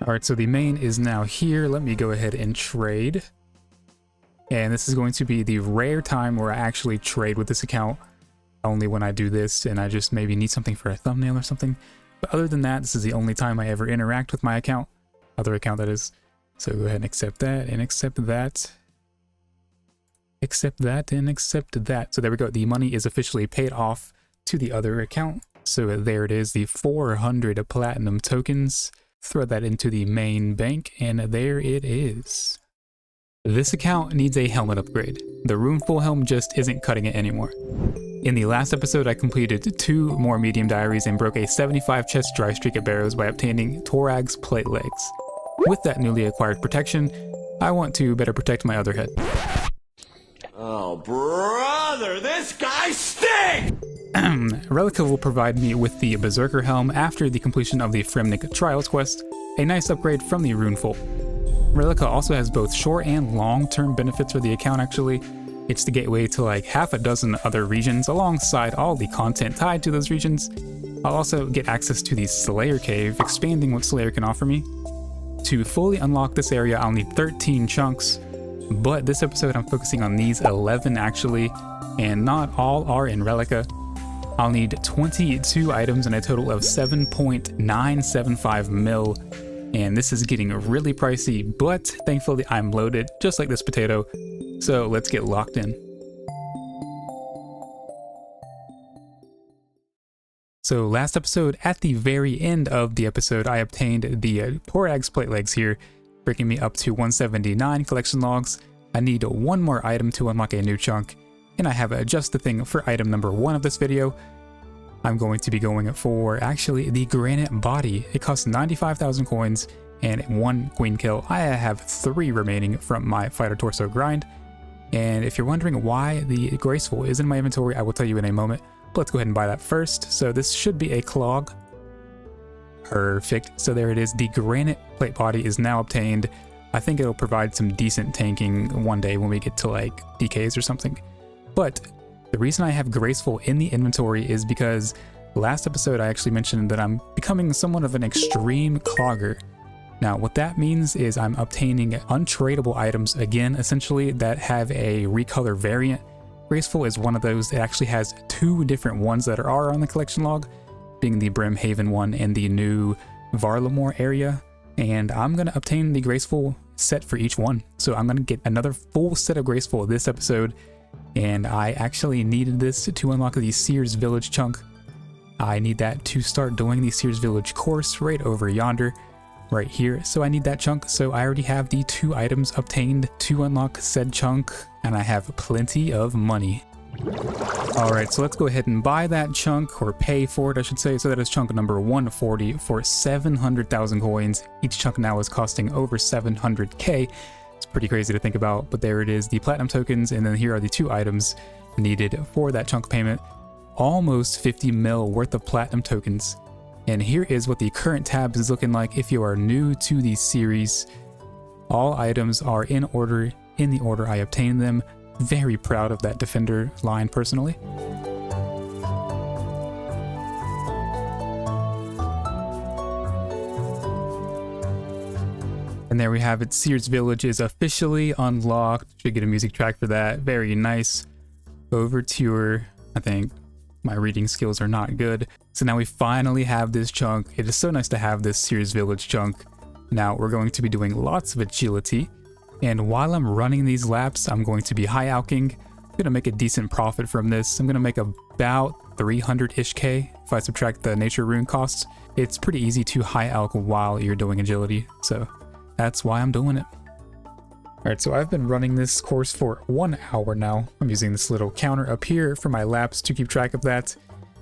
Alright, so the main is now here. Let me go ahead and trade. And this is going to be the rare time where I actually trade with this account. Only when I do this and I just maybe need something for a thumbnail or something. But other than that, this is the only time I ever interact with my account. Other account, that is. So go ahead and accept that, and accept that. Accept that, and accept that. So there we go. The money is officially paid off to the other account. So there it is, the 400 platinum tokens. Throw that into the main bank, and there it is. This account needs a helmet upgrade. The Runefull helm just isn't cutting it anymore. In the last episode, I completed 2 more medium diaries and broke a 75 chest dry streak at barrows by obtaining Torag's plate legs. With that newly acquired protection, I want to better protect my other head. Oh, brother, this guy stinks! Relica will provide me with the Berserker helm after the completion of the Fremnik Trials quest, a nice upgrade from the Runefull. Relica also has both short and long-term benefits for the account actually. It's the gateway to like half a dozen other regions alongside all the content tied to those regions. I'll also get access to the Slayer Cave, expanding what Slayer can offer me. To fully unlock this area, I'll need 13 chunks, but this episode I'm focusing on these 11 actually, and not all are in Relica. I'll need 22 items and a total of 7.975 mil, and this is getting really pricey, but thankfully I'm loaded, just like this potato. So let's get locked in. So last episode, at the very end of the episode, I obtained the Torag's plate legs here, breaking me up to 179 collection logs. I need 1 more item to unlock a new chunk, and I have just the thing for item number 1 of this video. I'm going to be going for actually the granite body. It costs 95,000 coins and 1 queen kill. I have 3 remaining from my fighter torso grind. And if you're wondering why the graceful is in my inventory, I will tell you in a moment. But let's go ahead and buy that first. So this should be a clog. Perfect. So there it is. The granite plate body is now obtained. I think it'll provide some decent tanking one day when we get to like DKs or something. But the reason I have graceful in the inventory is because last episode I actually mentioned that I'm becoming somewhat of an extreme clogger. Now, what that means is I'm obtaining untradeable items again, essentially, that have a recolor variant. Graceful is one of those. It actually has 2 different ones that are on the collection log, being the Brimhaven one and the new Varlamore area. And I'm going to obtain the Graceful set for each one. So I'm going to get another full set of Graceful this episode. And I actually needed this to unlock the Sears Village chunk. I need that to start doing the Sears Village course right over yonder. Right here, so I need that chunk. So I already have the 2 items obtained to unlock said chunk, and I have plenty of money. Alright, so let's go ahead and buy that chunk, or pay for it I should say. So that is chunk number 140 for 700,000 coins. Each chunk now is costing over 700k. It's pretty crazy to think about, but there it is, the platinum tokens, and then here are the 2 items needed for that chunk payment. Almost 50 mil worth of platinum tokens. And here is what the current tab is looking like if you are new to the series. All items are in order, in the order I obtained them. Very proud of that defender line personally. And there we have it. Sears Village is officially unlocked. Should get a music track for that. Very nice. Overture, I think. My reading skills are not good. So now we finally have this chunk. It is so nice to have this Sears Village chunk. Now we're going to be doing lots of agility. And while I'm running these laps, I'm going to be high alking gonna make a decent profit from this. I'm gonna make about 300-ish K if I subtract the nature rune costs. It's pretty easy to high alch while you're doing agility, so that's why I'm doing it. Alright, so I've been running this course for 1 hour now. I'm using this little counter up here for my laps to keep track of that.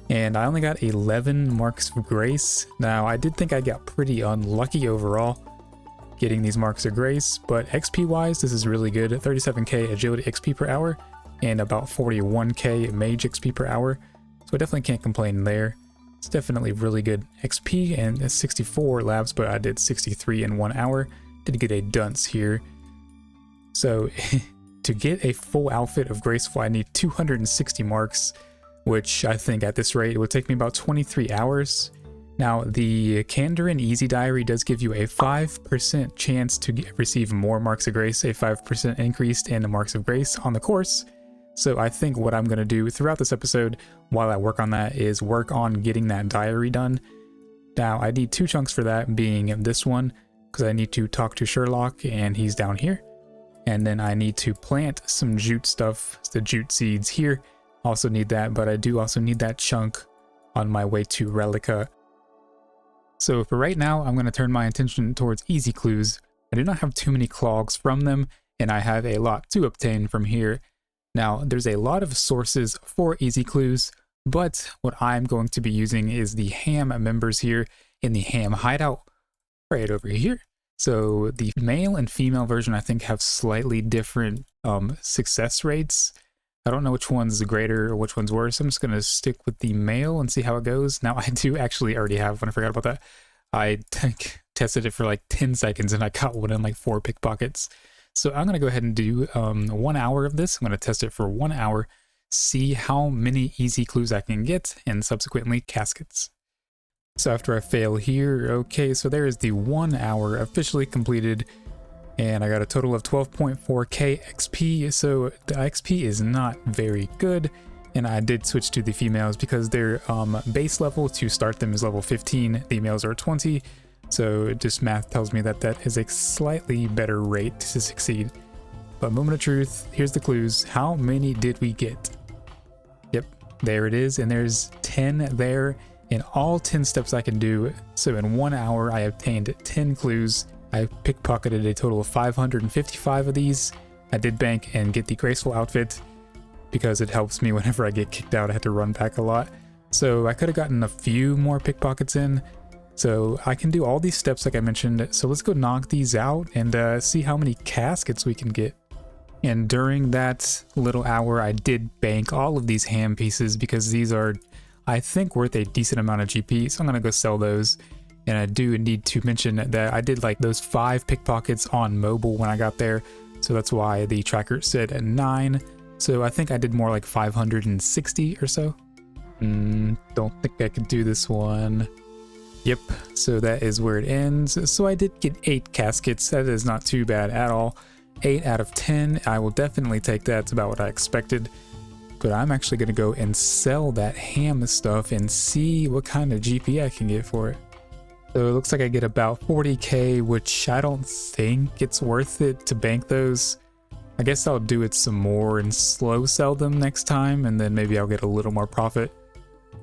And I only got 11 marks of grace. Now, I did think I got pretty unlucky overall getting these marks of grace, but XP wise, this is really good. 37k agility XP per hour and about 41k mage XP per hour. So I definitely can't complain there. It's definitely really good XP and 64 labs, but I did 63 in 1 hour. Did get a dunce here. So to get a full outfit of Graceful, I need 260 marks, which I think at this rate, it would take me about 23 hours. Now, the Kandarin Easy Diary does give you a 5% chance to receive more marks of grace, a 5% increase in the marks of grace on the course. So I think what I'm going to do throughout this episode, while I work on that, is work on getting that diary done. Now, I need 2 chunks for that, being this one, because I need to talk to Sherlock, and he's down here. And then I need to plant some jute stuff, the jute seeds here. Also need that, but I do also need that chunk on my way to Relica. So for right now, I'm going to turn my attention towards easy clues. I do not have too many clogs from them, and I have a lot to obtain from here. Now, there's a lot of sources for easy clues, but what I'm going to be using is the ham members here in the ham hideout right over here. So the male and female version, I think, have slightly different success rates. I don't know which one's greater or which one's worse. I'm just going to stick with the male and see how it goes. Now, I do actually already have one. I forgot about that. I tested it for like 10 seconds and I got one in like 4 pickpockets. So I'm going to go ahead and do 1 hour of this. I'm going to test it for 1 hour, see how many easy clues I can get, and subsequently caskets. So after I fail here, okay, so there is the 1 hour officially completed, and I got a total of 12.4k XP, so the XP is not very good, and I did switch to the females because their base level to start them is level 15, the males are 20, so just math tells me that that is a slightly better rate to succeed. But moment of truth, here's the clues. How many did we get? Yep, there it is, and there's 10 there. In all 10 steps I can do, so in 1 hour I obtained 10 clues. I pickpocketed a total of 555 of these. I did bank and get the graceful outfit because it helps me whenever I get kicked out. I had to run back a lot. So I could have gotten a few more pickpockets in. So I can do all these steps like I mentioned. So let's go knock these out and see how many caskets we can get. And during that little hour, I did bank all of these ham pieces because these are, I think, worth a decent amount of GP, so I'm gonna go sell those. And I do need to mention that I did like those 5 pickpockets on mobile when I got there, so that's why the tracker said 9. So I think I did more like 560 or so. Don't think I could do this one. Yep, so that is where it ends. So I did get 8 caskets. That is not too bad at all. 8 out of 10. I will definitely take that. It's about what I expected. But I'm actually going to go and sell that ham stuff and see what kind of GP I can get for it. So it looks like I get about 40k, which I don't think it's worth it to bank those. I guess I'll do it some more and slow sell them next time, and then maybe I'll get a little more profit.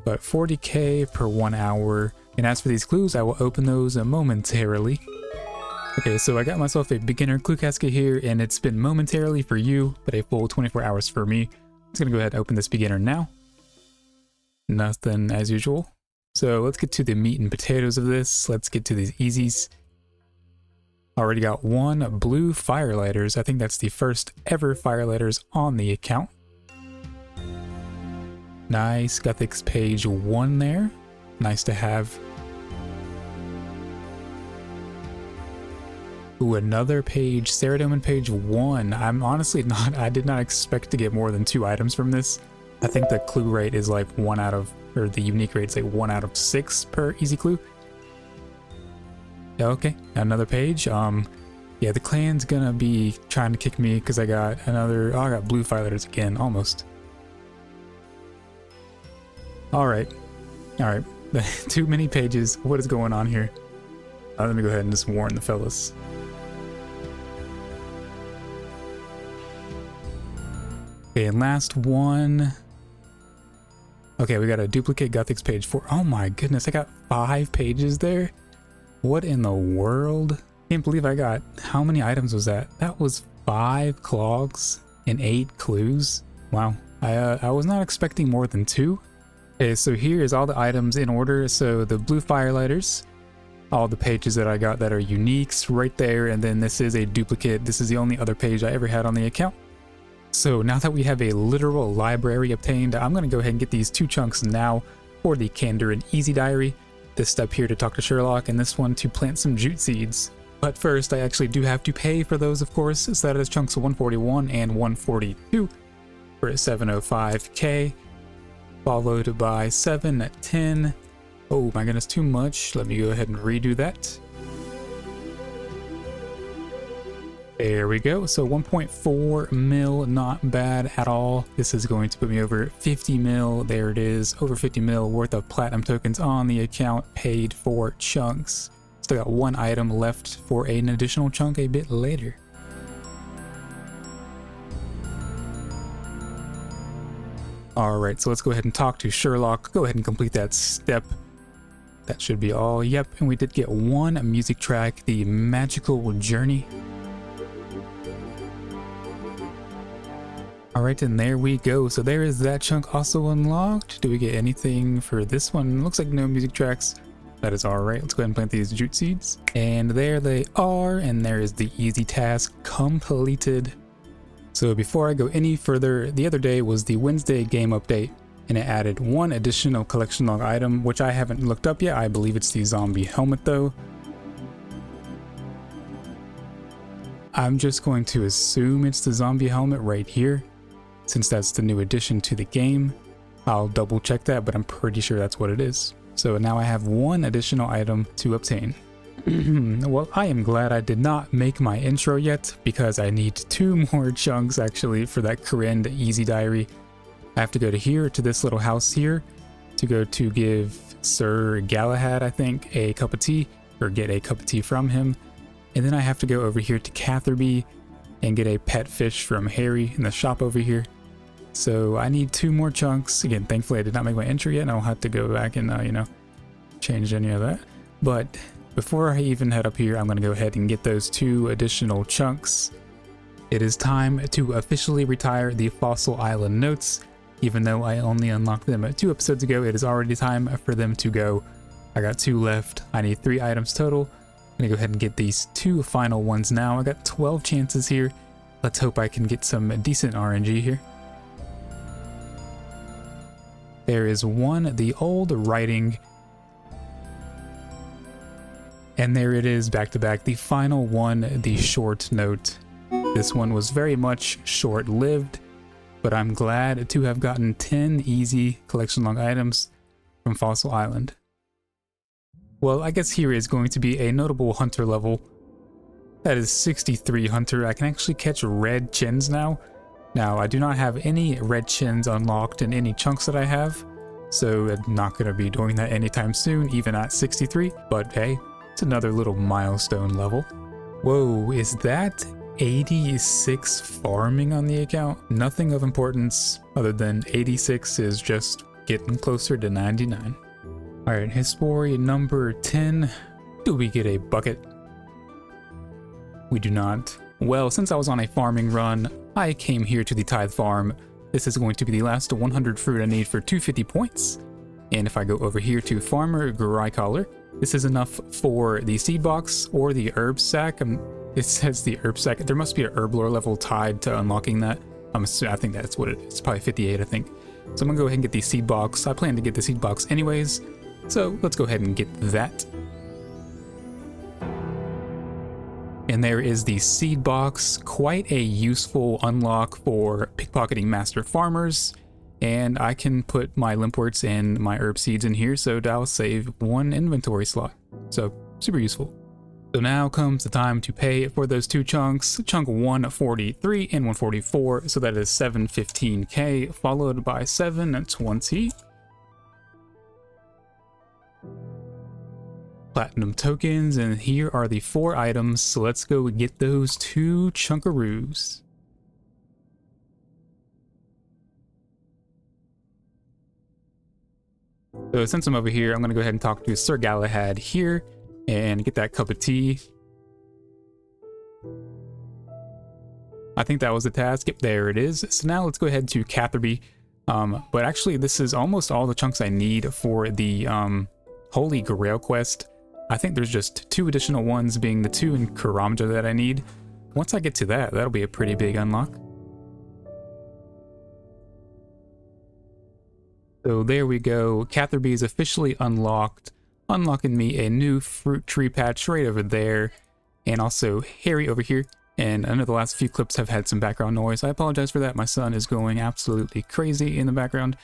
But 40k per 1 hour. And as for these clues, I will open those momentarily. Okay, so I got myself a beginner clue casket here, and it's been momentarily for you, but a full 24 hours for me. I'm just gonna go ahead and open this beginner now. Nothing as usual. So let's get to the meat and potatoes of this. Let's get to these easies. Already got 1 blue firelighters. I think that's the first ever firelighters on the account. Nice, got the page 1 there. Nice to have. Ooh, another page, Saradomin page 1. I'm honestly not, I did not expect to get more than 2 items from this. I think the clue rate is like 1 out of, or the unique rate is like 1 out of 6 per easy clue. Okay, another page. Yeah, the clan's gonna be trying to kick me because I got another, oh, I got blue firelighters again, almost. Alright, alright. Too many pages. What is going on here? Let me go ahead and just warn the fellas. Okay, and last one. Okay, we got a duplicate Gothics page 4. Oh my goodness, I got 5 pages there. What in the world? Can't believe I got, how many items was that? That was 5 clogs and 8 clues. Wow, I was not expecting more than 2. Okay, so here is all the items in order. So the blue firelighters, all the pages that I got that are uniques right there, and then this is a duplicate. This is the only other page I ever had on the account. So now that we have a literal library obtained, I'm going to go ahead and get these 2 chunks now for the Candor and Easy Diary. This step here to talk to Sherlock, and this one to plant some jute seeds. But first, I actually do have to pay for those, of course, so that is chunks 141 and 142 for 705k, followed by 7 at 10. Oh my goodness, too much. Let me go ahead and redo that. There we go. So 1.4 mil, not bad at all. This is going to put me over 50 mil. There it is, over 50 mil worth of platinum tokens on the account, paid for chunks. Still got 1 item left for an additional chunk a bit later. Alright, so let's go ahead and talk to Sherlock. Go ahead and complete that step. That should be all. Yep, and we did get 1 music track, The Magical Journey. Alright, and there we go. So there is that chunk also unlocked. Do we get anything for this one? Looks like no music tracks. That is alright. Let's go ahead and plant these jute seeds. And there they are, and there is the easy task completed. So before I go any further, the other day was the Wednesday game update, and it added 1 additional collection log item, which I haven't looked up yet. I believe it's the zombie helmet though. I'm just going to assume it's the zombie helmet right here, since that's the new addition to the game. I'll double check that, but I'm pretty sure that's what it is. So now I have 1 additional item to obtain. Well, I am glad I did not make my intro yet, because I need 2 more chunks actually for that Corinne Easy Diary. I have to go to here, to this little house here, to go to give Sir Galahad, I think, a cup of tea, or get a cup of tea from him. And then I have to go over here to Catherby and get a pet fish from Harry in the shop over here. So I need 2 more chunks. Again, thankfully I did not make my entry yet, and I'll have to go back and, you know, change any of that. But before I even head up here, I'm going to go ahead and get those 2 additional chunks. It is time to officially retire the Fossil Island notes. Even though I only unlocked them 2 episodes ago, it is already time for them to go. I got 2 left. I need 3 items total. I'm going to go ahead and get these 2 final ones now. I got 12 chances here. Let's hope I can get some decent RNG here. There is 1, the old writing. And there it is, back to back, the final one, the short note. This one was very much short-lived, but I'm glad to have gotten 10 easy collection log items from Fossil Island. Well, I guess here is going to be a notable hunter level. That is 63 hunter. I can actually catch red chins now. Now, I do not have any red chins unlocked in any chunks that I have, so I'm not going to be doing that anytime soon, even at 63, but hey, it's another little milestone level. Whoa, is that 86 farming on the account? Nothing of importance other than 86 is just getting closer to 99. Alright, history number 10. Do we get a bucket? We do not. Well, since I was on a farming run, I came here to the Tithe Farm. This is going to be the last 100 fruit I need for 250 points. And if I go over here to Farmer Grycollar, this is enough for the seed box or the herb sack. It says the herb sack. There must be a herb lore level tied to unlocking that. I think that's what it is. It's probably 58, I think. So I'm gonna go ahead and get the seed box. I plan to get the seed box anyways, so let's go ahead and get that. And there is the seed box, quite a useful unlock for pickpocketing master farmers. And I can put my limpworts and my herb seeds in here, so that'll save 1 inventory slot. So super useful. So now comes the time to pay for those 2 chunks, chunk 143 and 144, so that is 715k, followed by 720. Platinum tokens, and here are the 4 items, so let's go get those 2 chunkaroos. So since I'm over here, I'm going to go ahead and talk to Sir Galahad here and get that cup of tea. I think that was the task. Yep, there it is. So now let's go ahead to Catherby. But actually, this is almost all the chunks I need for the Holy Grail quest. I think there's just 2 additional ones, being the 2 in Karamja that I need. Once I get to that, that'll be a pretty big unlock. So there we go. Catherby is officially unlocked, unlocking me a new fruit tree patch right over there, and also Harry over here. And I know the last few clips have had some background noise. I apologize for that. My son is going absolutely crazy in the background.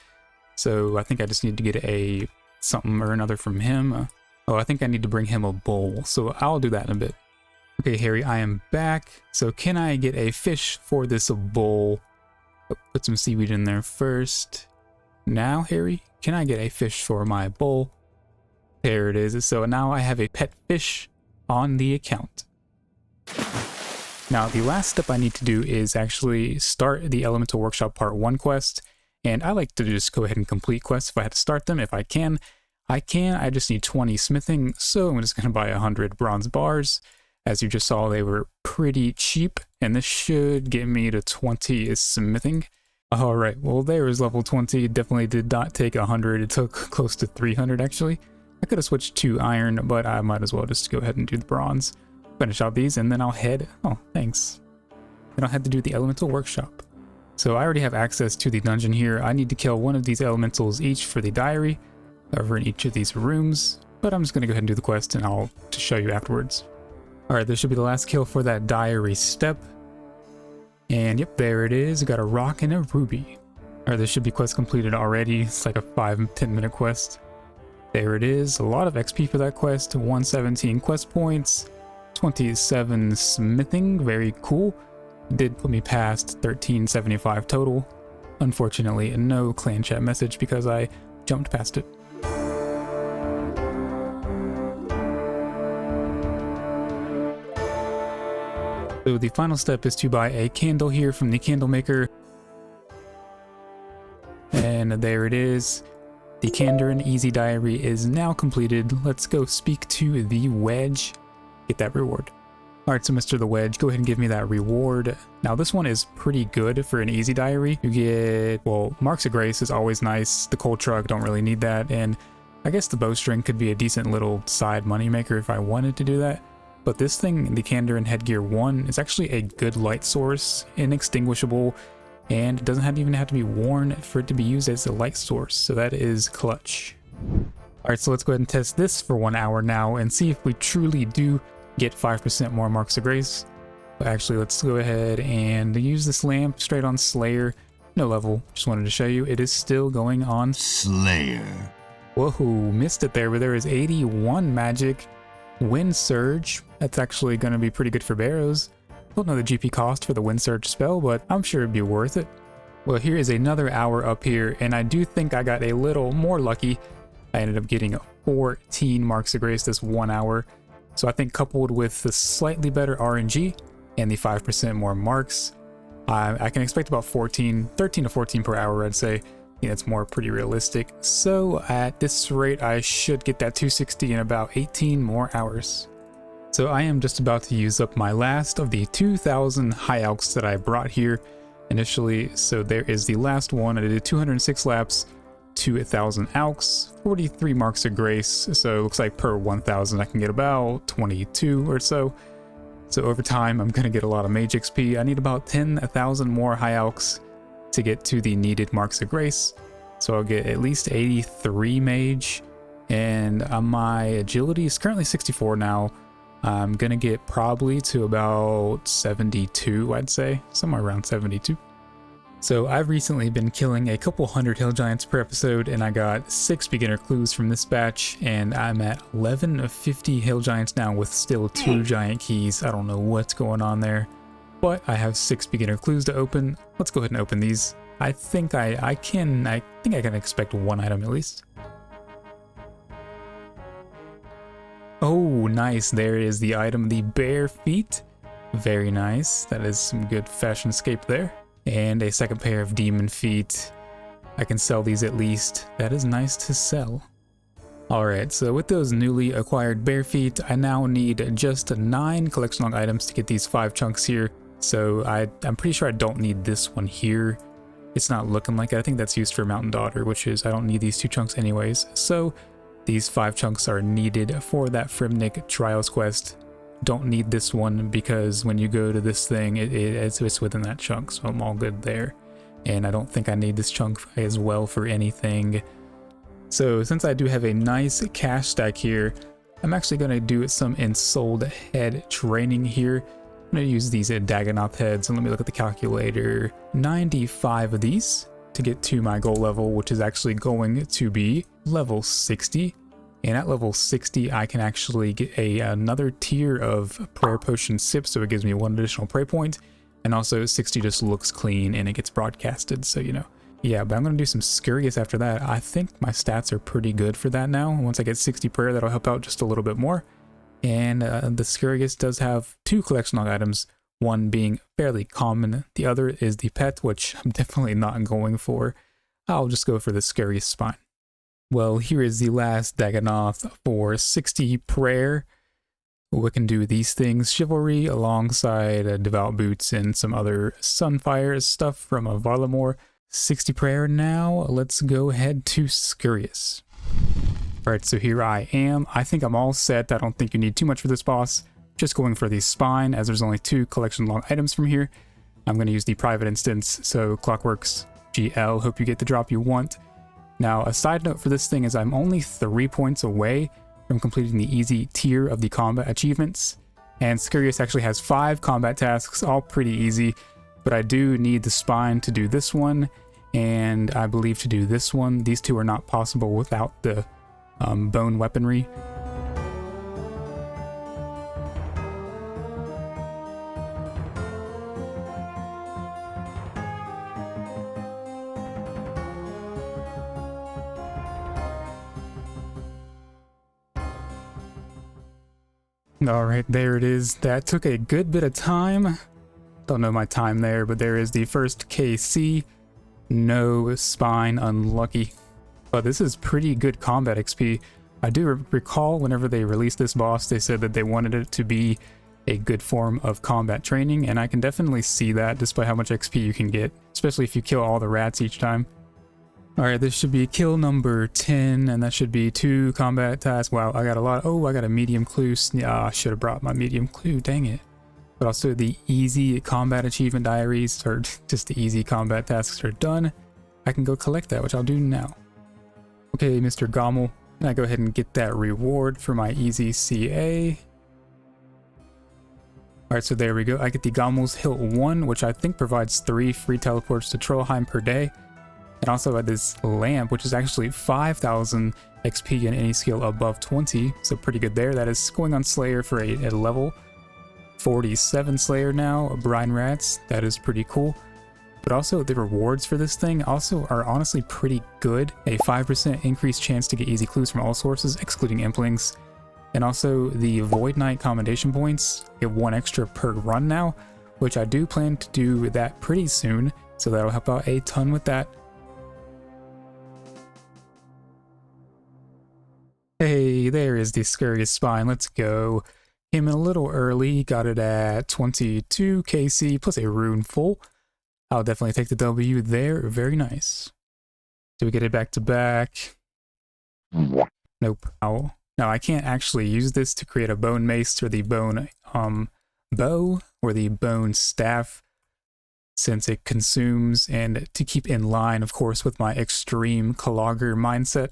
So I think I just need to get a something or another from him. Oh, I think I need to bring him a bowl. So I'll do that in a bit. Okay, Harry, I am back. So can I get a fish for this bowl? Oh, put some seaweed in there first. Now, Harry, can I get a fish for my bowl? There it is. So now I have a pet fish on the account. Now, the last step I need to do is actually start the Elemental Workshop Part 1 quest, and I like to just go ahead and complete quests if I had to start them. If I can, I can. I just need 20 smithing, so I'm just going to buy 100 bronze bars. As you just saw, they were pretty cheap, and this should get me to 20 smithing. Alright, well there is level 20. It definitely did not take 100. It took close to 300 actually. I could have switched to iron, but I might as well just go ahead and do the bronze. Finish out these, and then I'll head... Oh, thanks. Then I'll head to do the Elemental Workshop. So I already have access to the dungeon here. I need to kill one of these elementals each for the diary, over in each of these rooms. But I'm just going to go ahead and do the quest, and I'll just show you afterwards. Alright, this should be the last kill for that diary step. And yep, there it is. Got a rock and a ruby. Alright, this should be quest completed already. It's like a 5-10 minute quest. There it is. A lot of XP for that quest. 117 quest points. 27 smithing, very cool. Did put me past 1375 total. Unfortunately, no clan chat message because I jumped past it. So the final step is to buy a candle here from the candle maker. And there it is. The Kandarin Easy Diary is now completed. Let's go speak to the Wedge. Get that reward. Alright, so Mr. the Wedge, go ahead and give me that reward. Now this one is pretty good for an easy diary. You get, well, Marks of Grace is always nice. The coal truck, don't really need that. And I guess the bowstring could be a decent little side moneymaker if I wanted to do that. But this thing, the Kandarin Headgear 1, is actually a good light source, inextinguishable, and it doesn't even have to be worn for it to be used as a light source. So that is clutch. Alright, so let's go ahead and test this for 1 hour now and see if we truly do get 5% more Marks of Grace. But actually, let's go ahead and use this lamp straight on Slayer. No level, just wanted to show you. It is still going on Slayer. Whoa, missed it there, but there is 81 magic. Wind Surge, that's actually going to be pretty good for Barrows. Don't know the GP cost for the Wind Surge spell, but I'm sure it'd be worth it. Well, here is another hour up here, and I do think I got a little more lucky. I ended up getting 14 Marks of Grace this 1 hour. So I think coupled with the slightly better RNG and the 5% more marks, I can expect about 13 to 14 per hour, I'd say. I think that's more pretty realistic. So at this rate, I should get that 260 in about 18 more hours. So I am just about to use up my last of the 2,000 high alks that I brought here initially. So there is the last one. I did 206 laps, 2,000 alks, 43 Marks of Grace. So it looks like per 1,000 I can get about 22 or so. So over time, I'm going to get a lot of mage XP. I need about 10,000 more high alks to get to the needed Marks of Grace. So I'll get at least 83 mage. And my agility is currently 64 now. I'm going to get probably to about 72, I'd say. Somewhere around 72. So I've recently been killing a couple hundred hill giants per episode, and I got 6 beginner clues from this batch, and I'm at 11 of 50 hill giants now with still 2 giant keys. I don't know what's going on there, but I have 6 beginner clues to open. Let's go ahead and open these. I think I can expect 1 item at least. Oh, nice. There is the item, the bare feet. Very nice. That is some good fashion scape there. And a second pair of demon feet. I can sell these at least. That is nice to sell. Alright, so with those newly acquired bare feet, I now need just 9 collection log items to get these 5 chunks here. So I'm pretty sure I don't need this one here. It's not looking like it. I think that's used for Mountain Daughter, which is I don't need these 2 chunks anyways. So these 5 chunks are needed for that Frimnic Trials quest. Don't need this one because when you go to this thing, it's within that chunk, so I'm all good there. And I don't think I need this chunk as well for anything. So since I do have a nice cash stack here, I'm actually going to do some ensouled head training here. I'm going to use these Dagonoth heads, and let me look at the calculator. 95 of these to get to my goal level, which is actually going to be level 60. And at level 60, I can actually get another tier of prayer potion sips, so it gives me 1 additional prayer point. And also 60 just looks clean and it gets broadcasted, so you know. Yeah, but I'm going to do some Scurious after that. I think my stats are pretty good for that now. Once I get 60 prayer, that'll help out just a little bit more. And the Scurious does have 2 collection log items, one being fairly common. The other is the pet, which I'm definitely not going for. I'll just go for the Scurious Spine. Well, here is the last Dagonoth for 60 prayer. We can do these things, Chivalry, alongside Devout Boots and some other Sunfire stuff from Varlamore. 60 prayer now. Let's go ahead to Scurious. Alright, so here I am. I think I'm all set. I don't think you need too much for this boss. Just going for the Spine, as there's only 2 collection log items from here. I'm going to use the private instance, so Clockworks GL, hope you get the drop you want. Now, a side note for this thing is I'm only 3 points away from completing the easy tier of the combat achievements. And Scurious actually has 5 combat tasks, all pretty easy. But I do need the Spine to do this one, and I believe to do this one. These 2 are not possible without the bone weaponry. Alright, there it is. That took a good bit of time. Don't know my time there, but there is the first KC. No Spine, unlucky. But this is pretty good combat XP. I do recall whenever they released this boss, they said that they wanted it to be a good form of combat training, and I can definitely see that despite how much XP you can get, especially if you kill all the rats each time. Alright, this should be kill number 10, and that should be 2 combat tasks. Wow, I got a lot. Oh, I got a medium clue. I should have brought my medium clue, dang it. But also the easy combat achievement diaries, or just the easy combat tasks are done. I can go collect that, which I'll do now. Okay, Mr. Gommel, I go ahead and get that reward for my easy CA. Alright, so there we go. I get the Gommel's Hilt 1, which I think provides 3 free teleports to Trollheim per day. And also at this lamp, which is actually 5,000 XP in any skill above 20, so pretty good there. That is going on Slayer for a level 47 Slayer now, Brine Rats. That is pretty cool. But also the rewards for this thing also are honestly pretty good. A 5% increased chance to get easy clues from all sources, excluding Implings. And also the Void Knight commendation points get 1 extra per run now, which I do plan to do that pretty soon, so that'll help out a ton with that. Hey, there is the Scurious Spine. Let's go. Came in a little early, got it at 22 KC plus a rune full. I'll definitely take the W there. Very nice. Do we get it back to back? Nope. Oh. Now I can't actually use this to create a bone mace or the bone bow or the bone staff, since it consumes, and to keep in line, of course, with my extreme Kalogger mindset,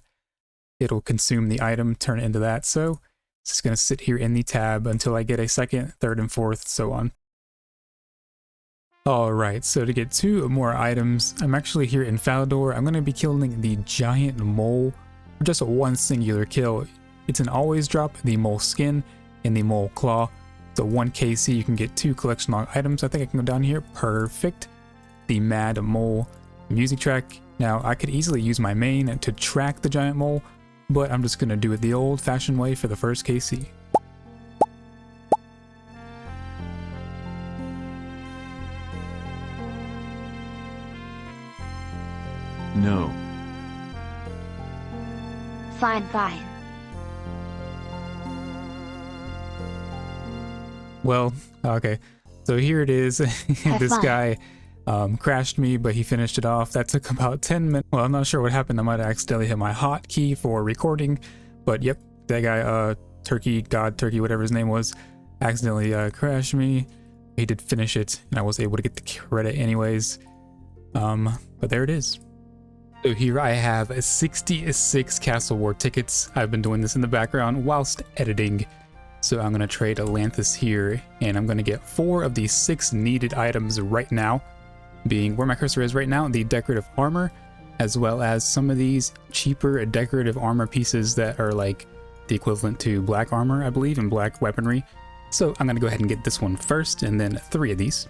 it'll consume the item, turn it into that. So it's just going to sit here in the tab until I get a 2nd, 3rd, and 4th, so on. Alright, so to get 2 more items, I'm actually here in Falador. I'm going to be killing the giant mole for just a 1 singular kill. It's an always drop, the mole skin and the mole claw. So 1 KC, you can get 2 collection log items. I think I can go down here. Perfect. The mad mole music track. Now I could easily use my main to track the giant mole, but I'm just going to do it the old-fashioned way for the first KC. No. Fine, fine. Well, okay. So here it is. This fun. guy crashed me, but he finished it off. That took about 10 minutes. Well, I'm not sure what happened. I might have accidentally hit my hotkey for recording. But yep, that guy, Turkey, whatever his name was, accidentally crashed me. He did finish it, and I was able to get the credit anyways. But there it is. So here I have 66 Castle War tickets. I've been doing this in the background whilst editing. So I'm going to trade Atlantis here, and I'm going to get 4 of the 6 needed items right now, being where my cursor is right now, the decorative armor, as well as some of these cheaper decorative armor pieces that are like the equivalent to black armor, I believe, and black weaponry. So I'm going to go ahead and get this one first, and then 3 of these.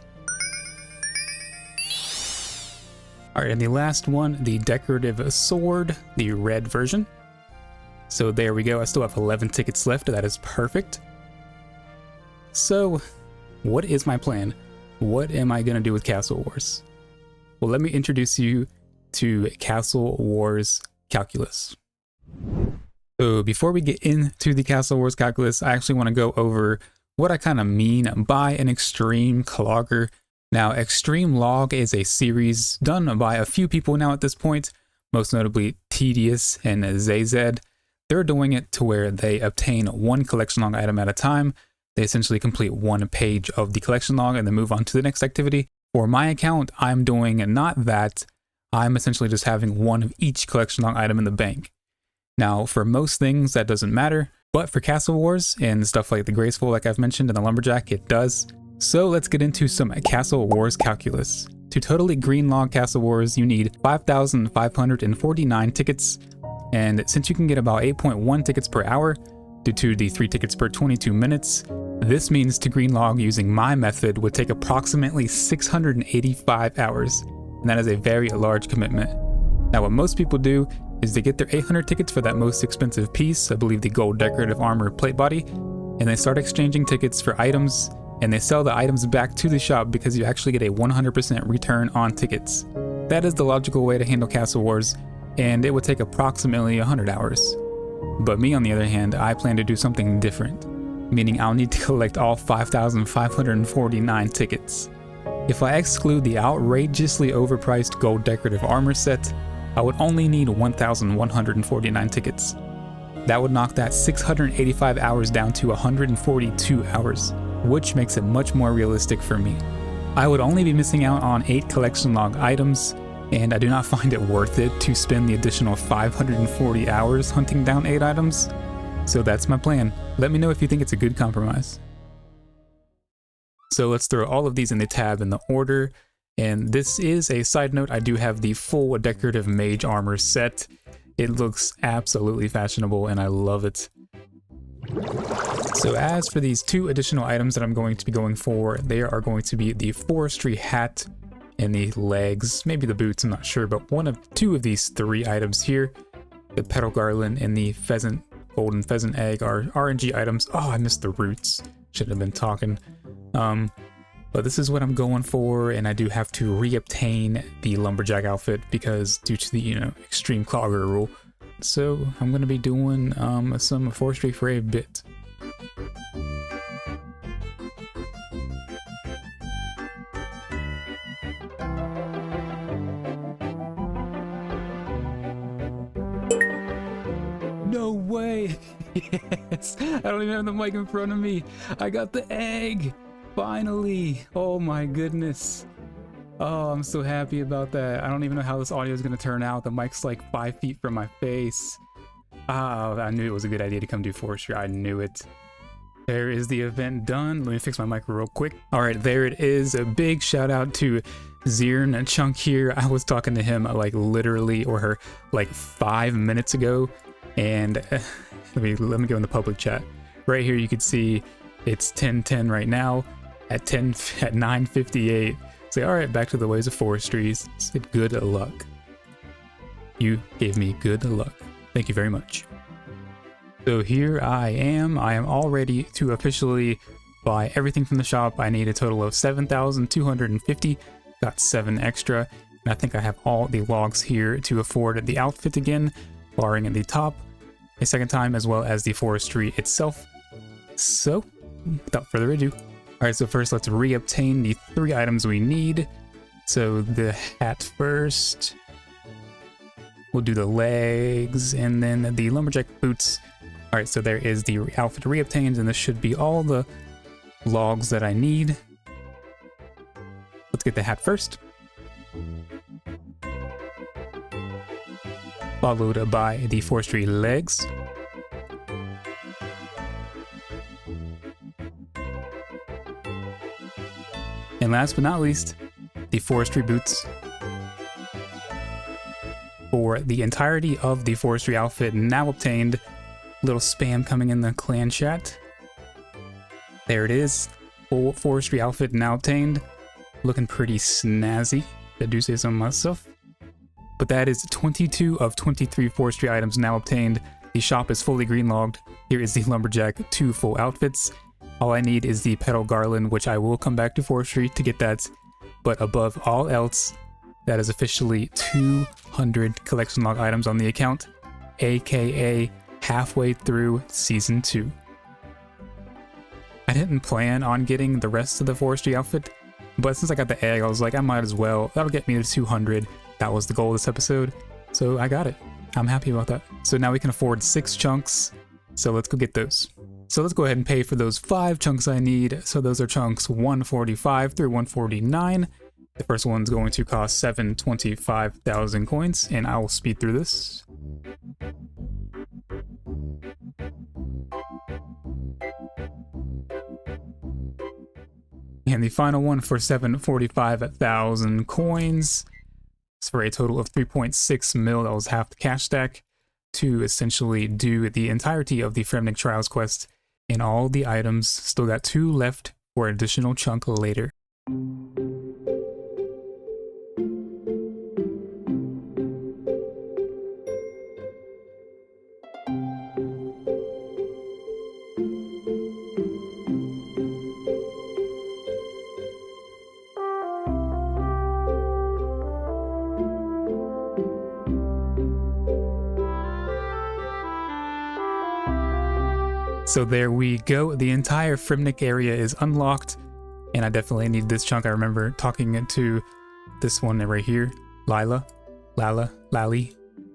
Alright, and the last one, the decorative sword, the red version. So there we go, I still have 11 tickets left, that is perfect. So, what is my plan? What am I going to do with Castle Wars? Well, let me introduce you to Castle Wars Calculus. So before we get into the Castle Wars Calculus, I actually want to go over what I kind of mean by an extreme clogger. Now, Extreme Log is a series done by a few people now at this point, most notably Tedious and ZZ. They're doing it to where they obtain 1 collection log item at a time. They essentially complete 1 page of the collection log and then move on to the next activity. For my account, I'm doing not that. I'm essentially just having 1 of each collection log item in the bank. Now, for most things, that doesn't matter, but for Castle Wars and stuff like the Graceful, like I've mentioned, and the Lumberjack, it does. So let's get into some Castle Wars calculus. To totally green log Castle Wars, you need 5,549 tickets, and since you can get about 8.1 tickets per hour, due to the 3 tickets per 22 minutes, this means to green log using my method would take approximately 685 hours, and that is a very large commitment. Now what most people do is they get their 800 tickets for that most expensive piece, I believe the gold decorative armor plate body, and they start exchanging tickets for items, and they sell the items back to the shop because you actually get a 100% return on tickets. That is the logical way to handle Castle Wars, and it would take approximately 100 hours. But me, on the other hand, I plan to do something different, meaning I'll need to collect all 5,549 tickets. If I exclude the outrageously overpriced gold decorative armor set, I would only need 1,149 tickets. That would knock that 685 hours down to 142 hours, which makes it much more realistic for me. I would only be missing out on 8 collection log items, and I do not find it worth it to spend the additional 540 hours hunting down 8 items. So that's my plan. Let me know if you think it's a good compromise. So let's throw all of these in the tab in the order. And this is a side note, I do have the full decorative mage armor set. It looks absolutely fashionable and I love it. So as for these 2 additional items that I'm going to be going for, they are going to be the forestry hat and the legs, maybe the boots, I'm not sure, but 2 of these 3 items here, the petal garland and the pheasant, golden pheasant egg, are RNG items. Oh, I missed the roots. Shouldn't have been talking. But this is what I'm going for, and I do have to reobtain the lumberjack outfit because due to the, extreme clogger rule. So I'm going to be doing some forestry for a bit. No way! Yes! I don't even have the mic in front of me. I got the egg! Finally! Oh my goodness. Oh, I'm so happy about that. I don't even know how this audio is going to turn out. The mic's like 5 feet from my face. Oh, I knew it was a good idea to come do forestry. I knew it. There is the event done. Let me fix my mic real quick. All right, there it is. A big shout out to Zirn Chunk here. I was talking to him like literally or her like 5 minutes ago. And let me go in the public chat. Right here you can see it's 10:10 right now. At 9:58. Say, all right, back to the ways of forestry. Said good luck. You gave me good luck. Thank you very much. So here I am all ready to officially buy everything from the shop. I need a total of 7,250. Got 7 extra. And I think I have all the logs here to afford the outfit again, barring at the top a second time, as well as the forestry itself. So, without further ado, Alright, so first let's reobtain the 3 items we need. So the hat first. We'll do the legs and then the lumberjack boots. Alright, so there is the outfit reobtained, and this should be all the logs that I need. Let's get the hat first. Followed by the forestry legs. And last but not least, the forestry boots. For the entirety of the forestry outfit now obtained. Little spam coming in the clan chat. There it is. Full forestry outfit now obtained. Looking pretty snazzy, if I do say so myself. But that is 22 of 23 forestry items now obtained. The shop is fully green logged. Here is the lumberjack 2 full outfits. All I need is the petal garland, which I will come back to forestry to get that. But above all else, that is officially 200 collection log items on the account, aka halfway through season 2. I didn't plan on getting the rest of the forestry outfit, but since I got the egg, I was like, I might as well. That'll get me to 200. That was the goal of this episode, so I got it. I'm happy about that. So now we can afford 6 chunks, so let's go get those. So let's go ahead and pay for those 5 chunks I need. So those are chunks 145 through 149. The first one's going to cost 725,000 coins, and I will speed through this. And the final one for 745,000 coins. It's for a total of 3.6 mil. That was half the cash stack to essentially do the entirety of the Fremnik Trials quest and all the items. Still got 2 left for an additional chunk later. So there we go. The entire Fremnik area is unlocked, and I definitely need this chunk. I remember talking to this one right here, Lally.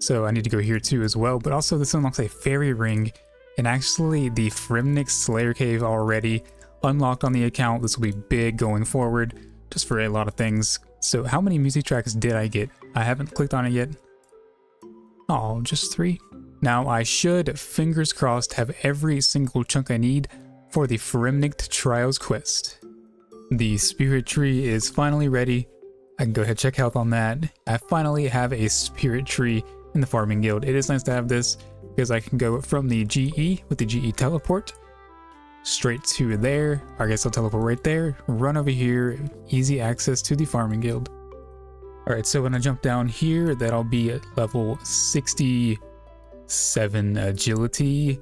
So I need to go here too as well. But also this unlocks a fairy ring, and actually the Fremnik Slayer Cave already unlocked on the account. This will be big going forward, just for a lot of things. So how many music tracks did I get? I haven't clicked on it yet. Oh, just 3. Now I should, fingers crossed, have every single chunk I need for the Fremnik Trials quest. The spirit tree is finally ready. I can go ahead and check health on that. I finally have a spirit tree in the farming guild. It is nice to have this because I can go from the GE with the GE teleport straight to there. I guess I'll teleport right there, run over here, easy access to the farming guild. Alright, so when I jump down here, that'll be at level 67 agility.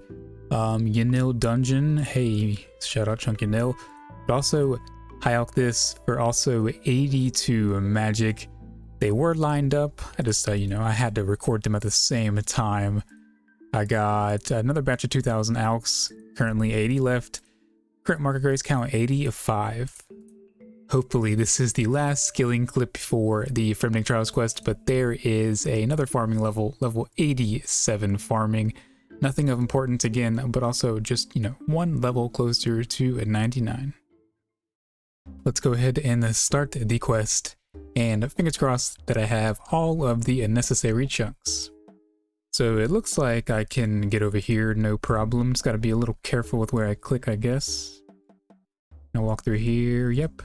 Yanil dungeon. Hey, shout out Chunk Yanil. But also, high out this for also 82 magic. They were lined up. I just, I had to record them at the same time. I got another batch of 2,000 alks, currently 80 left. Current market grace count 80 of 5. Hopefully this is the last skilling clip for the Fremnik Trials quest, but there is another farming level, level 87 farming. Nothing of importance again, but also just, one level closer to a 99. Let's go ahead and start the quest, and fingers crossed that I have all of the necessary chunks. So it looks like I can get over here, no problem. Just gotta be a little careful with where I click, I guess. I'll walk through here, yep.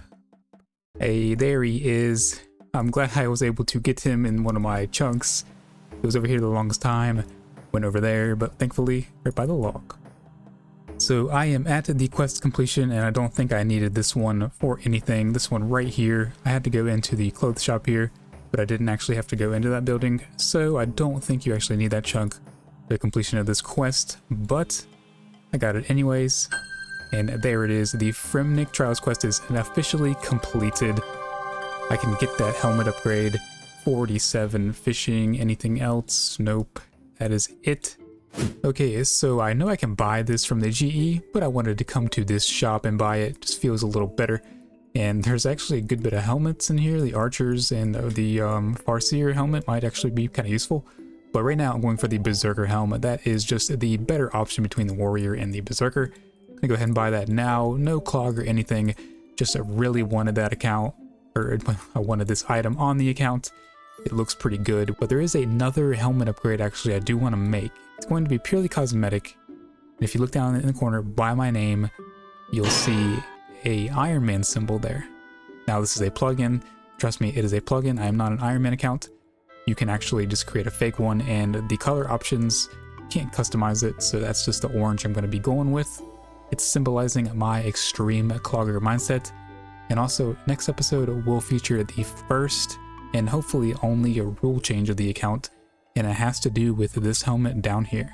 Hey, there he is. I'm glad I was able to get him in one of my chunks. He was over here the longest time. Went over there, but thankfully, right by the log. So I am at the quest completion, and I don't think I needed this one for anything. This one right here. I had to go into the clothes shop here, but I didn't actually have to go into that building, so I don't think you actually need that chunk for the completion of this quest, but I got it anyways. And there it is. The Fremnik Trials quest is officially completed. I can get that helmet upgrade. 47 fishing. Anything else? Nope. That is it. Okay, so I know I can buy this from the GE, but I wanted to come to this shop and buy it. Just feels a little better. And there's actually a good bit of helmets in here. The archers and the Farseer helmet might actually be kind of useful. But right now I'm going for the Berserker helmet. That is just the better option between the Warrior and the Berserker. I'm gonna go ahead and buy that now. No clog or anything. Just I really wanted that account, or I wanted this item on the account. It looks pretty good. But there is another helmet upgrade actually I do want to make. It's going to be purely cosmetic. And if you look down in the corner by my name, you'll see a Iron Man symbol there. Now this is a plugin. Trust me, it is a plugin. I am not an Iron Man account. You can actually just create a fake one, and the color options, you can't customize it, so that's just the orange I'm going to be going with. It's symbolizing my extreme clogger mindset. And also, next episode will feature the first and hopefully only a rule change of the account, and it has to do with this helmet down here.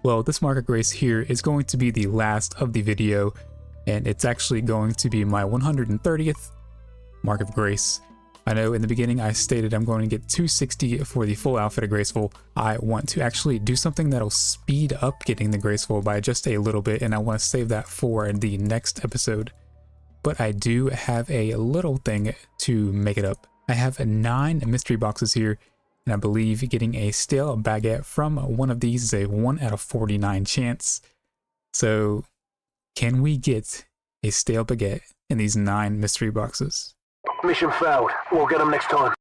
Well, this Mark of Grace here is going to be the last of the video, and it's actually going to be my 130th Mark of Grace. I know in the beginning I stated I'm going to get 260 for the full outfit of Graceful. I want to actually do something that'll speed up getting the Graceful by just a little bit, and I want to save that for the next episode. But I do have a little thing to make it up. I have 9 mystery boxes here, and I believe getting a stale baguette from one of these is a 1 out of 49 chance. So can we get a stale baguette in these 9 mystery boxes? Mission failed. We'll get them next time.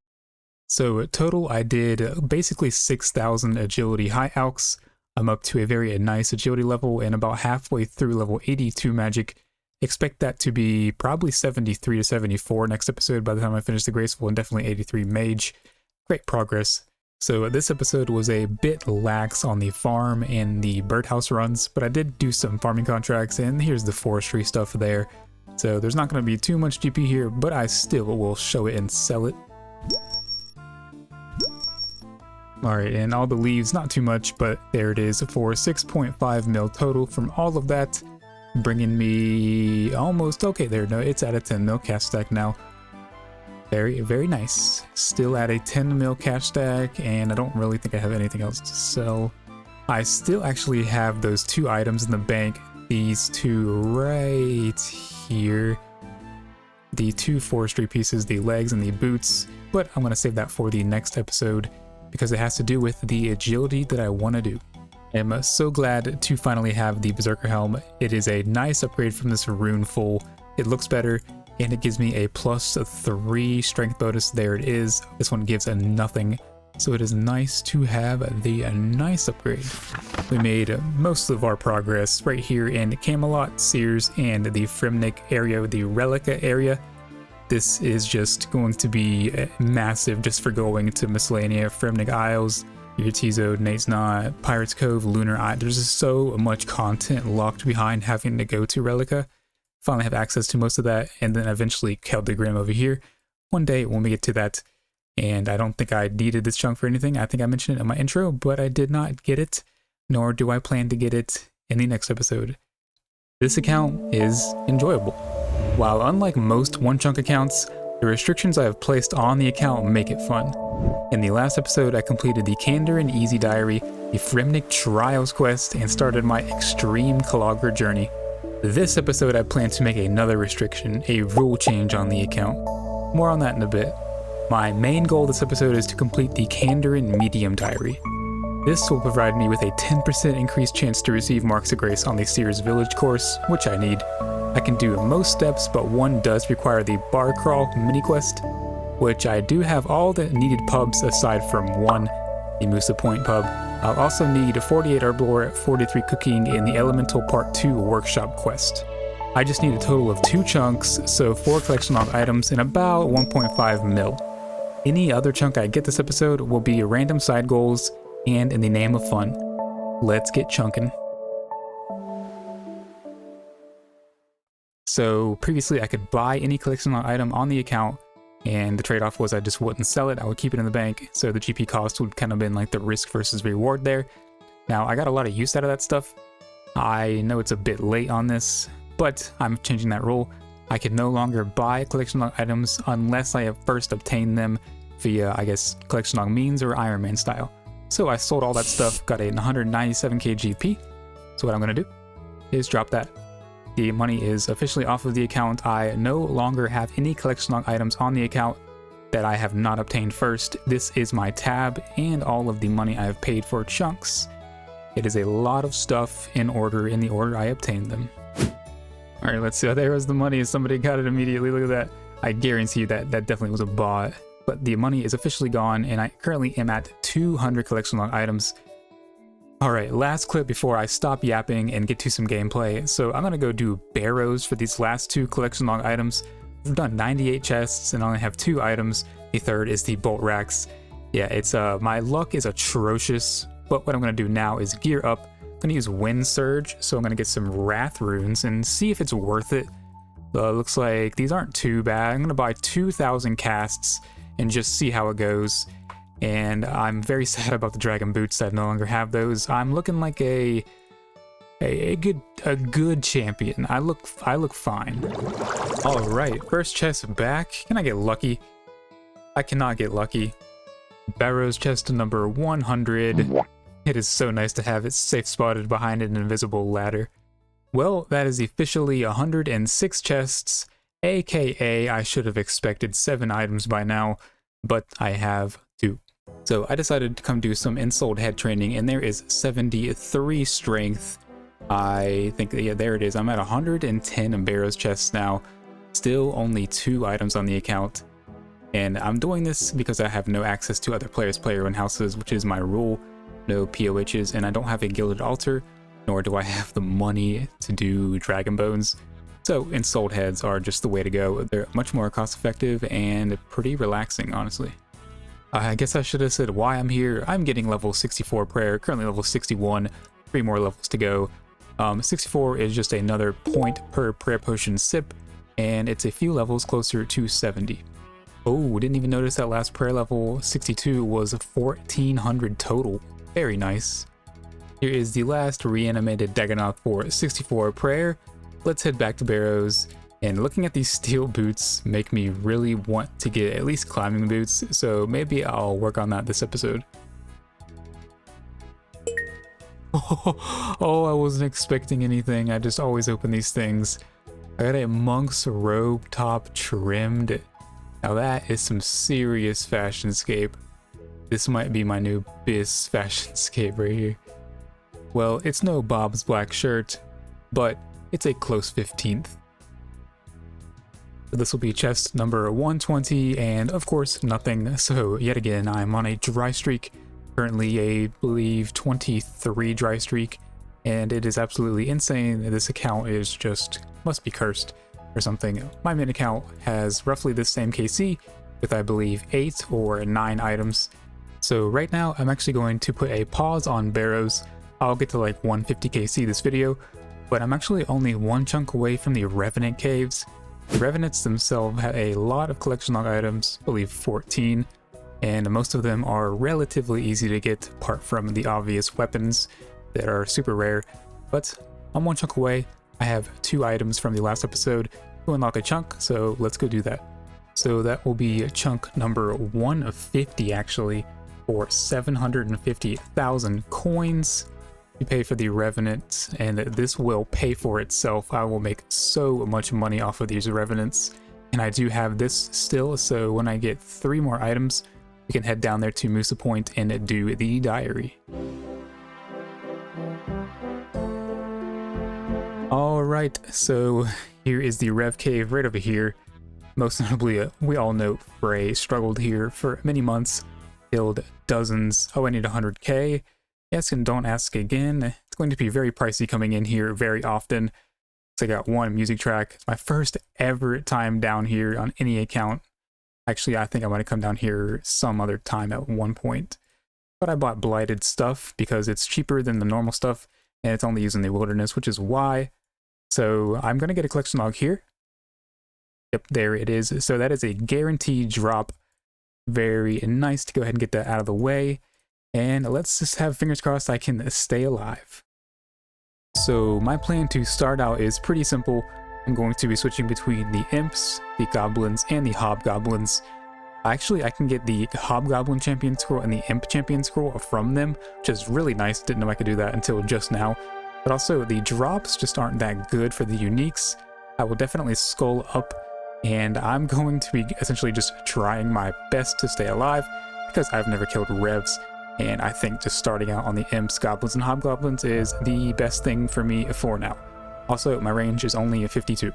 So total I did basically 6,000 agility high alks. I'm up to a very nice agility level and about halfway through level 82 magic. Expect that to be probably 73 to 74 next episode by the time I finish the Graceful, and definitely 83 mage. Great progress. So this episode was a bit lax on the farm and the birdhouse runs, but I did do some farming contracts, and here's the forestry stuff there. So there's not going to be too much GP here, but I still will show it and sell it. Alright, and all the leaves, not too much, but there it is for 6.5 mil total from all of that, bringing me almost, okay there, no, it's at a 10 mil cash stack now. Very, very nice. Still at a 10 mil cash stack, and I don't really think I have anything else to sell. I still actually have those 2 items in the bank. These 2 right here, the 2 forestry pieces, the legs and the boots, but I'm going to save that for the next episode because it has to do with the agility that I want to do. I'm so glad to finally have the Berserker helm. It is a nice upgrade from this rune full. It looks better, and it gives me a +3 strength bonus. There it is. This one gives a nothing. So it is nice to have the nice upgrade. We made most of our progress right here in Camelot, Sears, and the Fremnik area, the Relica area. This is just going to be massive just for going to Miscellanea, Fremnik Isles, Yurtizo, Nate's Knot, Pirates Cove, Lunar Eye. There's just so much content locked behind having to go to Relica. Finally have access to most of that, and then eventually Keldegrim over here. One day when we get to that. And I don't think I needed this chunk for anything. I think I mentioned it in my intro, but I did not get it, nor do I plan to get it in the next episode. This account is enjoyable. While unlike most one-chunk accounts, the restrictions I have placed on the account make it fun. In the last episode, I completed the Candor and Easy Diary, the Fremnik Trials quest, and started my extreme Clogger journey. This episode, I plan to make another restriction, a rule change on the account. More on that in a bit. My main goal this episode is to complete the Kandarin Medium Diary. This will provide me with a 10% increased chance to receive Marks of Grace on the Sears Village course, which I need. I can do most steps, but one does require the Bar Crawl mini quest, which I do have all the needed pubs aside from one, the Musa Point pub. I'll also need 48 Herblore, 43 Cooking, and the Elemental Part 2 Workshop quest. I just need a total of 2 chunks, so 4 collection log items and about 1.5 mil. Any other chunk I get this episode will be random side goals and in the name of fun. Let's get chunkin'. So previously I could buy any collection log item on the account, and the trade-off was I just wouldn't sell it, I would keep it in the bank, so the GP cost would kind of been like the risk versus reward there. Now I got a lot of use out of that stuff. I know it's a bit late on this, but I'm changing that rule. I can no longer buy collection log items unless I have first obtained them via, I guess, collection log means or Iron Man style. So I sold all that stuff, got a 197k GP. So what I'm gonna do is drop that. The money is officially off of the account. I no longer have any collection log items on the account that I have not obtained first. This is my tab and all of the money I have paid for chunks. It is a lot of stuff in the order I obtained them. All right, let's see. There was the money. Somebody got it immediately. Look at that. I guarantee you that definitely was a bot. But the money is officially gone, and I currently am at 200 collection log items. All right, last clip before I stop yapping and get to some gameplay. So I'm gonna go do barrows for these last 2 collection log items. I've done 98 chests and I only have 2 items. The third is the bolt racks. Yeah, it's my luck is atrocious, but what I'm gonna do now is gear up. I'm gonna use Wind Surge, so I'm gonna get some Wrath runes and see if it's worth it. Looks like these aren't too bad. I'm gonna buy 2,000 casts and just see how it goes. And I'm very sad about the dragon boots that I no longer have those. I'm looking like a good champion. I look fine. All right, first chest back. Can I get lucky? I cannot get lucky. Barrows chest number 100. It is so nice to have it safe spotted behind an invisible ladder. Well, that is officially 106 chests, aka I should have expected 7 items by now, but I have 2. So I decided to come do some Ensouled head training, and there is 73 strength. I think, yeah, there it is. I'm at 110 Barrows chests now. Still only 2 items on the account. And I'm doing this because I have no access to other players' player run houses, which is my rule. No POHs, and I don't have a gilded altar, nor do I have the money to do dragon bones. So Ensouled heads are just the way to go. They're much more cost effective and pretty relaxing, honestly. I guess I should have said why I'm here. I'm getting level 64 prayer, currently level 61, 3 more levels to go. 64 is just another point per prayer potion sip, and it's a few levels closer to 70. Oh, didn't even notice that last prayer level 62 was 1400 total. Very nice. Here is the last reanimated Dagonoth for 64 prayer. Let's head back to Barrows. And looking at these steel boots make me really want to get at least climbing boots, so maybe I'll work on that this episode. Oh, I wasn't expecting anything. I just always open these things. I got a monk's robe top trimmed. Now that is some serious fashionscape. This might be my new BIS fashionscape right here. Well, it's no Bob's black shirt, but it's a close 15th. So this will be chest number 120, and of course nothing. So yet again, I'm on a dry streak. Currently a, believe, 23 dry streak, and it is absolutely insane. This account is just, must be cursed or something. My main account has roughly the same KC with, I believe, 8 or 9 items. So right now I'm actually going to put a pause on Barrows. I'll get to like 150 KC this video, but I'm actually only 1 chunk away from the Revenant caves. The Revenants themselves have a lot of collection log items, I believe 14, and most of them are relatively easy to get apart from the obvious weapons that are super rare. But I'm 1 chunk away. I have 2 items from the last episode to unlock a chunk, so let's go do that. So that will be chunk number 150 actually, for 750,000 coins. You pay for the Revenant, and this will pay for itself. I will make so much money off of these Revenants, and I do have this still, so when I get 3 more items, we can head down there to Musa Point and do the diary. Alright, so here is the Rev Cave right over here. Most notably, we all know Frey struggled here for many months, killed dozens. Oh, I need 100k. Yes, and don't ask again. It's going to be very pricey coming in here very often. So I got 1 music track. It's my first ever time down here on any account. Actually, I think I might have come down here some other time at one point. But I bought blighted stuff because it's cheaper than the normal stuff, and it's only used in the wilderness, which is why. So I'm going to get a collection log here. Yep, there it is. So that is a guaranteed drop. Very nice to go ahead and get that out of the way. And let's just have fingers crossed I can stay alive. So my plan to start out is pretty simple. I'm going to be switching between the imps, the goblins, and the hobgoblins. Actually, I can get the Hobgoblin Champion Scroll and the Imp Champion Scroll from them, which is really nice. Didn't know I could do that until just now. But also, the drops just aren't that good for the uniques. I will definitely skull up, and I'm going to be essentially just trying my best to stay alive, because I've never killed revs, and I think just starting out on the Imps, Goblins, and Hobgoblins is the best thing for me for now. Also, my range is only a 52.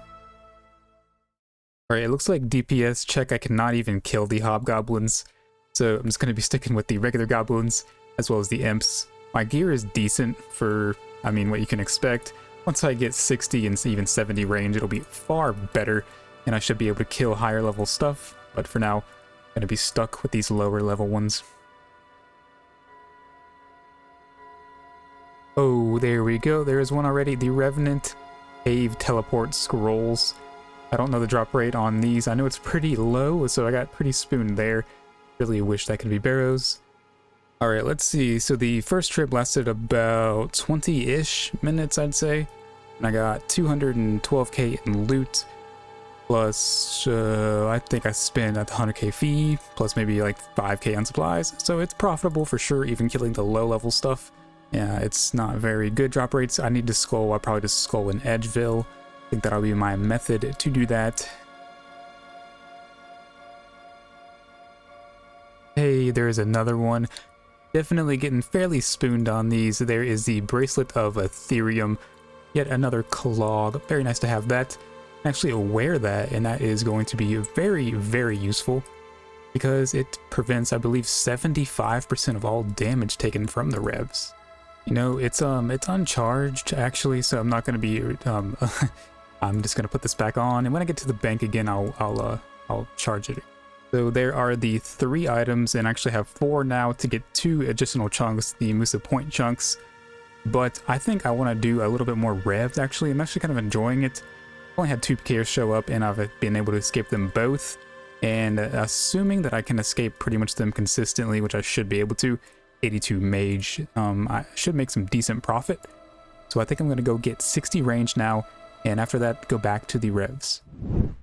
Alright, it looks like DPS check I cannot even kill the Hobgoblins, so I'm just going to be sticking with the regular Goblins as well as the Imps. My gear is decent for, I mean, what you can expect. Once I get 60 and even 70 range, it'll be far better, and I should be able to kill higher level stuff, but for now, I'm going to be stuck with these lower level ones. Oh, there we go. There is one already. The Revenant Cave Teleport Scrolls. I don't know the drop rate on these. I know it's pretty low, so I got pretty spooned there. Really wish that could be Barrows. Alright, let's see. So the first trip lasted about 20-ish minutes, I'd say. And I got 212k in loot. Plus, I think I spent at the 100k fee. Plus maybe like 5k on supplies. So it's profitable for sure, even killing the low-level stuff. Yeah, it's not very good drop rates. I need to skull. I'll probably just skull in Edgeville. I think that'll be my method to do that. Hey, there's another one. Definitely getting fairly spooned on these. There is the Bracelet of Ethereum. Yet another clog. Very nice to have that. I'm actually wear that, and that is going to be very, very useful because it prevents, I believe, 75% of all damage taken from the revs. You know, it's uncharged actually, so I'm not going to be I'm just gonna put this back on, and when I get to the bank again, I'll charge it. So there are the 3 items, and I actually have 4 now to get 2 additional chunks, the Musa Point chunks. But I think I want to do a little bit more revs. Actually, I'm actually kind of enjoying it. I only had 2 players show up, and I've been able to escape them both. And assuming that I can escape pretty much them consistently, which I should be able to, 82 mage, I should make some decent profit. So I think I'm gonna go get 60 range now. And after that, go back to the revs.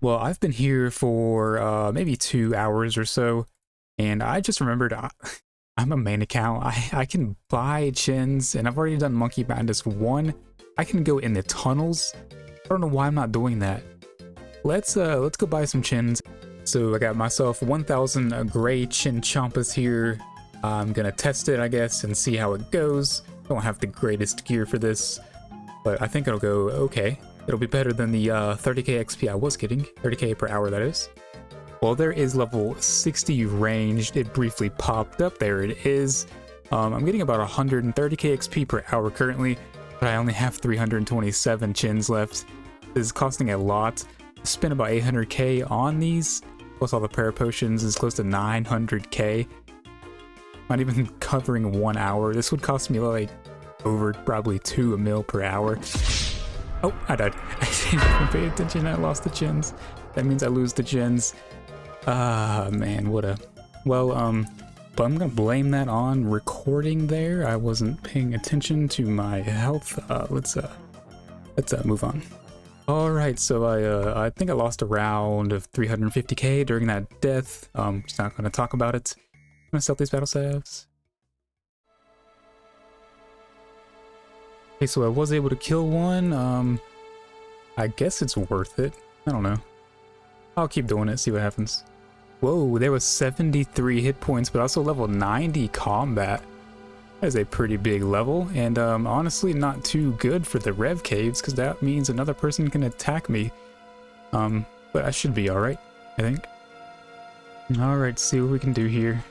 Well, I've been here for maybe 2 hours or so, and I just remembered I'm a main account. I can buy chins, and I've already done Monkey Madness 1. I can go in the tunnels. I don't know why I'm not doing that. Let's go buy some chins. So I got myself 1,000 gray chin champas here. I'm gonna test it, I guess, and see how it goes. Don't have the greatest gear for this, but I think it'll go okay. It'll be better than the 30k XP I was getting. 30k per hour, that is. Well, there is level 60 ranged. It briefly popped up. There it is. I'm getting about 130k XP per hour currently, but I only have 327 chins left. This is costing a lot. I spent about 800k on these, plus all the prayer potions is close to 900k. Not even covering 1 hour. This would cost me like over probably 2 mil per hour. Oh, I died. I didn't even pay attention. I lost the chins. That means I lose the chins. Ah, man, what a... Well, but I'm gonna blame that on recording there. I wasn't paying attention to my health. Let's move on. All right, so I think I lost a round of 350k during that death. Just not gonna talk about it. I'm gonna sell these battle salves. Okay, so I was able to kill one. I guess it's worth it. I don't know. I'll keep doing it, see what happens. Whoa, there was 73 hit points, but also level 90 combat. That is a pretty big level, and honestly not too good for the Rev Caves, because that means another person can attack me. But I should be alright, I think. Alright, see what we can do here.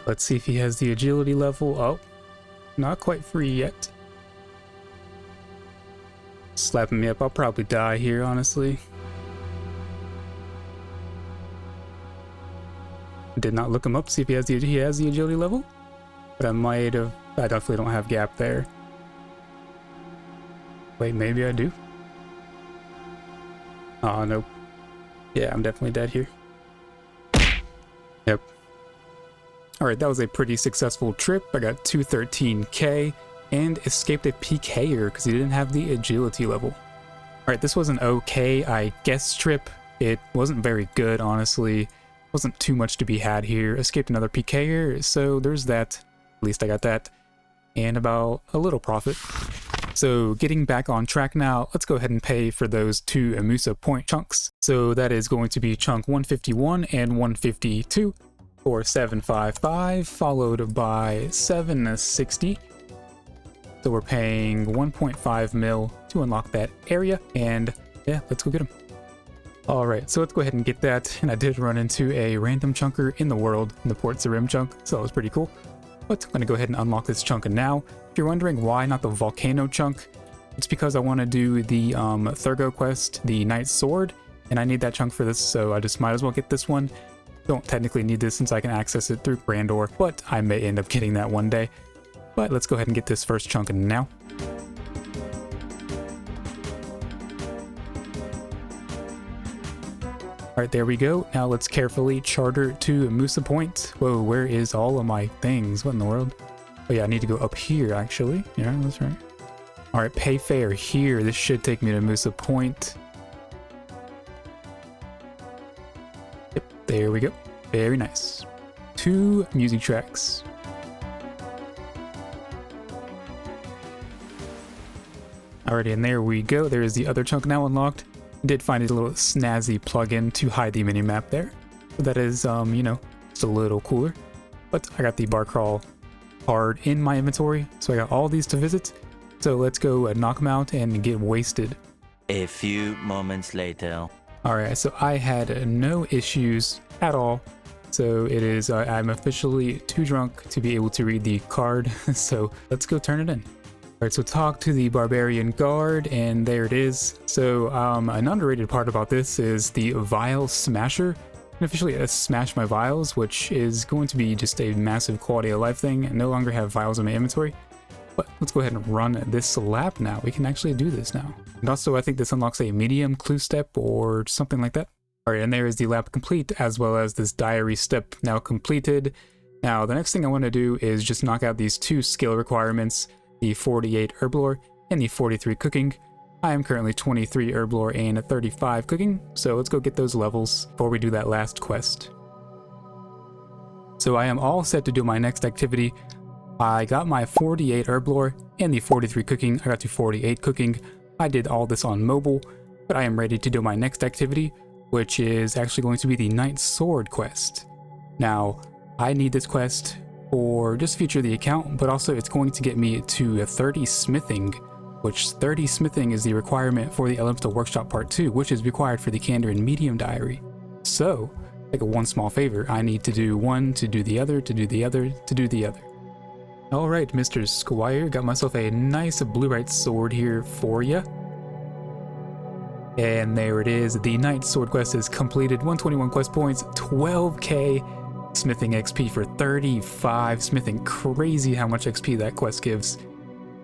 Let's see if he has the agility level. Oh, not quite free yet. Slapping me up. I'll probably die here, honestly. Did not look him up, see if he has the agility level. But I might have. I definitely don't have gap there. Wait, maybe I do. Oh, nope. Yeah, I'm definitely dead here. Yep. Alright, that was a pretty successful trip. I got 213k. and escaped a PKer because he didn't have the agility level. Alright, this was an okay, I guess, trip. It wasn't very good, honestly. Wasn't too much to be had here. Escaped another PKer, so there's that. At least I got that. And about a little profit. So getting back on track now, let's go ahead and pay for those 2 Amusa point chunks. So that is going to be chunk 151 and 152 for 755, followed by 760. So we're paying 1.5 mil to unlock that area, and yeah, let's go get them. All right, so let's go ahead and get that. And I did run into a random chunker in the world in the Port Sarim chunk, so that was pretty cool. But I'm gonna go ahead and unlock this chunk now. If you're wondering why not the volcano chunk, it's because I want to do the Thurgo quest, the Knight's Sword, and I need that chunk for this, so I just might as well get this one. Don't technically need this since I can access it through Brandor, but I may end up getting that one day. But let's go ahead and get this first chunk now. Alright, there we go. Now let's carefully charter to Musa Point. Whoa, where is all of my things? What in the world? Oh yeah, I need to go up here, actually. Yeah, that's right. Alright, pay fare here. This should take me to Musa Point. Yep, there we go. Very nice. 2 music tracks. Alrighty, and there we go. There is the other chunk now unlocked. Did find a little snazzy plugin to hide the minimap there. So that is, you know, just a little cooler. But I got the bar crawl card in my inventory, so I got all these to visit. So let's go knock them out and get wasted. A few moments later. Alright, so I had no issues at all. So it is, I'm officially too drunk to be able to read the card. So let's go turn it in. Alright, so talk to the Barbarian Guard, and there it is. So an underrated part about this is the Vial Smasher. I can officially smash my vials, which is going to be just a massive quality of life thing. I no longer have vials in my inventory. But let's go ahead and run this lap now. We can actually do this now. And also, I think this unlocks a medium clue step or something like that. Alright, and there is the lap complete, as well as this diary step now completed. Now, the next thing I want to do is just knock out these 2 skill requirements, the 48 Herblore and the 43 Cooking. I am currently 23 Herblore and 35 Cooking, so let's go get those levels before we do that last quest. So I am all set to do my next activity. I got my 48 Herblore and the 43 Cooking. I got to 48 Cooking. I did all this on mobile, but I am ready to do my next activity, which is actually going to be the Knight's Sword quest. Now, I need this quest for just feature the account, but also it's going to get me to 30 smithing, which 30 smithing is the requirement for the Elemental Workshop Part 2, which is required for the Kandarin Medium Diary. So, like one small favor, I need to do one, to do the other, to do the other, to do the other. Alright, Mr. Squire, got myself a nice blue-right sword here for ya. And there it is, the Knight's Sword quest is completed, 121 quest points, 12k smithing XP for 35 smithing. Crazy how much XP that quest gives.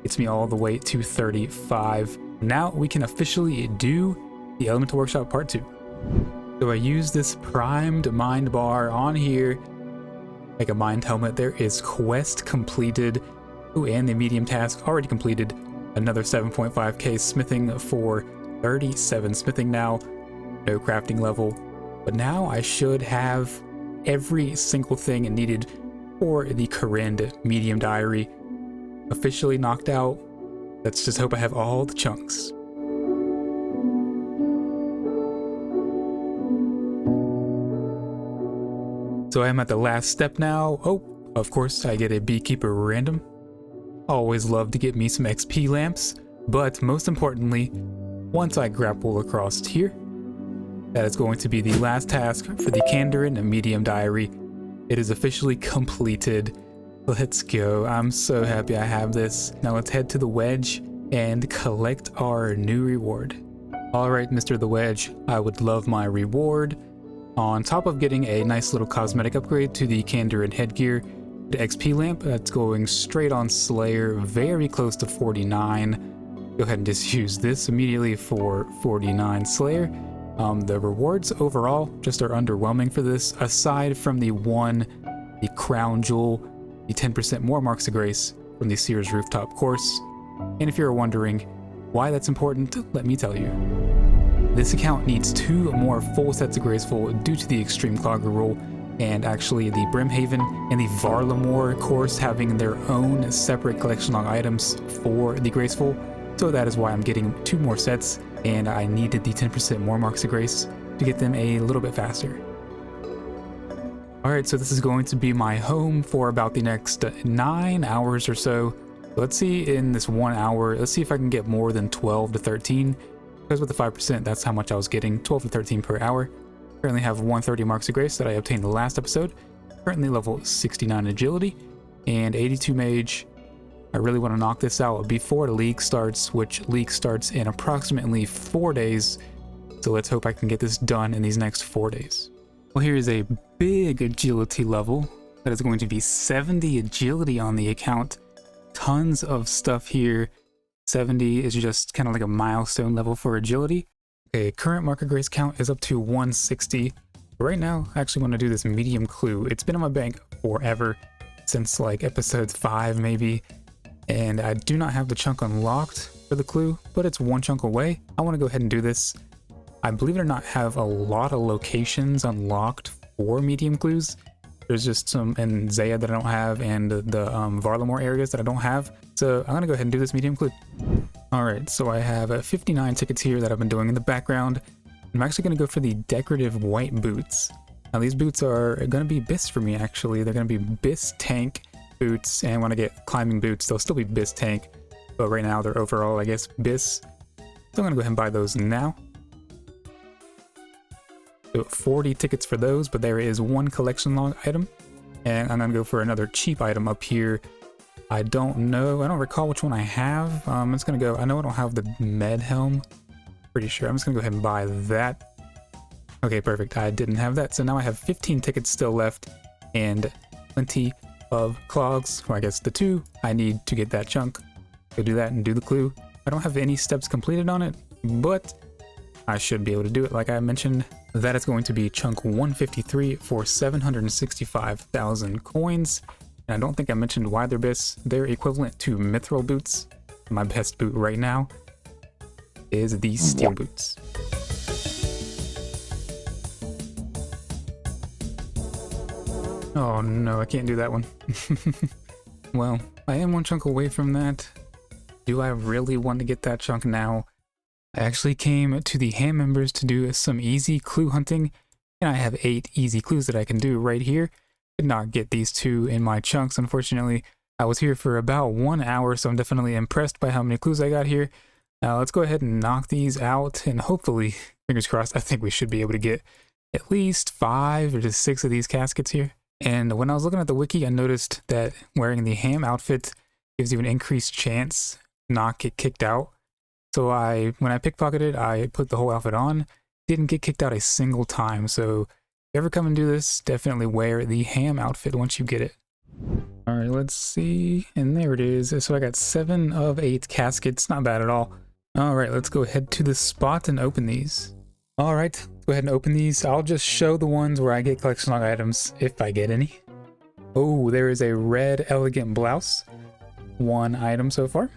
Gets me all the way to 35. Now we can officially do the Elemental Workshop Part 2. So I use this primed mind bar on here, like a mind helmet. There is quest completed. Ooh, and the medium task already completed. Another 7.5k smithing for 37 smithing now. No crafting level. But now I should have every single thing needed for the Karind Medium Diary officially knocked out. Let's just hope I have all the chunks. So I'm at the last step now. Oh, of course I get a Beekeeper random. Always love to get me some XP lamps, but most importantly, once I grapple across here, that is going to be the last task for the Kandarin Medium Diary. It is officially completed. Let's go. I'm so happy I have this. Now let's head to the Wedge and collect our new reward. Alright, Mr. the Wedge, I would love my reward. On top of getting a nice little cosmetic upgrade to the Kandarin headgear, the XP lamp that's going straight on Slayer, very close to 49. Go ahead and just use this immediately for 49 Slayer. The rewards overall just are underwhelming for this, aside from the Crown Jewel, the 10% more Marks of Grace, from the Sears rooftop course. And if you're wondering why that's important, let me tell you. This account needs 2 more full sets of Graceful due to the Extreme Clogger rule, and actually the Brimhaven and the Varlamore course having their own separate collection log items for the Graceful. So that is why I'm getting 2 more sets, and I needed the 10% more Marks of Grace to get them a little bit faster. Alright, so this is going to be my home for about the next 9 hours or so. Let's see in this 1 hour, let's see if I can get more than 12 to 13. Because with the 5%, that's how much I was getting, 12 to 13 per hour. Currently have 130 Marks of Grace that I obtained the last episode. Currently level 69 Agility and 82 Mage. I really want to knock this out before the league starts, which league starts in approximately 4 days. So let's hope I can get this done in these next 4 days. Well, here is a big agility level. That is going to be 70 agility on the account. Tons of stuff here. 70 is just kind of like a milestone level for agility. Okay, current Mark of Grace count is up to 160. Right now, I actually want to do this medium clue. It's been in my bank forever, since like episode 5 maybe. And I do not have the chunk unlocked for the clue, but it's 1 chunk away. I want to go ahead and do this. I believe it or not have a lot of locations unlocked for medium clues. There's just some in Zaya that I don't have, and the Varlamore areas that I don't have. So I'm gonna go ahead and do this medium clue. All right, so I have 59 tickets here that I've been doing in the background. I'm actually gonna go for the decorative white boots. Now these boots are gonna be BIS for me actually. They're gonna be BIS tank boots, and when I get climbing boots, they'll still be BIS tank. But right now they're overall, I guess, BIS. So I'm gonna go ahead and buy those now. So 40 tickets for those, but there is 1 collection log item. And I'm gonna go for another cheap item up here. I don't know, I don't recall which one I have. I'm just gonna go, I know I don't have the med helm. Pretty sure, I'm just gonna go ahead and buy that. Okay, perfect, I didn't have that. So now I have 15 tickets still left and plenty of clogs, or I guess the 2 I need to get that chunk. Go do that and do the clue. I don't have any steps completed on it, but I should be able to do it like I mentioned. That is going to be chunk 153 for 765,000 coins. And I don't think I mentioned why they're BIS. They're equivalent to mithril boots. My best boot right now is the steel boots. Oh no, I can't do that one. Well, I am 1 chunk away from that. Do I really want to get that chunk now? I actually came to the ham members to do some easy clue hunting, and I have 8 easy clues that I can do right here. Did not get these 2 in my chunks, unfortunately. I was here for about 1 hour, so I'm definitely impressed by how many clues I got here. Now let's go ahead and knock these out, and hopefully, fingers crossed, I think we should be able to get at least 5 or just 6 of these caskets here. And when I was looking at the wiki, I noticed that wearing the ham outfit gives you an increased chance to not get kicked out. So when I pickpocketed, I put the whole outfit on, didn't get kicked out a single time. So if you ever come and do this, definitely wear the ham outfit once you get it. All right, let's see. And there it is. So I got 7 of 8 caskets, not bad at all. All right, let's go ahead to the spot and open these. All right, let's go ahead and open these. I'll just show the ones where I get collection log items, if I get any. Oh, there is a red elegant blouse. 1 item so far.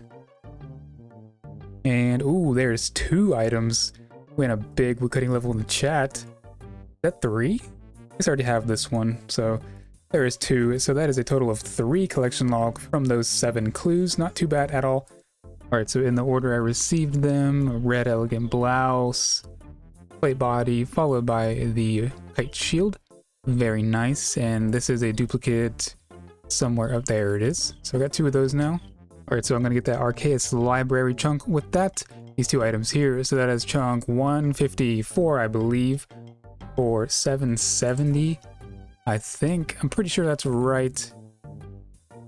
And ooh, there's 2 items. We had a big woodcutting level in the chat. Is that 3? I guess I already have this one, so there is 2. So that is a total of 3 collection log from those 7 clues. Not too bad at all. Alright, so in the order I received them, red elegant blouse, plate body, followed by the kite shield. Very nice, and this is a duplicate somewhere up there. It is. So I got 2 of those now. Alright, so I'm gonna get that Arceus library chunk with that. These 2 items here. So that is chunk 154, I believe, for 770. I think. I'm pretty sure that's right.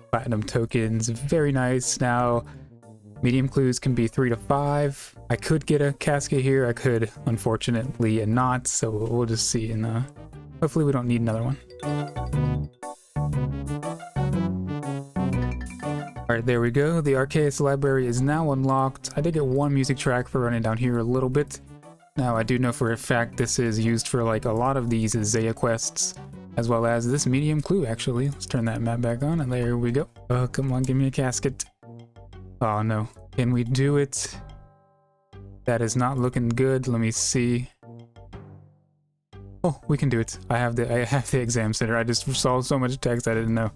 Platinum tokens. Very nice. Now, medium clues can be 3 to 5. I could get a casket here. I could, unfortunately, not. So we'll just see. And hopefully we don't need another one. Alright, there we go. The Arceus library is now unlocked. I did get 1 music track for running down here a little bit. Now, I do know for a fact this is used for like a lot of these Zaya quests. as well as this medium clue, actually. Let's turn that map back on, and there we go. Oh, come on, give me a casket. Oh, no. Can we do it? That is not looking good. Let me see. Oh, we can do it. I have the exam center. I just saw so much text I didn't know.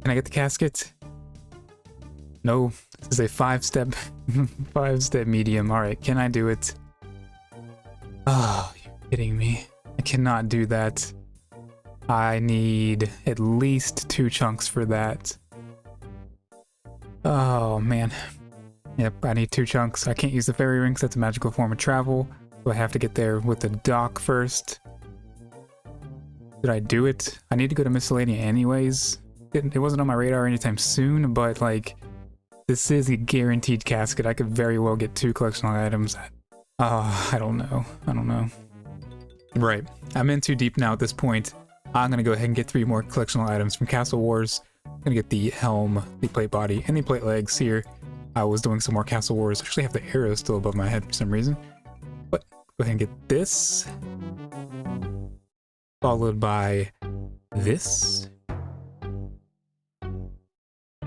Can I get the casket? No. This is a 5-step medium. All right, can I do it? Oh, you're kidding me. I cannot do that. I need at least 2 chunks for that. Oh, man. Yep, I need 2 chunks. I can't use the fairy ring because that's a magical form of travel. So I have to get there with the dock first. Did I do it? I need to go to Miscellanea anyways. It wasn't on my radar anytime soon, but like, this is a guaranteed casket. I could very well get 2 collectible items. I don't know. Right, I'm in too deep now at this point. I'm gonna go ahead and get 3 more collectible items from Castle Wars. I'm gonna get the helm, the plate body, and the plate legs here. I was doing some more Castle Wars. I actually have the arrow still above my head for some reason. But go ahead and get this. Followed by this.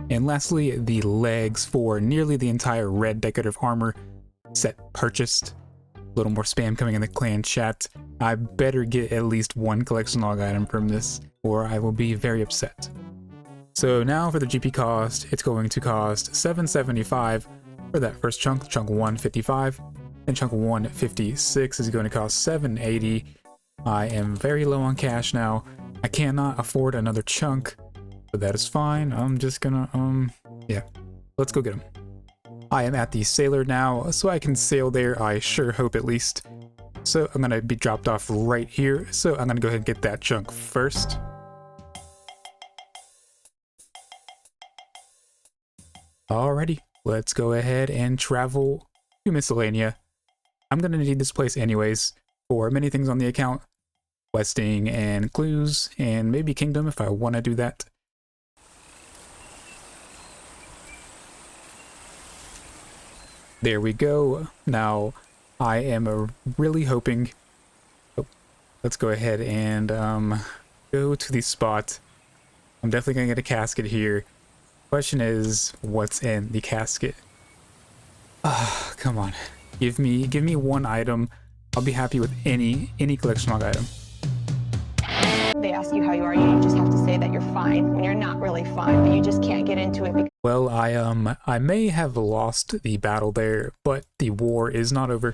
And lastly, the legs for nearly the entire red decorative armor set purchased. A little more spam coming in the clan chat. I better get at least 1 collection log item from this, or I will be very upset. So now for the GP cost, it's going to cost $775 for that first chunk, chunk 155. Then chunk 156 is going to cost $780. I am very low on cash now. I cannot afford another chunk, but that is fine. I'm just gonna, yeah, let's go get him. I am at the sailor now, so I can sail there, I sure hope at least. So I'm gonna be dropped off right here, so I'm gonna go ahead and get that chunk first. Alrighty, let's go ahead and travel to Miscellanea. I'm gonna need this place anyways for many things on the account. Questing and clues, and maybe Kingdom if I want to do that. There we go. Now, I am really hoping... Oh, let's go ahead and go to the spot. I'm definitely going to get a casket here. Question is, what's in the casket? Ah, come on. Give me 1 item. I'll be happy with any collection log item. They ask you how you are, you just have to say that you're fine when you're not really fine, but you just can't get into it. Well, I may have lost the battle there, but the war is not over.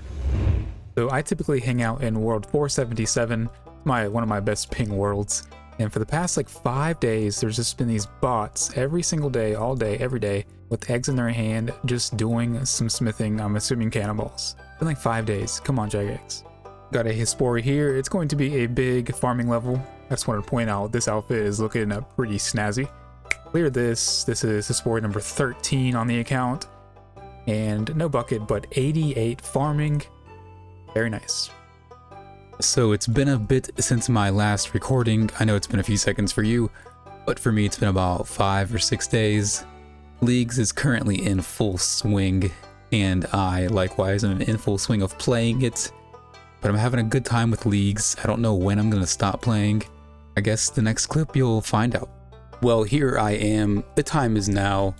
So I typically hang out in world 477, one of my best ping worlds. And for the past like 5 days, there's just been these bots every single day, all day, every day, with eggs in their hand, just doing some smithing. I'm assuming cannonballs. It's been like 5 days. Come on, Jagex. Got a Hispori here. It's going to be a big farming level. I just wanted to point out this outfit is looking pretty snazzy. Clear this. This is Hispori number 13 on the account. And no bucket, but 88 farming. Very nice. So it's been a bit since my last recording. I know it's been a few seconds for you, but for me it's been about 5 or 6 days. Leagues is currently in full swing, and I likewise am in full swing of playing it. But I'm having a good time with Leagues. I don't know when I'm gonna stop playing. I guess the next clip you'll find out. Well, here I am. The time is now.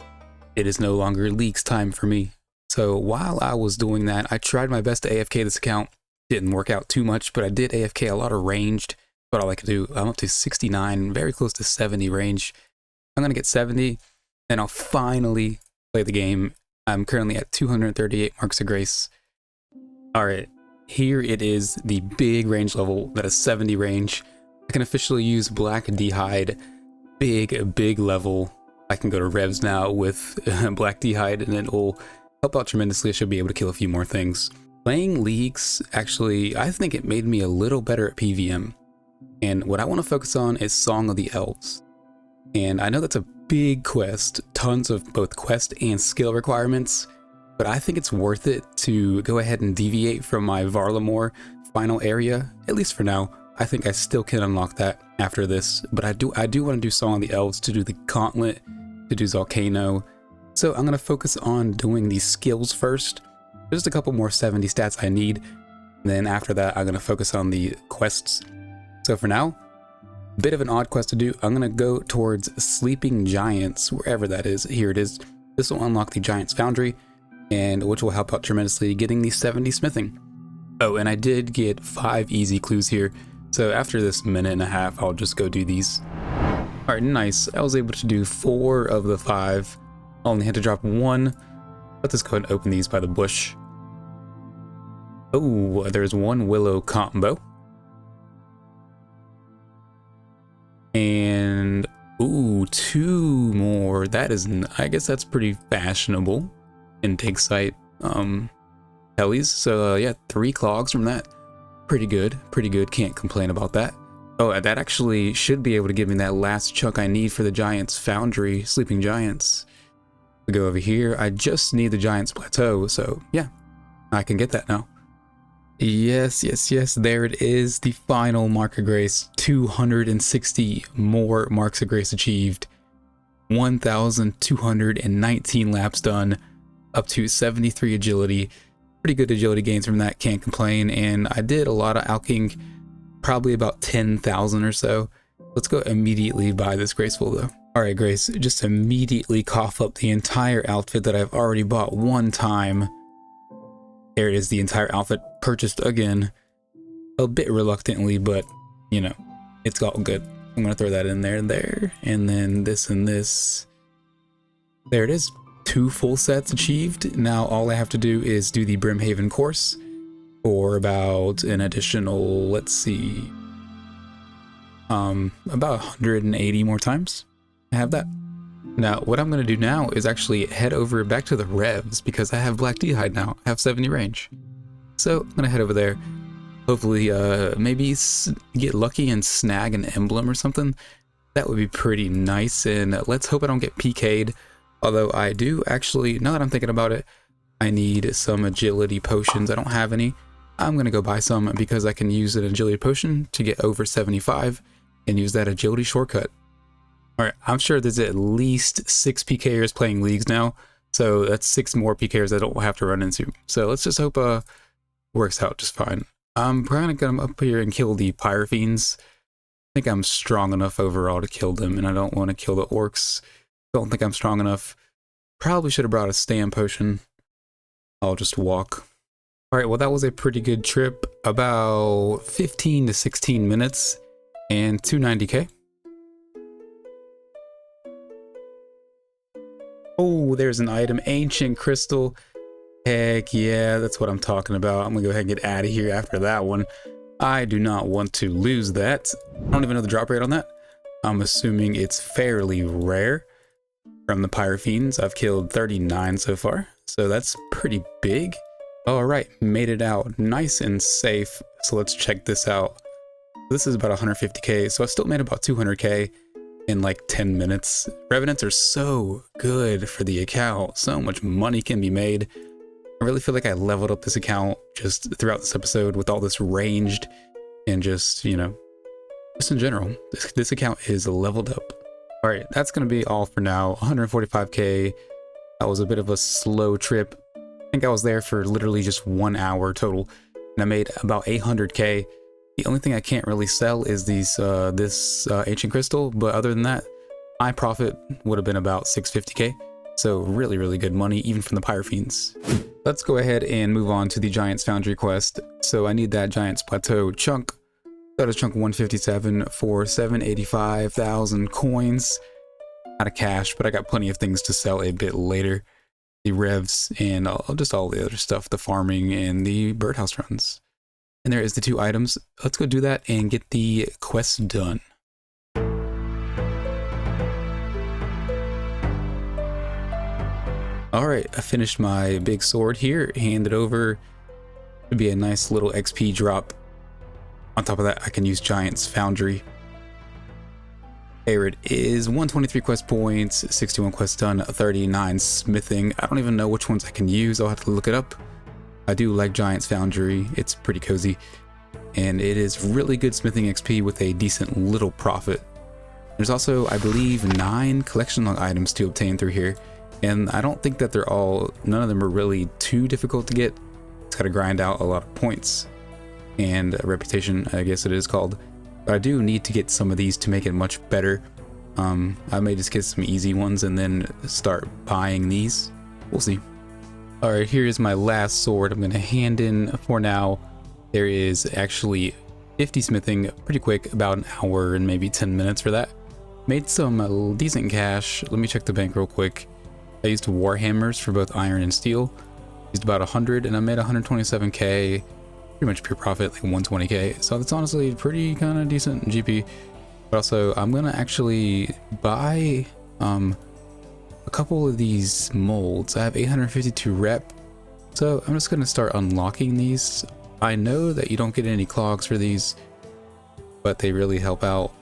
It is no longer Leagues time for me. So while I was doing that, I tried my best to AFK this account. Didn't work out too much, but I did AFK a lot of ranged. What I like to do, I'm up to 69, very close to 70 range. I'm gonna get 70, and I'll finally play the game. I'm currently at 238 marks of grace. All right, here it is, the big range level that is 70 range. I can officially use Black D'hide, big level. I can go to revs now with Black D'hide, and it will help out tremendously. I should be able to kill a few more things. Playing Leagues, actually, I think it made me a little better at PVM. And what I want to focus on is Song of the Elves. And I know that's a big quest, tons of both quest and skill requirements, but I think it's worth it to go ahead and deviate from my Varlamore final area, at least for now. I think I still can unlock that after this, but I do want to do Song of the Elves, to do the Gauntlet, to do Volcano. So I'm going to focus on doing these skills first. Just a couple more 70 stats I need. And then after that, I'm going to focus on the quests. So for now, Bit of an odd quest to do. I'm gonna go towards Sleeping Giants, wherever that is. Here it is. This will unlock the Giants Foundry, and which will help out tremendously getting the 70 smithing. Oh, and I did get 5 easy clues here. So after this minute and a half, I'll just go do these. All right, nice. I was able to do 4 of the 5. Only had to drop 1. Let's just go ahead and open these by the bush. Oh, there's 1 willow combo. And, ooh, 2 more. That is, I guess that's pretty fashionable in dig site hellies. So yeah, 3 clogs from that. Pretty good, can't complain about that. Oh, that actually should be able to give me that last chunk I need for the Giants Foundry, Sleeping Giants. We go over here, I just need the Giants Plateau, so yeah, I can get that now. Yes, there it is, the final Mark of Grace. 260 more Marks of Grace achieved. 1,219 laps done, up to 73 agility. Pretty good agility gains from that, can't complain. And I did a lot of alking, probably about 10,000 or so. Let's go immediately buy this Graceful though. All right, Grace, just immediately cough up the entire outfit that I've already bought one time. There it is, the entire outfit purchased again, a bit reluctantly, but you know, it's all good. I'm gonna throw that in there, and then this and this. There it is, 2 full sets achieved. Now all I have to do is do the Brimhaven course for about an additional, let's see, about 180 more times. I have that. Now, what I'm going to do now is actually head over back to the Revs because I have Black D'hide now. I have 70 range. So I'm going to head over there. Hopefully, maybe get lucky and snag an emblem or something. That would be pretty nice. And let's hope I don't get PK'd. Although I do actually, now that I'm thinking about it, I need some agility potions. I don't have any. I'm going to go buy some because I can use an agility potion to get over 75 and use that agility shortcut. All right, I'm sure there's at least 6 PKers playing leagues now, so that's 6 more PKers I don't have to run into. So let's just hope works out just fine. I'm probably gonna come up here and kill the Pyrofiends. I think I'm strong enough overall to kill them, and I don't want to kill the orcs. Don't think I'm strong enough. Probably should have brought a stam potion. I'll just walk. All right, well that was a pretty good trip. About 15 to 16 minutes and 290k. Oh, there's an item, Ancient Crystal. Heck yeah, that's what I'm talking about. I'm gonna go ahead and get out of here after that one. I do not want to lose that. I don't even know the drop rate on that. I'm assuming it's fairly rare. From the Pyrofiends, I've killed 39 so far, so that's pretty big. All right, made it out nice and safe. So let's check this out. This is about 150k, so I still made about 200k. In like 10 minutes. Revenants are so good for the account. So much money can be made. I really feel like I leveled up this account just throughout this episode with all this ranged and just, you know, just in general. This account is leveled up. All right, that's going to be all for now. 145k. That was a bit of a slow trip. I think I was there for literally just 1 hour total. And I made about 800k. The only thing I can't really sell is these this Ancient Crystal, but other than that, my profit would have been about 650k. So really good money, even from the Pyrofiends. Let's go ahead and move on to the Giants Foundry quest. So I need that Giants Plateau chunk. That is chunk 157 for 785,000 coins. Out of cash, but I got plenty of things to sell a bit later. The Revs and just all the other stuff, the farming and the birdhouse runs. And there is the 2 items. Let's go do that and get the quest done. All right, I finished my big sword here, hand it over. It'd be a nice little XP drop. On top of that, I can use Giants Foundry. There it is, 123 quest points, 61 quests done, 39 smithing. I don't even know which ones I can use. I'll have to look it up. I do like Giants Foundry, it's pretty cozy, and it is really good smithing XP with a decent little profit. There's also, I believe, 9 collection log items to obtain through here, and I don't think that none of them are really too difficult to get. It's got to grind out a lot of points, and a reputation, I guess it is called. But I do need to get some of these to make it much better. I may just get some easy ones and then start buying these. We'll see. Alright, here's my last sword. I'm going to hand in for now. There is actually 50 smithing pretty quick, about an hour and maybe 10 minutes for that. Made some decent cash. Let me check the bank real quick. I used warhammers for both iron and steel. Used about 100 and I made 127k. Pretty much pure profit, like 120k. So that's honestly pretty kind of decent GP. But also, I'm gonna actually buy a couple of these molds. I have 852 rep, so I'm just gonna start unlocking these. I know that you don't get any clogs for these, but they really help out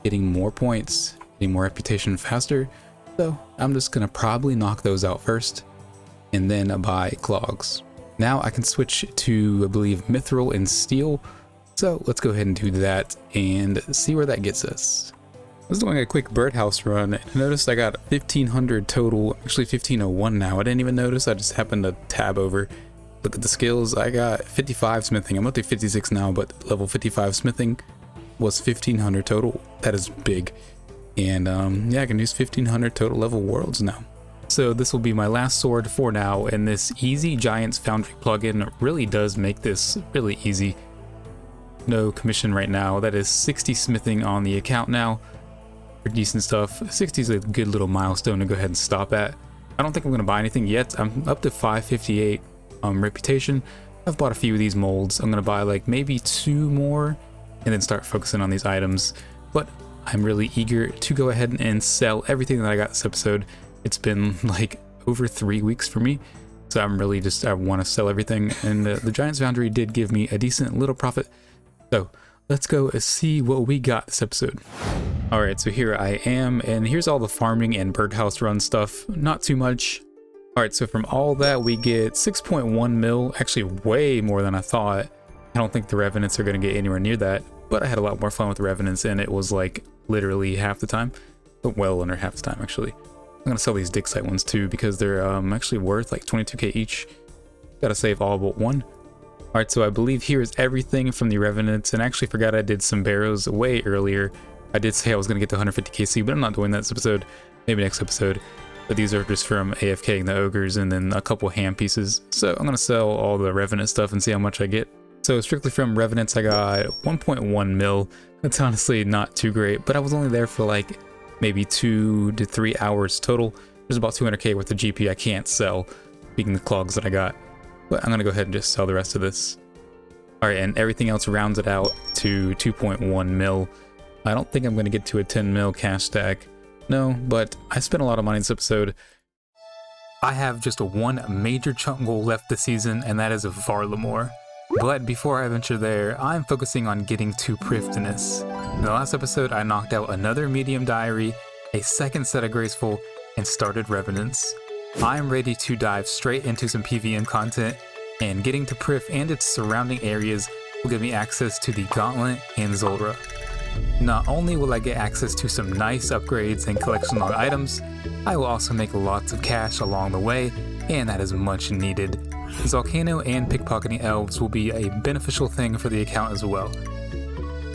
getting more points, getting more reputation faster. So I'm just gonna probably knock those out first and then buy clogs. Now I can switch to, I believe, mithril and steel. So let's go ahead and do that and see where that gets us. I was doing a quick birdhouse run and I noticed I got 1500 total, actually 1501 now. I didn't even notice, I just happened to tab over. Look at the skills, I got 55 smithing. I'm up to 56 now, but level 55 smithing was 1500 total. That is big. And yeah, I can use 1500 total level worlds now. So this will be my last sword for now, and this Easy Giants Foundry plugin really does make this really easy. No commission right now. That is 60 smithing on the account now. Pretty decent stuff. 60 is a good little milestone to go ahead and stop at. I don't think I'm going to buy anything yet. I'm up to 558 reputation. I've bought a few of these molds. I'm going to buy like maybe 2 more and then start focusing on these items. But I'm really eager to go ahead and sell everything that I got this episode. It's been like over 3 weeks for me. So I'm really just, I want to sell everything. And the Giants Foundry did give me a decent little profit. So let's go see what we got this episode. Alright, so here I am, and here's all the farming and birdhouse run stuff. Not too much. Alright, so from all that we get 6.1 mil, actually way more than I thought. I don't think the Revenants are going to get anywhere near that, but I had a lot more fun with the Revenants, and it was like literally half the time. But well under half the time, actually. I'm going to sell these dig site ones too, because they're actually worth like 22k each. Gotta save all but one. Alright, so I believe here is everything from the Revenants, and I actually forgot I did some barrows way earlier. I did say I was going to get to 150 KC, but I'm not doing that this episode. Maybe next episode. But these are just from AFKing the ogres and then a couple ham pieces. So I'm going to sell all the Revenant stuff and see how much I get. So strictly from Revenants, I got 1.1 mil. That's honestly not too great, but I was only there for like maybe 2 to 3 hours total. There's about 200k worth of GP I can't sell, speaking of the clogs that I got. But I'm going to go ahead and just sell the rest of this. Alright, and everything else rounds it out to 2.1 mil. I don't think I'm going to get to a 10 mil cash stack. No, but I spent a lot of money this episode. I have just one major chunk goal left this season, and that is Varlamore. But before I venture there, I'm focusing on getting to Prifdiness. In the last episode, I knocked out another medium diary, a second set of graceful, and started Revenants. I'm ready to dive straight into some PVM content, and getting to Prif and its surrounding areas will give me access to the Gauntlet and Zulrah. Not only will I get access to some nice upgrades and collection log items, I will also make lots of cash along the way, and that is much needed. Volcano and pickpocketing elves will be a beneficial thing for the account as well.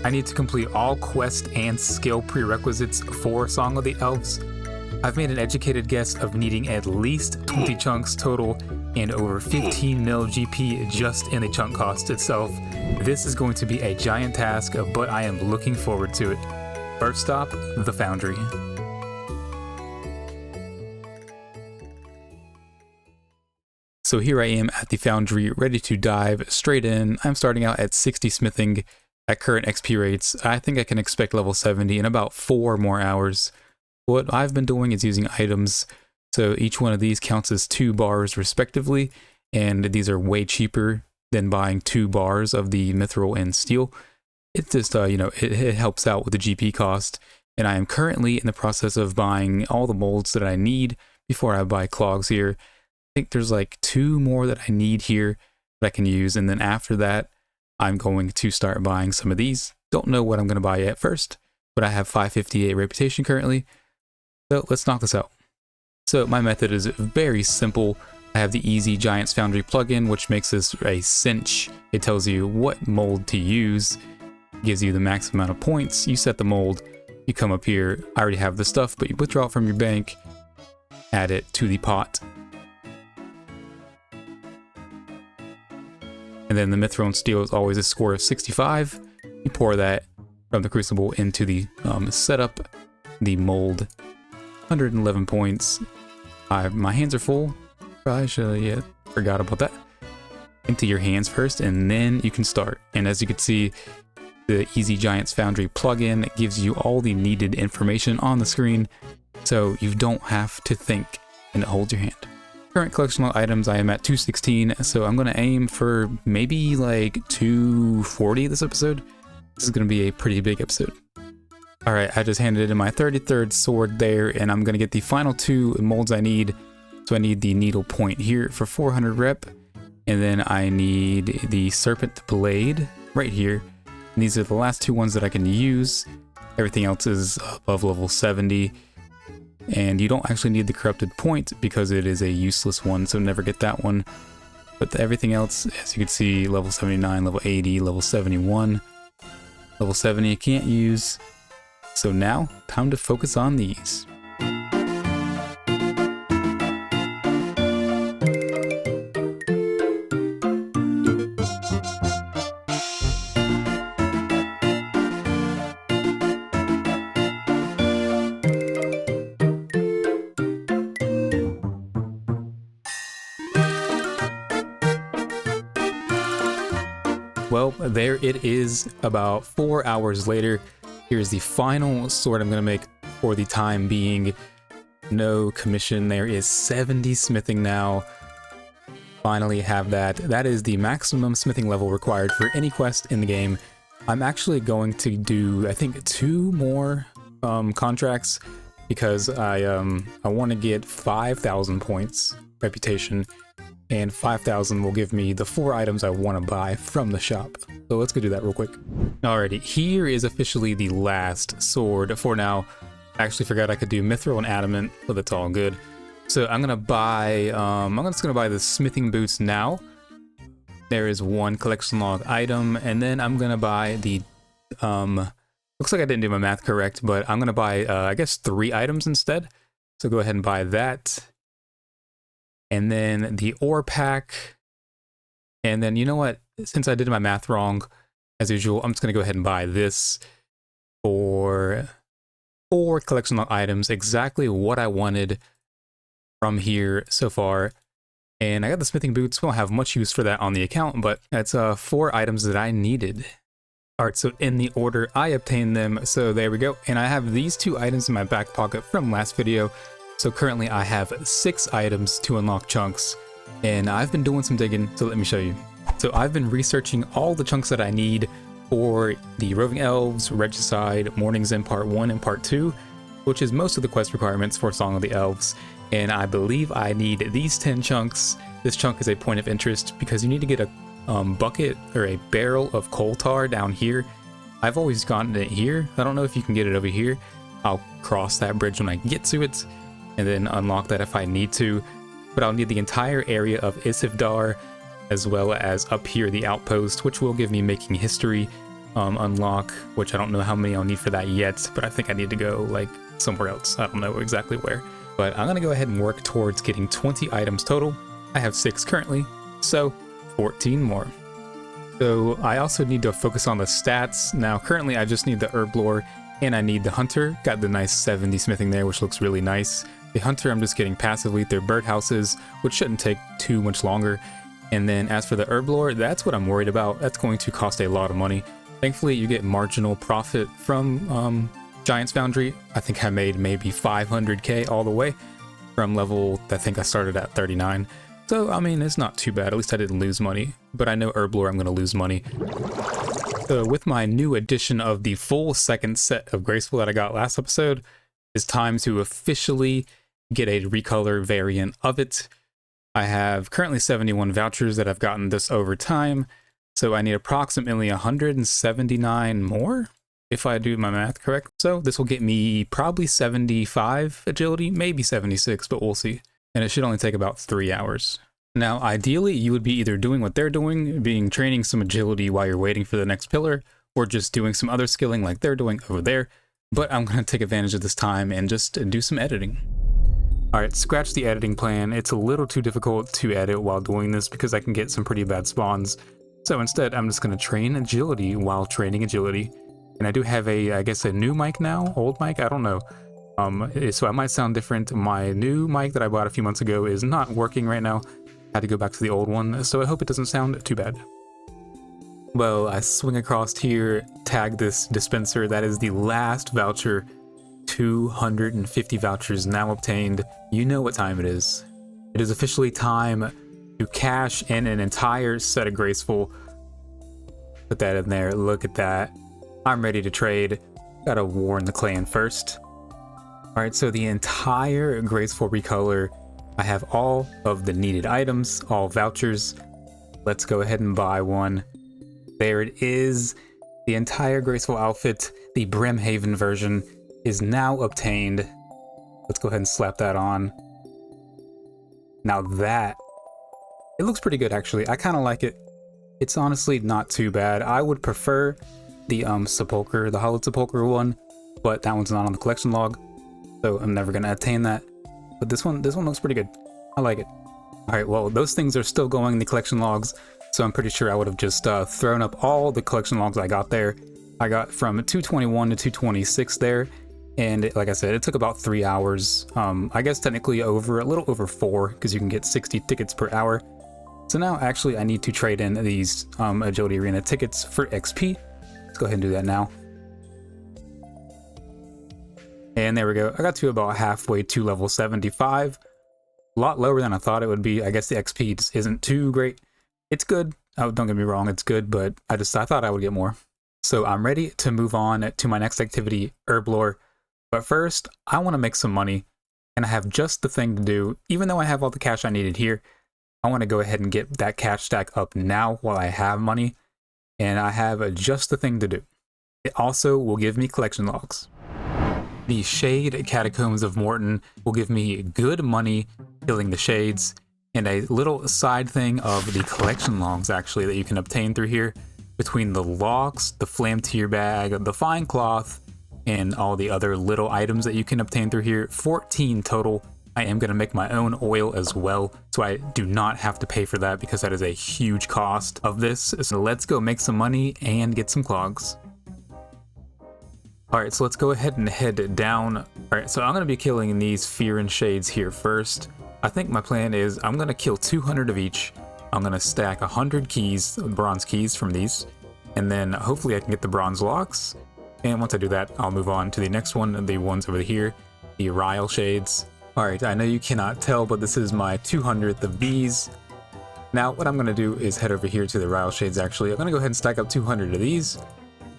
I need to complete all quest and skill prerequisites for Song of the Elves. I've made an educated guess of needing at least 20 chunks total and over 15 mil GP just in the chunk cost itself. This is going to be a giant task, but I am looking forward to it. First stop, the Foundry. So here I am at the Foundry, ready to dive straight in. I'm starting out at 60 smithing at current XP rates. I think I can expect level 70 in about 4 more hours. What I've been doing is using items, so each one of these counts as 2 bars respectively, and these are way cheaper than buying 2 bars of the mithril and steel. It's just, you know, it helps out with the GP cost, and I am currently in the process of buying all the molds that I need before I buy clogs here. I think there's like 2 more that I need here that I can use, and then after that, I'm going to start buying some of these. Don't know what I'm going to buy yet first, but I have 558 reputation currently. So let's knock this out. So my method is very simple. I have the Easy Giants Foundry plugin, which makes this a cinch. It tells you what mold to use. gives you the max amount of points. You set the mold, you come up here, I already have the stuff, but you withdraw it from your bank, add it to the pot. And then the Mithril Steel is always a score of 65. You pour that from the Crucible into the setup, the mold, 111 points. My hands are full. Probably should, forgot about that. Empty your hands first, and then you can start. And as you can see, the Easy Giants Foundry plugin gives you all the needed information on the screen, so you don't have to think, and it holds your hand. Current collectional items, I am at 216, so I'm going to aim for maybe like 240 this episode. This is going to be a pretty big episode. Alright, I just handed in my 33rd sword there, and I'm going to get the final 2 molds I need. So I need the needle point here for 400 rep, and then I need the serpent blade right here. And these are the last 2 ones that I can use. Everything else is above level 70. And you don't actually need the corrupted point because it is a useless one, so never get that one. But everything else, as you can see, level 79, level 80, level 71, level 70 you can't use. So now, time to focus on these. Well, there it is, about 4 hours later. Here's the final sword I'm going to make for the time being. No commission. There is 70 smithing now. Finally have that. That is the maximum smithing level required for any quest in the game. I'm actually going to do, I think, 2 more contracts because I want to get 5,000 points reputation. And 5,000 will give me the 4 items I want to buy from the shop. So let's go do that real quick. Alrighty, here is officially the last sword for now. I actually forgot I could do mithril and adamant, but that's all good. So I'm gonna buy, I'm just gonna buy the smithing boots now. There is 1 collection log item, and then I'm gonna buy the, looks like I didn't do my math correct, but I'm gonna buy, I guess 3 items instead. So go ahead and buy that. And then the ore pack. And then, you know what? Since I did my math wrong, as usual, I'm just going to go ahead and buy this for 4 collection items. Exactly what I wanted from here so far. And I got the smithing boots. We won't have much use for that on the account, but that's 4 items that I needed. Alright, so in the order I obtained them. So there we go. And I have these 2 items in my back pocket from last video. So currently I have 6 items to unlock chunks, and I've been doing some digging, so let me show you. So I've been researching all the chunks that I need for the Roving Elves, Regicide, Morning's End Part 1 and Part 2, which is most of the quest requirements for Song of the Elves, and I believe I need these 10 chunks. This chunk is a point of interest because you need to get a bucket or a barrel of coal tar down here. I've always gotten it here. I don't know if you can get it over here. I'll cross that bridge when I get to it, and then unlock that if I need to. But I'll need the entire area of Isifdar, as well as up here the outpost, which will give me making history unlock, which I don't know how many I'll need for that yet, but I think I need to go like somewhere else. I don't know exactly where. But I'm gonna go ahead and work towards getting 20 items total. I have 6 currently, so 14 more. So I also need to focus on the stats. Now currently I just need the Herblore and I need the Hunter. Got the nice 70 smithing there, which looks really nice. The Hunter I'm just getting passively through birdhouses, which shouldn't take too much longer. And then as for the Herblore, that's what I'm worried about. That's going to cost a lot of money. Thankfully, you get marginal profit from Giants Foundry. I think I made maybe 500k all the way from level, I think I started at 39. So, I mean, it's not too bad. At least I didn't lose money. But I know Herblore I'm going to lose money. So with my new edition of the full 2nd set of Graceful that I got last episode, it's time to officially get a recolor variant of it. I have currently 71 vouchers that I've gotten this over time, so I need approximately 179 more, if I do my math correct. So this will get me probably 75 agility, maybe 76, but we'll see. And it should only take about 3 hours. Now, ideally, you would be either doing what they're doing, being training some agility while you're waiting for the next pillar, or just doing some other skilling like they're doing over there, but I'm going to take advantage of this time and just do some editing. Alright, scratch the editing plan. It's a little too difficult to edit while doing this because I can get some pretty bad spawns. So instead, I'm just going to train agility while training agility. And I do have I guess a new mic now, old mic, I don't know. So I might sound different. My new mic that I bought a few months ago is not working right now. I had to go back to the old one, so I hope it doesn't sound too bad. Well, I swing across here, tag this dispenser. That is the last voucher. 250 vouchers now obtained. You know what time it is. It is officially time to cash in an entire set of Graceful. Put that in there. Look at that. I'm ready to trade. Gotta warn the clan first. Alright, so the entire Graceful recolor. I have all of the needed items, all vouchers. Let's go ahead and buy one. There it is. The entire Graceful outfit, the Brimhaven version, is now obtained. Let's go ahead and slap that on. Now that, it looks pretty good actually. I kind of like it. It's honestly not too bad. I would prefer the sepulcher, the hollowed sepulcher one, but that one's not on the collection log, so I'm never gonna attain that. But this one looks pretty good. I like it. All right, well, those things are still going in the collection logs, so I'm pretty sure I would have just thrown up all the collection logs I got there. I got from 221 to 226 there, and like I said, it took about 3 hours. I guess technically a little over 4, because you can get 60 tickets per hour. So now actually I need to trade in these Agility Arena tickets for XP. Let's go ahead and do that now. And there we go. I got to about halfway to level 75. A lot lower than I thought it would be. I guess the XP just isn't too great. It's good. Oh, don't get me wrong, it's good, but I thought I would get more. So I'm ready to move on to my next activity, Herblore. But first, I want to make some money, and I have just the thing to do. Even though I have all the cash I needed here, I want to go ahead and get that cash stack up now while I have money, and I have just the thing to do. It also will give me collection logs. The Shade Catacombs of Morton will give me good money killing the shades, and a little side thing of the collection logs actually that you can obtain through here. Between the logs, the flame tier bag, the fine cloth, and all the other little items that you can obtain through here, 14 total. I am going to make my own oil as well, so I do not have to pay for that because that is a huge cost of this. So let's go make some money and get some clogs. Alright, so let's go ahead and head down. Alright, so I'm going to be killing these Fear and Shades here first. I think my plan is I'm going to kill 200 of each. I'm going to stack 100 keys, bronze keys from these, and then hopefully I can get the bronze locks. And once I do that, I'll move on to the next one, the ones over here, the Ryle Shades. Alright, I know you cannot tell, but this is my 200th of these. Now, what I'm going to do is head over here to the Ryle Shades actually. I'm going to go ahead and stack up 200 of these.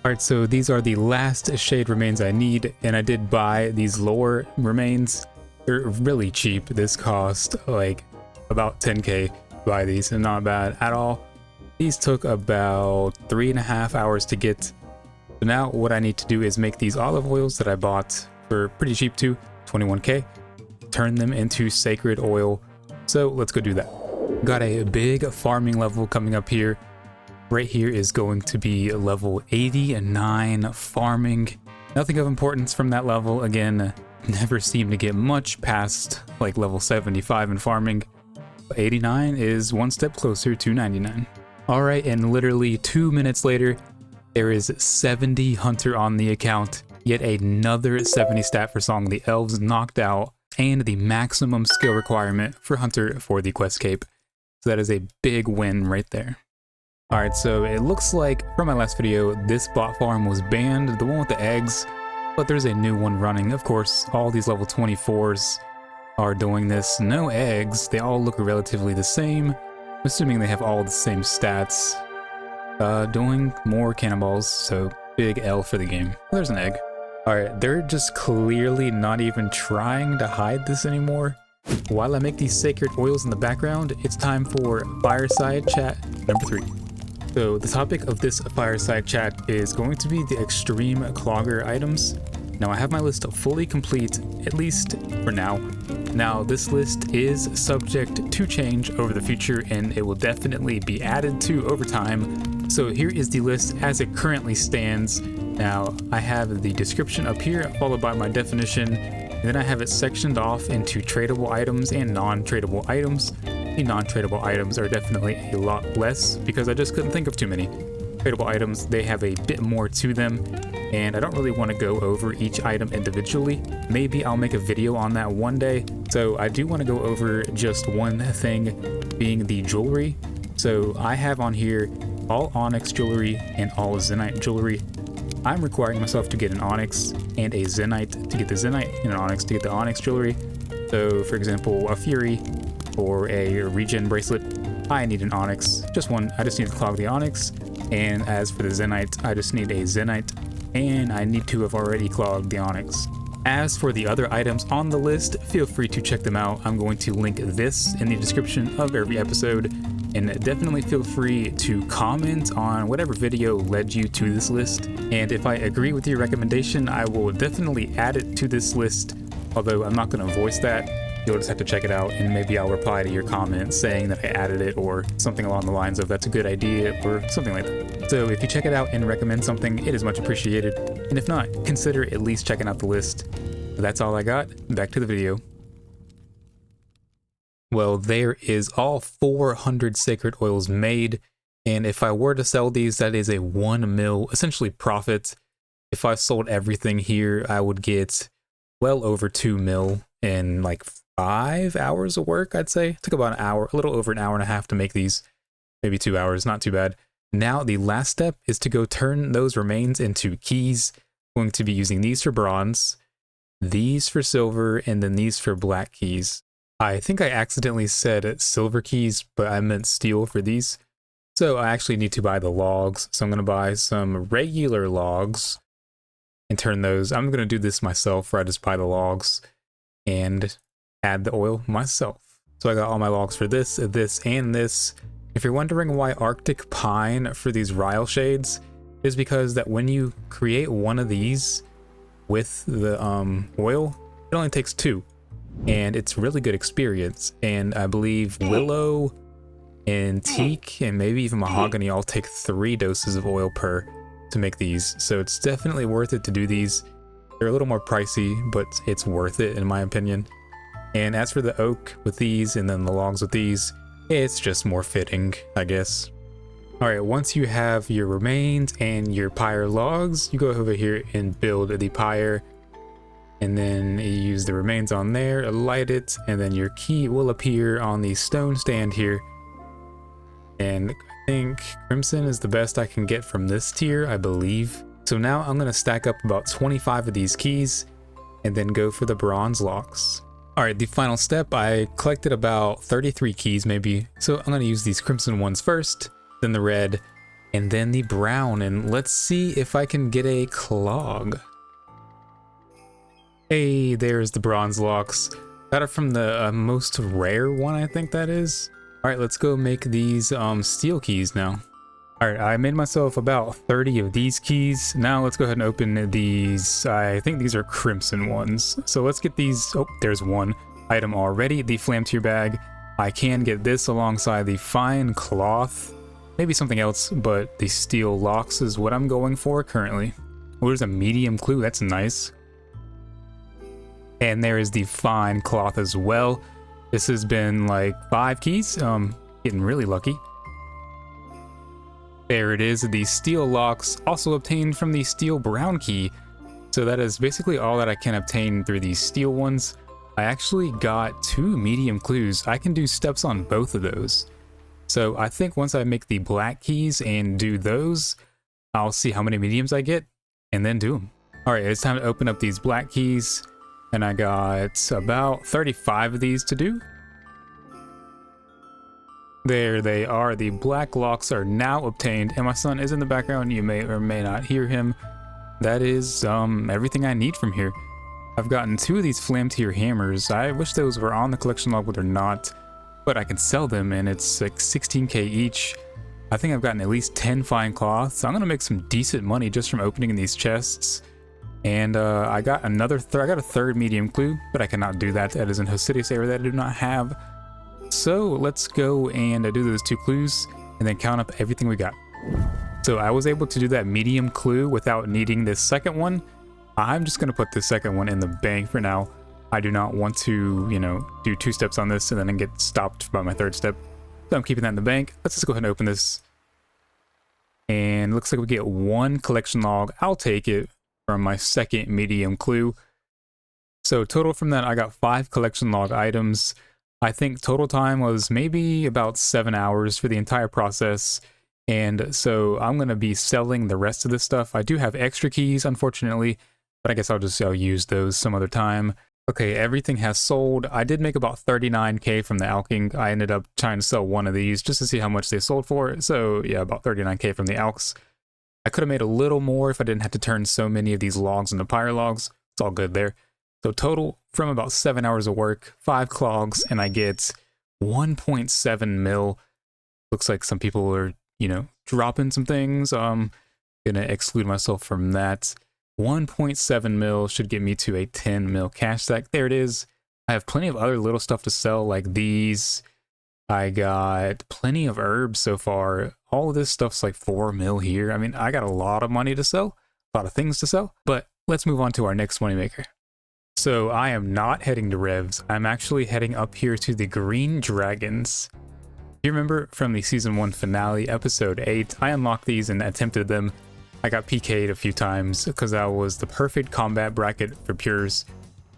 Alright, so these are the last shade remains I need, and I did buy these lower remains. They're really cheap. This cost like about 10k to buy these, and not bad at all. These took about 3.5 hours to get. So now what I need to do is make these olive oils that I bought for pretty cheap too, 21k. Turn them into sacred oil. So let's go do that. Got a big farming level coming up here. Right here is going to be level 89 farming. Nothing of importance from that level. Again, never seem to get much past like level 75 in farming. 89 is one step closer to 99. All right, and literally 2 minutes later, there is 70 hunter on the account. Yet another 70 stat for Song of the Elves knocked out, and the maximum skill requirement for hunter for the quest cape. So that is a big win right there. Alright, so it looks like from my last video, this bot farm was banned, the one with the eggs, but there's a new one running. Of course, all these level 24s are doing this. No eggs, they all look relatively the same. I'm assuming they have all the same stats. Doing more cannonballs, so big L for the game. There's an egg. Alright, they're just clearly not even trying to hide this anymore. While I make these sacred oils in the background, it's time for fireside chat number 3. So the topic of this fireside chat is going to be the extreme clogger items. Now I have my list fully complete, at least for now. Now this list is subject to change over the future, and it will definitely be added to over time. So here is the list as it currently stands. Now I have the description up here followed by my definition, and then I have it sectioned off into tradable items and non-tradable items. The non-tradable items are definitely a lot less because I just couldn't think of too many. Tradable items, they have a bit more to them, and I don't really want to go over each item individually. Maybe I'll make a video on that one day. So I do want to go over just one thing, being the jewelry. So I have on here all onyx jewelry and all zenite jewelry. I'm requiring myself to get an onyx and a zenite to get the zenite, and an onyx to get the onyx jewelry. So for example, a fury or a regen bracelet, I need an onyx, just one. I just need to clog the onyx. And as for the zenite, I just need a zenite, and I need to have already clogged the onyx. As for the other items on the list, feel free to check them out. I'm going to link this in the description of every episode, and definitely feel free to comment on whatever video led you to this list. And if I agree with your recommendation, I will definitely add it to this list, although I'm not going to voice that. You'll just have to check it out, and maybe I'll reply to your comment saying that I added it, or something along the lines of that's a good idea, or something like that. So if you check it out and recommend something, it is much appreciated. And if not, consider at least checking out the list. But that's all I got. Back to the video. Well, there is all 400 sacred oils made, and if I were to sell these, that is a 1 mil essentially profit. If I sold everything here, I would get well over 2 mil in like 5 hours of work, I'd say. It took about an hour, a little over an hour and a half to make these. Maybe 2 hours, not too bad. Now the last step is to go turn those remains into keys. I'm going to be using these for bronze, these for silver, and then these for black keys. I think I accidentally said silver keys, but I meant steel for these. So I actually need to buy the logs. So I'm going to buy some regular logs and turn those. I'm going to do this myself, where I just buy the logs and add the oil myself. So I got all my logs for this, this, and this. If you're wondering why Arctic Pine for these Ryle shades, is because that when you create one of these with the oil, it only takes 2. And it's really good experience. And I believe Willow and Teak and maybe even Mahogany all take 3 doses of oil per to make these. So it's definitely worth it to do these. They're a little more pricey, but it's worth it in my opinion. And as for the oak with these and then the logs with these, it's just more fitting, I guess. Alright, once you have your remains and your pyre logs, you go over here and build the pyre. And then you use the remains on there, light it, and then your key will appear on the stone stand here. And I think Crimson is the best I can get from this tier, I believe. So now I'm going to stack up about 25 of these keys and then go for the bronze locks. Alright, the final step, I collected about 33 keys maybe. So I'm going to use these crimson ones first, then the red, and then the brown. And let's see if I can get a clog. Hey, there's the bronze locks. Got it from the most rare one, I think that is. Alright, let's go make these steel keys now. Alright, I made myself about 30 of these keys. Now let's go ahead and open these. I think these are crimson ones. So let's get these. Oh, there's one item already, the flame tier bag. I can get this alongside the fine cloth. Maybe something else, but the steel locks is what I'm going for currently. Oh, there's a medium clue, that's nice. And there is the fine cloth as well. This has been like 5 keys. Getting really lucky. There it is, the steel locks, also obtained from the steel brown key. So that is basically all that I can obtain through these steel ones. I actually got 2 medium clues. I can do steps on both of those. So I think once I make the black keys and do those, I'll see how many mediums I get and then do them. Alright, it's time to open up these black keys. And I got about 35 of these to do. There they are. The black locks are now obtained. And my son is in the background. You may or may not hear him. That is everything I need from here. I've gotten 2 of these flame tier hammers. I wish those were on the collection log, but they're not. But I can sell them and it's like 16k each. I think I've gotten at least 10 fine cloths. So I'm going to make some decent money just from opening these chests. And I got another I got a 3rd medium clue, but I cannot do that. That is in Hosidius area that I do not have. So let's go and do those 2 clues and then count up everything we got. So I was able to do that medium clue without needing this second one. I'm just going to put the second one in the bank for now. I do not want to, you know, do 2 steps on this and then get stopped by my 3rd step. So I'm keeping that in the bank. Let's just go ahead and open this. And it looks like we get 1 collection log. I'll take it from my 2nd medium clue. So total from that, I got 5 collection log items. I think total time was maybe about 7 hours for the entire process. And so I'm going to be selling the rest of this stuff. I do have extra keys, unfortunately, but I guess I'll use those some other time. Okay, everything has sold. I did make about 39k from the alking. I ended up trying to sell one of these just to see how much they sold for. So yeah, about 39k from the alks. I could have made a little more if I didn't have to turn so many of these logs into pyre logs. It's all good there. So total from about 7 hours of work, 5 clogs, and I get 1.7 mil. Looks like some people are, you know, dropping some things. I'm gonna exclude myself from that. 1.7 mil should get me to a 10 mil cash stack. There it is. I have plenty of other little stuff to sell, like these. I got plenty of herbs so far. All of this stuff's like 4 mil here. I mean, I got a lot of money to sell, a lot of things to sell, but let's move on to our next moneymaker. So I am not heading to Revs. I'm actually heading up here to the Green Dragons. You remember from the season 1 finale, episode 8, I unlocked these and attempted them. I got PK'd a few times because that was the perfect combat bracket for pures.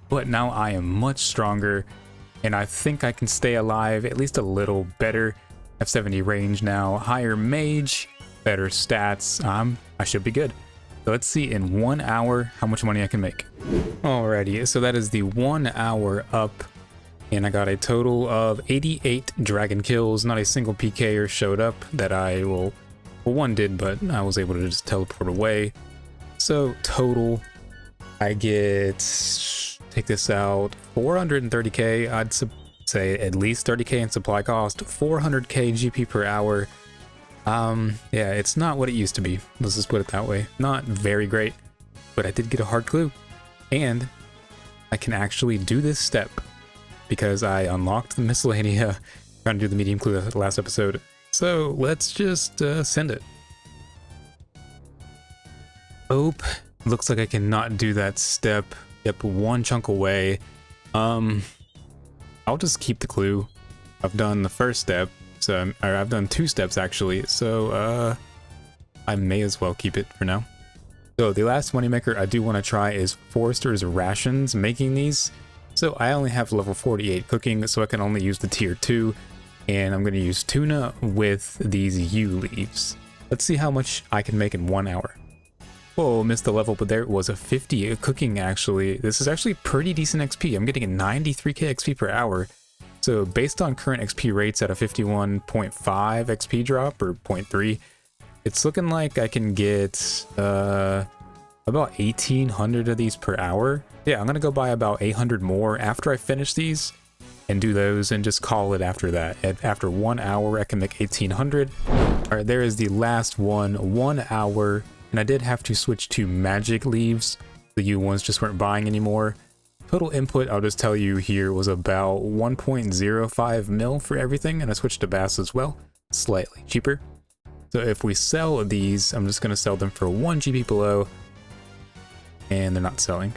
But now I am much stronger and I think I can stay alive at least a little better. I have 70 range now, higher mage, better stats. I should be good. So let's see in 1 hour how much money I can make. Alrighty, so that is the 1 hour up. And I got a total of 88 dragon kills. Not a single PKer showed up that I will... Well, one did, but I was able to just teleport away. So total, I get... Take this out, 430k. I'd say at least 30k in supply cost. 400k GP per hour. Yeah, it's not what it used to be. Let's just put it that way. Not very great, but I did get a hard clue. And I can actually do this step because I unlocked the miscellanea trying to do the medium clue the last episode. So let's just send it. Oh, looks like I cannot do that step. Yep, 1 chunk away. I'll just keep the clue. I've done the first step, so I've done 2 steps actually. So I may as well keep it for now. So the last moneymaker I do want to try is Forester's Rations, making these. So I only have level 48 cooking, so I can only use the tier 2. And I'm going to use tuna with these yew leaves. Let's see how much I can make in 1 hour. Whoa, missed the level, but there was a 50 cooking actually. This is actually pretty decent XP. I'm getting a 93k XP per hour. So based on current XP rates at a 51.5 XP drop or 0.3, it's looking like I can get about 1,800 of these per hour. Yeah, I'm going to go buy about 800 more after I finish these. And do those and just call it after that. After 1 hour, I can make 1,800. All right, there is the last one, 1 hour. And I did have to switch to magic leaves. The yew ones just weren't buying anymore. Total input, I'll just tell you here, was about 1.05 mil for everything. And I switched to bass as well, slightly cheaper. So if we sell these, I'm just going to sell them for 1 GP below. And they're not selling.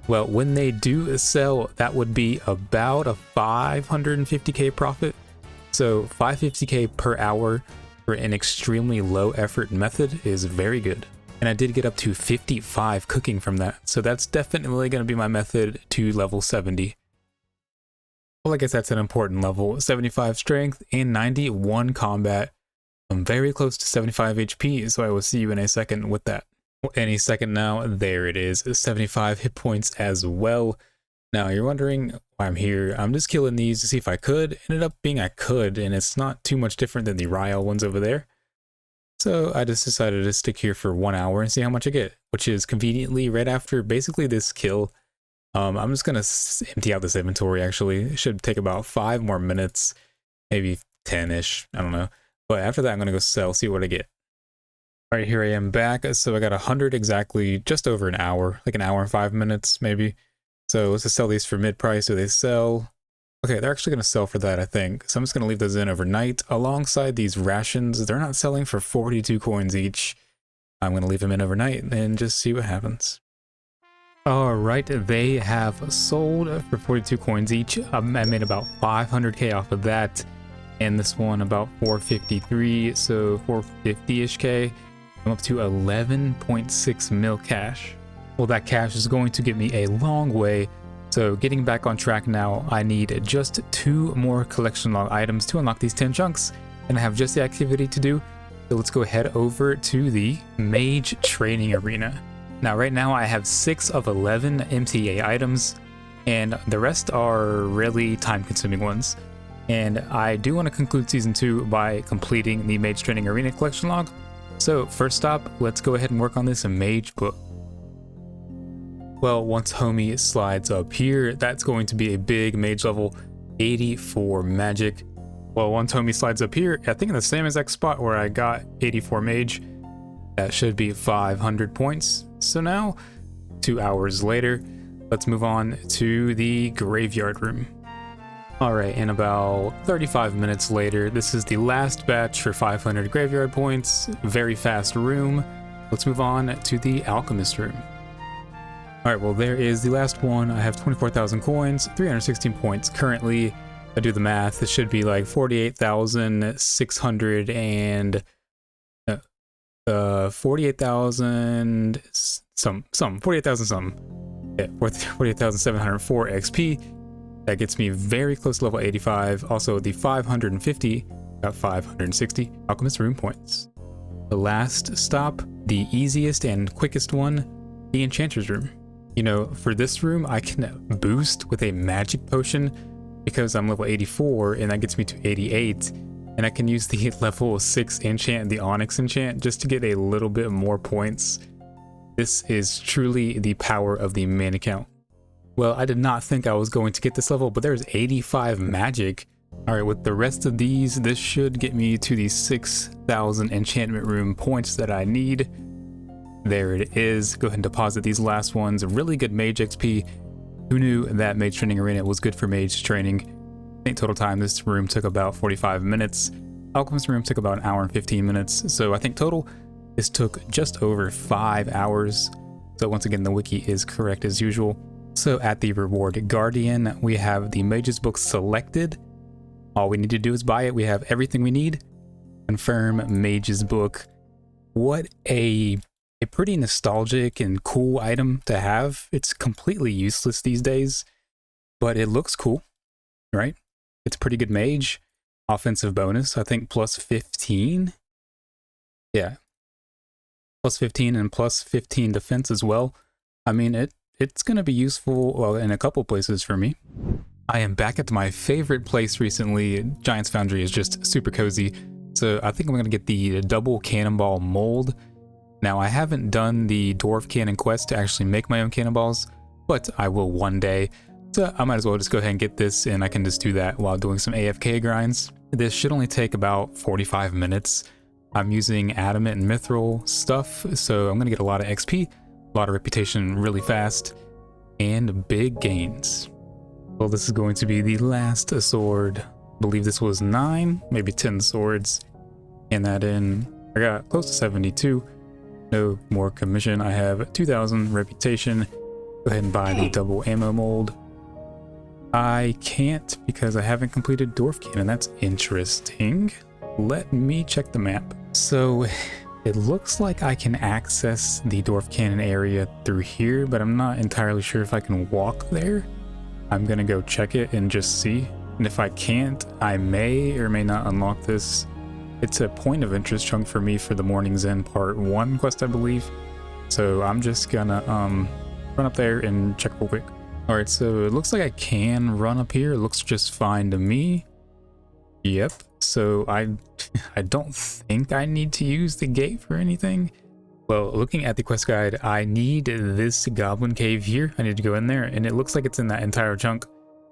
Well, when they do sell, that would be about a 550k profit. So 550k per hour for an extremely low effort method is very good. And I did get up to 55 cooking from that. So that's definitely going to be my method to level 70. Well, I guess that's an important level. 75 strength and 91 combat. I'm very close to 75 HP, so I will see you in a second with that. Any second now. There it is, 75 hit points as well. Now you're wondering why I'm here. I'm just killing these to see if I could. Ended up being I could, and it's not too much different than the Ryle ones over there. So I just decided to stick here for 1 hour and see how much I get, which is conveniently right after basically this kill. I'm just gonna empty out this inventory actually. It should take about 5 more minutes, maybe 10-ish, I don't know. But after that I'm gonna go sell, see what I get. All right, here I am back. So I got 100 exactly, just over an hour, like an hour and 5 minutes maybe. So let's just sell these for mid price. So they sell, Okay, they're actually going to sell for that, I think. So I'm just going to leave those in overnight alongside these rations. They're not selling for 42 coins each. I'm going to leave them in overnight and just see what happens. All right, they have sold for 42 coins each. I made about 500k off of that, and this one about 453, so 450-ish k. I'm up to 11.6 mil cash. Well, that cash is going to get me a long way. So getting back on track now, I need just 2 more collection log items to unlock these 10 chunks, and I have just the activity to do. So let's go head over to the Mage Training Arena. Now, right now I have 6 of 11 MTA items, and the rest are really time-consuming ones. And I do want to conclude Season 2 by completing the Mage Training Arena collection log. So first stop, let's go ahead and work on this Mage book. Well, once homie slides up here, that's going to be a big mage level, 84 magic. Well, once homie slides up here, I think in the same exact spot where I got 84 mage, that should be 500 points. So now, 2 hours later, let's move on to the graveyard room. Alright, and about 35 minutes later, this is the last batch for 500 graveyard points, very fast room. Let's move on to the alchemist room. Alright, well there is the last one. I have 24,000 coins, 316 points currently. If I do the math, this should be like 48,600 and 48,000 some 48,000 some. Yeah, 48,704 XP. That gets me very close to level 85. Also the 550, got 560 alchemist room points. The last stop, the easiest and quickest one, the enchanter's room. You know, for this room, I can boost with a magic potion because I'm level 84 and that gets me to 88. And I can use the level 6 enchant, the Onyx enchant, just to get a little bit more points. This is truly the power of the main account. Well, I did not think I was going to get this level, but there's 85 magic. Alright, with the rest of these, this should get me to the 6,000 enchantment room points that I need. There it is. Go ahead and deposit these last ones. Really good mage XP. Who knew that Mage Training Arena was good for mage training? I think total time this room took about 45 minutes. Alchemist room took about an hour and 15 minutes. So I think total this took just over 5 hours. So once again, the wiki is correct as usual. So at the reward guardian, we have the mage's book selected. All we need to do is buy it. We have everything we need. Confirm mage's book. What a pretty nostalgic and cool item to have. It's completely useless these days, but it looks cool, right? It's pretty good mage. Offensive bonus, I think plus 15. Yeah. Plus 15 and plus 15 defense as well. I mean, it's going to be useful, well, in a couple places for me. I am back at my favorite place recently. Giant's Foundry is just super cozy. So I think I'm going to get the double cannonball mold. Now, I haven't done the dwarf cannon quest to actually make my own cannonballs, but I will one day. So I might as well just go ahead and get this, and I can just do that while doing some AFK grinds. This should only take about 45 minutes. I'm using adamant and mithril stuff, so I'm going to get a lot of XP, a lot of reputation really fast, and big gains. Well, this is going to be the last sword. I believe this was 9, maybe 10 swords. And that in, I got close to 72. No more commission. I have 2,000 reputation. Go ahead and buy the double ammo mold. I can't because I haven't completed dwarf cannon. That's interesting. Let me check the map. So it looks like I can access the dwarf cannon area through here, but I'm not entirely sure if I can walk there. I'm gonna go check it and just see. And if I can't, I may or may not unlock this. It's a point of interest chunk for me for the Morning's End Part 1 quest, I believe. So I'm just gonna run up there and check real quick. Alright, so it looks like I can run up here. It looks just fine to me. Yep. So I don't think I need to use the gate for anything. Well, looking at the quest guide, I need this goblin cave here. I need to go in there, and it looks like it's in that entire chunk.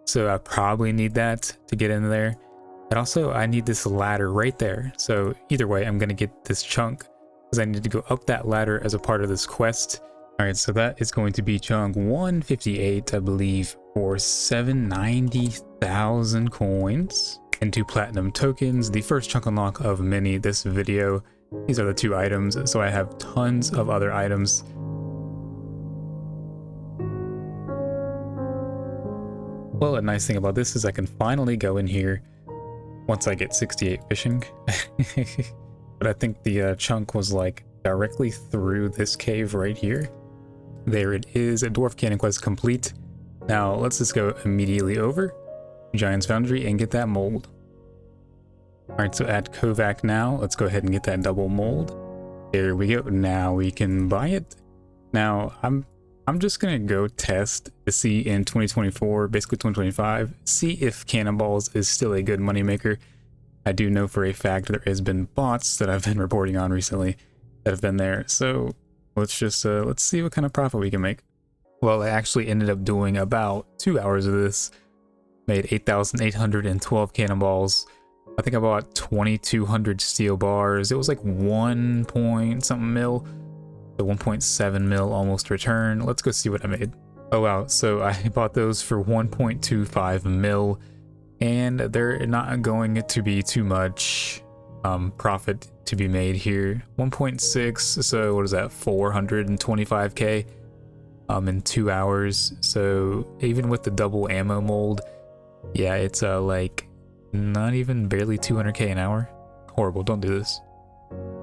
So I probably need that to get in there. And also, I need this ladder right there. So either way, I'm going to get this chunk because I need to go up that ladder as a part of this quest. All right, so that is going to be chunk 158, I believe, for 790,000 coins and 2 platinum tokens. The first chunk unlock of many this video. These are the 2 items, so I have tons of other items. Well, a nice thing about this is I can finally go in here once I get 68 fishing. But I think the chunk was like directly through this cave right here. There it is, a dwarf cannon quest complete. Now let's just go immediately over Giant's Foundry and get that mold. All right, so at Kovac now, let's go ahead and get that double mold. There we go. Now we can buy it. Now I'm just gonna go test to see in 2024, basically 2025, see if Cannonballs is still a good moneymaker. I do know for a fact there has been bots that I've been reporting on recently that have been there. So let's just let's see what kind of profit we can make. Well, I actually ended up doing about 2 hours of this. Made 8,812 cannonballs. I think I bought 2,200 steel bars. It was like 1 point something mil. The 1.7 mil almost return. Let's go see what I made. Oh wow, so I bought those for 1.25 mil, and they're not going to be too much profit to be made here. 1.6, so what is that, 425k in 2 hours. So even with the double ammo mold, yeah, it's like not even barely 200k an hour. Horrible, don't do this.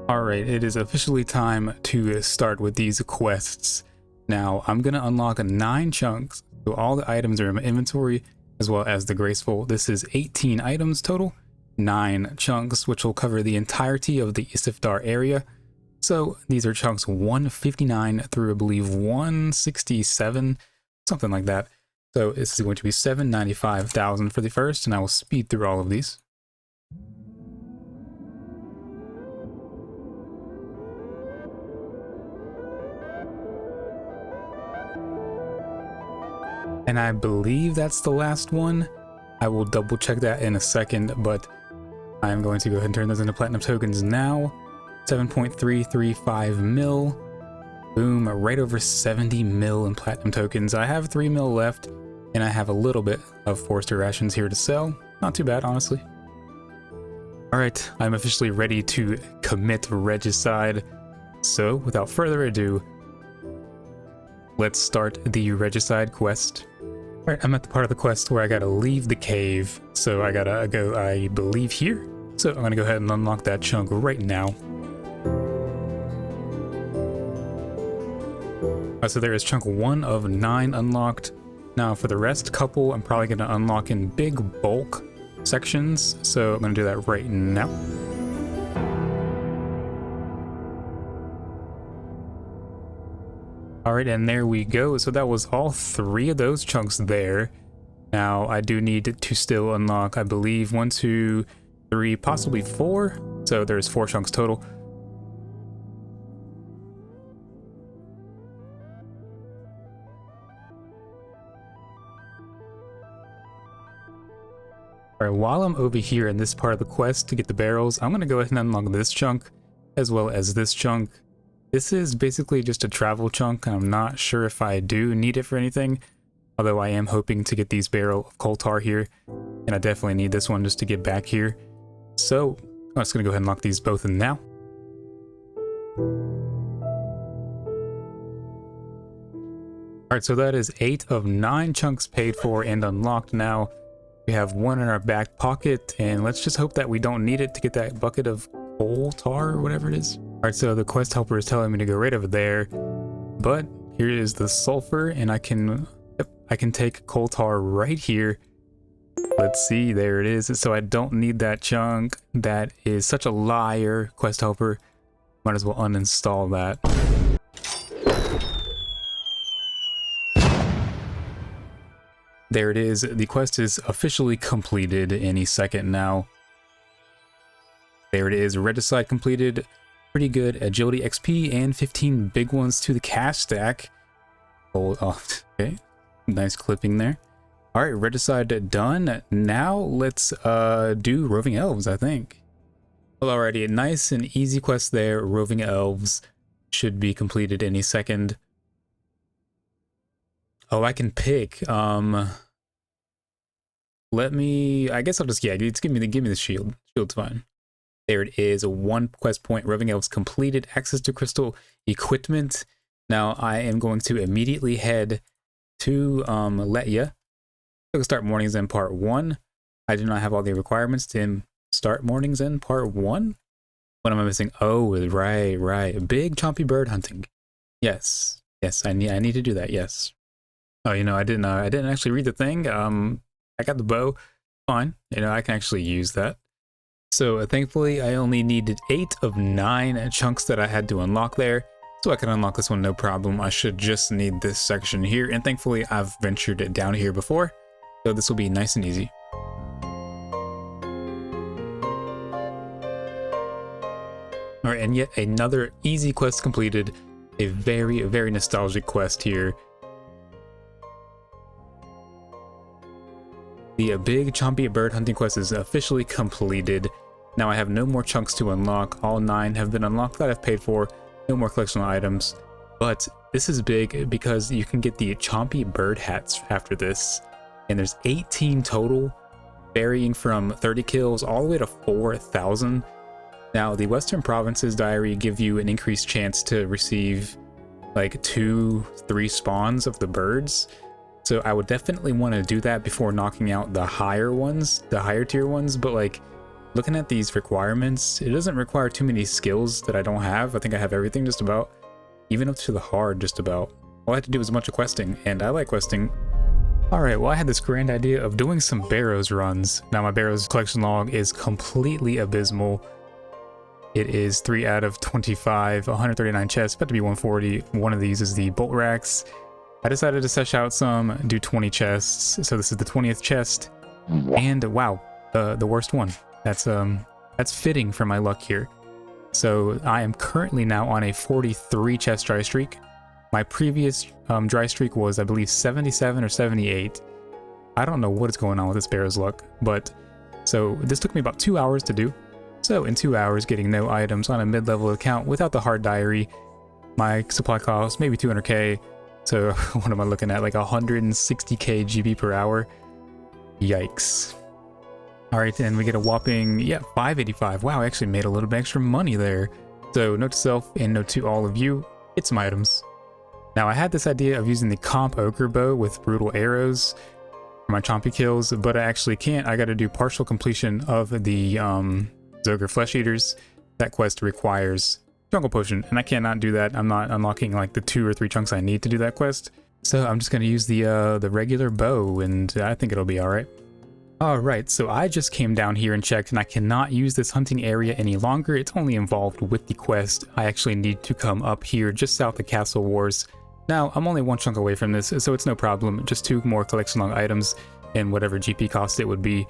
All right, it is officially time to start with these quests. Now I'm gonna unlock 9 chunks, so all the items are in my inventory as well as the graceful. This is 18 items total, 9 chunks, which will cover the entirety of the Isifdar area. So these are chunks 159 through I believe 167, something like that. So this is going to be 795,000 for the first, and I will speed through all of these. And I believe that's the last one. I will double check that in a second, but I'm going to go ahead and turn those into platinum tokens now. 7.335 mil. Boom, right over 70 mil in platinum tokens. I have 3 mil left, and I have a little bit of Forester rations here to sell. Not too bad, honestly. All right, I'm officially ready to commit regicide. So without further ado, let's start the regicide quest. All right, I'm at the part of the quest where I gotta leave the cave. So I gotta go, I believe, here. So I'm gonna go ahead and unlock that chunk right now. So there is chunk 1 of 9 unlocked. Now for the rest couple, I'm probably gonna unlock in big bulk sections. So I'm gonna do that right now. All right, and there we go. So that was all 3 of those chunks there. Now I do need to still unlock, I believe, 1, 2, 3, possibly 4. So there's 4 chunks total. All right, while I'm over here in this part of the quest to get the barrels, I'm gonna go ahead and unlock this chunk as well as this chunk. This is basically just a travel chunk, and I'm not sure if I do need it for anything, although I am hoping to get these barrel of coal tar here, and I definitely need this one just to get back here. So I'm just gonna go ahead and lock these both in now. All right, so that is 8 of 9 chunks paid for and unlocked now. We have 1 in our back pocket, and let's just hope that we don't need it to get that bucket of coal tar or whatever it is. All right, so the quest helper is telling me to go right over there, but here is the sulfur, and I can take coal tar right here. Let's see, there it is. So I don't need that chunk. That is such a liar, quest helper. Might as well uninstall that. There it is. The quest is officially completed any second now. There it is. Regicide completed. Pretty good agility XP and 15 big ones to the cash stack. Oh, okay. Nice clipping there. All right, regicide done. Now let's do roving elves, I think. Well, alrighty, nice and easy quest there. Roving elves should be completed any second. Oh, I can pick. Let me. I guess I'll just just give me the shield. Shield's fine. There it is. A 1 quest point. Roving elves completed. Access to crystal equipment. Now I am going to immediately head to Letya. So start mornings in part 1. I do not have all the requirements to start mornings in part 1. What am I missing? Oh, right. Big chompy bird hunting. Yes. I need to do that. Yes. Oh, I didn't actually read the thing. I got the bow. Fine. I can actually use that. So thankfully, I only needed 8 of 9 chunks that I had to unlock there. So I can unlock this one no problem. I should just need this section here. And thankfully, I've ventured it down here before. So this will be nice and easy. All right, and yet another easy quest completed. A very, very nostalgic quest here. The big chompy bird hunting quest is officially completed. Now I have no more chunks to unlock. All 9 have been unlocked that I've paid for. No more collectible items. But this is big because you can get the chompy bird hats after this. And there's 18 total, varying from 30 kills all the way to 4,000. Now the Western Provinces diary give you an increased chance to receive like 2-3 spawns of the birds. So I would definitely want to do that before knocking out the higher ones, the higher tier ones. But like looking at these requirements, it doesn't require too many skills that I don't have. I think I have everything just about, even up to the hard just about. All I had to do was a bunch of questing, and I like questing. All right, well, I had this grand idea of doing some Barrows runs. Now my Barrows collection log is completely abysmal. It is 3 out of 25, 139 chests, about to be 140. One of these is the bolt racks. I decided to sesh out some, do 20 chests. So this is the 20th chest. And wow, the worst one. That's fitting for my luck here. So I am currently now on a 43 chest dry streak. My previous dry streak was, I believe, 77 or 78. I don't know what is going on with this Barrow's luck, but so this took me about 2 hours to do. So in 2 hours, getting no items on a mid-level account without the hard diary, my supply cost maybe 200k. So what am I looking at? Like 160k GB per hour. Yikes. All right, and we get a whopping 585. Wow, I actually made a little bit extra money there. So note to self and note to all of you, get some items. Now I had this idea of using the comp ochre bow with brutal arrows for my chompy kills, but I actually can't. I got to do partial completion of the Zogre flesh eaters. That quest requires jungle potion, and I cannot do that. I'm not unlocking like the 2 or 3 chunks I need to do that quest. So I'm just going to use the regular bow, and I think it'll be all right. All right, so I just came down here and checked, and I cannot use this hunting area any longer. It's only involved with the quest. I actually need to come up here just south of Castle Wars. Now, I'm only 1 chunk away from this, so it's no problem. Just 2 more collection log items and whatever GP cost it would be.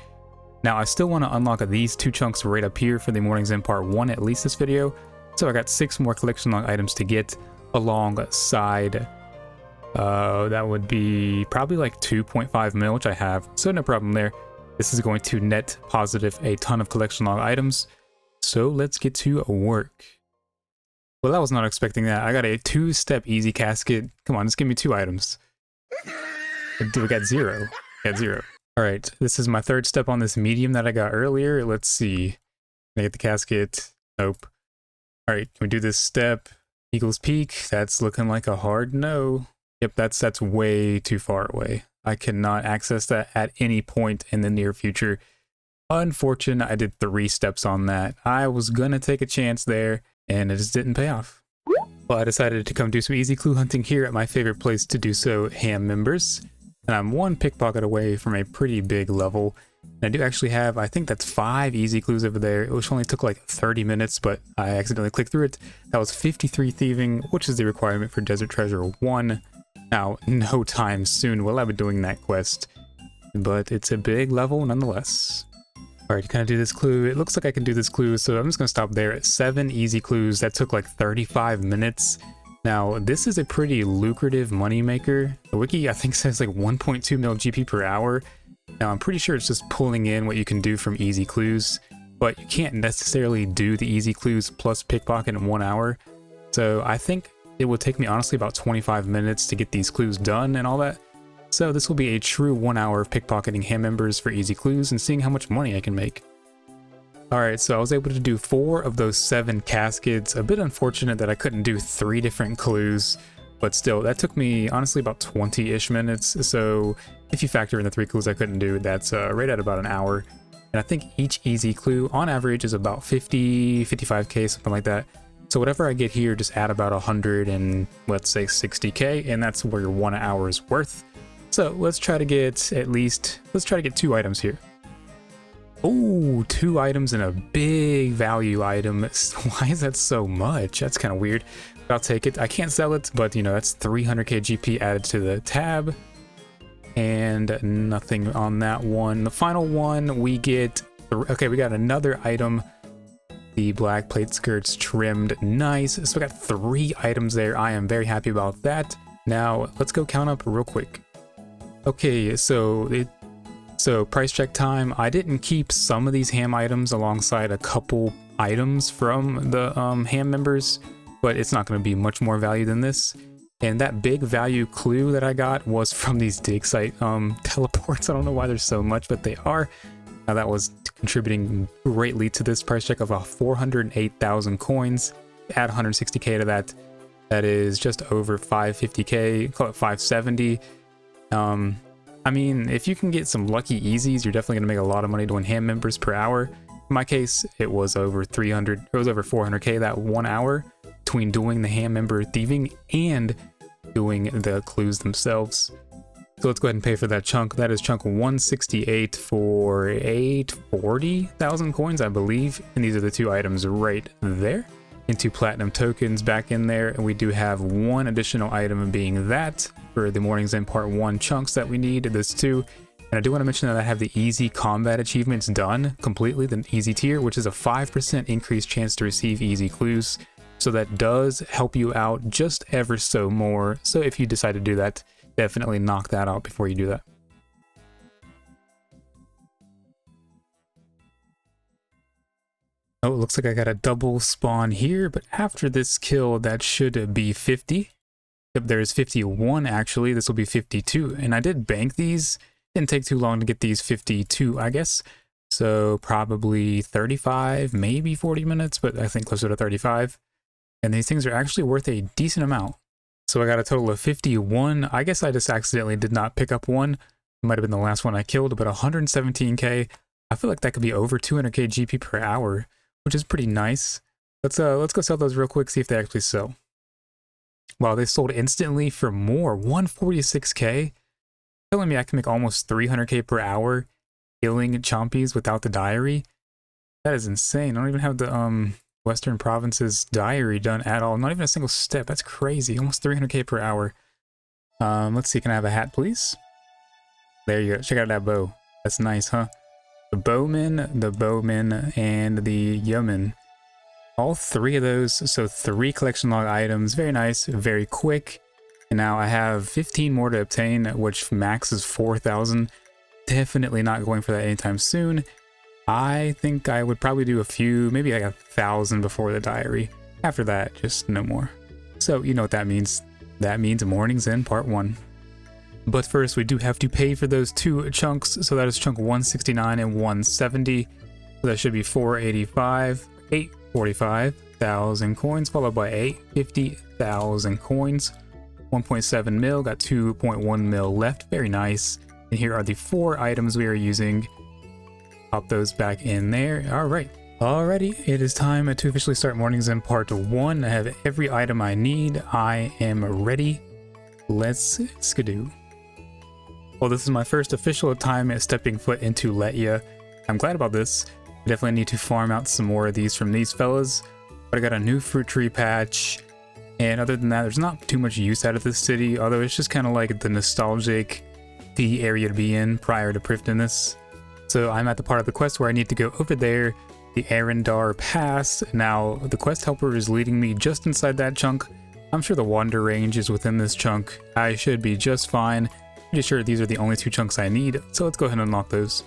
Now, I still want to unlock these 2 chunks right up here for the Mornings in Part 1, at least this video. So I got 6 more collection log items to get alongside. That would be probably like 2.5 mil, which I have, so no problem there. This is going to net positive a ton of collection log items. So let's get to work. Well, I was not expecting that. I got a 2-step easy casket. Come on, just give me 2 items. We got 0. Got 0. All right, this is my 3rd step on this medium that I got earlier. Let's see. Can I get the casket? Nope. All right, can we do this step? Eagle's Peak. That's looking like a hard no. Yep, that's way too far away. I cannot access that at any point in the near future. Unfortunate, I did 3 steps on that. I was gonna take a chance there, and it just didn't pay off. Well, I decided to come do some easy clue hunting here at my favorite place to do so, Ham Members. And I'm 1 pickpocket away from a pretty big level. And I do actually have, I think that's 5 easy clues over there, which only took like 30 minutes, but I accidentally clicked through it. That was 53 thieving, which is the requirement for Desert Treasure 1. Now, no time soon will I be doing that quest, but it's a big level nonetheless. Alright, can I do this clue? It looks like I can do this clue, so I'm just going to stop there at 7 easy clues. That took like 35 minutes. Now, this is a pretty lucrative moneymaker. The wiki, I think, says like 1.2 mil GP per hour. Now, I'm pretty sure it's just pulling in what you can do from easy clues, but you can't necessarily do the easy clues plus pickpocket in 1 hour. So I think it would take me honestly about 25 minutes to get these clues done and all that. So this will be a true 1 hour of pickpocketing hand members for easy clues and seeing how much money I can make. Alright, so I was able to do 4 of those 7 caskets. A bit unfortunate that I couldn't do 3 different clues, but still, that took me honestly about 20-ish minutes. So if you factor in the 3 clues I couldn't do, that's right at about an hour. And I think each easy clue on average is about 50, 55k, something like that. So whatever I get here, just add about 100 and let's say 60k, and that's where your 1 hour is worth. So let's try to get 2 items here. Oh, 2 items and a big value item. Why is that so much? That's kind of weird. I'll take it. I can't sell it, but you know, that's 300k GP added to the tab. And nothing on that one. The final one, we get... Okay, we got another item. The black plate skirts trimmed. Nice. So we got 3 items there. I am very happy about that. Now, let's go count up real quick. Okay, so price check time. I didn't keep some of these ham items alongside a couple items from the ham members, but it's not going to be much more value than this. And that big value clue that I got was from these dig site teleports. I don't know why there's so much, but they are. Now that was contributing greatly to this price check of 408,000 coins. Add 160k to that. That is just over 550k, call it 570. I mean, if you can get some lucky easies, you're definitely gonna make a lot of money doing ham members per hour. In my case, it was over 400k that 1 hour between doing the ham member thieving and doing the clues themselves. So let's go ahead and pay for that chunk. That is chunk 168 for 840,000 coins, I believe. And these are the 2 items right there. And 2 platinum tokens back in there. And we do have 1 additional item being that for the Morning's End Part 1 chunks that we need. This 2. And I do want to mention that I have the easy combat achievements done completely, the easy tier, which is a 5% increased chance to receive easy clues. So that does help you out just ever so more. So if you decide to do that, definitely knock that out before you do that. Oh, it looks like I got a double spawn here, but after this kill, that should be 50. Yep, there's 51 actually. This will be 52. And I did bank these. Didn't take too long to get these 52, I guess. So probably 35, maybe 40 minutes, but I think closer to 35. And these things are actually worth a decent amount. So I got a total of 51. I guess I just accidentally did not pick up one. It might have been the last one I killed, but 117k. I feel like that could be over 200k GP per hour, which is pretty nice. Let's go sell those real quick, see if they actually sell. Wow, they sold instantly for more, 146k. Telling me I can make almost 300k per hour killing chompies without the diary. That is insane. I don't even have the Western Province's diary done at all. Not even a single step. That's crazy. Almost 300k per hour. Let's see. Can I have a hat, please? There you go. Check out that bow. That's nice, huh? The bowman, and the yeoman. All 3 of those. So 3 collection log items. Very nice. Very quick. And now I have 15 more to obtain, which max is 4,000. Definitely not going for that anytime soon. I think I would probably do a few, maybe like 1,000 before the diary. After that, just no more. So you know what that means. That means Morning's End Part 1. But first, we do have to pay for those 2 chunks. So that is chunk 169 and 170. So that should be 845,000 coins, followed by 850,000 coins. 1.7 mil, got 2.1 mil left. Very nice. And here are the 4 items we are using. Pop those back in there. Alrighty, it is time to officially start Morning's End Part 1. I have every item I need. I am ready. Let's skidoo. Well, this is my first official time stepping foot into Letia. I'm glad about this. I definitely need to farm out some more of these from these fellas. But I got a new fruit tree patch. And other than that, there's not too much use out of this city, although it's just kind of like the nostalgic area to be in prior to Prifddinas. So I'm at the part of the quest where I need to go over there, the Arendar Pass. Now, the quest helper is leading me just inside that chunk. I'm sure the wander range is within this chunk. I should be just fine. Pretty sure these are the only 2 chunks I need, so let's go ahead and unlock those.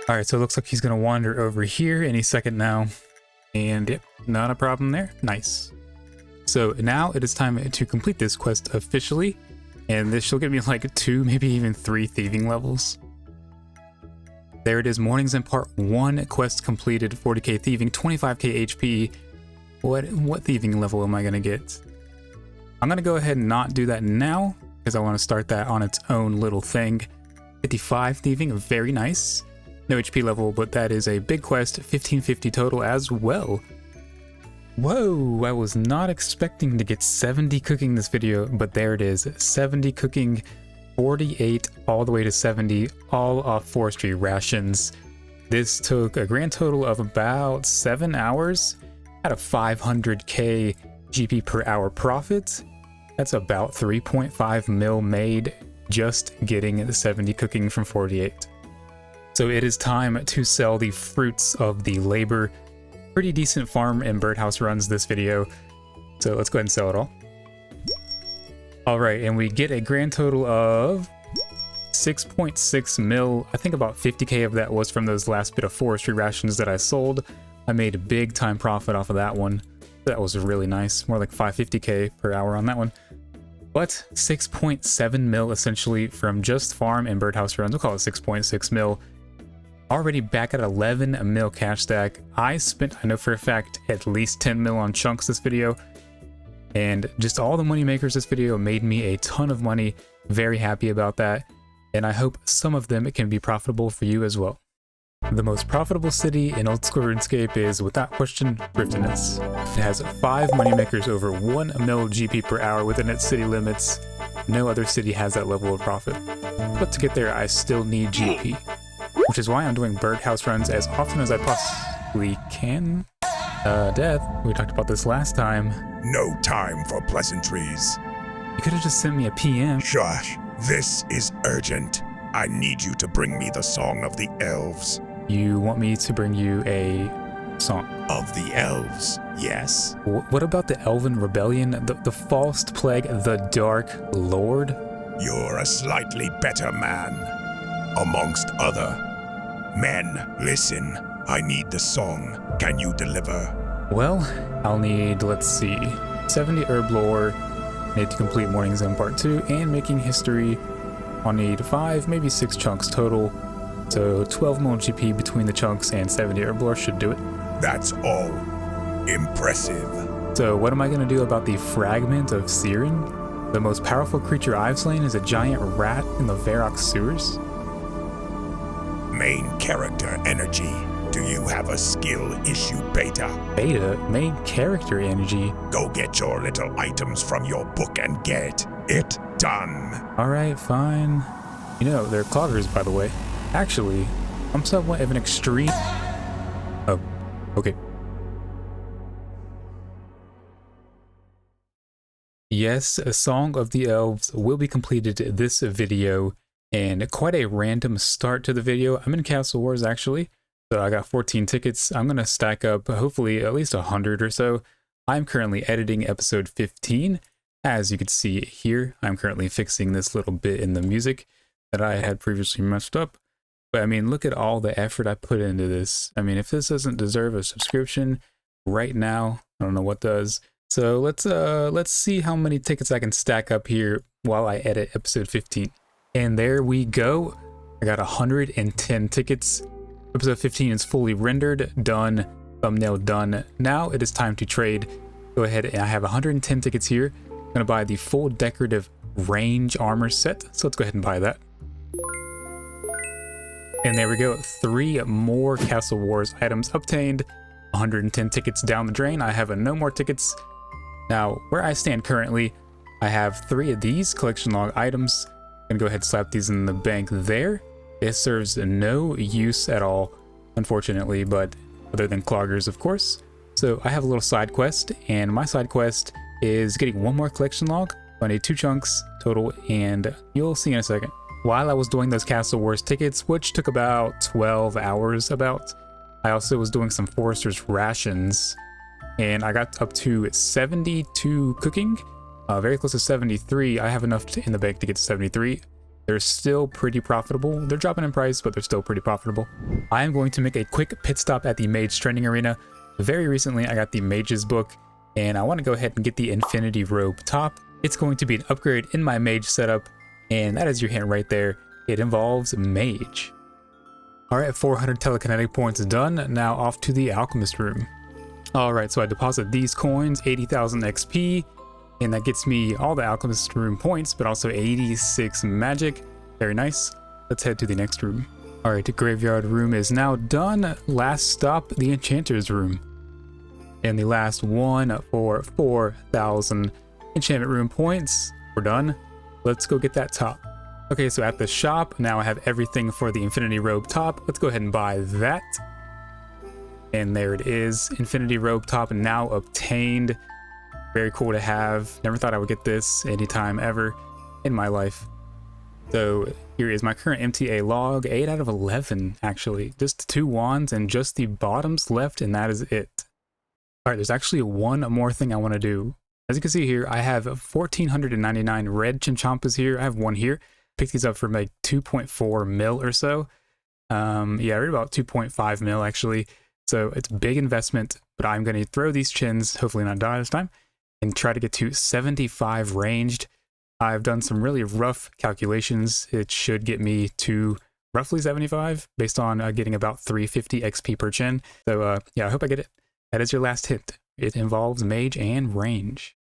All right, so it looks like he's gonna wander over here any second now. And yep, not a problem there. Nice. So now it is time to complete this quest officially. And this should get me like 2, maybe even 3 thieving levels. There it is, Mornings in Part 1, quest completed, 40k thieving, 25k HP. What thieving level am I gonna get? I'm gonna go ahead and not do that now, because I want to start that on its own little thing. 55 thieving, very nice. No HP level, but that is a big quest, 1550 total as well. Whoa, I was not expecting to get 70 cooking this video, but there it is, 70 cooking, 48 all the way to 70, all off forestry rations. This took a grand total of about 7 hours at a 500k GP per hour profit. That's about 3.5 mil made just getting the 70 cooking from 48. So it is time to sell the fruits of the labor. Pretty decent farm and birdhouse runs this video, so let's go ahead and sell it all. All right, and we get a grand total of 6.6 mil. I think about 50k of that was from those last bit of forestry rations that I sold. I made a big time profit off of that one. That was really nice, more like 550k per hour on that one. But 6.7 mil essentially from just farm and birdhouse runs. We'll call it 6.6 mil. Already back at 11 mil cash stack. I spent, I know for a fact, at least 10 mil on chunks this video. And just all the money makers this video made me a ton of money. Very happy about that. And I hope some of them can be profitable for you as well. The most profitable city in old school RuneScape is, without question, Riftiness. It has 5 moneymakers over 1 mil GP per hour within its city limits. No other city has that level of profit. But to get there, I still need GP, which is why I'm doing birdhouse runs as often as I possibly can. Death, we talked about this last time. No time for pleasantries. You could have just sent me a PM. Shush, this is urgent. I need you to bring me the Song of the Elves. You want me to bring you a song? Of the Elves, yes. What about the Elven Rebellion, the False Plague, the Dark Lord? You're a slightly better man, amongst other men. Listen, I need the song. Can you deliver? Well, I'll need, let's see, 70 herb lore, need to complete Mornings in Part 2, and Making History. I'll need 5, maybe 6 chunks total. So 12 mil GP between the chunks and 70 herb lore should do it. That's all. Impressive. So what am I going to do about the Fragment of Siren? The most powerful creature I've slain is a giant rat in the Varrock sewers. Main character energy. Do you have a skill issue, Beta? Beta? Main character energy? Go get your little items from your book and get it done. Alright, fine. You know, they're cloggers, by the way. Actually, I'm somewhat of an extreme... Oh, okay. Yes, a Song of the Elves will be completed this video, and quite a random start to the video. I'm in Castle Wars, actually. So I got 14 tickets. I'm going to stack up hopefully at least 100 or so. I'm currently editing episode 15. As you can see here, I'm currently fixing this little bit in the music that I had previously messed up. But I mean, look at all the effort I put into this. I mean, if this doesn't deserve a subscription right now, I don't know what does. So let's see how many tickets I can stack up here while I edit episode 15. And there we go. I got 110 tickets. Episode 15 is fully rendered, done, thumbnail done. Now it is time to trade. Go ahead, and I have 110 tickets here. I'm gonna buy the full decorative range armor set. So let's go ahead and buy that. And there we go, 3 more Castle Wars items obtained. 110 tickets down the drain. I have no more tickets. Now, where I stand currently, I have 3 of these collection log items. I'm gonna go ahead and slap these in the bank there. It serves no use at all, unfortunately, but other than cloggers, of course. So I have a little side quest, and my side quest is getting 1 more collection log. I need 2 chunks total, and you'll see in a second. While I was doing those Castle Wars tickets, which took about 12 hours I also was doing some Forester's rations, and I got up to 72 cooking, very close to 73. I have enough in the bank to get to 73. they're still pretty profitable. They're dropping in price, but they're still pretty profitable. I am going to make a quick pit stop at the Mage Training Arena. Very recently, I got the Mage's book, and I want to go ahead and get the Infinity Robe top. It's going to be an upgrade in my Mage setup, and that is your hint right there. It involves Mage. Alright, 400 telekinetic points done. Now off to the Alchemist room. Alright, so I deposit these coins, 80,000 XP, and that gets me all the Alchemist room points, but also 86 magic. Very nice. Let's head to the next room. Alright, the graveyard room is now done. Last stop, the Enchanter's room. And the last one for 4,000 enchantment room points. We're done. Let's go get that top. Okay, so at the shop, now I have everything for the Infinity Robe top. Let's go ahead and buy that. And there it is. Infinity Robe top now obtained. Very cool to have. Never thought I would get this anytime ever in my life. So here is my current MTA log. 8 out of 11, actually. Just 2 wands and just the bottoms left, and that is it. Alright, there's actually one more thing I want to do. As you can see here, I have 1,499 red Chinchampas here. I have one here. Picked these up for like 2.4 mil or so. Yeah, right about 2.5 mil actually. So it's a big investment, but I'm going to throw these chins, hopefully not die this time, and try to get to 75 ranged. I've done some really rough calculations. It should get me to roughly 75 based on getting about 350 XP per chin. So yeah, I hope I get it. That is your last hint. It involves mage and range.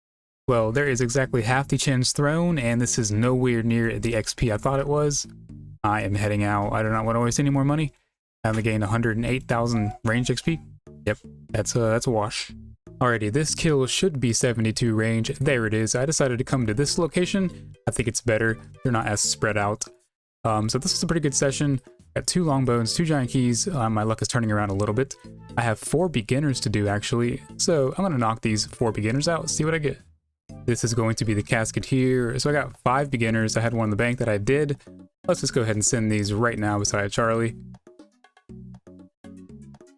Well, there is exactly half the chins thrown, and this is nowhere near the XP I thought it was. I am heading out. I do not want to waste any more money. I only gained 108,000 range XP. Yep, that's a wash. Alrighty, this kill should be 72 range. There it is. I decided to come to this location. I think it's better. They're not as spread out. So this is a pretty good session. Got 2 longbones, 2 giant keys. My luck is turning around a little bit. I have 4 beginners to do actually. So I'm gonna knock these 4 beginners out, see what I get. This is going to be the casket here. So I got 5 beginners. I had one in the bank that I did. Let's just go ahead and send these right now beside Charlie.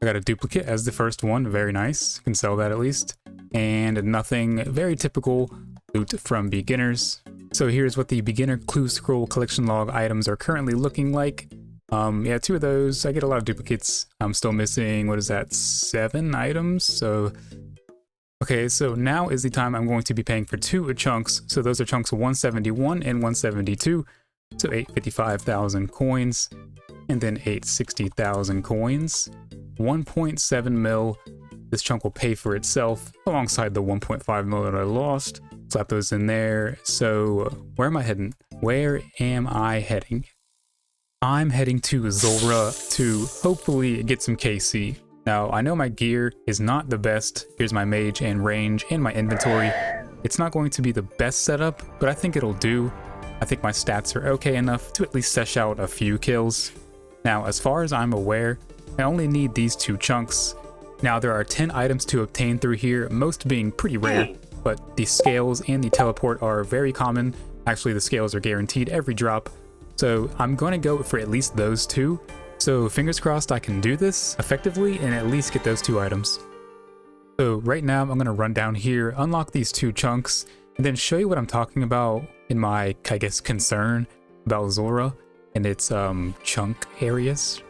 I got a duplicate as the first one. Very nice. Can sell that at least. And nothing. Very typical loot from beginners. So here's what the beginner clue scroll collection log items are currently looking like. Yeah, 2 of those. I get a lot of duplicates. I'm still missing, what is that, 7 items? So okay, so now is the time I'm going to be paying for 2 chunks. So those are chunks 171 and 172. So 855,000 coins, and then 860,000 coins. 1.7 mil. This chunk will pay for itself alongside the 1.5 mil that I lost. Slap those in there. So where am I heading? Where am I heading? I'm heading to Zora to hopefully get some KC. Now, I know my gear is not the best. Here's my mage and range and my inventory. It's not going to be the best setup, but I think it'll do. I think my stats are okay enough to at least sesh out a few kills. Now, as far as I'm aware, I only need these 2 chunks. Now, there are 10 items to obtain through here, most being pretty rare, but the scales and the teleport are very common. Actually, the scales are guaranteed every drop. So I'm going to go for at least those 2. So fingers crossed I can do this effectively and at least get those 2 items. So right now I'm going to run down here, unlock these 2 chunks, and then show you what I'm talking about in my, I guess, concern about Zora and its chunk areas.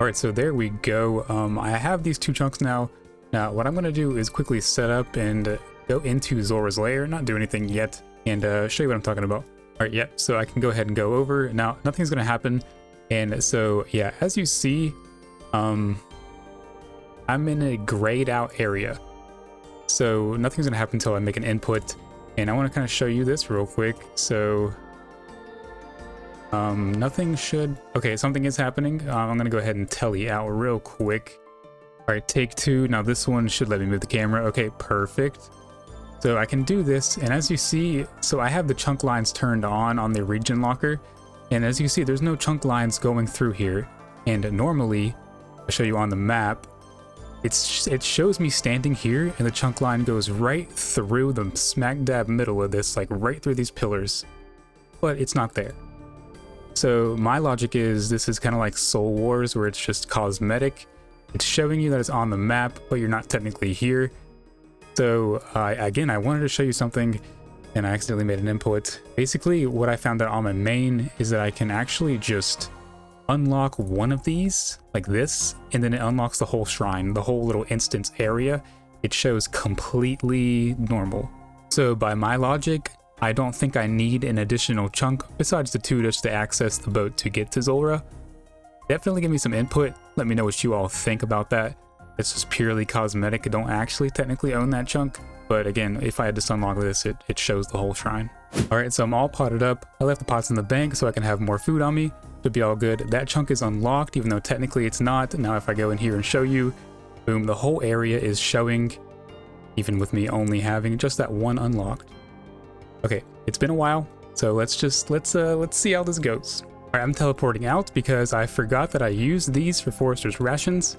Alright, so there we go. I have these 2 chunks now. Now what I'm going to do is quickly set up and go into Zora's lair, not do anything yet, and show you what I'm talking about. Alright, yeah, so I can go ahead and go over. Now, nothing's going to happen, and so, yeah, as you see, I'm in a grayed out area. So nothing's going to happen until I make an input, and I want to kind of show you this real quick. So, nothing should... Okay, something is happening. I'm going to go ahead and tally out real quick. Alright, take 2. Now this one should let me move the camera. Okay, perfect. So I can do this, and as you see, so I have the chunk lines turned on the region locker, and as you see, there's no chunk lines going through here. And normally, I'll show you on the map, it shows me standing here, and the chunk line goes right through the smack dab middle of this, like right through these pillars, but it's not there. So my logic is this is kind of like Soul Wars, where it's just cosmetic. It's showing you that it's on the map, but you're not technically here. So again, I wanted to show you something and I accidentally made an input. Basically, what I found out on my main is that I can actually just unlock one of these like this, and then it unlocks the whole shrine, the whole little instance area. It shows completely normal. So by my logic, I don't think I need an additional chunk besides the 2 just to access the boat to get to Zulrah. Definitely give me some input. Let me know what you all think about that. It's just purely cosmetic. I don't actually technically own that chunk. But again, if I had to unlock this, it shows the whole shrine. All right, so I'm all potted up. I left the pots in the bank so I can have more food on me. Should be all good. That chunk is unlocked, even though technically it's not. Now if I go in here and show you, boom, the whole area is showing, even with me only having just that one unlocked. Okay, it's been a while, so let's see how this goes. All right, I'm teleporting out because I forgot that I used these for Forester's rations,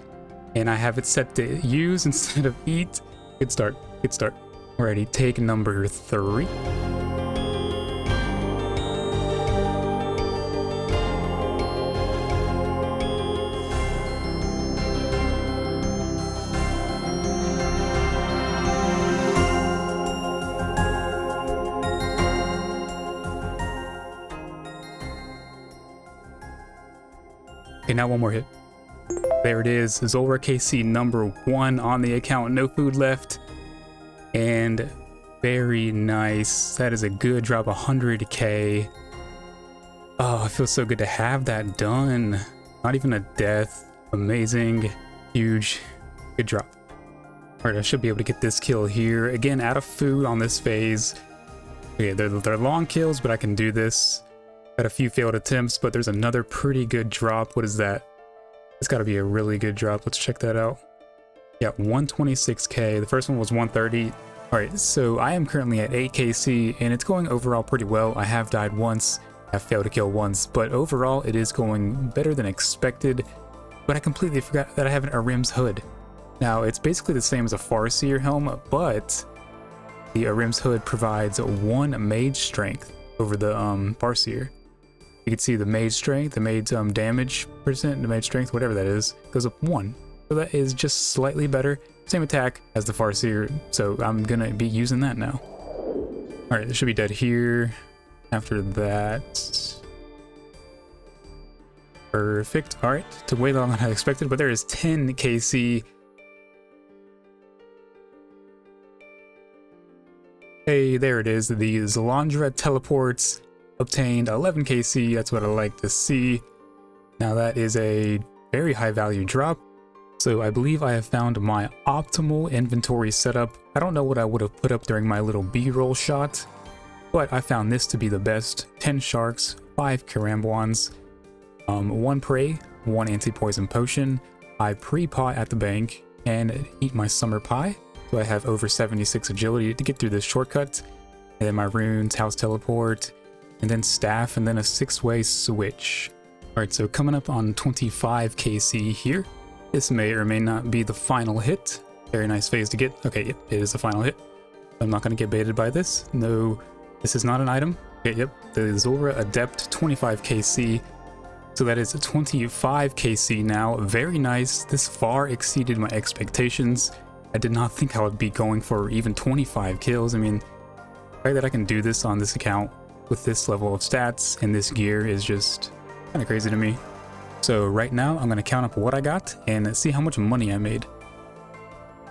and I have it set to use instead of eat. Good start, good start. Alrighty, take number 3. Okay, now one more hit. There it is, Zulrah KC number 1 on the account, no food left. And very nice. That is a good drop, 100k. Oh, it feels so good to have that done. Not even a death. Amazing. Huge. Good drop. Alright, I should be able to get this kill here. Again, out of food on this phase. Okay, they're long kills, but I can do this. Had a few failed attempts, but there's another pretty good drop. What is that? It's got to be a really good drop. Let's check that out. Yeah, 126k. The first one was 130. All right, so I am currently at 8kc, and it's going overall pretty well. I have died once, I've failed to kill once, but overall it is going better than expected. But I completely forgot that I have an Arim's hood. Now, it's basically the same as a Farseer helm, but the Arim's hood provides 1 mage strength over the Farseer. You can see the mage strength, the mage damage percent, the mage strength, whatever that is, goes up 1. So that is just slightly better. Same attack as the Farseer, so I'm gonna be using that now. Alright, this should be dead here. After that. Perfect. Alright, took way longer than I expected, but there is 10 KC. Hey, there it is. The Zalandra teleports obtained 11 KC. That's what I like to see. Now that is a very high value drop. So I believe I have found my optimal inventory setup. I don't know what I would have put up during my little B-roll shot, but I found this to be the best. 10 sharks, 5 karambwans, 1 prey, 1 anti-poison potion. I pre-pot at the bank and eat my summer pie. So I have over 76 agility to get through this shortcut. And then my runes, house teleport, and then staff, and then a 6-way switch. Alright, so coming up on 25 KC here. This may or may not be the final hit. Very nice phase to get. Okay, yep, it is the final hit. I'm not going to get baited by this. No, this is not an item. Okay, yep, the Zulrah Adept 25 KC. So that is 25 KC now. Very nice. This far exceeded my expectations. I did not think I would be going for even 25 kills. I mean, the fact that I can do this on this account with this level of stats and this gear is just kind of crazy to me. So right now I'm going to count up what I got and see how much money I made.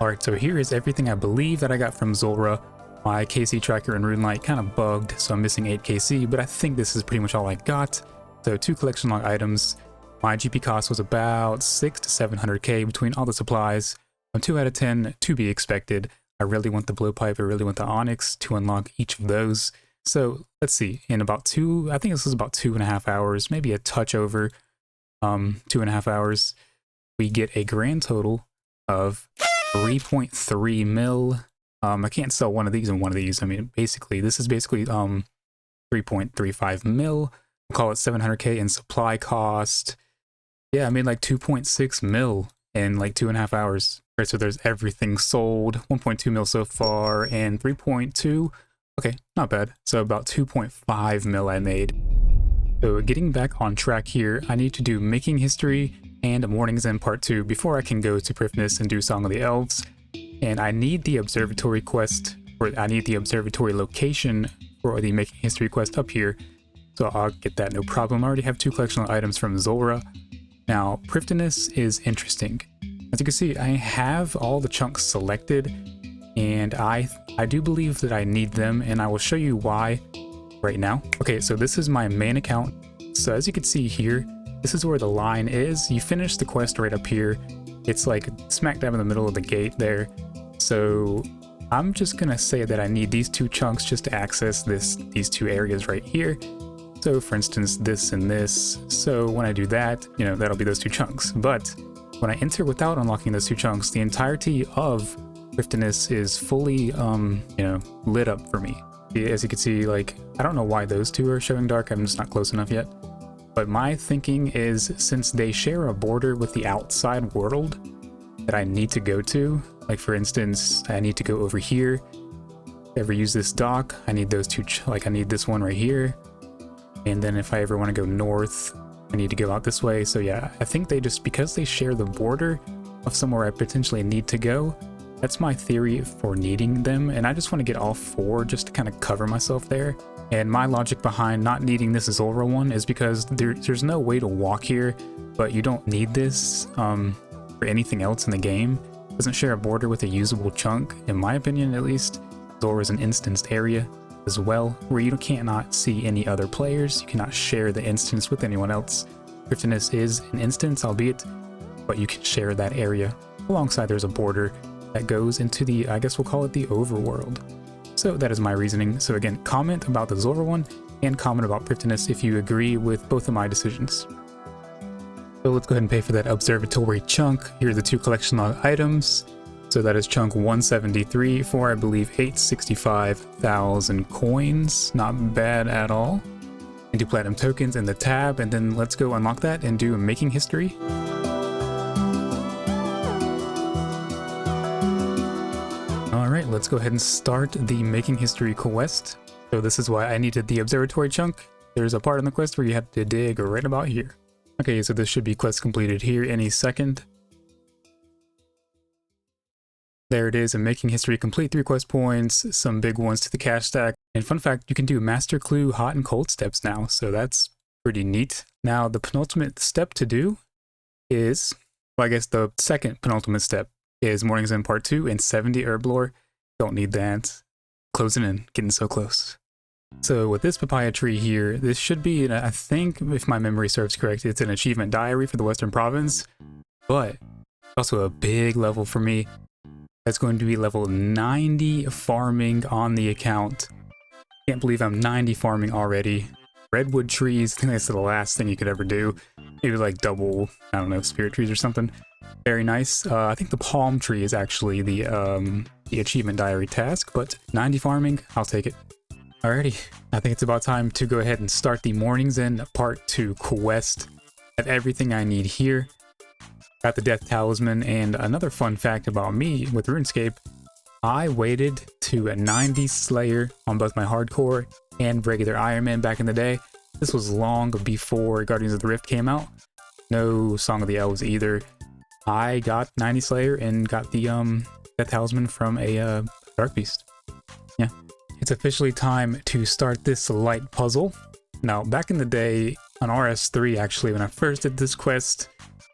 Alright, so here is everything I believe that I got from Zulrah. My KC tracker and Runelight kind of bugged, so I'm missing 8 KC, but I think this is pretty much all I got. So 2 collection log items. My GP cost was about 600 to 700k between all the supplies. I'm 2 out of 10 to be expected. I really want the blowpipe, I really want the onyx to unlock each of those. So let's see, in about I think this was about 2.5 hours, maybe a touch over 2.5 hours, we get a grand total of 3.3 mil. I can't sell one of these and one of these. I mean, basically, this is basically 3.35 mil. We'll call it 700k in supply cost. Yeah, I made like 2.6 mil in like 2.5 hours. Right, so there's everything sold. 1.2 mil so far and 3.2. Okay, not bad. So about 2.5 mil I made. So getting back on track here, I need to do Making History and Morning's End Part 2 before I can go to Prifness and do Song of the Elves. and I need the observatory quest, or I need the observatory location for the making history quest up here. So I'll get that, no problem. I already have 2 collectional items from Zulrah. Now, Prifddinas is interesting. As you can see, I have all the chunks selected, and I do believe that I need them, and I will show you why right now. Okay, so this is my main account. So as you can see here, this is where the line is. You finish the quest right up here. It's like smack dab in the middle of the gate there. So I'm just gonna say that I need these 2 chunks just to access these 2 areas right here. So for instance, this and this. So when I do that, you know, that'll be those 2 chunks. But when I enter without unlocking those 2 chunks, the entirety of Prifddinas is fully, you know, lit up for me. As you can see, like, I don't know why those 2 are showing dark. I'm just not close enough yet. But my thinking is, since they share a border with the outside world that I need to go to, like for instance, I need to go over here. If I ever use this dock, I need those 2, like I need this one right here. And then if I ever want to go north, I need to go out this way. So yeah, I think they just, because they share the border of somewhere I potentially need to go, that's my theory for needing them. And I just want to get all 4 just to kind of cover myself there. And my logic behind not needing this Zulrah one is because there's no way to walk here, but you don't need this for anything else in the game. It doesn't share a border with a usable chunk, in my opinion at least. Zulrah is an instanced area as well, where you cannot see any other players. You cannot share the instance with anyone else. Prifddinas is an instance, albeit, but you can share that area. Alongside, there's a border that goes into the, I guess we'll call it the overworld. So that is my reasoning. So again, comment about the Zulrah one and comment about Prifddinas if you agree with both of my decisions. So let's go ahead and pay for that observatory chunk. Here are the 2 collection items. So that is chunk 173 for, I believe, 865,000 coins. Not bad at all. And 2 platinum tokens in the tab, and then let's go unlock that and do a making history. Alright, let's go ahead and start the making history quest. So this is why I needed the observatory chunk. There's a part in the quest where you have to dig right about here. Okay, so this should be quest completed here any second. There it is, a making history complete, 3 quest points, some big ones to the cash stack. And fun fact, you can do master clue hot and cold steps now, so that's pretty neat. Now the penultimate step to do is, well, I guess the second penultimate step is Morning's End Part 2 and 70 herb lore. Don't need that. Closing in, getting so close. So with this papaya tree here, this should be, I think if my memory serves correct, it's an achievement diary for the Western Province, but also a big level for me. That's going to be level 90 farming on the account. Can't believe I'm 90 farming already. Redwood trees, I think that's the last thing you could ever do. Maybe like double, I don't know, spirit trees or something. Very nice. I think the palm tree is actually the achievement diary task, but 90 farming, I'll take it. Alrighty, I think it's about time to go ahead and start the Morning's End Part 2 quest. I have everything I need here. Got the Death Talisman, and another fun fact about me with RuneScape, I waited to a 90 Slayer on both my hardcore and regular Iron Man back in the day. This was long before Guardians of the Rift came out. No Song of the Elves either. I got 90 Slayer and got the Death Talisman from a Dark Beast. Yeah. It's officially time to start this light puzzle. Now, back in the day, on RS3 actually, when I first did this quest,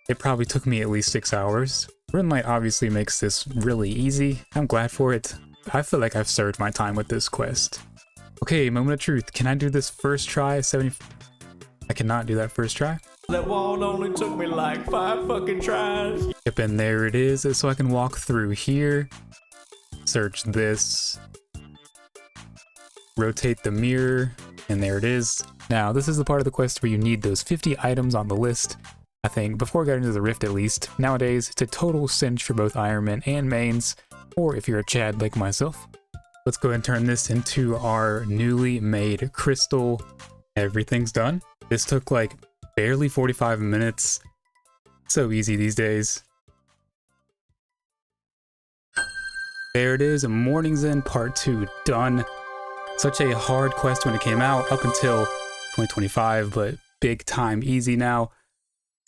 it probably took me at least 6 hours. Runelight obviously makes this really easy. I'm glad for it. I feel like I've served my time with this quest. Okay, moment of truth. Can I do this first try? I cannot do that first try. That wall only took me like 5 fucking tries. Yep, and there it is. So I can walk through here. Search this. Rotate the mirror. And there it is. Now, this is the part of the quest where you need those 50 items on the list. I think, before getting into the Rift at least. Nowadays, it's a total cinch for both Ironman and mains, or if you're a Chad like myself. Let's go ahead and turn this into our newly made crystal. Everything's done. This took like barely 45 minutes. So easy these days. There it is, Morning's End Part 2 done. Such a hard quest when it came out, up until 2025, but big time easy now.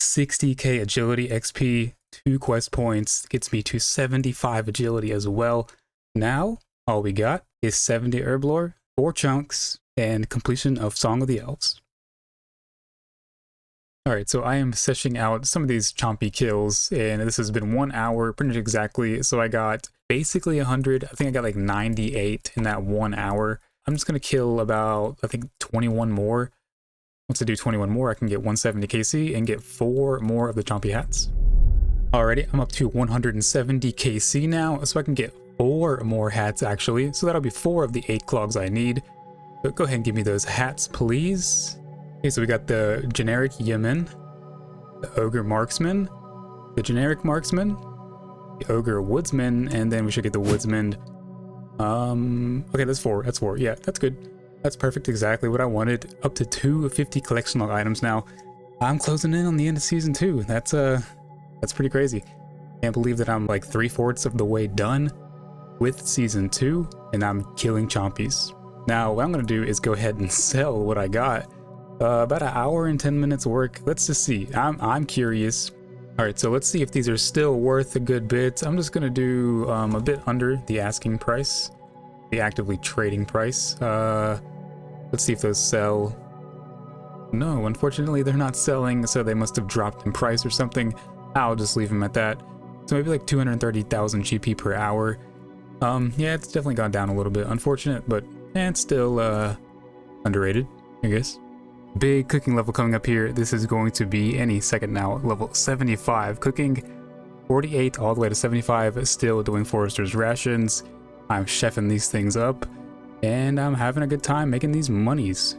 60k agility XP, 2 quest points, gets me to 75 agility as well. Now, all we got is 70 herb lore, 4 chunks, and completion of Song of the Elves. Alright, so I am seshing out some of these chompy kills, and this has been 1 hour, pretty much exactly. So I got basically 100, I think I got like 98 in that 1 hour. I'm just going to kill about, I think, 21 more. Once I do 21 more, I can get 170 KC and get 4 more of the chompy hats. Alrighty, I'm up to 170 KC now, so I can get 4 more hats actually. So that'll be 4 of the 8 clogs I need. But go ahead and give me those hats, please. Okay, so we got the generic Yemen, the Ogre Marksman, the generic Marksman, the Ogre Woodsman, and then we should get the Woodsman. Okay, that's 4. That's 4. Yeah, that's good. That's perfect. Exactly what I wanted. Up to 250 collection log items now. I'm closing in on the end of season 2. That's pretty crazy. Can't believe that I'm like 3/4 of the way done with season 2, and I'm killing chompies. Now, what I'm gonna do is go ahead and sell what I got. About an hour and 10 minutes work. Let's just see. I'm curious. All right, so let's see if these are still worth a good bit. I'm just gonna do a bit under the asking price, the actively trading price. Let's see if those sell. No, unfortunately they're not selling, so they must have dropped in price or something. I'll just leave them at that. So maybe like 230,000 GP per hour. Yeah, it's definitely gone down a little bit. Unfortunate, but it's still underrated, I guess. Big cooking level coming up here. This is going to be any second now. Level 75 cooking, 48 all the way to 75. Still doing Forester's rations. I'm chefing these things up, and I'm having a good time making these monies.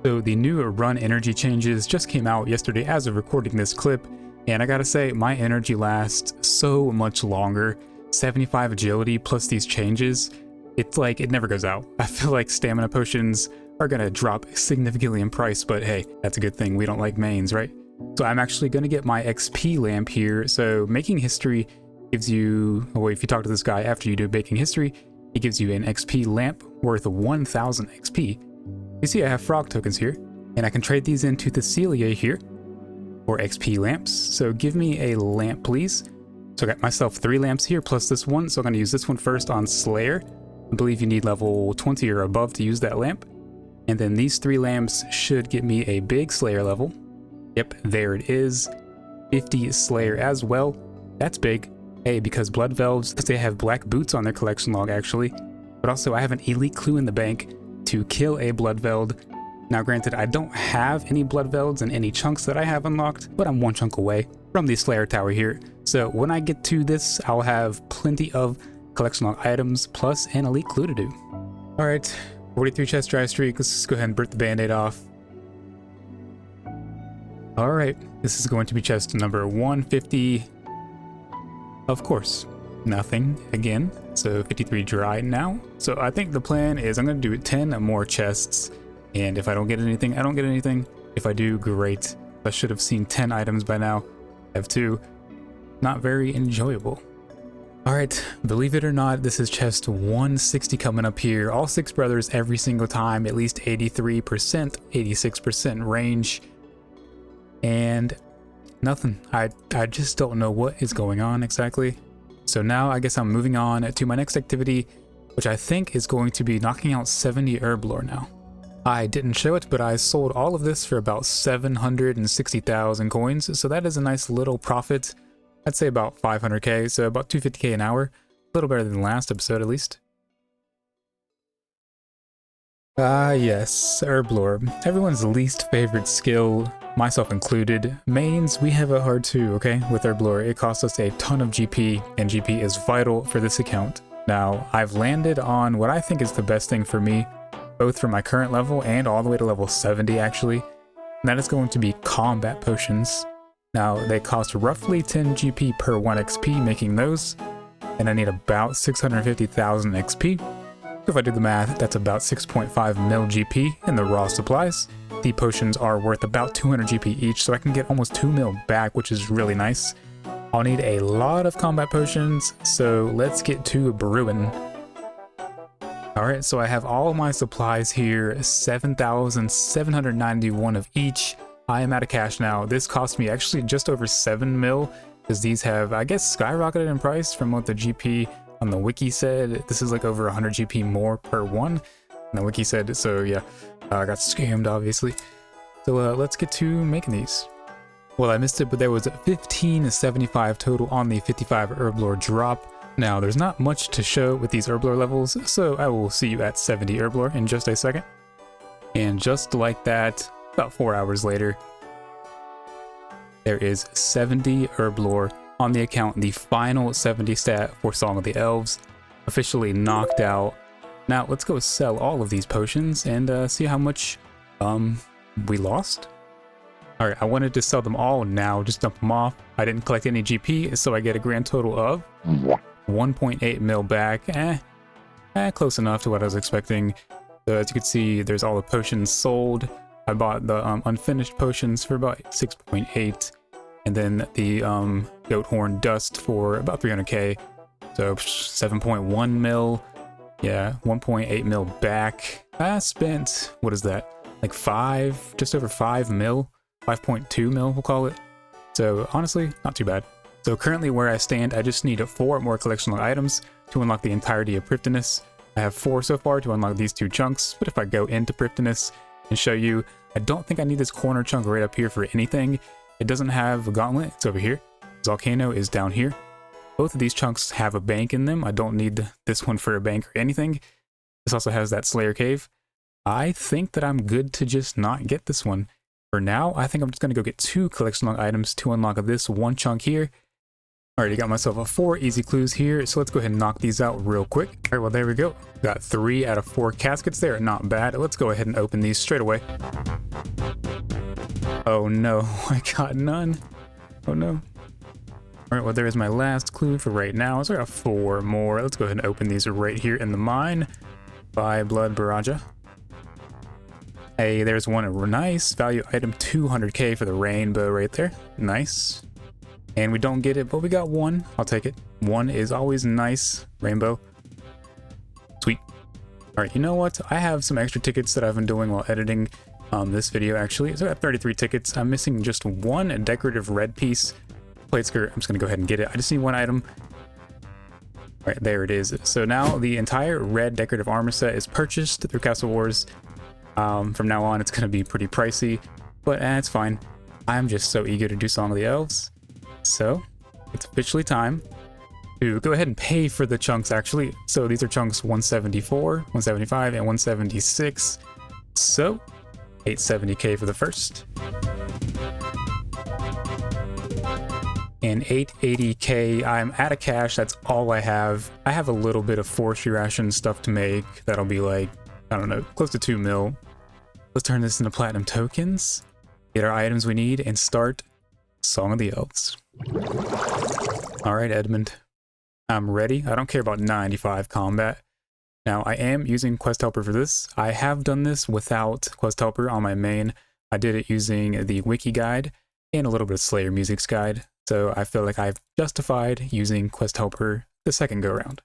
So the new run energy changes just came out yesterday as of recording this clip, and I gotta say my energy lasts so much longer. 75 agility plus these changes, it's like it never goes out. I feel like stamina potions are gonna drop significantly in price, but hey, that's a good thing. We don't like mains, right? So I'm actually gonna get my XP lamp here. So making history gives you, well, if you talk to this guy after you do making history, he gives you an XP lamp worth 1000 XP. You see I have frog tokens here, and I can trade these into Thessalia here for XP lamps. So give me a lamp, please. So I got myself 3 lamps here plus this one, so I'm gonna use this one first on Slayer. I believe you need level 20 or above to use that lamp. And then these 3 lamps should get me a big Slayer level. Yep, there it is. 50 Slayer as well. That's big. Hey, because Blood Velves, they have black boots on their collection log actually. But also I have an elite clue in the bank to kill a Blood Veld. Now granted, I don't have any Blood Velds in any chunks that I have unlocked, but I'm 1 chunk away from the Slayer Tower here. So when I get to this, I'll have plenty of collection log items plus an elite clue to do. All right. 43 chest dry streak. Let's just go ahead and burn the band-aid off. All right, this is going to be chest number 150. Of course, nothing again. So 53 dry now. So I think the plan is I'm going to do 10 more chests. And if I don't get anything, I don't get anything. If I do, great. I should have seen 10 items by now. I have 2. Not very enjoyable. Alright, believe it or not, this is chest 160 coming up here. All 6 brothers every single time, at least 83%, 86% range. And nothing. I just don't know what is going on exactly. So now I guess I'm moving on to my next activity, which I think is going to be knocking out 70 herb lore now. I didn't show it, but I sold all of this for about 760,000 coins, so that is a nice little profit. I'd say about 500k, so about 250k an hour. A little better than last episode, at least. Ah, yes, herb lore. Everyone's least favorite skill, myself included. Mains, we have it hard too, okay? With herb lore, it costs us a ton of GP, and GP is vital for this account. Now, I've landed on what I think is the best thing for me, both for my current level and all the way to level 70 actually. And that is going to be combat potions. Now, they cost roughly 10 GP per 1 XP making those, and I need about 650,000 XP. If I do the math, that's about 6.5 mil GP in the raw supplies. The potions are worth about 200 GP each, so I can get almost 2 mil back, which is really nice. I'll need a lot of combat potions, so let's get to brewing. Alright, so I have all my supplies here, 7,791 of each. I am out of cash now. This cost me actually just over 7 mil, because these have, I guess, skyrocketed in price from what the GP on the wiki said. This is like over 100 GP more per one, and the wiki said. So yeah, I got scammed, obviously. So let's get to making these. Well, I missed it, but there was 1575 total on the 55 Herblore drop. Now, there's not much to show with these Herblore levels, so I will see you at 70 Herblore in just a second. And just like that, about 4 hours later, there is 70 Herblore on the account. The final 70 stat for Song of the Elves officially knocked out. Now, let's go sell all of these potions and see how much we lost. Alright, I wanted to sell them all now, just dump them off. I didn't collect any GP, so I get a grand total of 1.8 mil back. Close enough to what I was expecting. So as you can see, there's all the potions sold. I bought the unfinished potions for about 6.8, and then the goat horn dust for about 300k. So 7.1 mil. Yeah, 1.8 mil back. I spent, what is that? Like just over 5 mil. 5.2 mil, we'll call it. So honestly, not too bad. So currently where I stand, I just need 4 more collectional items to unlock the entirety of Prifddinas. I have 4 so far to unlock these 2 chunks, but if I go into Prifddinas and show you, I don't think I need this corner chunk right up here for anything. It doesn't have a gauntlet, it's over here. Volcano is down here. Both of these chunks have a bank in them. I don't need this one for a bank or anything. This also has that Slayer Cave. I think that I'm good to just not get this one. For now, I think I'm just going to go get 2 collectional items to unlock this 1 chunk here. Already got myself 4 easy clues here, so let's go ahead and knock these out real quick. Alright, well there we go. Got 3 out of 4 caskets there, not bad. Let's go ahead and open these straight away. Oh no, I got none. Oh no. Alright, well there's my last clue for right now, so I got 4 more. Let's go ahead and open these right here in the mine by Blood Baraja. Hey, there's one nice value item, 200k for the rainbow right there. Nice. And we don't get it, but we got 1. I'll take it. 1 is always nice. Rainbow. Sweet. Alright, you know what? I have some extra tickets that I've been doing while editing this video, actually. So I got 33 tickets. I'm missing just 1 decorative red piece. Plate skirt. I'm just going to go ahead and get it. I just need 1 item. Alright, there it is. So now the entire red decorative armor set is purchased through Castle Wars. From now on, it's going to be pretty pricey, but it's fine. I'm just so eager to do Song of the Elves. So, it's officially time to go ahead and pay for the chunks, actually. So these are chunks 174, 175, and 176. So, 870k for the first. And 880k, I'm out of cash, that's all I have. I have a little bit of forestry ration stuff to make. That'll be like, I don't know, close to 2 mil. Let's turn this into platinum tokens, get our items we need, and start Song of the Elves. Alright, Edmund. I'm ready. I don't care about 95 combat. Now, I am using Quest Helper for this. I have done this without Quest Helper on my main. I did it using the wiki guide and a little bit of Slayer Music's guide. So I feel like I've justified using Quest Helper the second go around.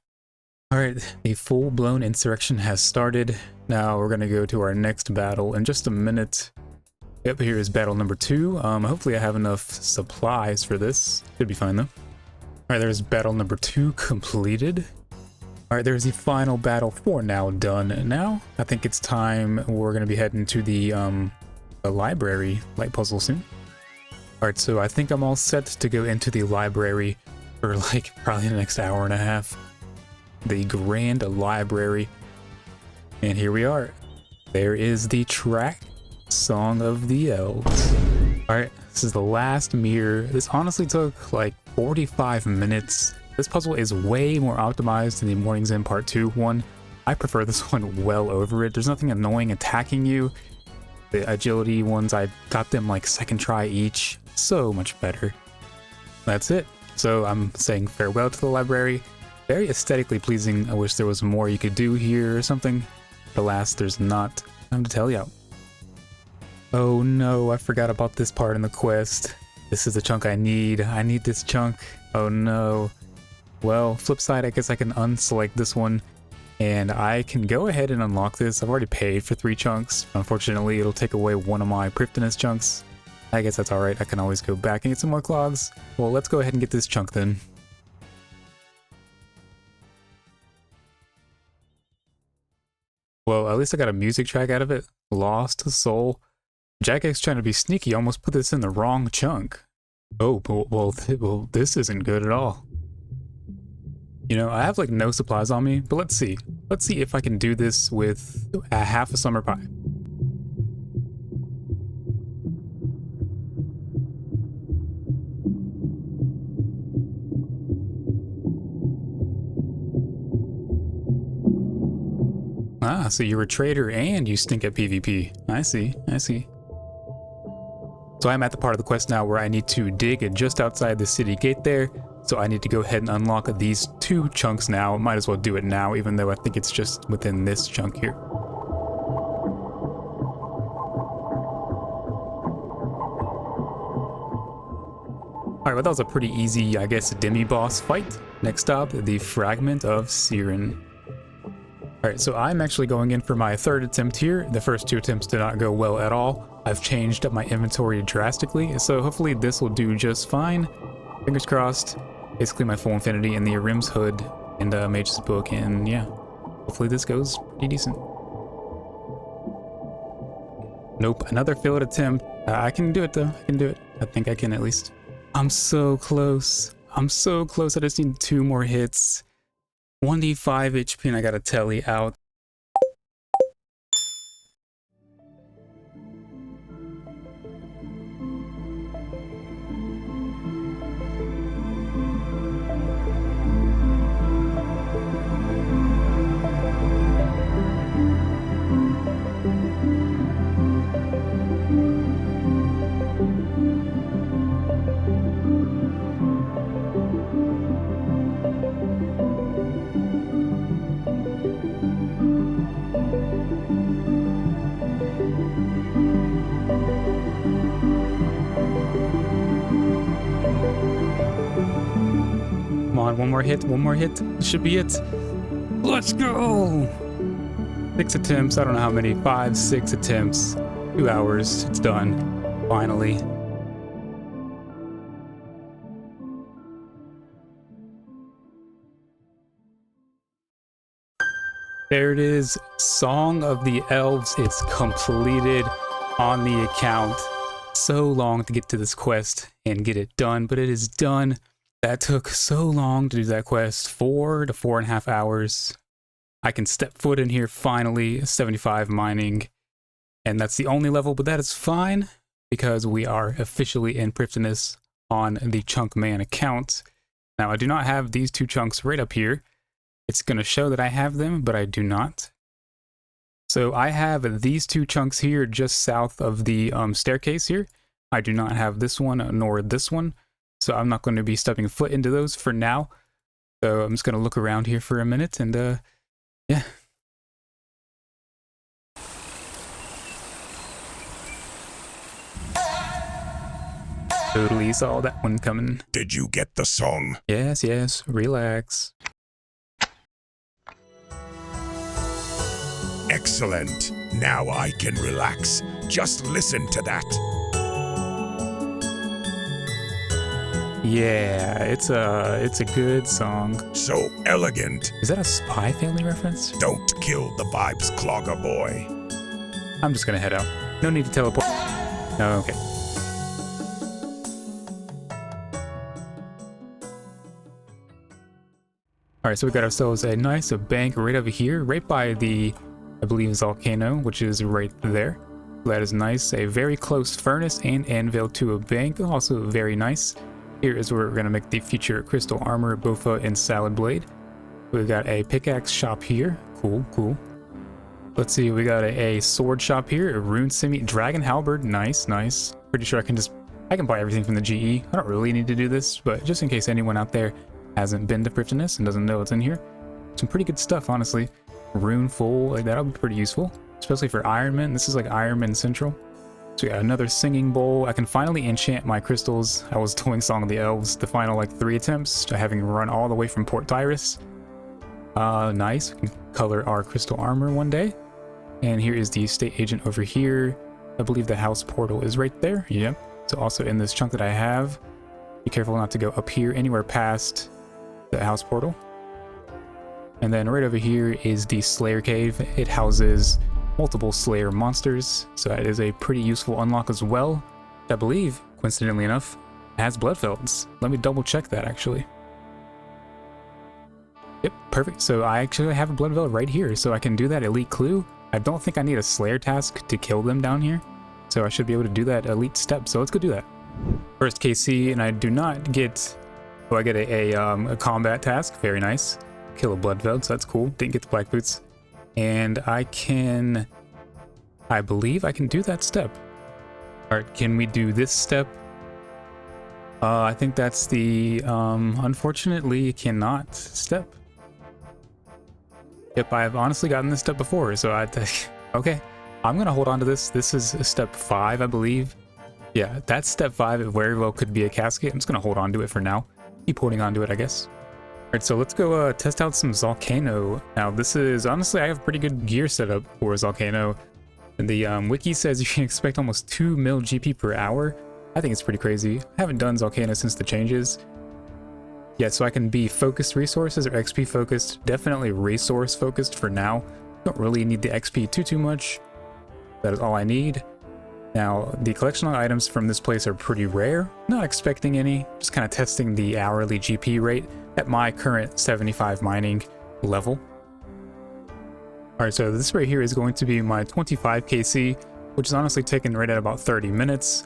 Alright, the full-blown insurrection has started. Now we're going to go to our next battle in just a minute. Yep, here is battle number 2. Hopefully I have enough supplies for this. Should be fine though. Alright, there's battle number 2 completed. Alright, there's the final battle for now done. Now, I think it's time we're going to be heading to the library light puzzle soon. Alright, so I think I'm all set to go into the library for like probably the next hour and a half. The Grand Library. And here we are. There is the track, Song of the Elves. Alright, this is the last mirror. This honestly took like 45 minutes. This puzzle is way more optimized than the Morning's End Part 2 one. I prefer this one well over it. There's nothing annoying attacking you. The agility ones, I got them like second try each. So much better. That's it. So I'm saying farewell to the library. Very aesthetically pleasing. I wish there was more you could do here or something. But alas, there's not. Time to tell you. Oh no, I forgot about this part in the quest. This is the chunk I need. I need this chunk. Oh no. Well, flip side, I guess I can unselect this one. And I can go ahead and unlock this. I've already paid for 3 chunks. Unfortunately, it'll take away one of my Prifddinas chunks. I guess that's alright. I can always go back and get some more clogs. Well, let's go ahead and get this chunk then. Well, at least I got a music track out of it. Lost Soul. Jack's trying to be sneaky, almost put this in the wrong chunk. Oh, well, this isn't good at all. You know, I have like no supplies on me, but let's see. Let's see if I can do this with a half a summer pie. Ah, so you're a trader and you stink at PvP. I see, I see. So I'm at the part of the quest now where I need to dig just outside the city gate there. So I need to go ahead and unlock these 2 chunks now. Might as well do it now, even though I think it's just within this chunk here. Alright, well that was a pretty easy, I guess, demi-boss fight. Next up, the Fragment of Siren. Alright, so I'm actually going in for my 3rd attempt here. The first 2 attempts did not go well at all. I've changed up my inventory drastically, so hopefully this will do just fine. Fingers crossed. Basically my full infinity and the Arim's Hood and Mage's Book, and yeah, hopefully this goes pretty decent. Nope, another failed attempt. I can do it though, I can do it. I think I can at least. I'm so close. I'm so close, I just need 2 more hits. 1d5 HP and I got a telly out. Come on, one more hit. This should be it. Let's go! 6 attempts, I don't know how many, 5, 6 attempts, 2 hours, it's done, finally. There it is, Song of the Elves, it's completed on the account. So long to get to this quest and get it done, but it is done. That took so long to do that quest, 4 to 4.5 hours. I can step foot in here finally, 75 mining, and that's the only level, but that is fine because we are officially in Prifddinas on the Chunk Man account. Now I do not have these 2 chunks right up here. It's going to show that I have them, but I do not. So I have these 2 chunks here just south of the staircase here. I do not have this one nor this one. So I'm not going to be stepping foot into those for now. So I'm just going to look around here for a minute and yeah. Totally saw that one coming. Did you get the song? Yes, yes, relax. Excellent. Now I can relax. Just listen to that. Yeah, it's a good song. So elegant. Is that a Spy Family reference? Don't kill the vibes clogger, boy. I'm just gonna head out. No need to teleport. No, okay. Alright, so we got ourselves a nice bank right over here, right by the, I believe, volcano, which is right there. That is nice. A very close furnace and anvil to a bank, also very nice. Here is where we're going to make the future crystal armor, Bofa, and salad blade. We've got a pickaxe shop here. Cool, cool. Let's see, we got a sword shop here, a rune simi, dragon halberd. Nice, nice. Pretty sure I can buy everything from the GE. I don't really need to do this, but just in case anyone out there hasn't been to Prifddinas and doesn't know what's in here, some pretty good stuff, honestly. Rune full, like that'll be pretty useful, especially for Ironman. This is like Ironman Central. So we got another singing bowl. I can finally enchant my crystals. I was doing Song of the Elves the final like 3 attempts, having run all the way from Port Tyrus. Nice. We can color our crystal armor one day. And here is the estate agent over here. I believe the house portal is right there. Yep. So also in this chunk that I have, be careful not to go up here anywhere past the house portal. And then right over here is the Slayer Cave. It houses multiple Slayer monsters, so that is a pretty useful unlock as well. I believe, coincidentally enough, has Bloodfelds. Let me double check that actually. Yep, perfect. So I actually have a Bloodfeld right here, so I can do that elite clue. I don't think I need a Slayer task to kill them down here, so I should be able to do that elite step. So let's go do that. First KC, and I do not get. Oh, I get a combat task. Very nice. Kill a Bloodfeld, so that's cool. Didn't get the black boots, and I believe I can do that step. All right, can we do this step? I think that's the unfortunately cannot step. Yep, I've honestly gotten this step before, so okay. I'm gonna hold on to this. This is step 5, I believe. Yeah, that's step 5. It very well could be a casket. I'm just gonna hold on to it for now. Keep holding on to it, I guess. All right, so let's go test out some Volcano. Now, this is honestly, I have pretty good gear set up for Volcano. And the wiki says you can expect almost 2 mil GP per hour. I think it's pretty crazy. I haven't done Volcano since the changes. Yeah, so I can be focused resources or XP focused. Definitely resource focused for now. Don't really need the XP too much. That is all I need. Now, the collectional items from this place are pretty rare. Not expecting any. Just kind of testing the hourly GP rate at my current 75 mining level. Alright, so this right here is going to be my 25 KC, which is honestly taken right at about 30 minutes.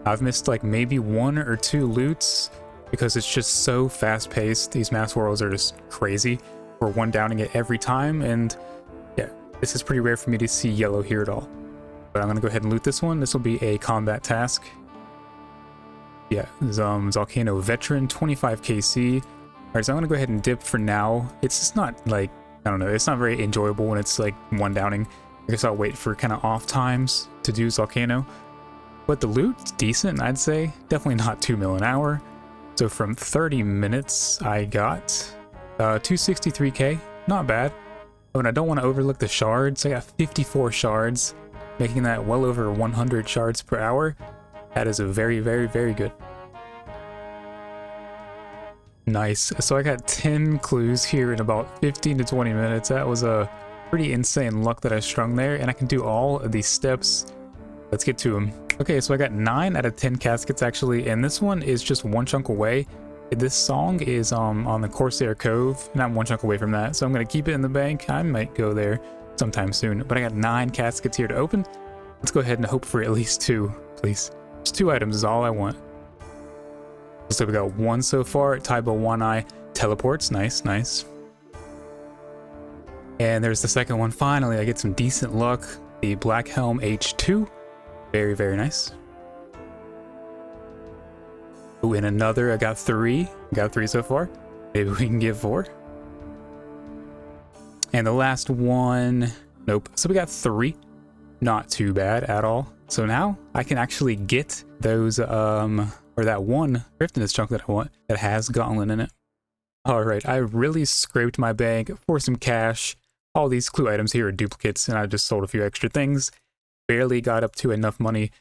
I've missed like maybe 1 or 2 loots because it's just so fast paced. These mass worlds are just crazy. We're one downing it every time, and yeah, this is pretty rare for me to see yellow here at all. But I'm gonna go ahead and loot this one. This will be a combat task. Yeah, Volcano Veteran, 25 KC. Alright, so I'm gonna go ahead and dip for now. It's just not like, I don't know, it's not very enjoyable when it's like one downing. I guess I'll wait for kind of off times to do Volcano. But the loot's decent, I'd say. Definitely not 2 mil an hour. So from 30 minutes, I got 263k. Not bad. Oh, and I don't want to overlook the shards. I got 54 shards, making that well over 100 shards per hour. That is a very good. Nice. So I got 10 clues here in about 15 to 20 minutes. That was a pretty insane luck that I strung there, and I can do all of these steps. Let's get to them. Okay, so I got 9 out of 10 caskets actually, and this one is just one chunk away. This song is on the Corsair Cove, and I'm one chunk away from that, so I'm gonna keep it in the bank. I might go there sometime soon, but I got 9 caskets here to open. Let's go ahead and hope for at least 2, please. Just 2 items is all I want. So we got 1 so far. Taibo One Eye teleports. Nice. And there's the second one. Finally, I get some decent luck. The Black Helm H2. Very nice. Oh, and another. I got 3. Got 3 so far. Maybe we can get 4. And the last one. Nope. So we got 3. Not too bad at all. So now I can actually get those or that one Griftinus chunk that I want that has Gauntlet in it. Alright, I really scraped my bank for some cash. All these clue items here are duplicates, and I just sold a few extra things. Barely got up to enough money.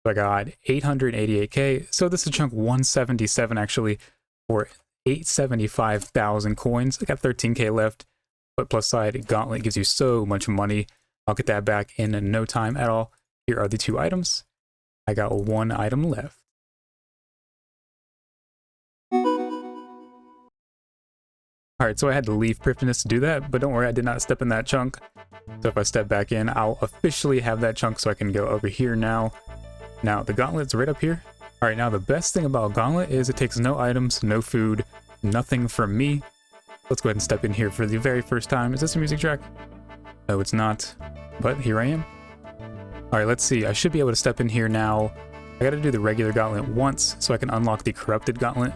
So I got 888k. So this is chunk 177 actually for 875,000 coins. I got 13k left, but plus side Gauntlet gives you so much money. I'll get that back in no time at all. Here are the 2 items. I got 1 item left. Alright, so I had to leave Cryptinus to do that, but don't worry, I did not step in that chunk. So if I step back in, I'll officially have that chunk so I can go over here now. Now, the Gauntlet's right up here. Alright, now the best thing about Gauntlet is it takes no items, no food, nothing from me. Let's go ahead and step in here for the very first time. Is this a music track? No, it's not, but here I am. Alright, let's see. I should be able to step in here now. I gotta do the regular Gauntlet once so I can unlock the Corrupted Gauntlet.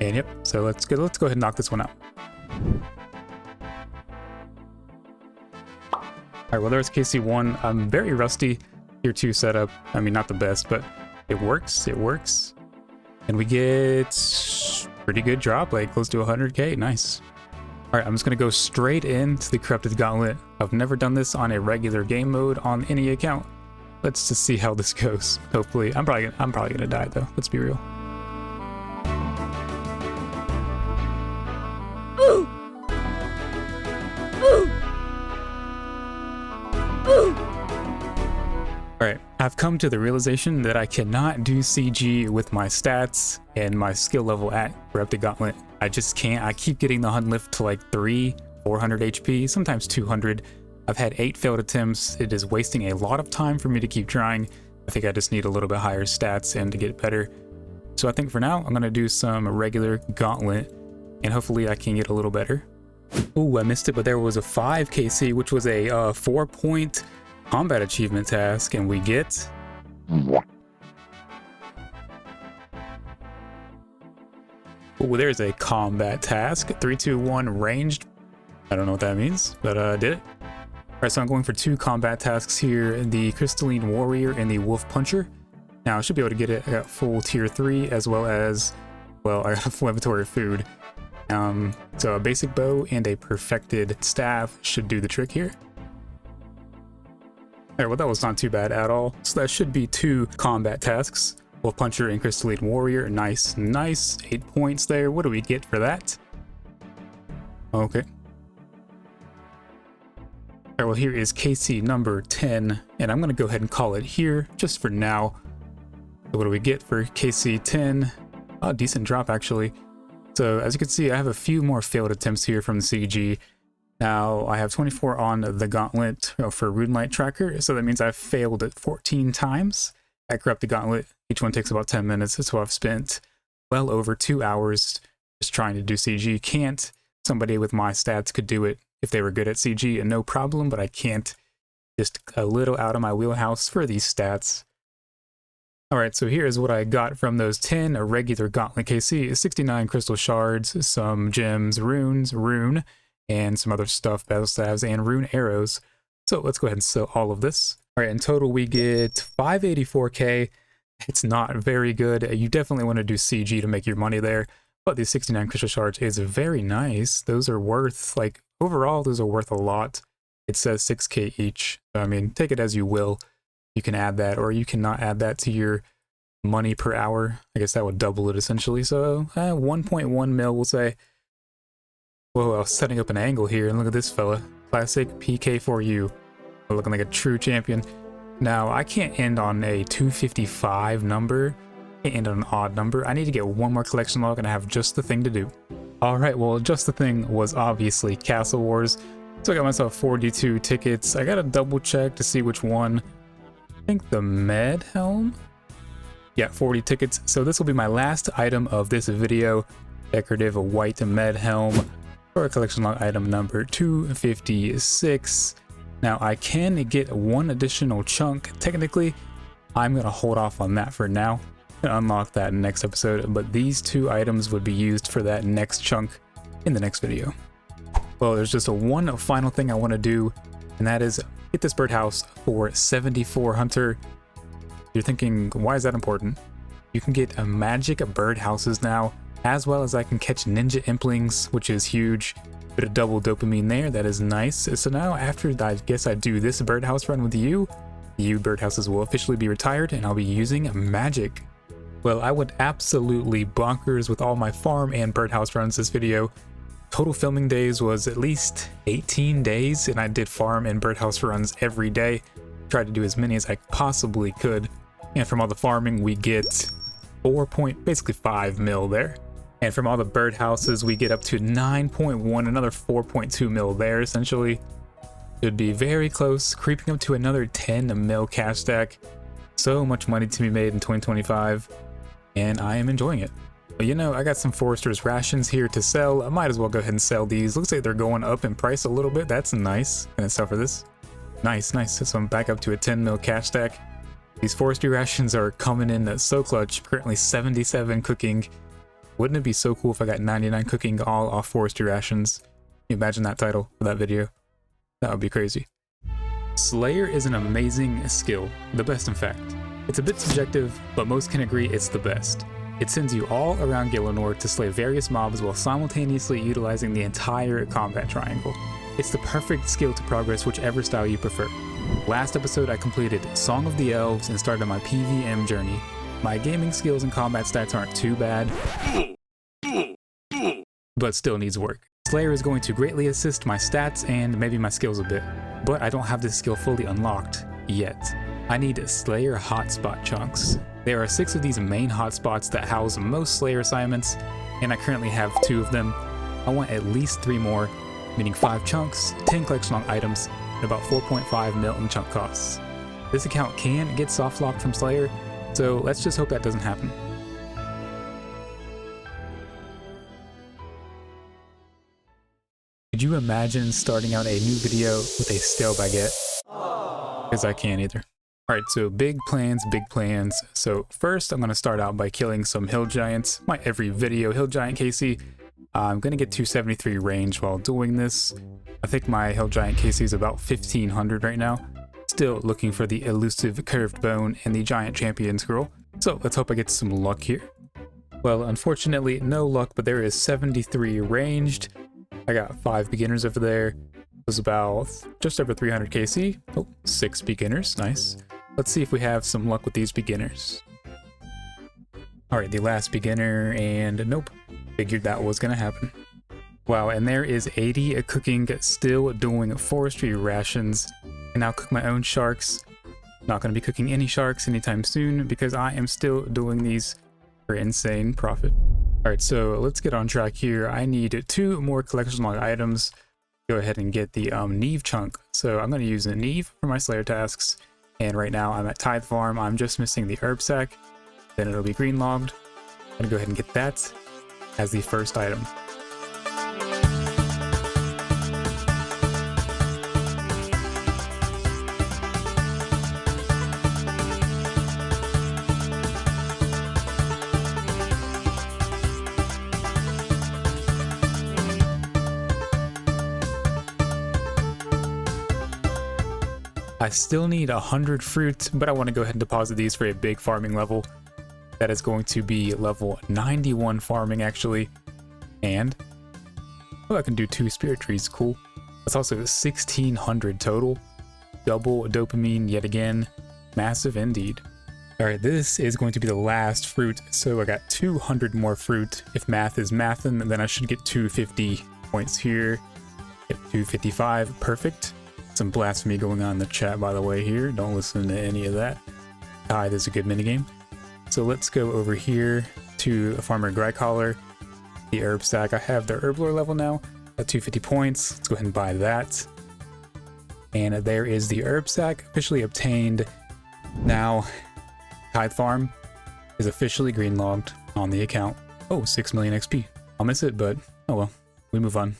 And yep, so let's go ahead and knock this one out. Alright, well there's KC1. I'm very rusty. Tier 2 setup. I mean, not the best, but it works. And we get pretty good drop, like close to 100k. Nice. Alright, I'm just gonna go straight into the Corrupted Gauntlet. I've never done this on a regular game mode on any account. let's just see how this goes. Hopefully, I'm probably gonna die though. Let's be real. Alright, I've come to the realization that I cannot do CG with my stats and my skill level at Corrupted Gauntlet. I just can't. I keep getting the hunt lift to like 400 HP, sometimes 200. I've had 8 failed attempts. It is wasting a lot of time for me to keep trying. I think I just need a little bit higher stats and to get better. So I think for now, I'm going to do some regular Gauntlet and hopefully I can get a little better. Ooh, I missed it, but there was a 5 KC, which was a 4-point combat achievement task, and we get oh, there's a combat task. 3, 2, 1 ranged. I don't know what that means, but I did it. Alright, so I'm going for 2 combat tasks here, the Crystalline Warrior and the Wolf Puncher. Now I should be able to get it. I got full tier 3 as well as, well, I got a full inventory of food. So a basic bow and a perfected staff should do the trick here. Alright, well that was not too bad at all. So that should be 2 combat tasks. Wolf Puncher and Crystalline Warrior. Nice, nice. 8 points there. What do we get for that? Okay. Alright, well here is KC number 10, and I'm going to go ahead and call it here, just for now. So what do we get for KC 10? Oh, decent drop actually. So as you can see, I have a few more failed attempts here from the CG. Now I have 24 on the Gauntlet for Runelight Tracker, so that means I've failed it 14 times. I Corrupted Gauntlet. Each one takes about 10 minutes, so I've spent well over 2 hours just trying to do CG. Can't. Somebody with my stats could do it if they were good at CG, and no problem, but I can't. Just a little out of my wheelhouse for these stats. Alright, so here's what I got from those 10 regular Gauntlet KC. 69 crystal shards, some gems, runes, rune, and some other stuff, battle staves, and rune arrows. So let's go ahead and sell all of this. Alright, in total we get 584k. It's not very good. You definitely want to do CG to make your money there, but these 69 crystal shards is very nice. Those are worth, like, overall, those are worth a lot. It says 6k each. So, I mean, take it as you will. You can add that, or you cannot add that to your money per hour. I guess that would double it essentially. So 1.1 mil, we'll say. Whoa, I was setting up an angle here, and look at this fella. Classic PK for you. Looking like a true champion. Now, I can't end on a 255 number. I can't end on an odd number. I need to get one more collection log, and I have just the thing to do. Alright, well, just the thing was obviously Castle Wars. So I got myself 42 tickets. I gotta double check to see which one. I think the Med Helm? Yeah, 40 tickets. So this will be my last item of this video. Decorative white Med Helm for collection log item number 256. Now I can get one additional chunk. Technically, I'm going to hold off on that for now and unlock that next episode, but these 2 items would be used for that next chunk in the next video. Well, there's just one final thing I want to do, and that is get this birdhouse for 74 hunter. You're thinking, why is that important? You can get a magic birdhouses now, as well as I can catch ninja implings, which is huge. Bit of double dopamine there, that is nice. So now after I guess I do this birdhouse run with you, the birdhouses will officially be retired and I'll be using magic. Well, I went absolutely bonkers with all my farm and birdhouse runs this video. Total filming days was at least 18 days, and I did farm and birdhouse runs every day. Tried to do as many as I possibly could. And from all the farming, we get basically 5 mil there. And from all the birdhouses, we get up to 9.1, another 4.2 mil there, essentially. Should be very close, creeping up to another 10 mil cash stack. So much money to be made in 2025, and I am enjoying it. But you know, I got some Forester's rations here to sell. I might as well go ahead and sell these. Looks like they're going up in price a little bit. That's nice. Can I sell for this? Nice, nice. So I'm back up to a 10 mil cash stack. These forestry rations are coming in so clutch. Currently 77 cooking. Wouldn't it be so cool if I got 99 cooking all off forestry rations? Can you imagine that title for that video? That would be crazy. Slayer is an amazing skill. The best, in fact. It's a bit subjective, but most can agree it's the best. It sends you all around Gielinor to slay various mobs while simultaneously utilizing the entire combat triangle. It's the perfect skill to progress whichever style you prefer. Last episode I completed Song of the Elves and started my PvM journey. My gaming skills and combat stats aren't too bad, but still needs work. Slayer is going to greatly assist my stats and maybe my skills a bit, but I don't have this skill fully unlocked yet. I need Slayer hotspot chunks. There are 6 of these main hotspots that house most Slayer assignments, and I currently have 2 of them. I want at least 3 more, meaning 5 chunks, 10 collection log items, and about 4.5 mil in chunk costs. This account can get soft locked from Slayer, so let's just hope that doesn't happen. Could you imagine starting out a new video with a stale baguette? Because I can't either. Alright, so big plans, big plans. So first I'm going to start out by killing some hill giants. My every video hill giant KC. I'm going to get 273 range while doing this. I think my hill giant KC is about 1500 right now. Still looking for the elusive curved bone and the giant champion scroll. So let's hope I get some luck here. Well, unfortunately no luck, but there is 73 ranged. I got 5 beginners over there. It was about just over 300 KC. Oh, 6 beginners, nice. Let's see if we have some luck with these beginners. Alright, the last beginner, and nope. Figured that was gonna happen. Wow, and there is 80 cooking, still doing forestry rations. And now cook my own sharks. Not gonna be cooking any sharks anytime soon because I am still doing these for insane profit. Alright, so let's get on track here. I need 2 more collection log items. Go ahead and get the Neve chunk. So I'm gonna use the Neve for my Slayer tasks. And right now I'm at Tithe Farm. I'm just missing the herb sack. Then it'll be green logged. I'm gonna go ahead and get that as the first item. I still need 100 fruit, but I want to go ahead and deposit these for a big farming level. That is going to be level 91 farming actually. And oh, I can do 2 spirit trees, cool. That's also 1600 total. Double dopamine yet again. Massive indeed. Alright, this is going to be the last fruit, so I got 200 more fruit. If math is mathin', then I should get 250 points here. Get 255, perfect. Some blasphemy going on in the chat, by the way, here. Don't listen to any of that. Tithe is a good minigame. So let's go over here to Farmer Grycollar. The herb stack. I have the herb lore level now at 250 points. Let's go ahead and buy that. And there is the herb sack officially obtained. Now, Tithe Farm is officially green logged on the account. Oh, 6 million XP. I'll miss it, but oh well. We move on.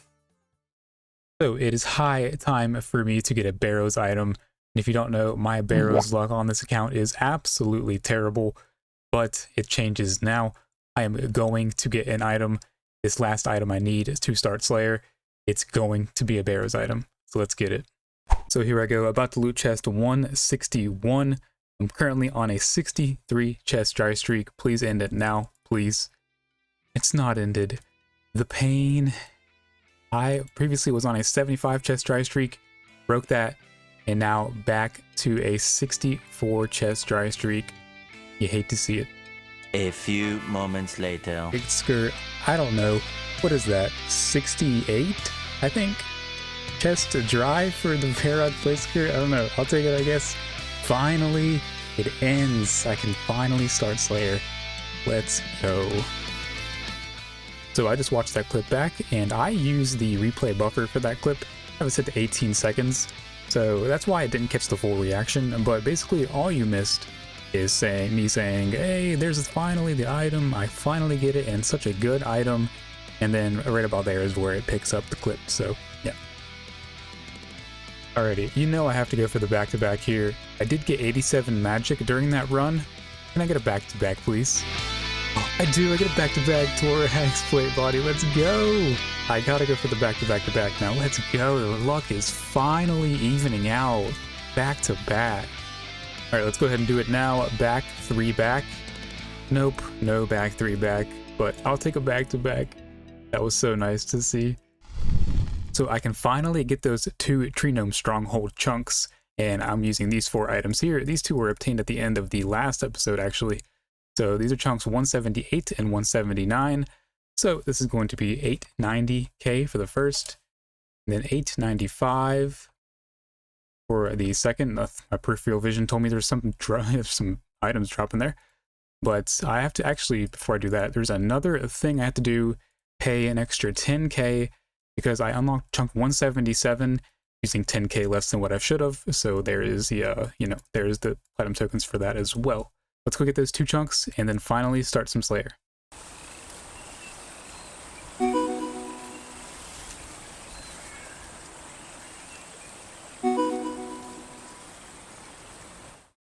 So it is high time for me to get a Barrows item. And if you don't know, my Barrows luck on this account is absolutely terrible, but it changes now. I am going to get an item. This last item I need is to start Slayer. It's going to be a Barrows item. So let's get it. So here I go, about to loot chest 161. I'm currently on a 63 chest dry streak. Please end it now, please. It's not ended. The pain. I previously was on a 75 chest dry streak, broke that, and now back to a 64 chest dry streak. You hate to see it. A few moments later. Big skirt, I don't know. What is that? 68, I think? Chest dry for the Parrot play skirt? I don't know. I'll take it, I guess. Finally, it ends. I can finally start Slayer. Let's go. So I just watched that clip back, and I used the replay buffer for that clip. I was set to 18 seconds, so that's why I didn't catch the full reaction. But basically, all you missed is me saying, "Hey, there's finally the item. I finally get it, and such a good item." And then right about there is where it picks up the clip. So yeah. Alrighty, you know I have to go for the back-to-back here. I did get 87 magic during that run. Can I get a back-to-back, please? Oh, I do. I get a back-to-back Thorax plate body. Let's go. I gotta go for the back-to-back-to-back now. Let's go. The luck is finally evening out. Back-to-back. All right, let's go ahead and do it now. Back, 3 back. Nope, no back, 3 back. But I'll take a back-to-back. That was so nice to see. So I can finally get those 2 Tree Gnome Stronghold chunks, and I'm using these 4 items here. These 2 were obtained at the end of the last episode, actually. So these are chunks 178 and 179. So this is going to be 890k for the first, and then 895 for the second. My peripheral vision told me there's some items dropping there. But I have to actually, before I do that, there's another thing I have to do, pay an extra 10k, because I unlocked chunk 177 using 10k less than what I should have. So there is the, there's the platinum tokens for that as well. Let's go get those 2 chunks and then finally start some Slayer.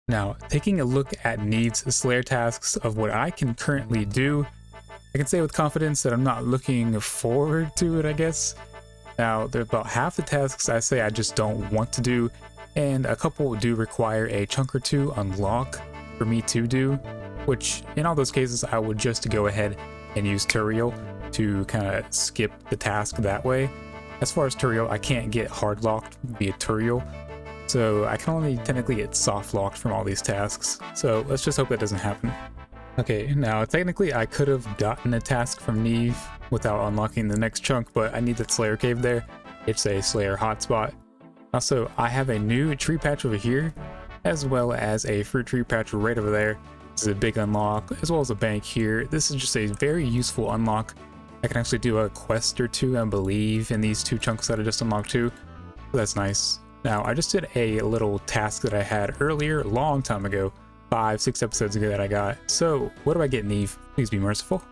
Now, taking a look at Neve's Slayer tasks of what I can currently do, I can say with confidence that I'm not looking forward to it, I guess. Now, there's about half the tasks I say I just don't want to do, and a couple do require a chunk or 2 unlock for me to do, which in all those cases I would just go ahead and use Turiel to kind of skip the task that way. As far as Turiel, I can't get hard locked via Turiel, so I can only technically get soft locked from all these tasks. So let's just hope that doesn't happen. Okay, now technically I could have gotten a task from Neve without unlocking the next chunk, but I need the Slayer cave there. It's a Slayer hotspot. Also, I have a new tree patch over here, as well as a fruit tree patch right over there. This is a big unlock, as well as a bank here. This is just a very useful unlock. I can actually do a quest or 2, I believe, in these 2 chunks that I just unlocked too. So that's nice. Now, I just did a little task that I had earlier, a long time ago, 5-6 episodes ago that I got. So, what do I get, Neve? Please be merciful.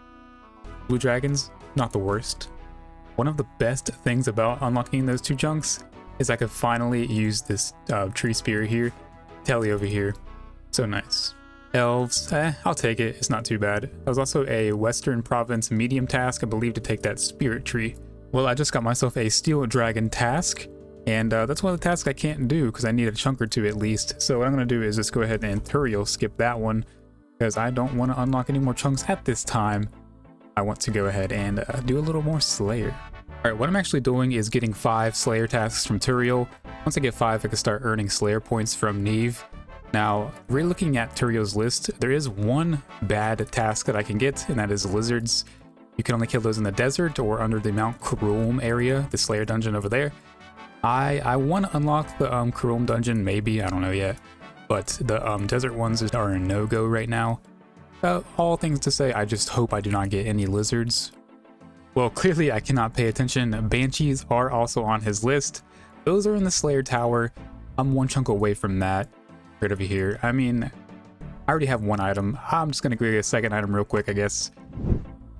Blue dragons, not the worst. One of the best things about unlocking those 2 chunks is I could finally use this tree spear here, Telly over here. So nice. Elves, I'll take it, it's not too bad. That was also a Western Province medium task, I believe, to take that spirit tree. Well, I just got myself a steel dragon task, and that's one of the tasks I can't do because I need a chunk or 2 at least. So what I'm going to do is just go ahead and Turiel skip that one, because I don't want to unlock any more chunks at this time. I want to go ahead and do a little more Slayer. Alright, what I'm actually doing is getting 5 Slayer tasks from Turiel. Once I get 5, I can start earning Slayer points from Neve. Now, we're looking at Turiel's list. There is one bad task that I can get, and that is lizards. You can only kill those in the desert or under the Mount Kurum area, the Slayer dungeon over there. I want to unlock the Kurum dungeon, maybe, I don't know yet. But the desert ones are a no-go right now. All things to say, I just hope I do not get any lizards. Well, clearly I cannot pay attention. Banshees are also on his list. Those are in the Slayer Tower. I'm 1 chunk away from that. Right over here. I mean, I already have 1 item. I'm just gonna go get a second item real quick, I guess.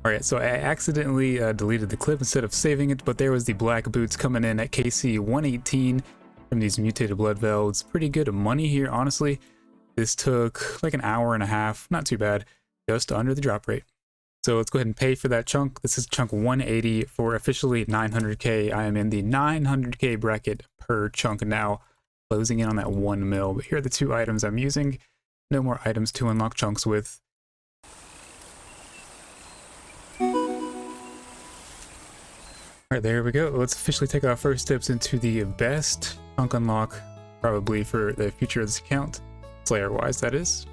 Alright, so I accidentally deleted the clip instead of saving it, but there was the black boots coming in at KC 118 from these mutated blood velds. Pretty good money here, honestly. This took like an hour and a half, not too bad, just under the drop rate. So let's go ahead and pay for that chunk. This is chunk 180 for officially 900k. I am in the 900k bracket per chunk now, closing in on that 1 mil. But here are the 2 items I'm using. No more items to unlock chunks with. Alright, there we go. Let's officially take our first steps into the best chunk unlock, probably for the future of this account, Slayer-wise, that is.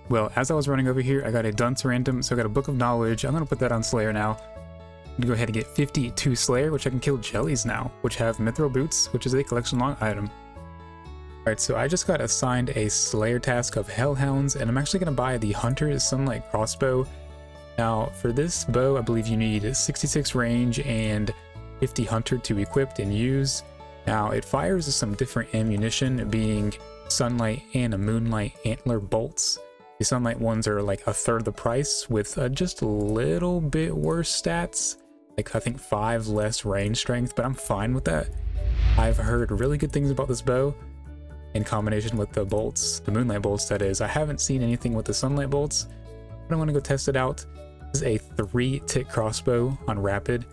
Well, as I was running over here, I got a dunce random, so I got a Book of Knowledge. I'm going to put that on Slayer now. I'm going to go ahead and get 52 Slayer, which I can kill jellies now, which have Mithril Boots, which is a collection log item. Alright, so I just got assigned a Slayer task of Hellhounds, and I'm actually going to buy the Hunter's Sunlight Crossbow. Now, for this bow, I believe you need 66 range and 50 Hunter to equip and use. Now, it fires some different ammunition, being Sunlight and Moonlight Antler bolts. The Sunlight ones are like 1/3 the price, with just a little bit worse stats. Like, I think 5 less range strength, but I'm fine with that. I've heard really good things about this bow in combination with the bolts, the Moonlight bolts, that is. I haven't seen anything with the Sunlight bolts, but I want to go test it out. This is a 3-tick crossbow on rapid.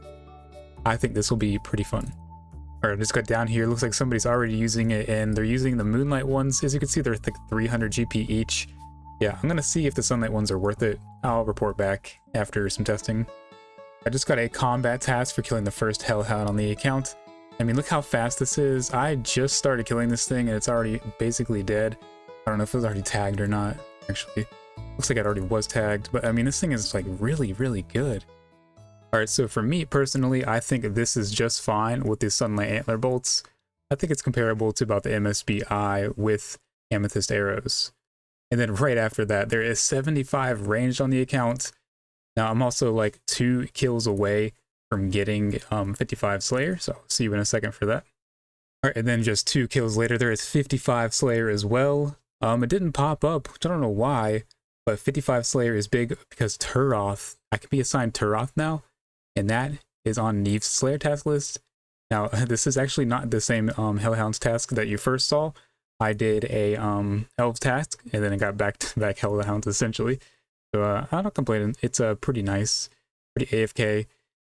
I think this will be pretty fun. Alright, I just got down here. Looks like somebody's already using it, and they're using the Moonlight ones. As you can see, they're like 300 GP each. Yeah, I'm gonna see if the Sunlight ones are worth it. I'll report back after some testing. I just got a combat task for killing the first Hellhound on the account. I mean, look how fast this is. I just started killing this thing and it's already basically dead. I don't know if it was already tagged or not, actually. Looks like it already was tagged, but I mean, this thing is like really, really good. All right, so for me personally, I think this is just fine with the Sunlight Antler bolts. I think it's comparable to about the MSBI with Amethyst arrows. And then right after that, there is 75 ranged on the account. Now I'm also like 2 kills away from getting 55 Slayer, so I'll see you in a second for that. All right, and then just 2 kills later, there is 55 Slayer as well. It didn't pop up, which I don't know why, but 55 Slayer is big because Turoth, I can be assigned Turoth now, and that is on Neve's Slayer task list. Now, this is actually not the same Hellhounds task that you first saw. I did a Elves task, and then I got back to back Hellhounds essentially. So I'm not complaining. It's pretty nice, pretty AFK.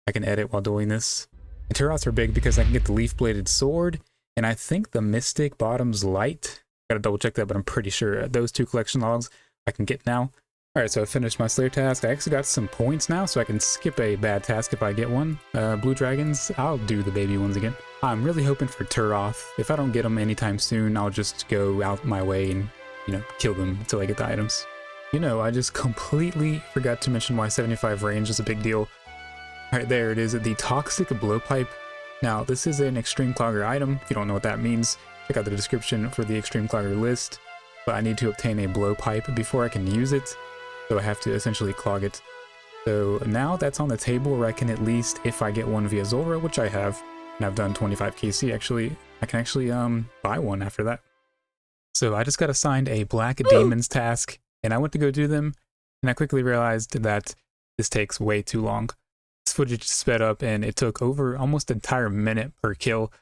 I can edit while doing this. And Turoths are big because I can get the leaf-bladed sword, and I think the Mystic Bottom's Light. Gotta double check that, but I'm pretty sure those 2 collection logs I can get now. Alright, so I finished my Slayer task. I actually got some points now, so I can skip a bad task if I get one. Blue Dragons, I'll do the baby ones again. I'm really hoping for Turoth. If I don't get them anytime soon, I'll just go out my way and, you know, kill them until I get the items. You know, I just completely forgot to mention why 75 range is a big deal. Alright, there it is, the Toxic Blowpipe. Now, this is an Extreme Clogger item. If you don't know what that means, check out the description for the Extreme Clogger list. But I need to obtain a blowpipe before I can use it, so I have to essentially clog it. So now that's on the table where I can at least, if I get one via Zulrah, which I have, and I've done 25 KC actually, I can actually buy one after that. So I just got assigned a Black Demons task, and I went to go do them, and I quickly realized that this takes way too long. This footage sped up, and it took over almost an entire minute per kill.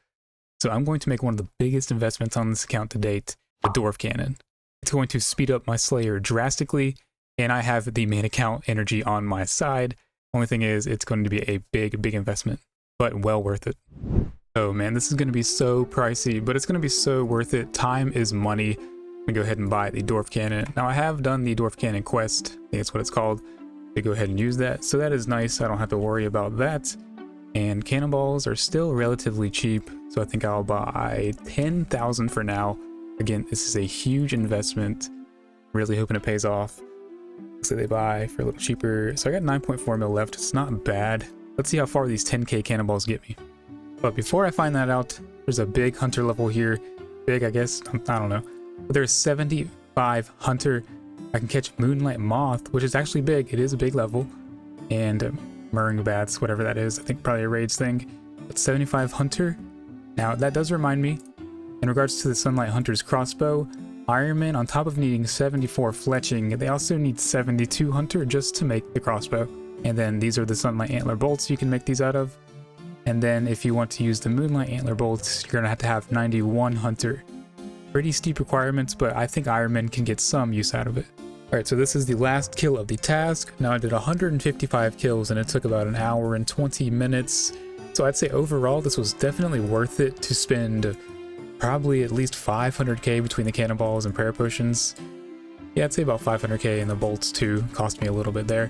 So I'm going to make one of the biggest investments on this account to date, the Dwarf Cannon. It's going to speed up my Slayer drastically, and I have the main account energy on my side. Only thing is, it's going to be a big investment, but well worth it. Oh man, this is going to be so pricey, but it's going to be so worth it. Time is money. I'm going to go ahead and buy the Dwarf Cannon. Now I have done the Dwarf Cannon quest, I think that's what it's called, to go ahead and use that. So that is nice, I don't have to worry about that. And cannonballs are still relatively cheap, so I think I'll buy 10,000 for now. Again, this is a huge investment. Really hoping it pays off. Looks like they buy for a little cheaper. So I got 9.4 mil left. It's not bad. Let's see how far these 10k cannonballs get me. But before I find that out, there's a big hunter level here. Big, I guess. I don't know. But there's 75 hunter. I can catch Moonlight Moth, which is actually big. It is a big level. And Murring Bats, whatever that is. I think probably a raids thing. But 75 hunter. Now, that does remind me, in regards to the Sunlight Hunter's crossbow, Ironman, on top of needing 74 fletching, they also need 72 hunter just to make the crossbow. And then these are the Sunlight Antler bolts you can make these out of. And then if you want to use the Moonlight Antler bolts, you're going to have 91 hunter. Pretty steep requirements, but I think Ironman can get some use out of it. Alright, so this is the last kill of the task. Now I did 155 kills and it took about an hour and 20 minutes. So I'd say overall this was definitely worth it to spend probably at least 500k between the cannonballs and prayer potions. Yeah, I'd say about 500k, and the bolts too cost me a little bit there.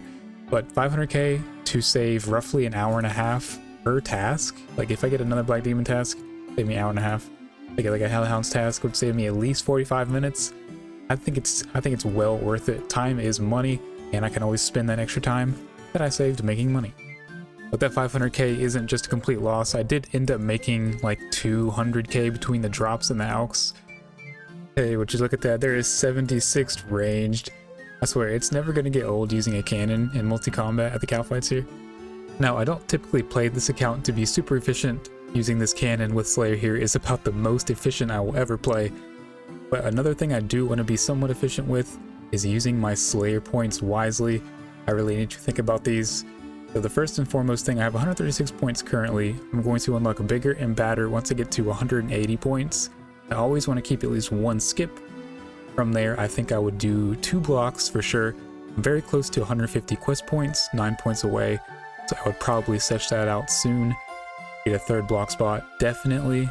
But 500k to save roughly an hour and a half per task. Like if I get another Black Demon task, save me an hour and a half. If I get like a Hellhounds task, would save me at least 45 minutes. I think it's well worth it. Time is money, and I can always spend that extra time that I saved making money. But that 500k isn't just a complete loss. I did end up making like 200k between the drops and the alks. Hey, would you look at that? There is 76 ranged. I swear, it's never going to get old using a cannon in multi-combat at the cow fights here. Now, I don't typically play this account to be super efficient. Using this cannon with Slayer here is about the most efficient I will ever play. But another thing I do want to be somewhat efficient with is using my Slayer points wisely. I really need to think about these. So the first and foremost thing, I have 136 points currently. I'm going to unlock bigger and badder once I get to 180 points. I always want to keep at least one skip. From there, I think I would do 2 blocks for sure. I'm very close to 150 quest points, 9 points away. So I would probably search that out soon. Get a 3rd block spot. Definitely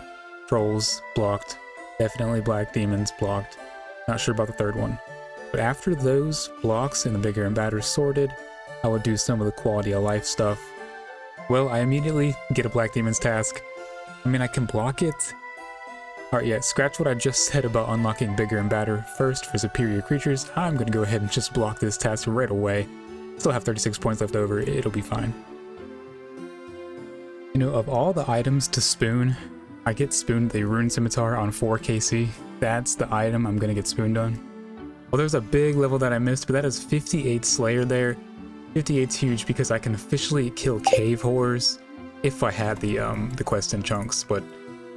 Trolls blocked. Definitely Black Demons blocked. Not sure about the 3rd one. But after those blocks and the bigger and badder sorted, I would do some of the quality of life stuff. Well, I immediately get a Black Demons task. I mean, I can block it. Alright, yeah, scratch what I just said about unlocking bigger and badder first for superior creatures. I'm gonna go ahead and just block this task right away. Still have 36 points left over, it'll be fine. You know, of all the items to spoon, I get spooned the Rune Scimitar on 4 KC. That's the item I'm gonna get spooned on. Well, there's a big level that I missed, but that is 58 Slayer there. 58's huge because I can officially kill cave horrors if I had the quest in chunks, but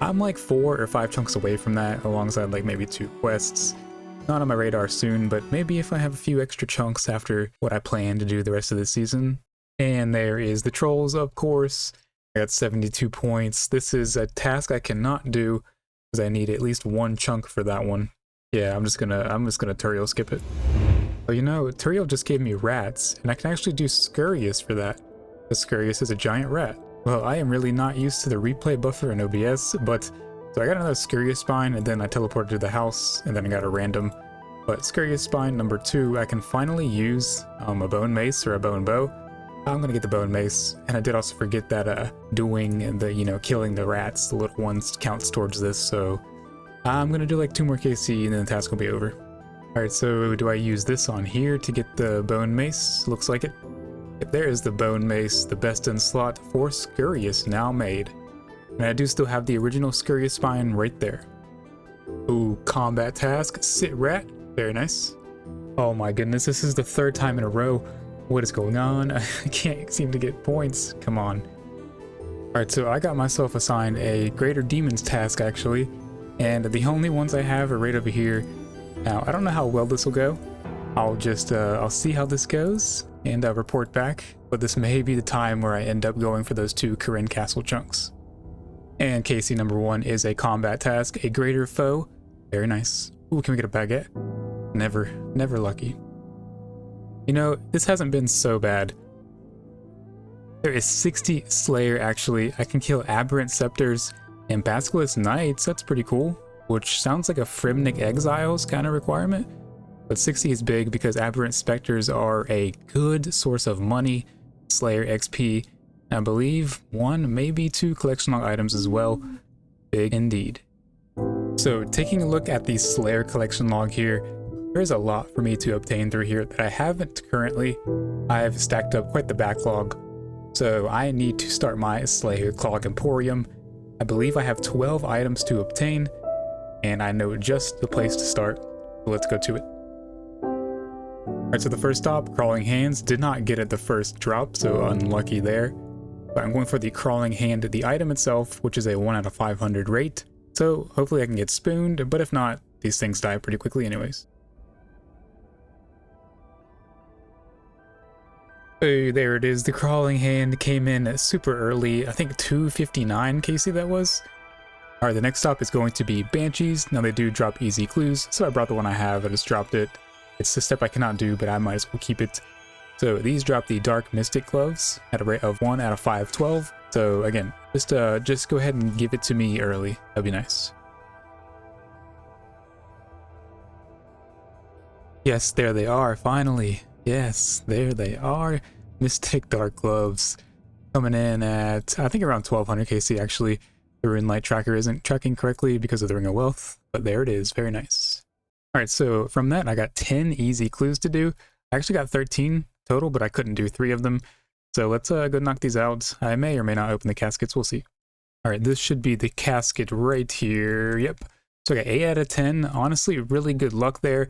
I'm like 4 or 5 chunks away from that, alongside like maybe 2 quests. Not on my radar soon, but maybe if I have a few extra chunks after what I plan to do the rest of this season. And there is the trolls, of course. I got 72 points. This is a task I cannot do because I need at least 1 chunk for that one. Yeah, I'm just gonna Turiel skip it. Oh, you know, Turiel just gave me rats, and I can actually do Scurious for that. The Scurious is a giant rat. Well, I am really not used to the replay buffer in OBS, but so I got another Scurious Spine, and then I teleported to the house, and then I got a random. But Scurious Spine number 2, I can finally use a bone mace or a bone bow. I'm gonna get the bone mace, and I did also forget that doing the, you know, killing the rats, the little ones, counts towards this, so I'm gonna do like 2 more KC, and then the task will be over. Alright, so do I use this on here to get the bone mace? Looks like it. Yep, there is the bone mace, the best in slot for Scurious now made. And I do still have the original Scurious Spine right there. Ooh, combat task, sit rat, very nice. Oh my goodness, this is the 3rd time in a row. What is going on? I can't seem to get points, come on. Alright, so I got myself assigned a Greater Demons task actually, and the only ones I have are right over here. Now, I don't know how well this will go. I'll see how this goes and report back, but this may be the time where I end up going for those 2 Corinne Castle chunks. And KC number 1 is a combat task, a greater foe. Very nice. Ooh, can we get a baguette? Never lucky. You know, this hasn't been so bad. There is 60 Slayer actually. I can kill Aberrant Scepters and Basilisk Knights, that's pretty cool. Which sounds like a Frimnic Exiles kind of requirement. But 60 is big because Aberrant Specters are a good source of money, Slayer XP, and I believe 1, maybe 2 collection log items as well. Big indeed. So taking a look at the Slayer collection log here, there's a lot for me to obtain through here that I haven't currently. I've stacked up quite the backlog, so I need to start my Slayer Clog Emporium. I believe I have 12 items to obtain, and I know just the place to start, so let's go to it. Alright, so the first stop, Crawling Hands, did not get it the first drop, so unlucky there. But I'm going for the Crawling Hand, the item itself, which is a 1 out of 500 rate, so hopefully I can get spooned, but if not, these things die pretty quickly anyways. Oh, there it is, the Crawling Hand came in super early, I think 259 KC that was. Alright, the next stop is going to be Banshees. Now they do drop easy clues, so I brought the one I have, I just dropped it. It's a step I cannot do, but I might as well keep it. So these drop the Dark Mystic Gloves at a rate of 1 out of 512. So again, just go ahead and give it to me early, that'd be nice. Yes, there they are, finally. Yes, there they are. Mystic Dark Gloves. Coming in at, I think around 1200 KC actually. The Rune Light tracker isn't tracking correctly because of the Ring of Wealth, but there it is, very nice. Alright, so from that I got 10 easy clues to do. I actually got 13 total, but I couldn't do 3 of them. So let's go knock these out. I may or may not open the caskets, we'll see. Alright, this should be the casket right here, yep. So I got 8 out of 10, honestly really good luck there.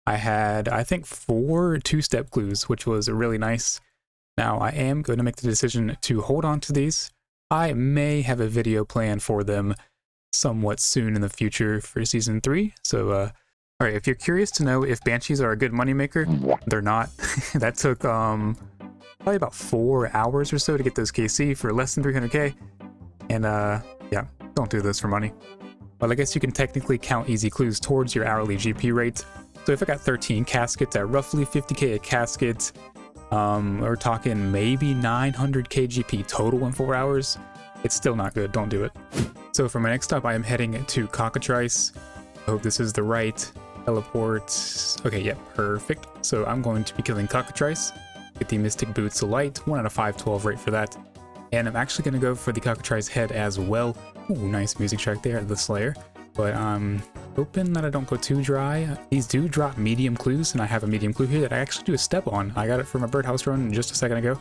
I had, I think, 4 2-step clues, which was really nice. Now I am going to make the decision to hold on to these. I may have a video plan for them somewhat soon in the future for season 3. So, alright, if you're curious to know if Banshees are a good moneymaker, they're not. That took probably about 4 hours or so to get those KC for less than 300k. And yeah, don't do this for money. Well, I guess you can technically count easy clues towards your hourly GP rate. So if I got 13 caskets at roughly 50k a casket, we're talking maybe 900k GP total in 4 hours. It's still not good, don't do it. So for my next stop, I am heading to Cockatrice. I hope this is the right teleport. Okay, yeah, perfect. So I'm going to be killing Cockatrice. Get the Mystic Boots of Light, 1 out of 512 rate for that. And I'm actually going to go for the cockatrice head as well. Ooh, nice music track there, the Slayer. But I'm hoping that I don't go too dry. These do drop medium clues, and I have a medium clue here that I actually do a step on. I got it from a birdhouse run just a second ago.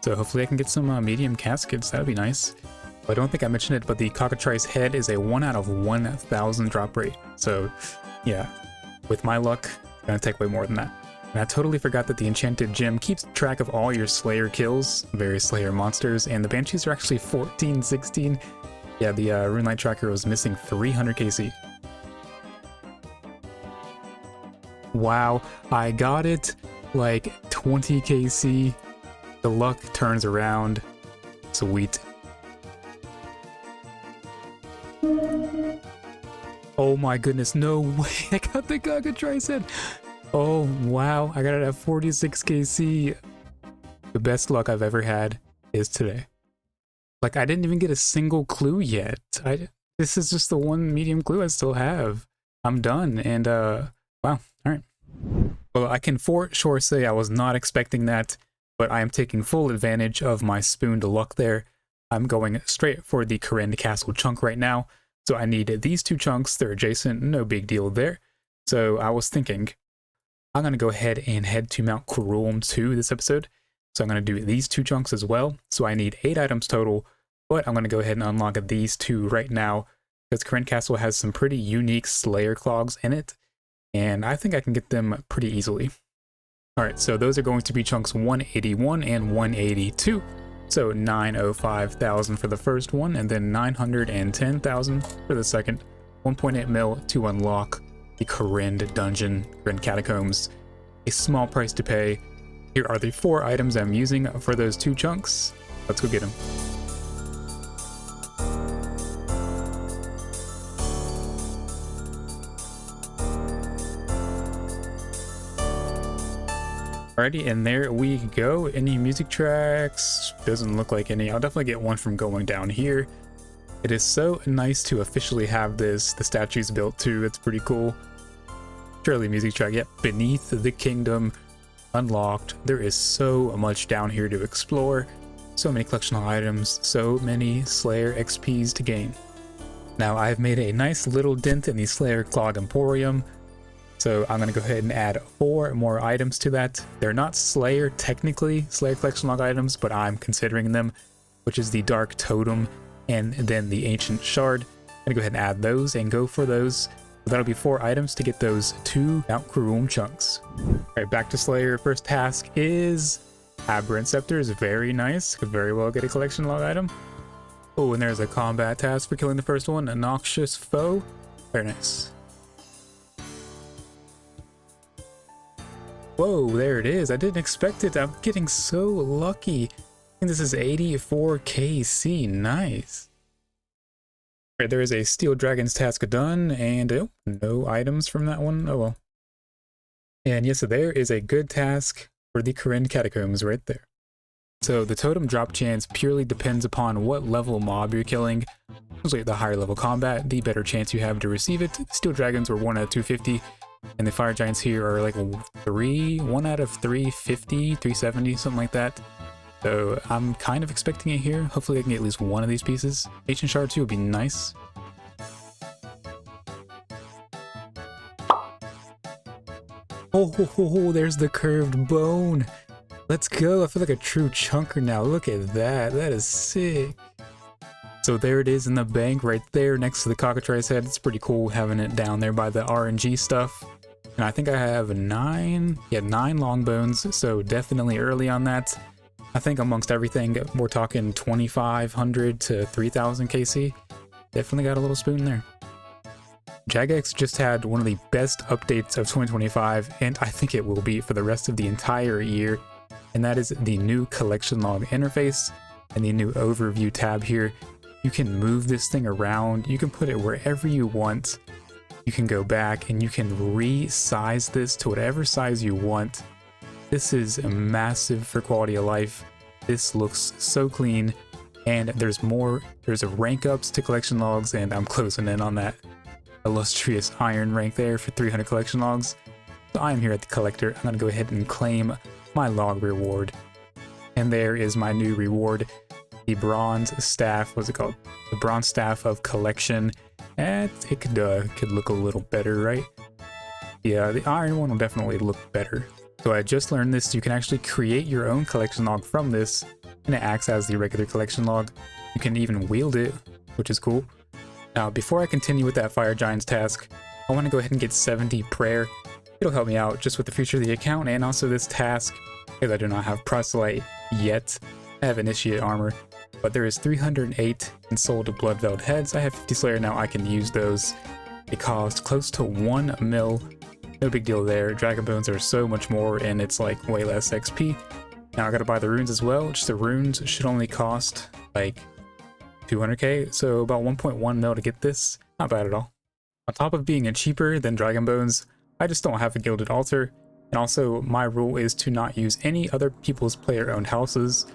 So hopefully I can get some medium caskets. That'd be nice. I don't think I mentioned it, but the cockatrice head is a 1 out of 1,000 drop rate. So yeah, with my luck, it's gonna take way more than that. And I totally forgot that the enchanted gem keeps track of all your Slayer kills, various Slayer monsters, and the Banshees are actually 14, 16. Yeah, the Runelight tracker was missing 300 KC. Wow, I got it like 20 KC. The luck turns around. Sweet. Oh my goodness, no way, I got the cockatrice head. Oh wow, I got it at 46 KC. The best luck I've ever had is today. Like, I didn't even get a single clue yet. This is just the one medium clue I still have. I'm done, and wow, alright. Well, I can for sure say I was not expecting that, but I am taking full advantage of my spooned luck there. I'm going straight for the Corinne Castle chunk right now. So I need these two chunks, they're adjacent, no big deal there. So I was thinking, I'm going to go ahead and head to Mount Cruelm 2 this episode. So I'm going to do these two chunks as well. So I need 8 items total, but I'm going to go ahead and unlock these two right now, because Corinne Castle has some pretty unique Slayer clogs in it, and I think I can get them pretty easily. Alright, so those are going to be chunks 181 and 182. So 905,000 for the first one, and then 910,000 for the second. 1.8 mil to unlock the Corinne dungeon, Corinne catacombs. A small price to pay. Here are the 4 items I'm using for those 2 chunks. Let's go get them. Alrighty, and there we go. Any music tracks? Doesn't look like any. I'll definitely get one from going down here. It is so nice to officially have this. The statue's built too. It's pretty cool. Surely music track. Yep. Beneath the Kingdom. Unlocked. There is so much down here to explore. So many collectible items. So many Slayer XPs to gain. Now I've made a nice little dent in the Slayer Clog Emporium. So I'm going to go ahead and add 4 more items to that. They're not Slayer, technically, Slayer collection log items, but I'm considering them, which is the Dark Totem and then the Ancient Shard. I'm going to go ahead and add those and go for those. That'll be 4 items to get those 2 Mount Cruelm chunks. Alright, back to Slayer. First task is Aberrant Scepter. Is very nice. Could very well get a collection log item. Oh, and there's a combat task for killing the first one. A Noxious Foe. Very nice. Whoa, there it is. I didn't expect it. I'm getting so lucky. I think this is 84 KC. Nice. Right, there is a Steel Dragon's task done, and oh, no items from that one. Oh well. And yes, so there is a good task for the Corinne Catacombs right there. So the totem drop chance purely depends upon what level mob you're killing. Usually the higher level combat, the better chance you have to receive it. Steel Dragons were 1 out of 250. And the Fire Giants here are like 1 out of 350, 370, something like that. So I'm kind of expecting it here. Hopefully I can get at least one of these pieces. Ancient Shard 2 would be nice. Oh, there's the curved bone. Let's go. I feel like a true chunker now. Look at that. That is sick. So there it is in the bank right there next to the cockatrice head. It's pretty cool having it down there by the RNG stuff. And I think I have 9 long bones, so definitely early on that. I think amongst everything, we're talking 2,500 to 3,000 KC. Definitely got a little spoon there. Jagex just had one of the best updates of 2025, and I think it will be for the rest of the entire year. And that is the new collection log interface and the new overview tab here. You can move this thing around. You can put it wherever you want. You can go back and you can resize this to whatever size you want. This is massive for quality of life. This looks so clean. And there's a rank ups to collection logs, and I'm closing in on that illustrious iron rank there for 300 collection logs. So I'm here at the collector. I'm going to go ahead and claim my log reward. And there is my new reward. the bronze staff, what's it called? The bronze staff of collection. And it could look a little better, right? Yeah, the iron one will definitely look better. So I just learned this. You can actually create your own collection log from this, and it acts as the regular collection log. You can even wield it, which is cool. Now, before I continue with that Fire Giants task, I want to go ahead and get 70 prayer. It'll help me out just with the future of the account and also this task, because I do not have proselyte yet. I have initiate armor, but there is 308 ensouled blood-veiled heads. I have 50 slayer now. I can use those. It cost close to 1 mil. No big deal there. Dragon bones are so much more, and it's like way less XP. Now I gotta buy the runes as well, which the runes should only cost like 200k, so about 1.1 mil to get this. Not bad at all. On top of being cheaper than Dragon Bones, I just don't have a gilded altar, and also my rule is to not use any other people's player-owned houses,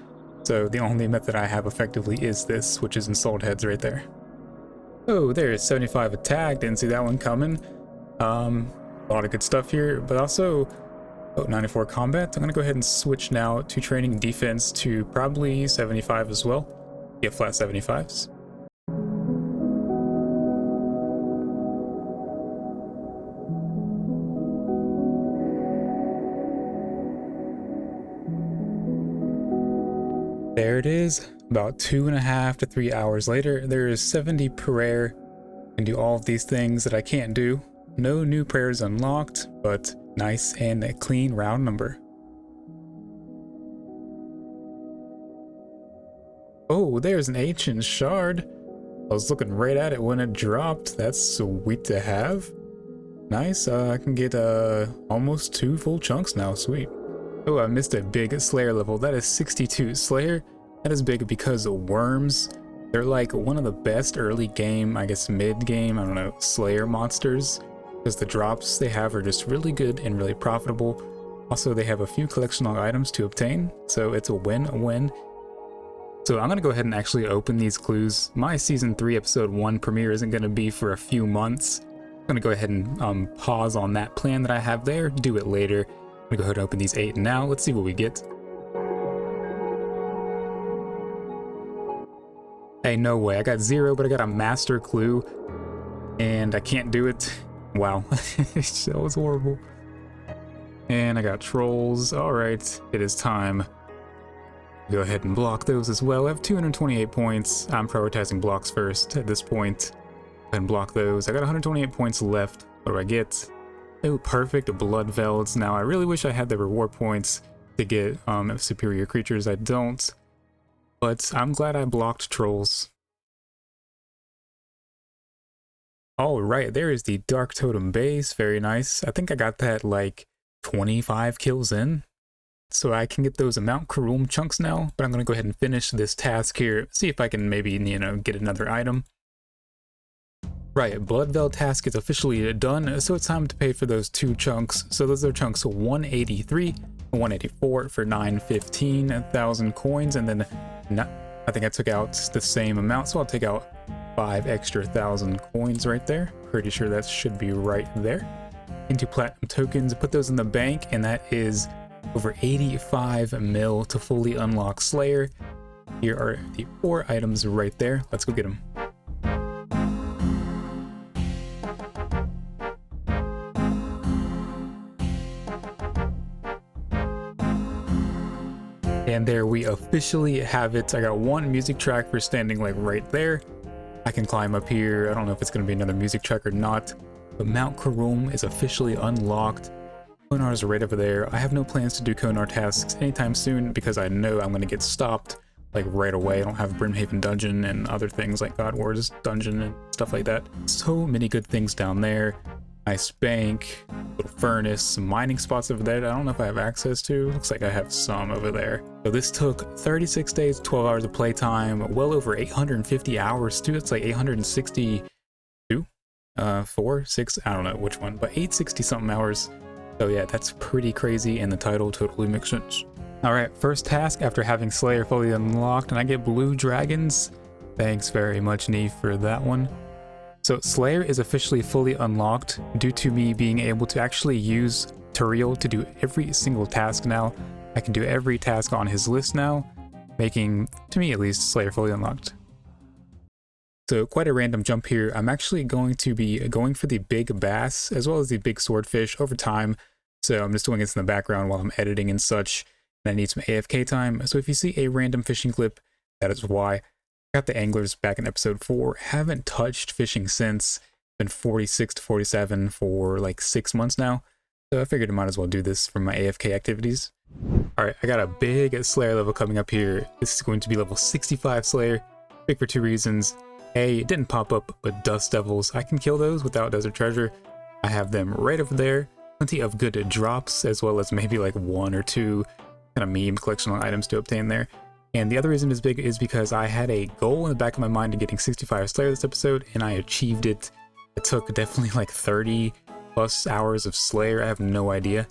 so the only method I have effectively is this, which is ensouled heads right there. Oh, there's 75 attack, didn't see that one coming. A lot of good stuff here, but also 94 combat. I'm gonna go ahead and switch now to training defense to probably 75 as well. Get flat 75s. There it is. About 2.5 to 3 hours later, there is 70 prayer. I can do all of these things that I can't do. No new prayers unlocked, but nice and a clean round number. Oh, there's an ancient shard. I was looking right at it when it dropped. That's sweet to have. Nice, I can get almost 2 full chunks now, sweet. Oh, I missed a big Slayer level. That is 62 Slayer. That is big because of worms. They're like one of the best early game, I guess mid game, I don't know, Slayer monsters. Because the drops they have are just really good and really profitable. Also, they have a few collection log items to obtain, so it's a win-win. So I'm going to go ahead and actually open these clues. My Season 3 Episode 1 premiere isn't going to be for a few months. I'm going to go ahead and pause on that plan that I have there, do it later. I'm going to go ahead and open these 8 now. Let's see what we get. Hey, no way. I got 0, but I got a master clue. And I can't do it. Wow. That was horrible. And I got trolls. Alright, it is time. Go ahead and block those as well. I have 228 points. I'm prioritizing blocks first at this point. Go ahead and block those. I got 128 points left. What do I get? Oh, perfect blood velds. Now, I really wish I had the reward points to get superior creatures. I don't. But I'm glad I blocked trolls. Alright, there is the Dark Totem base. Very nice. I think I got that like 25 kills in. So I can get those Mount Karum chunks now, but I'm going to go ahead and finish this task here, see if I can maybe, you know, get another item. Right, Bloodveil task is officially done, so it's time to pay for those 2 chunks. So those are chunks 183 and 184 for 915,000 coins, and then I think I took out the same amount, so I'll take out 5 extra thousand coins right there. Pretty sure that should be right there. Into platinum tokens, put those in the bank, and that is over 85 mil to fully unlock Slayer. Here are the 4 items right there. Let's go get them. And there we officially have it. I got 1 music track for standing like right there. I can climb up here. I don't know if it's going to be another music track or not, but Mount Karum is officially unlocked. Konar is right over there. I have no plans to do Konar tasks anytime soon because I know I'm going to get stopped like right away. I don't have Brimhaven Dungeon and other things like God Wars Dungeon and stuff like that. So many good things down there. Nice bank, little furnace, some mining spots over there that I don't know if I have access to. Looks like I have some over there. So this took 36 days, 12 hours of playtime, well over 850 hours too. It's like 862, 4, 6, I don't know which one, but 860 something hours. So yeah, that's pretty crazy, and the title totally makes sense. Alright, first task after having Slayer fully unlocked, and I get blue dragons. Thanks very much, Neve, for that one. So Slayer is officially fully unlocked due to me being able to actually use Turiel to do every single task now. I can do every task on his list now. making, to me at least, Slayer fully unlocked. So quite a random jump here. I'm actually going to be going for the big bass as well as the big swordfish over time. So I'm just doing this in the background while I'm editing and such. And I need some AFK time. So if you see a random fishing clip, that is why. Got the anglers back in episode 4. Haven't touched fishing since. Been 46 to 47 for like 6 months now. So I figured I might as well do this for my AFK activities. Alright, I got a big Slayer level coming up here. This is going to be level 65 Slayer. Big for 2 reasons. A, it didn't pop up, but Dust Devils, I can kill those without Desert Treasure. I have them right over there. Plenty of good drops, as well as maybe like 1 or 2 kind of meme collectional items to obtain there. And the other reason it's big is because I had a goal in the back of my mind of getting 65 Slayer this episode, and I achieved it. It took definitely like 30 plus hours of Slayer. I have no idea.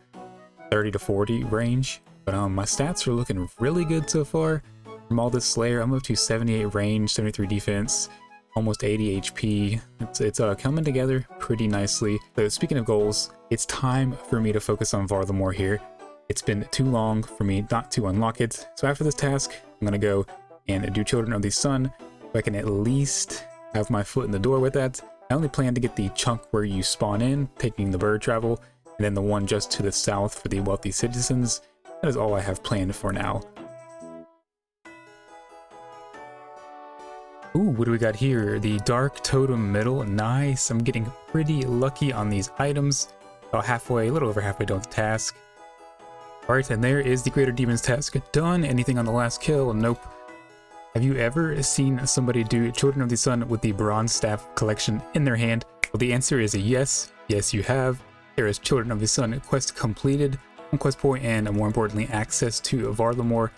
30 to 40 range. But my stats are looking really good so far. From all this Slayer, I'm up to 78 range, 73 defense, almost 80 HP. It's coming together pretty nicely. So speaking of goals, it's time for me to focus on Varlamore here. It's been too long for me not to unlock it. So after this task, I'm going to go and do Children of the Sun, so I can at least have my foot in the door with that. I only plan to get the chunk where you spawn in, taking the bird travel, and then the one just to the south for the wealthy citizens. That is all I have planned for now. Ooh, what do we got here? The Dark Totem Middle. Nice. I'm getting pretty lucky on these items. About halfway, a little over halfway done the task. Alright, and there is the Greater Demon's task done. Anything on the last kill? Nope. Have you ever seen somebody do Children of the Sun with the Bronze Staff collection in their hand? Well, the answer is a yes. Yes, you have. There is Children of the Sun quest completed, one quest point, and more importantly, access to Varlamore.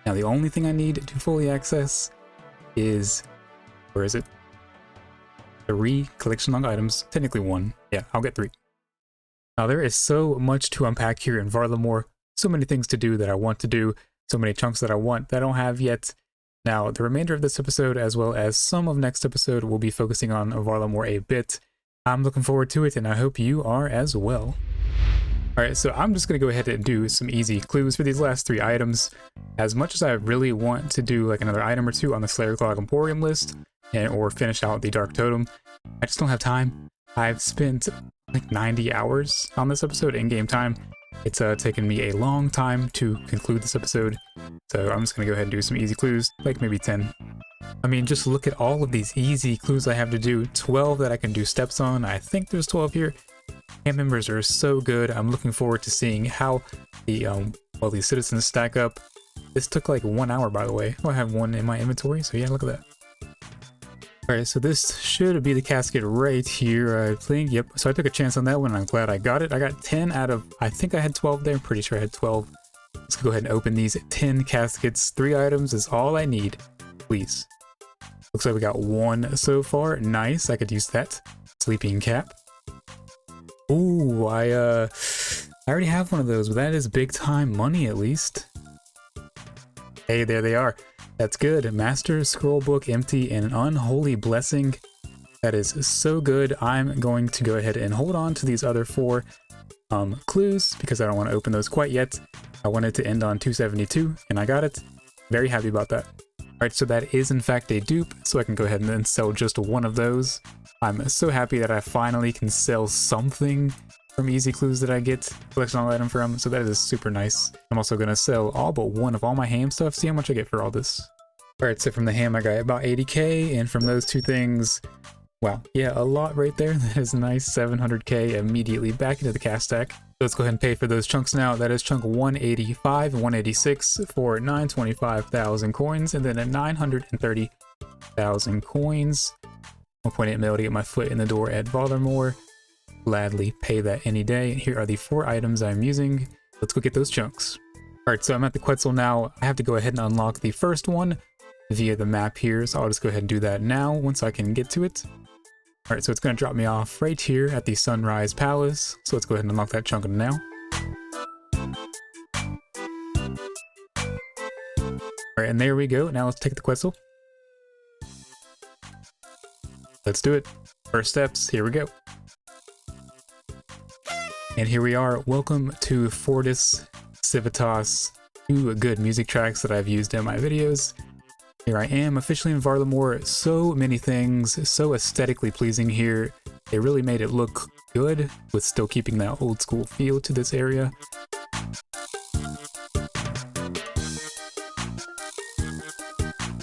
Now, the only thing I need to fully access is, where is it? 3 collection log items. Technically 1. Yeah, I'll get 3. Now, there is so much to unpack here in Varlamore. So many things to do that I want to do. So many chunks that I want that I don't have yet. Now, the remainder of this episode, as well as some of next episode, will be focusing on Varlamore a bit. I'm looking forward to it, and I hope you are as well. Alright, so I'm just going to go ahead and do some easy clues for these last 3 items. As much as I really want to do like another item or 2 on the Slayer Clog Emporium list, or finish out the Dark Totem, I just don't have time. I've spent like 90 hours on this episode in-game time. It's taken me a long time to conclude this episode, so I'm just going to go ahead and do some easy clues, like maybe 10. I mean, just look at all of these easy clues I have to do. 12 that I can do steps on. I think there's 12 here. Camp members are so good. I'm looking forward to seeing how the these citizens stack up. This took like 1 hour, by the way. I have 1 in my inventory, so yeah, look at that. Alright, so this should be the casket right here, I think. Yep, so I took a chance on that one, and I'm glad I got it. I got 10 out of, I think I had 12 there. I'm pretty sure I had 12. Let's go ahead and open these 10 caskets. 3 items is all I need, please. Looks like we got 1 so far. Nice, I could use that. Sleeping cap. Ooh, I already have one of those, but that is big time money at least. Hey, there they are. That's good. Master Scroll Book Empty and an Unholy Blessing. That is so good. I'm going to go ahead and hold on to these other 4 clues because I don't want to open those quite yet. I wanted to end on 272 and I got it. Very happy about that. Alright, so that is in fact a dupe, so I can go ahead and then sell just 1 of those. I'm so happy that I finally can sell something from easy clues that I get collectional item from, so that is super nice. I'm also going to sell all but 1 of all my ham stuff, see how much I get for all this. Alright, so from the ham I got about 80k, and from those 2 things, wow, yeah, a lot right there. That is nice, 700k immediately back into the cash stack. So let's go ahead and pay for those chunks now. That is chunk 185 and 186 for 925,000 coins, and then at 930,000 coins. 1.8 mil to get my foot in the door at Varlamore. Gladly pay that any day. Here are the 4 items I'm using. Let's go get those chunks. Alright, so I'm at the Quetzal now. I have to go ahead and unlock the first one via the map here, so I'll just go ahead and do that now once I can get to it. Alright, so it's going to drop me off right here at the Sunrise Palace. So let's go ahead and unlock that chunk now. Alright, and there we go. Now let's take the Quetzal. Let's do it. First steps, here we go. And here we are. Welcome to Fortis Civitas two good music tracks that I've used in my videos. Here I am officially in Varlamore. So many things, so aesthetically pleasing here. They really made it look good with still keeping that old school feel to this area.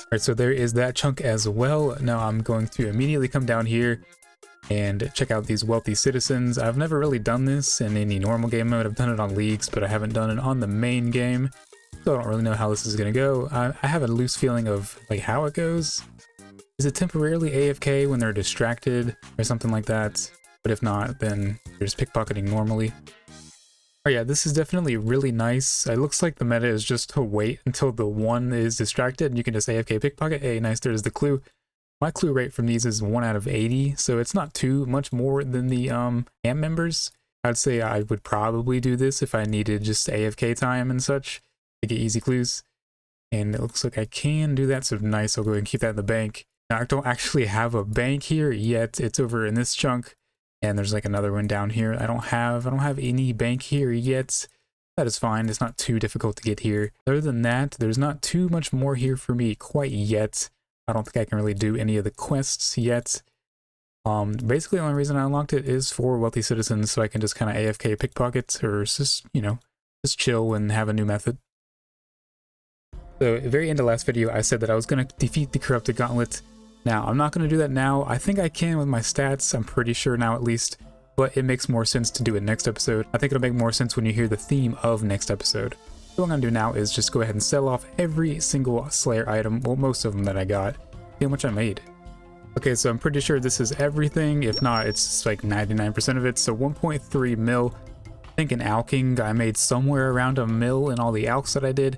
Alright, so there is that chunk as well. Now I'm going to immediately come down here and check out these wealthy citizens. I've never really done this in any normal game mode. I've done it on leagues, but I haven't done it on the main game. So I don't really know how this is going to go. I have a loose feeling of like how it goes. Is it temporarily AFK when they're distracted or something like that? But if not, then they're just pickpocketing normally. Oh yeah, this is definitely really nice. It looks like the meta is just to wait until the one is distracted and you can just AFK pickpocket. Hey, nice, there's the clue. My clue rate from these is 1 out of 80, so it's not too much more than the AMP members. I'd say I would probably do this if I needed just AFK time and such to get easy clues. And it looks like I can do that, so nice, I'll go ahead and keep that in the bank. Now, I don't actually have a bank here yet. It's over in this chunk. And there's like another one down here. I don't have any bank here yet. That is fine. It's not too difficult to get here. Other than that, there's not too much more here for me quite yet. I don't think I can really do any of the quests yet. Basically the only reason I unlocked it is for wealthy citizens, so I can just kind of AFK pickpockets or just, you know, just chill and have a new method. So at the very end of last video, I said that I was going to defeat the corrupted gauntlet. Now, I'm not going to do that now. I think I can with my stats. I'm pretty sure now at least, but it makes more sense to do it next episode. I think it'll make more sense when you hear the theme of next episode. So what I'm going to do now is just go ahead and sell off every single Slayer item, well, most of them that I got. See how much I made. Okay, so I'm pretty sure this is everything. If not, it's like 99% of it. So 1.3 mil. I think in alking, I made somewhere around $1 mil in all the alks that I did.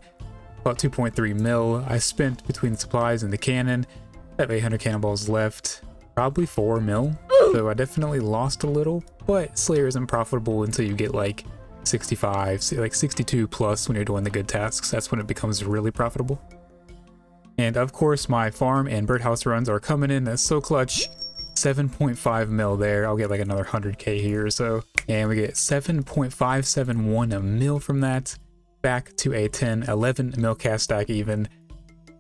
About 2.3 mil I spent between the supplies and the cannon. I have 800 cannonballs left, probably 4 mil, so I definitely lost a little, but Slayer isn't profitable until you get like 65, like 62 plus when you're doing the good tasks. That's when it becomes really profitable. And of course, my farm and birdhouse runs are coming in. That's so clutch. 7.5 mil there. I'll get like another 100k here or so. And we get 7.571 mil from that, back to a 11 mil cast stack even.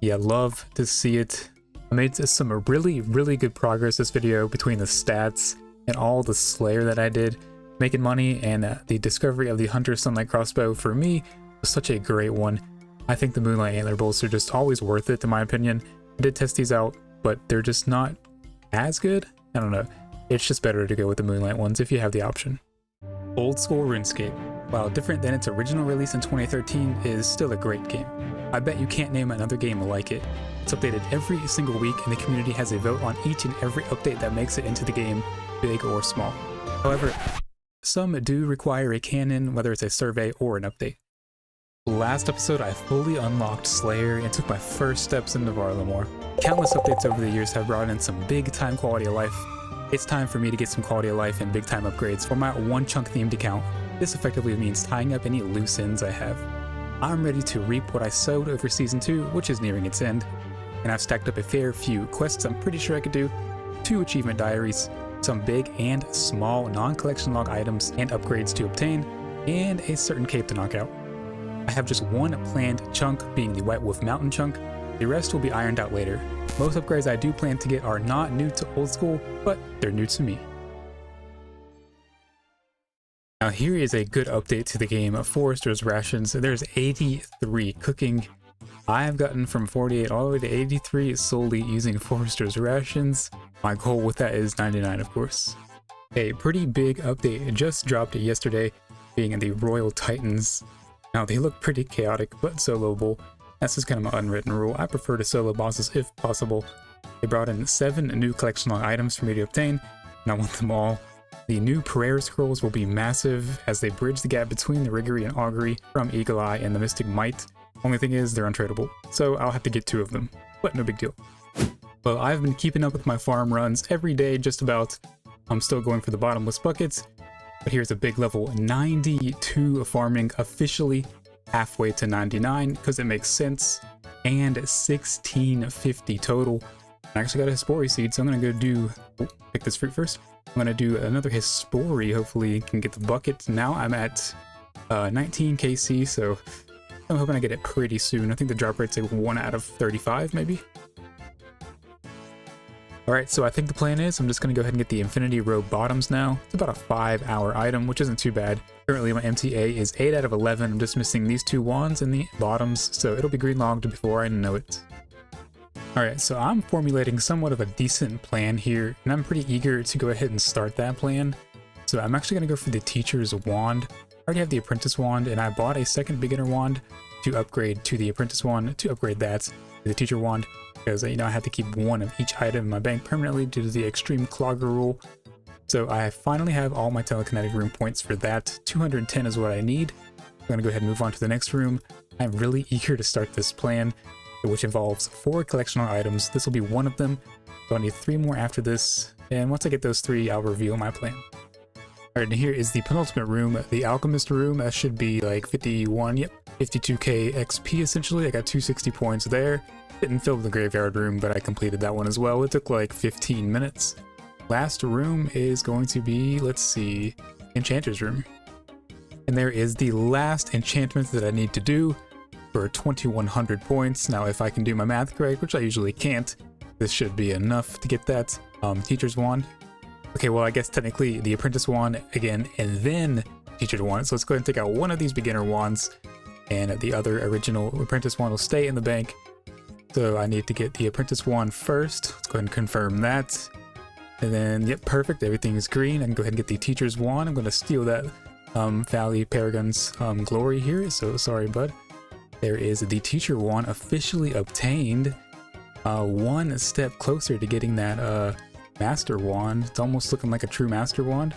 Yeah, love to see it. I made some really good progress this video between the stats and all the Slayer that I did, making money, and the discovery of the Hunter Sunlight Crossbow for me was such a great one. I think the Moonlight Antler Bolts are just always worth it in my opinion. I did test these out, but they're just not as good. I don't know. It's just better to go with the Moonlight ones if you have the option. Old School Runescape, while different than its original release in 2013, is still a great game. I bet you can't name another game like it. It's updated every single week, and the community has a vote on each and every update that makes it into the game, big or small. However, some do require a canon, whether it's a survey or an update. Last episode, I fully unlocked Slayer and took my first steps into Varlamore. Countless updates over the years have brought in some big time quality of life. It's time for me to get some quality of life and big time upgrades for my one chunk themed account. This effectively means tying up any loose ends I have. I'm ready to reap what I sowed over Season 2, which is nearing its end. And I've stacked up a fair few quests I'm pretty sure I could do, 2 achievement diaries, some big and small non-collection log items and upgrades to obtain, and a certain cape to knock out. I have just one planned chunk, being the White Wolf Mountain chunk. The rest will be ironed out later. Most upgrades I do plan to get are not new to Old School, but they're new to me. Now here is a good update to the game of Forester's Rations. There's 83 cooking. I've gotten from 48 all the way to 83 solely using Forester's Rations. My goal with that is 99, of course. A pretty big update just dropped yesterday, being in the Royal Titans. Now they look pretty chaotic, but soloable. That's just kind of my unwritten rule. I prefer to solo bosses if possible. They brought in 7 new collection log items for me to obtain, and I want them all. The new prayer scrolls will be massive as they bridge the gap between the Riggery and Augury from Eagle Eye and the Mystic Might. Only thing is, they're untradeable, so I'll have to get 2 of them, but no big deal. Well, I've been keeping up with my farm runs every day just about. I'm still going for the bottomless buckets, but here's a big level 92 farming, officially halfway to 99 because it makes sense, and 1650 total. I actually got a Hespori seed, so I'm gonna go pick this fruit first. I'm gonna do another Hespori, hopefully can get the bucket. Now I'm at 19 KC, so I'm hoping I get it pretty soon. I think the drop rate's like 1 out of 35 maybe. Alright, so I think the plan is I'm just going to go ahead and get the Infinity Row bottoms now. It's about a 5-hour item, which isn't too bad. Currently my MTA is 8 out of 11. I'm just missing these 2 wands in the bottoms, so it'll be green logged before I know it. Alright, so I'm formulating somewhat of a decent plan here, and I'm pretty eager to go ahead and start that plan. So I'm actually going to go for the Teacher's Wand. I already have the Apprentice Wand, and I bought a second Beginner Wand to upgrade to the Apprentice Wand, to upgrade that to the Teacher Wand, because, you know, I had to keep one of each item in my bank permanently due to the Extreme Clogger rule. So I finally have all my telekinetic room points for that. 210 is what I need. I'm going to go ahead and move on to the next room. I'm really eager to start this plan, which involves 4 collectional items. This will be one of them. So I need 3 more after this, and once I get those 3, I'll reveal my plan. Alright, and here is the penultimate room, the Alchemist room. That should be like 51, yep, 52k XP essentially. I got 260 points there. Didn't fill the graveyard room, but I completed that one as well. It took like 15 minutes. Last room is going to be, let's see, Enchanter's room. And there is the last enchantment that I need to do for 2100 points. Now, if I can do my math correct, which I usually can't, this should be enough to get that Teacher's Wand. Okay, well, I guess technically the Apprentice Wand again, and then Teacher's Wand. So let's go ahead and take out one of these beginner wands, and the other original Apprentice Wand will stay in the bank. So I need to get the Apprentice Wand first. Let's go ahead and confirm that. And then, yep, perfect. Everything is green. I can go ahead and get the Teacher's Wand. I'm going to steal that Valley Paragon's glory here. So sorry, bud. There is the Teacher Wand officially obtained. One step closer to getting that Master Wand. It's almost looking like a true Master Wand.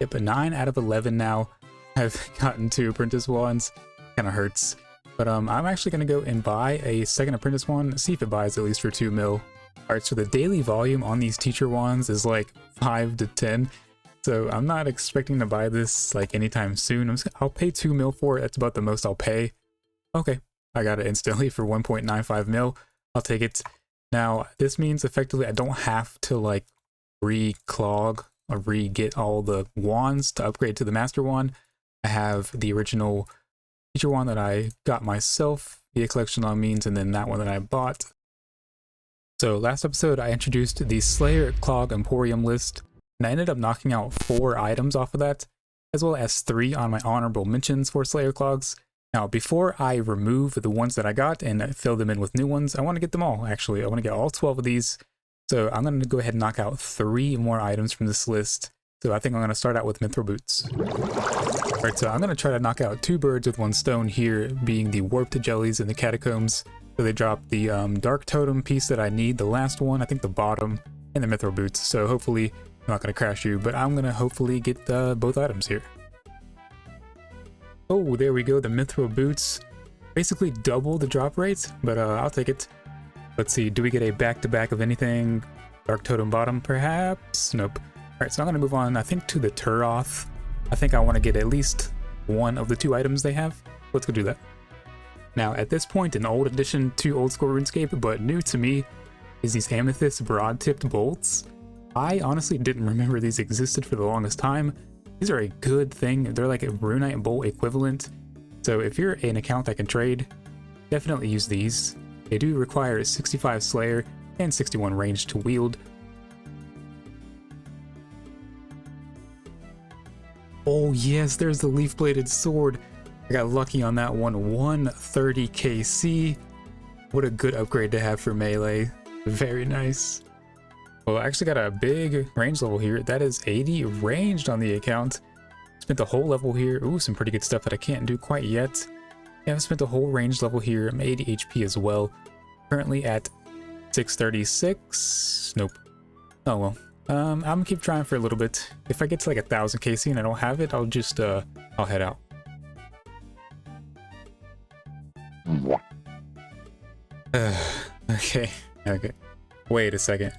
Yep, a 9 out of 11 now. I've gotten 2 Apprentice Wands. Kind of hurts. But I'm actually going to go and buy a second Apprentice Wand, see if it buys at least for 2 mil. Alright, so the daily volume on these Teacher Wands is like 5 to 10. So I'm not expecting to buy this like anytime soon. I'll pay 2 mil for it. That's about the most I'll pay. Okay, I got it instantly for 1.95 mil. I'll take it. Now, this means effectively I don't have to like re-clog or re-get all the wands to upgrade to the Master Wand. I have the original Teacher Wand that I got myself via collection on means, and then that one that I bought. So last episode I introduced the Slayer Clog Emporium list, and I ended up knocking out 4 items off of that, as well as 3 on my honorable mentions for Slayer Clogs. Now, before I remove the ones that I got and fill them in with new ones, I want to get them all, actually. I want to get all 12 of these. So I'm going to go ahead and knock out 3 more items from this list. So I think I'm going to start out with Mithril Boots. Alright, so I'm going to try to knock out 2 birds with 1 stone here, being the Warped Jellies and the Catacombs. So they drop the Dark Totem piece that I need, the last one, I think the bottom, and the Mithril Boots. So hopefully, I'm not going to crash you, but I'm going to hopefully get both items here. Oh, there we go, the Mithril Boots. Basically double the drop rate, but I'll take it. Let's see, do we get a back-to-back of anything? Dark Totem bottom, perhaps? Nope. Alright, so I'm going to move on, I think, to the Turoth. I think I want to get at least one of the 2 items they have. Let's go do that. Now, at this point, an old addition to Old School Runescape, but new to me, is these Amethyst Broad-Tipped Bolts. I honestly didn't remember these existed for the longest time. These are a good thing. They're like a Runite Bolt equivalent. So if you're an account that can trade, definitely use these. They do require a 65 Slayer and 61 range to wield. Oh yes, there's the leaf-bladed sword. I got lucky on that one. 130 KC. What a good upgrade to have for melee. Very nice. Well, I actually got a big range level here. That is 80 ranged on the account. Spent the whole level here. Ooh, some pretty good stuff that I can't do quite yet. Yeah, I spent the whole range level here. I'm 80 HP as well. Currently at 636. Nope. Oh well. I'm gonna keep trying for a little bit. If I get to like 1000 KC and I don't have it, I'll just I'll head out. Okay. Wait a second.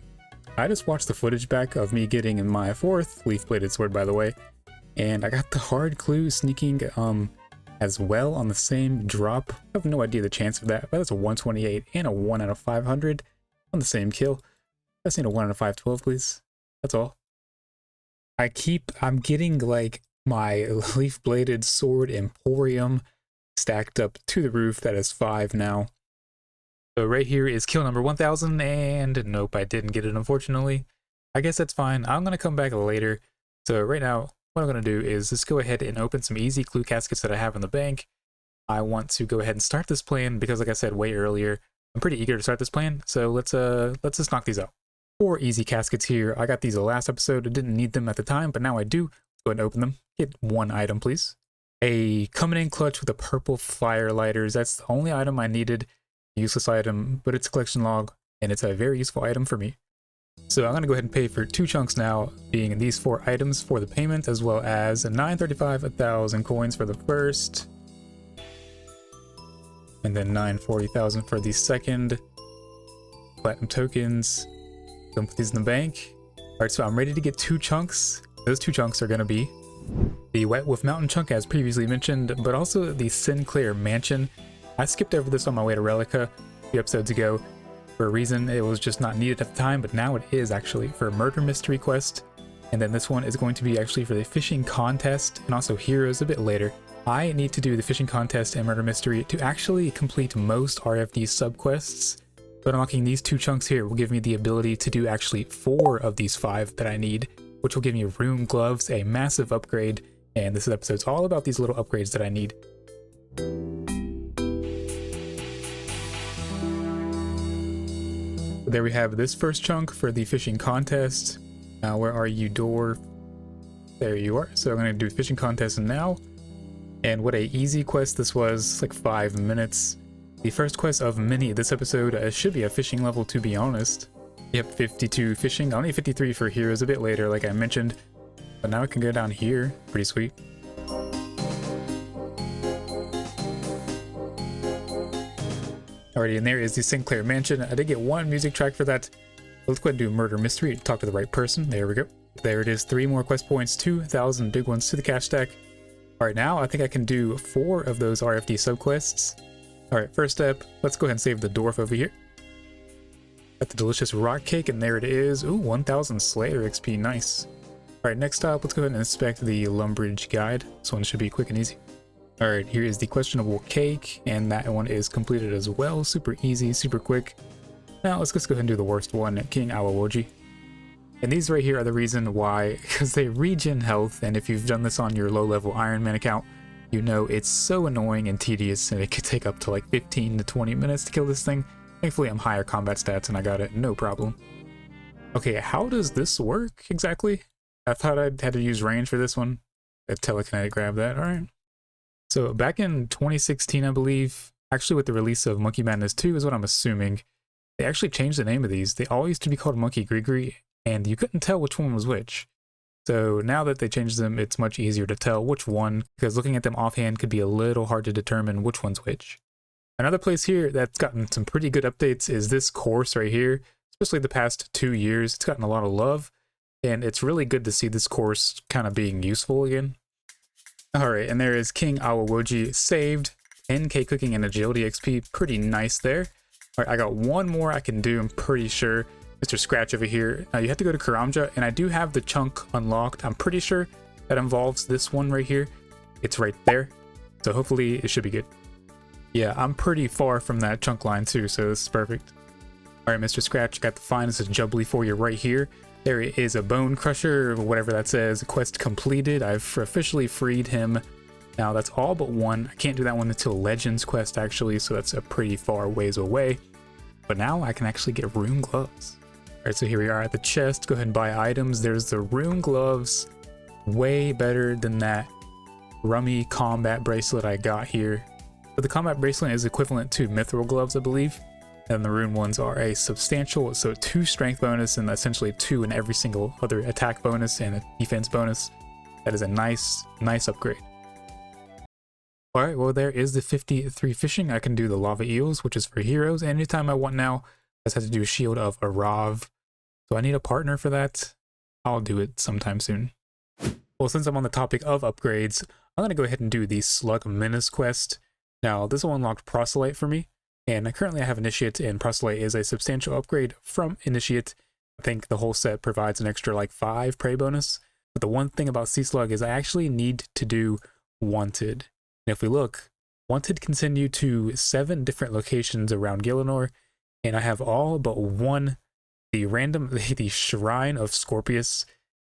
I just watched the footage back of me getting in my 4th leaf-bladed sword, by the way, and I got the hard clue sneaking as well on the same drop. I have no idea the chance of that, but that's a 128 and a 1 out of 500 on the same kill. I just need a 1 out of 512, please. That's all. I'm getting like my leaf-bladed sword Emporium stacked up to the roof. That is 5 now. So right here is kill number 1000, and nope, I didn't get it, unfortunately. I guess that's fine. I'm going to come back later. So right now, what I'm going to do is just go ahead and open some easy clue caskets that I have in the bank. I want to go ahead and start this plan because, like I said way earlier, I'm pretty eager to start this plan. So let's just knock these out. 4 easy caskets here. I got these the last episode. I didn't need them at the time, but now I do. Let's go ahead and open them. Get 1 item, please. A coming in clutch with a purple fire lighters. That's the only item I needed. Useless item, but it's a collection log, and it's a very useful item for me. So I'm going to go ahead and pay for 2 chunks now, being these 4 items for the payment, as well as 935, 1,000 coins for the first, and then 940,000 for the second. Platinum tokens. Don't put these in the bank. Alright, so I'm ready to get 2 chunks. Those 2 chunks are going to be the Wet Wolf Mountain chunk, as previously mentioned, but also the Sinclair Mansion. I skipped over this on my way to Relica a few episodes ago for a reason. It was just not needed at the time, but now it is actually for a murder mystery quest. And then this one is going to be actually for the fishing contest and also heroes a bit later. I need to do the fishing contest and murder mystery to actually complete most RFD subquests, but unlocking these 2 chunks here will give me the ability to do actually 4 of these 5 that I need, which will give me rune gloves, a massive upgrade, and this episode's all about these little upgrades that I need. There we have this first chunk for the fishing contest. Now, where are you, dwarf? There you are. So I'm going to do fishing contest now. And what a easy quest this was. It's like 5 minutes. The first quest of many this episode should be a fishing level, to be honest. Yep, 52 fishing. I'll need 53 for heroes a bit later, like I mentioned. But now I can go down here. Pretty sweet. Alrighty, and there is the Sinclair Mansion. I did get 1 music track for that. Let's go ahead and do murder mystery. Talk to the right person. There we go. There it is. 3 more quest points. 2,000 big ones to the cash stack. Alright, now I think I can do 4 of those RFD subquests. Alright, first step. Let's go ahead and save the dwarf over here. Got the delicious rock cake, and there it is. Ooh, 1,000 Slayer XP. Nice. Alright, next stop. Let's go ahead and inspect the Lumbridge guide. This one should be quick and easy. Alright, here is the questionable cake, and that one is completed as well. Super easy, super quick. Now let's just go ahead and do the worst one, King Awawoji. And these right here are the reason why, because they regen health, and if you've done this on your low-level Iron Man account, you know it's so annoying and tedious, and it could take up to like 15 to 20 minutes to kill this thing. Thankfully I'm higher combat stats and I got it, no problem. Okay, how does this work exactly? I thought I'd had to use range for this one. A telekinetic grab that, alright. So back in 2016, I believe, actually with the release of Monkey Madness 2 is what I'm assuming, they actually changed the name of these. They all used to be called Monkey Grigri, and you couldn't tell which one was which. So now that they changed them, it's much easier to tell which one, because looking at them offhand could be a little hard to determine which one's which. Another place here that's gotten some pretty good updates is this course right here, especially the past 2 years. It's gotten a lot of love, and it's really good to see this course kind of being useful again. Alright, and there is King Awawoji saved. 10k cooking and agility XP, pretty nice there. Alright, I got 1 more I can do, I'm pretty sure. Mr. Scratch over here. Now you have to go to Karamja, and I do have the chunk unlocked. I'm pretty sure that involves this one right here. It's right there. So hopefully it should be good. Yeah, I'm pretty far from that chunk line too, so this is perfect. Alright, Mr. Scratch, got the finest jubbly for you right here. There is a Bone Crusher, whatever that says. Quest completed. I've officially freed him. Now that's all but 1. I can't do that one until Legends quest actually, so that's a pretty far ways away. But now I can actually get rune gloves. Alright, so here we are at the chest. Go ahead and buy items. There's the rune gloves. Way better than that rummy combat bracelet I got here. But the combat bracelet is equivalent to mithril gloves, I believe. And the rune ones are a substantial, so 2 strength bonus and essentially 2 in every single other attack bonus and a defense bonus. That is a nice upgrade. Alright, well there is the 53 fishing. I can do the lava eels, which is for heroes. Anytime I want now, I just have to do a shield of Arav. So I need a partner for that. I'll do it sometime soon. Well, since I'm on the topic of upgrades, I'm going to go ahead and do the Slug Menace quest. Now, this will unlock Proselyte for me. And currently I have Initiate, and Proselyte is a substantial upgrade from Initiate. I think the whole set provides an extra like 5 prey bonus. But the one thing about Sea Slug is I actually need to do Wanted. And if we look, wanted to continue to 7 different locations around Gielinor, and I have all but one, the Shrine of Scorpius.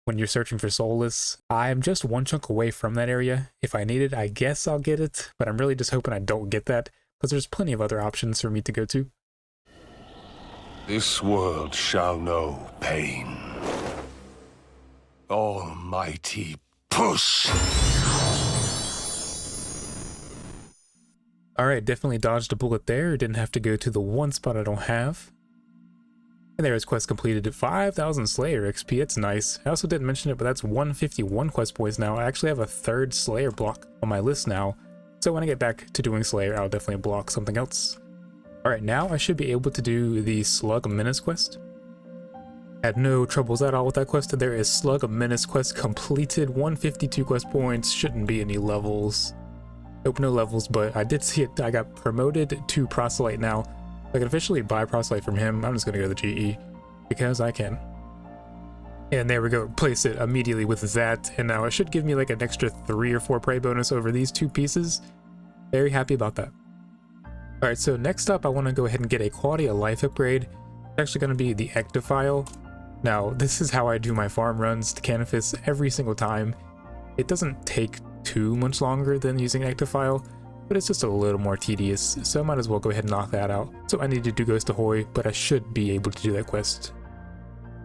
When you're searching for Soulless, I'm just 1 chunk away from that area. If I need it, I guess I'll get it, but I'm really just hoping I don't get that, because there's plenty of other options for me to go to. This world shall know pain. Almighty push! Alright, definitely dodged a bullet there. Didn't have to go to the one spot I don't have. And there is quest completed at 5,000 Slayer XP. That's nice. I also didn't mention it, but that's 151 quest points now. I actually have a 3rd Slayer block on my list now. So when I get back to doing Slayer, I'll definitely block something else. Alright, now I should be able to do the Slug Menace quest. Had no troubles at all with that quest. There is Slug Menace quest completed. 152 quest points. Shouldn't be any levels. Nope, no levels, but I did see it. I got promoted to Proselyte now. I can officially buy Proselyte from him. I'm just going to go to the GE because I can. And there we go. Place it immediately with that. And now it should give me like an extra 3 or 4 prey bonus over these 2 pieces. Very happy about that. Alright, so next up I want to go ahead and get a quality of life upgrade. It's actually going to be the Ectophile. Now, this is how I do my farm runs to Canifis every single time. It doesn't take too much longer than using Ectophile, but it's just a little more tedious, so I might as well go ahead and knock that out. So I need to do Ghost Ahoy, but I should be able to do that quest.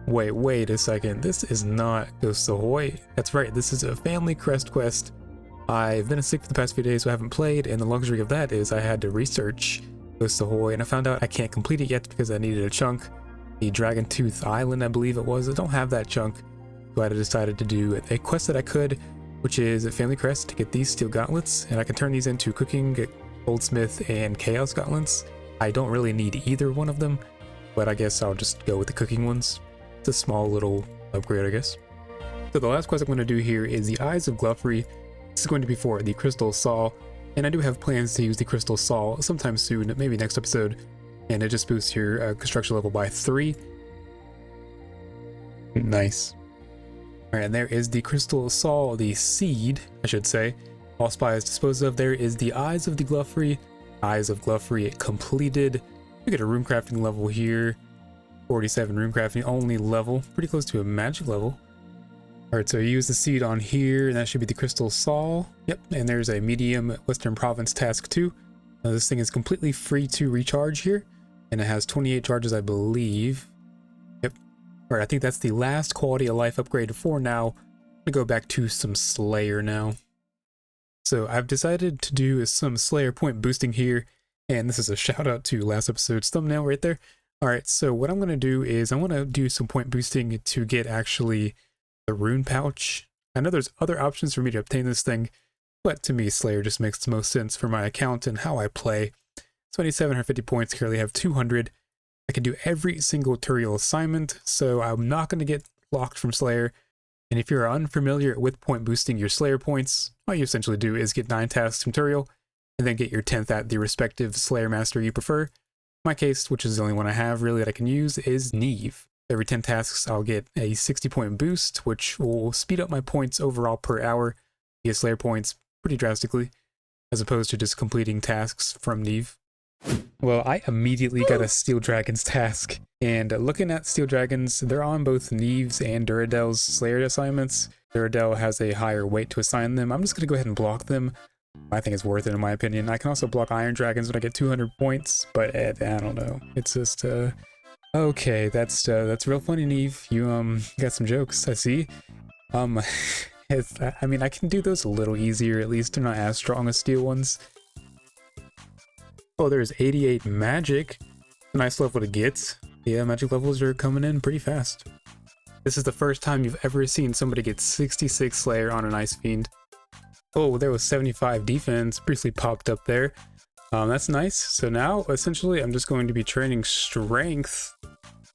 Wait a second, this is not Ghost Ahoy. That's right, this is a Family Crest quest. I've been sick for the past few days, so I haven't played, and the luxury of that is I had to research Ghost Ahoy, and I found out I can't complete it yet because I needed a chunk. The Dragon Tooth Island, I believe it was, I don't have that chunk, so I decided to do a quest that I could, which is a Family Crest to get these steel gauntlets, and I can turn these into cooking, goldsmith, and chaos gauntlets. I don't really need either one of them, but I guess I'll just go with the cooking ones. It's a small little upgrade, I guess. So the last quest I'm going to do here is the Eyes of Gluffery. This is going to be for the Crystal Saw, and I do have plans to use the Crystal Saw sometime soon, maybe next episode, and it just boosts your construction level by 3. Nice. Alright, and there is the Crystal Saw, the Seed, I should say. All spies disposed of. There is the Eyes of the Gluffery. Eyes of Gluffery completed. We get a rune crafting level here. 47 rune crafting only level. Pretty close to a magic level. Alright, so you use the Seed on here, and that should be the Crystal Saw. Yep, and there's a medium Western Province task 2. Now this thing is completely free to recharge here, and it has 28 charges, I believe. Yep. Alright, I think that's the last quality of life upgrade for now. I'm gonna go back to some Slayer now. So I've decided to do some Slayer point boosting here, and this is a shout out to last episode's thumbnail right there. Alright, so what I'm gonna do is I want to do some point boosting to get actually the rune pouch. I know there's other options for me to obtain this thing, but to me Slayer just makes the most sense for my account and how I play. So I need 750 points, currently have 200. I can do every single tutorial assignment, so I'm not going to get locked from Slayer. And if you're unfamiliar with point boosting your Slayer points, all you essentially do is get 9 tasks from tutorial, and then get your 10th at the respective Slayer master you prefer. In my case, which is the only one I have really that I can use, is Neve. Every 10 tasks I'll get a 60 point boost, which will speed up my points overall per hour. You get Slayer points pretty drastically, as opposed to just completing tasks from Neve. Well, I immediately got a Steel Dragon's task, and looking at Steel Dragons, they're on both Neve's and Duradel's Slayer assignments. Duradel has a higher weight to assign them. I'm just going to go ahead and block them. I think it's worth it in my opinion. I can also block Iron Dragons when I get 200 points, but I don't know. It's just, okay, that's real funny, Neve. You, got some jokes, I see. I mean, I can do those a little easier, at least they're not as strong as steel ones. Oh, there's 88 magic. A nice level to get. Yeah, magic levels are coming in pretty fast. This is the first time you've ever seen somebody get 66 Slayer on an Ice Fiend. Oh, there was 75 defense, briefly popped up there. That's nice. So now, essentially, I'm just going to be training strength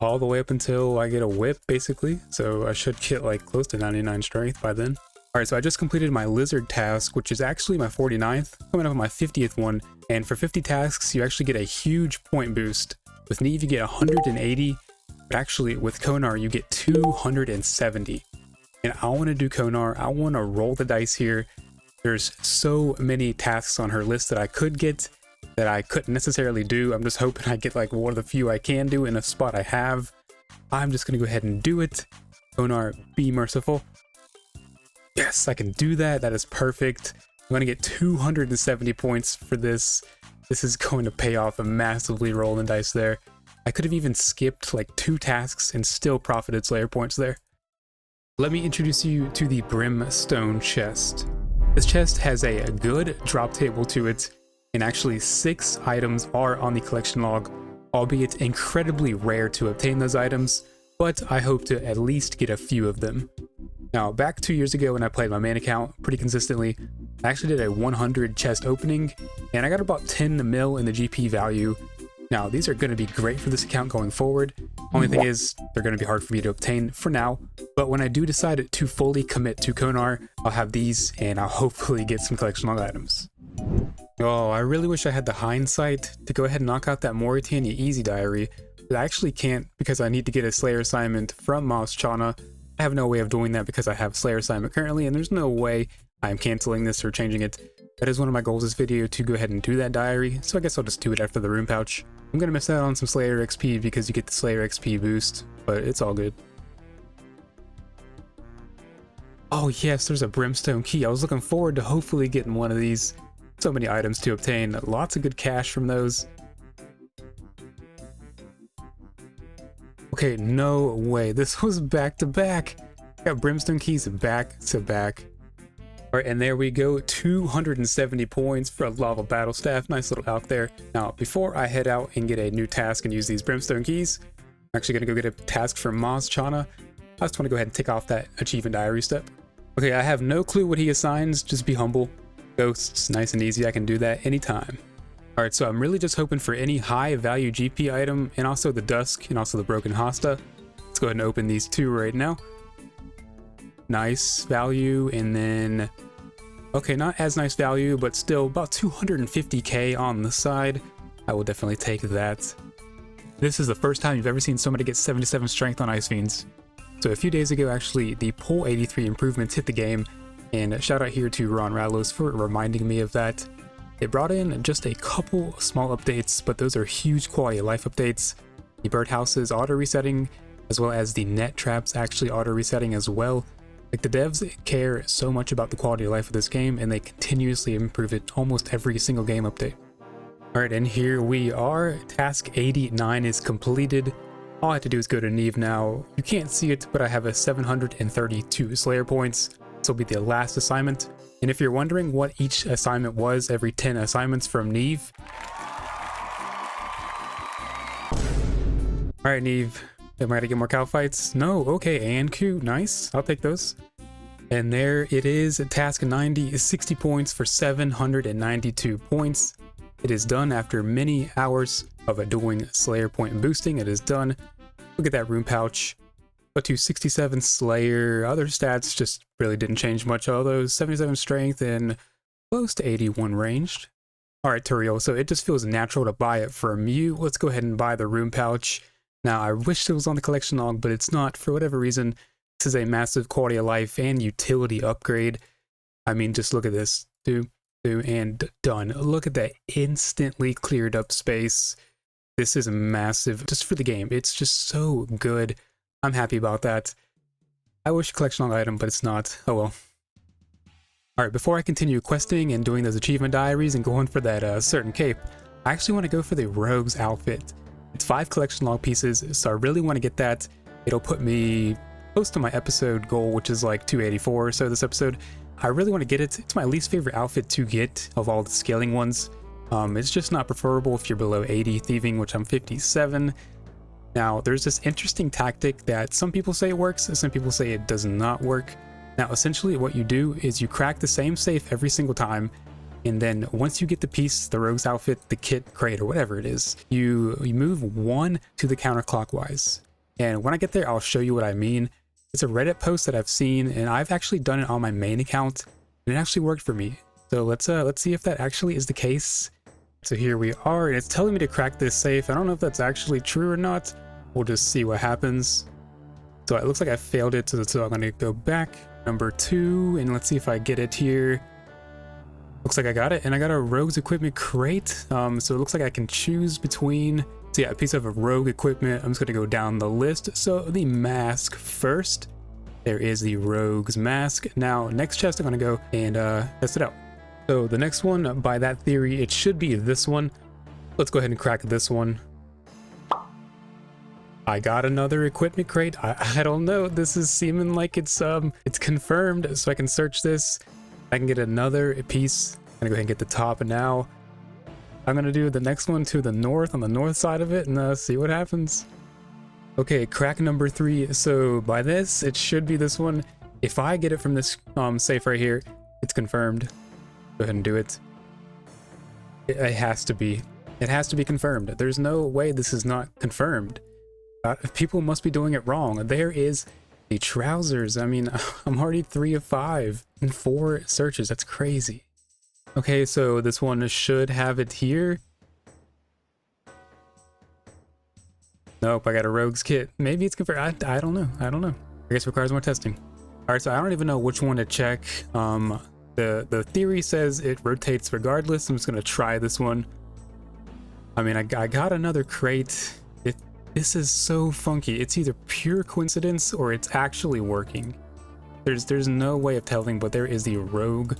all the way up until I get a whip, basically. So I should get like close to 99 strength by then. Alright, so I just completed my Lizard task, which is actually my 49th, coming up on my 50th one. And for 50 tasks, you actually get a huge point boost. With Neve, you get 180, but actually with Konar, you get 270. And I want to do Konar. I want to roll the dice here. There's so many tasks on her list that I could get that I couldn't necessarily do. I'm just hoping I get like one of the few I can do in a spot I have. I'm just gonna go ahead and do it. Konar, be merciful. Yes, I can do that. That is perfect. I'm gonna get 270 points for this. This is going to pay off massively rolling dice there. I could have even skipped like 2 tasks and still profited Slayer points there. Let me introduce you to the Brimstone chest. This chest has a good drop table to it, and actually 6 items are on the collection log, albeit incredibly rare to obtain those items, but I hope to at least get a few of them. Now, back 2 years ago when I played my main account pretty consistently, I actually did a 100 chest opening, and I got about 10 mil in the GP value. Now, these are going to be great for this account going forward. Only thing is, they're going to be hard for me to obtain for now, but when I do decide to fully commit to Konar, I'll have these, and I'll hopefully get some collection log items. Oh, I really wish I had the hindsight to go ahead and knock out that Mauritania Easy Diary, but I actually can't because I need to get a Slayer assignment from Moss Chana. I have no way of doing that because I have Slayer assignment currently, and there's no way I'm canceling this or changing it. That is one of my goals this video, to go ahead and do that diary, so I guess I'll just do it after the rune pouch. I'm gonna miss out on some Slayer XP because you get the Slayer XP boost, but it's all good. Oh yes, there's a Brimstone key. I was looking forward to hopefully getting one of these. So many items to obtain, lots of good cash from those. Okay, no way, this was back to back. Got Brimstone keys back to back. All right, and there we go, 270 points for a Lava Battle Staff. Nice little out there. Now, before I head out and get a new task and use these Brimstone keys, I'm actually gonna go get a task from Maz Chana. I just wanna go ahead and tick off that achievement diary step. Okay, I have no clue what he assigns, just be humble. Ghosts, nice and easy, I can do that anytime. All right, so I'm really just hoping for any high value GP item, and also the Dusk, and also the Broken Hosta. Let's go ahead and open these 2 right now. Nice value, and then, okay, not as nice value, but still about 250k on the side. I will definitely take that. This is the first time you've ever seen somebody get 77 strength on Ice Fiends. So a few days ago, actually, the Pull 83 improvements hit the game, and shout out here to Ron Rattlos for reminding me of that. It brought in just a couple small updates, but those are huge quality of life updates. The birdhouses auto resetting, as well as the net traps actually auto resetting as well. Like, the devs care so much about the quality of life of this game, and they continuously improve it almost every single game update. Alright, and here we are. Task 89 is completed. All I have to do is go to Neve now. You can't see it, but I have a 732 Slayer points. This will be the last assignment. And if you're wondering what each assignment was every 10 assignments from Neve. Alright, Neve. Am I gonna get more cow fights? No, okay, and Q, nice. I'll take those. And there it is, task 90 is 60 points for 792 points. It is done after many hours of doing Slayer point boosting. It is done. Look at that rune pouch. But to 67 Slayer, other stats just really didn't change much. All those 77 strength and close to 81 ranged. Alright, Turiel, so it just feels natural to buy it from you. Let's go ahead and buy the rune pouch. Now, I wish it was on the collection log, but it's not for whatever reason. This is a massive quality of life and utility upgrade. I mean, just look at this. Do, and done. Look at that instantly cleared up space. This is massive just for the game. It's just so good. I'm happy about that. I wish collection log item, but it's not. Oh well. Alright, before I continue questing and doing those achievement diaries and going for that certain cape, I actually want to go for the Rogue's outfit. It's 5 collection log pieces, so I really want to get that. It'll put me close to my episode goal, which is like 284 or so this episode. I really want to get it. It's my least favorite outfit to get of all the scaling ones. It's just not preferable if you're below 80 thieving, which I'm 57. Now, there's this interesting tactic that some people say it works, and some people say it does not work. Now, essentially what you do is you crack the same safe every single time, and then once you get the piece, the Rogue's outfit, the kit, crate, or whatever it is, you move 1 to the counterclockwise. And when I get there, I'll show you what I mean. It's a Reddit post that I've seen, and I've actually done it on my main account, and it actually worked for me. So let's see if that actually is the case. So here we are, and it's telling me to crack this safe. I don't know if that's actually true or not. We'll just see what happens. So it looks like I failed it, so I'm gonna go back, number 2, and let's see if I get it here. Looks like I got it, and I got a rogue's equipment crate. So it looks like I can choose between, so yeah, a piece of rogue equipment. I'm just gonna go down the list. So the mask first. There is the rogue's mask. Now, next chest, I'm gonna go and test it out. So the next one, by that theory, it should be this one. Let's go ahead and crack this one. I got another equipment crate. I don't know. This is seeming like it's confirmed. So I can search this. I can get another piece. I'm gonna go ahead and get the top now. I'm gonna do the next one to the north, on the north side of it, and see what happens. Okay, crack number 3. So by this, it should be this one. If I get it from this safe right here, it's confirmed. Go ahead and do it. It has to be. It has to be confirmed. There's no way this is not confirmed. People must be doing it wrong. There is the trousers. I mean, I'm already 3 of 5 in 4 searches. That's crazy. Okay, so this one should have it here. Nope, I got a rogue's kit. Maybe it's confirmed. I don't know. I don't know. I guess it requires more testing. All right, so I don't even know which one to check. The theory says it rotates regardless. I'm just gonna try this one. I mean, I got another crate. This is so funky. It's either pure coincidence or it's actually working. There's no way of telling, but there is the rogue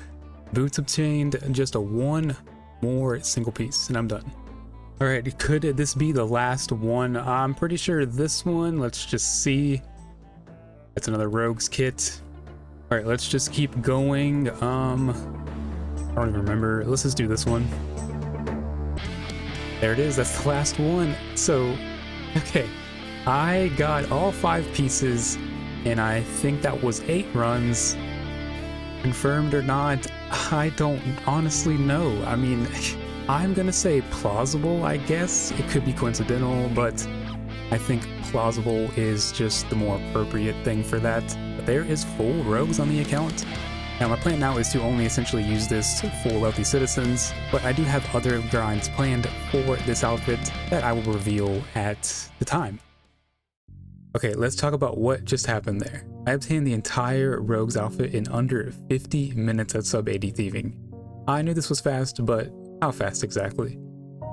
boots obtained. Just a one more single piece, and I'm done. All right, could this be the last one? I'm pretty sure this one. Let's just see. That's another rogue's kit. All right, let's just keep going. I don't even remember. Let's just do this one. There it is. That's the last one. So, okay, I got all 5 pieces, and I think that was 8 runs. Confirmed or not, I don't honestly know. I mean, I'm gonna say plausible, I guess. It could be coincidental, but I think plausible is just the more appropriate thing for that. But there is full rogues on the account. Now my plan now is to only essentially use this for wealthy citizens, but I do have other grinds planned for this outfit that I will reveal at the time. Okay, let's talk about what just happened there. I obtained the entire rogue's outfit in under 50 minutes at sub 80 thieving. I knew this was fast, but how fast exactly?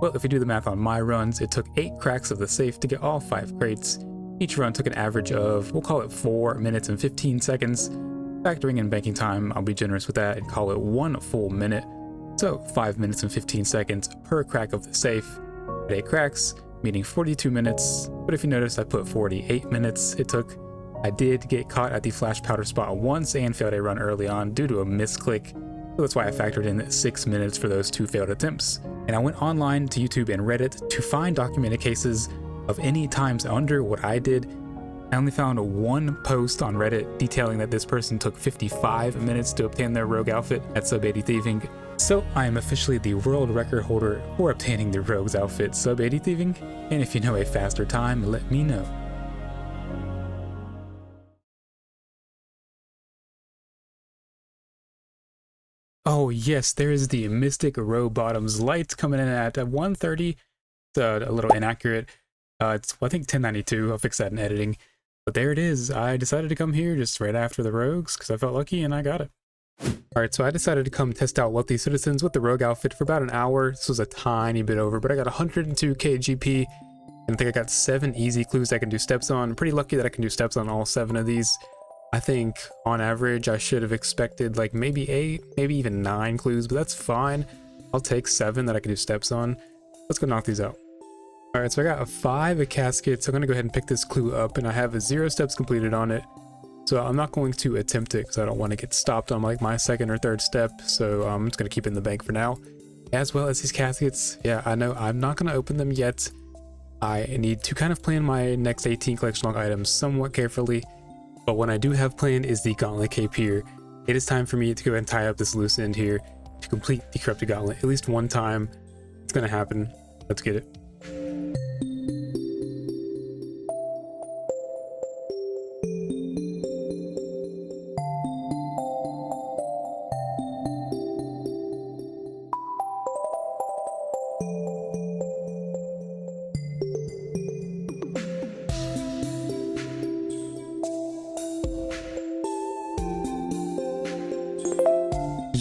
Well, if you do the math on my runs, it took 8 cracks of the safe to get all 5 crates. Each run took an average of, we'll call it 4 minutes and 15 seconds. Factoring in banking time, I'll be generous with that and call it 1 full minute. So 5 minutes and 15 seconds per crack of the safe. At 8 cracks, meaning 42 minutes. But if you notice, I put 48 minutes it took. I did get caught at the flash powder spot once and failed a run early on due to a misclick. So that's why I factored in 6 minutes for those 2 failed attempts. And I went online to YouTube and Reddit to find documented cases of any times under what I did. I only found 1 post on Reddit detailing that this person took 55 minutes to obtain their rogue outfit at sub 80 thieving. So I am officially the world record holder for obtaining the rogue's outfit sub 80 thieving. And if you know a faster time, let me know. Oh yes, there is the Mystic Row Bottoms lights coming in at 130. It's a little inaccurate. It's, I think, 1092. I'll fix that in editing. But there it is. I decided to come here just right after the rogues because I felt lucky and I got it. Alright, so I decided to come test out Wealthy Citizens with the rogue outfit for about an hour. This was a tiny bit over, but I got 102 KGP. And I think I got 7 easy clues I can do steps on. I'm pretty lucky that I can do steps on all 7 of these. I think on average I should have expected like maybe 8, maybe even 9 clues, but that's fine. I'll take 7 that I can do steps on. Let's go knock these out. Alright, so I got 5 caskets. I'm going to go ahead and pick this clue up, and I have 0 steps completed on it. So I'm not going to attempt it because I don't want to get stopped on like my 2nd or 3rd step. So I'm just going to keep it in the bank for now. As well as these caskets. Yeah, I know I'm not going to open them yet. I need to kind of plan my next 18 collection log items somewhat carefully. But what I do have planned is the Gauntlet Cape here. It is time for me to go ahead and tie up this loose end here to complete the Corrupted Gauntlet at least one time. It's going to happen. Let's get it.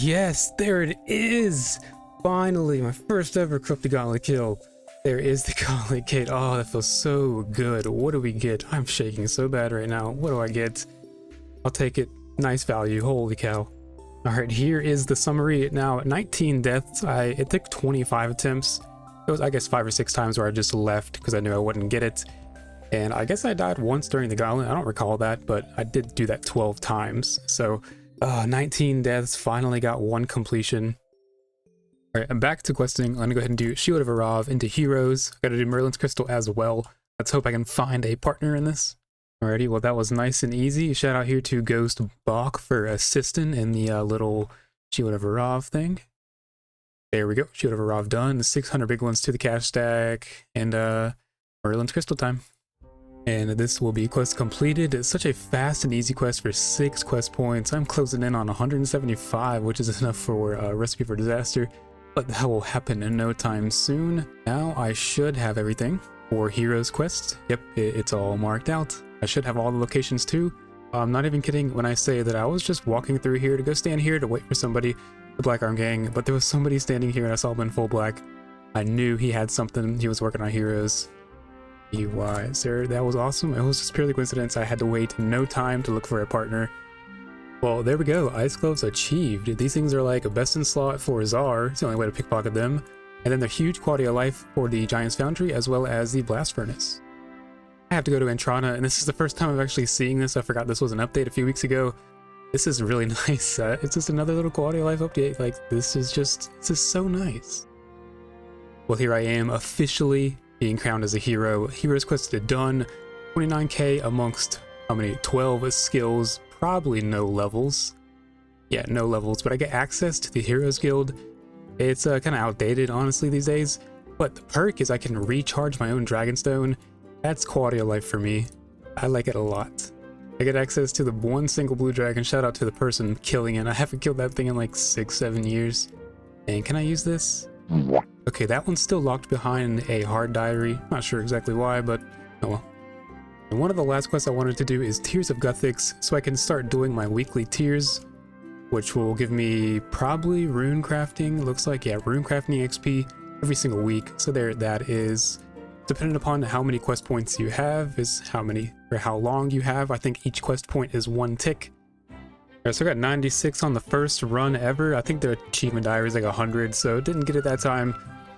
yes, there it is. Finally, my first ever Corrupted Gauntlet kill. There is the Gauntlet kit. Oh, that feels so good. What do we get? I'm shaking so bad right now. What do I get? I'll take it. Nice value. Holy cow. All right, here is the summary. Now, 19 deaths. It took 25 attempts. It was, I guess, 5 or 6 times where I just left because I knew I wouldn't get it. And I guess I died once during the gauntlet. I don't recall that, but I did do that 12 times. So 19 deaths, finally got 1 completion. All right, I'm back to questing. I'm gonna go ahead and do Shield of Arav into Heroes. Gotta do Merlin's Crystal as well. Let's hope I can find a partner in this. Alrighty, well that was nice and easy. Shout out here to Ghost Bach for assisting in the little Shield of Arav thing. There we go, Shield of Arav done. 600 big ones to the cash stack, and Merlin's Crystal time. And this will be quest completed. It's such a fast and easy quest for 6 quest points. I'm closing in on 175, which is enough for a Recipe for Disaster, but that will happen in no time soon. Now I should have everything for Heroes quest. Yep, it's all marked out. I should have all the locations too. I'm not even kidding when I say that I was just walking through here to go stand here to wait for somebody, the Black Arm Gang, but there was somebody standing here and I saw him in full black. I knew he had something. He was working on Heroes. Sir, that was awesome. It was just purely coincidence. I had to wait no time to look for a partner. Well, there we go. Ice Gloves achieved. These things are like a best in slot for Czar. It's the only way to pickpocket them. And then they're huge quality of life for the Giant's Foundry as well as the Blast Furnace. I have to go to Entrana, and this is the first time I'm actually seeing this. I forgot this was an update a few weeks ago. This is really nice. It's just another little quality of life update. Like, this is so nice. Well, here I am officially being crowned as a hero. Heroes quest done. 29k amongst how many? 12 skills, probably no levels. Yeah, no levels, but I get access to the Heroes Guild. It's kind of outdated, honestly, these days. But the perk is I can recharge my own Dragonstone. That's quality of life for me. I like it a lot. I get access to the one single blue dragon. Shout out to the person killing it. I haven't killed that thing in like 6-7 years. And can I use this? Okay, that one's still locked behind a hard diary. Not sure exactly why, but oh well. And one of the last quests I wanted to do is Tears of Guthix, so I can start doing my weekly tiers, which will give me probably rune crafting. Looks like, yeah, rune crafting XP every single week. So there that is. Depending upon how many quest points you have is how many or how long you have. I think each quest point is 1 tick. Alright, so I got 96 on the first run ever. I think the achievement diary is like 100, so didn't get it that time,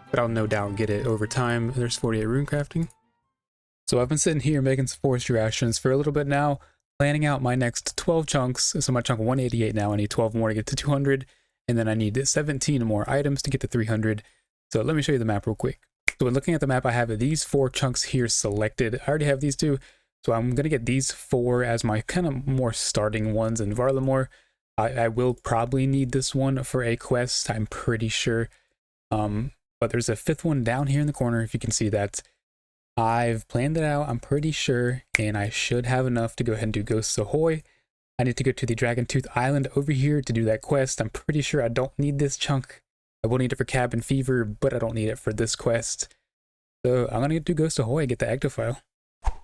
but I'll no doubt get it over time. There's 48 rune crafting. So I've been sitting here making some forestry actions for a little bit now, planning out my next 12 chunks. So my chunk 188 now, I need 12 more to get to 200, and then I need 17 more items to get to 300. So let me show you the map real quick. So when looking at the map, I have these 4 chunks here selected. I already have these 2, so I'm going to get these 4 as my kind of more starting ones in Varlamore. I will probably need this one for a quest, I'm pretty sure. But there's a 5th one down here in the corner, if you can see that. I've planned it out, I'm pretty sure, and I should have enough to go ahead and do Ghosts Ahoy. I need to go to the Dragon Tooth Island over here to do that quest. I'm pretty sure I don't need this chunk. I will need it for Cabin Fever, but I don't need it for this quest. So I'm gonna do Ghost Ahoy and get the Ectofile.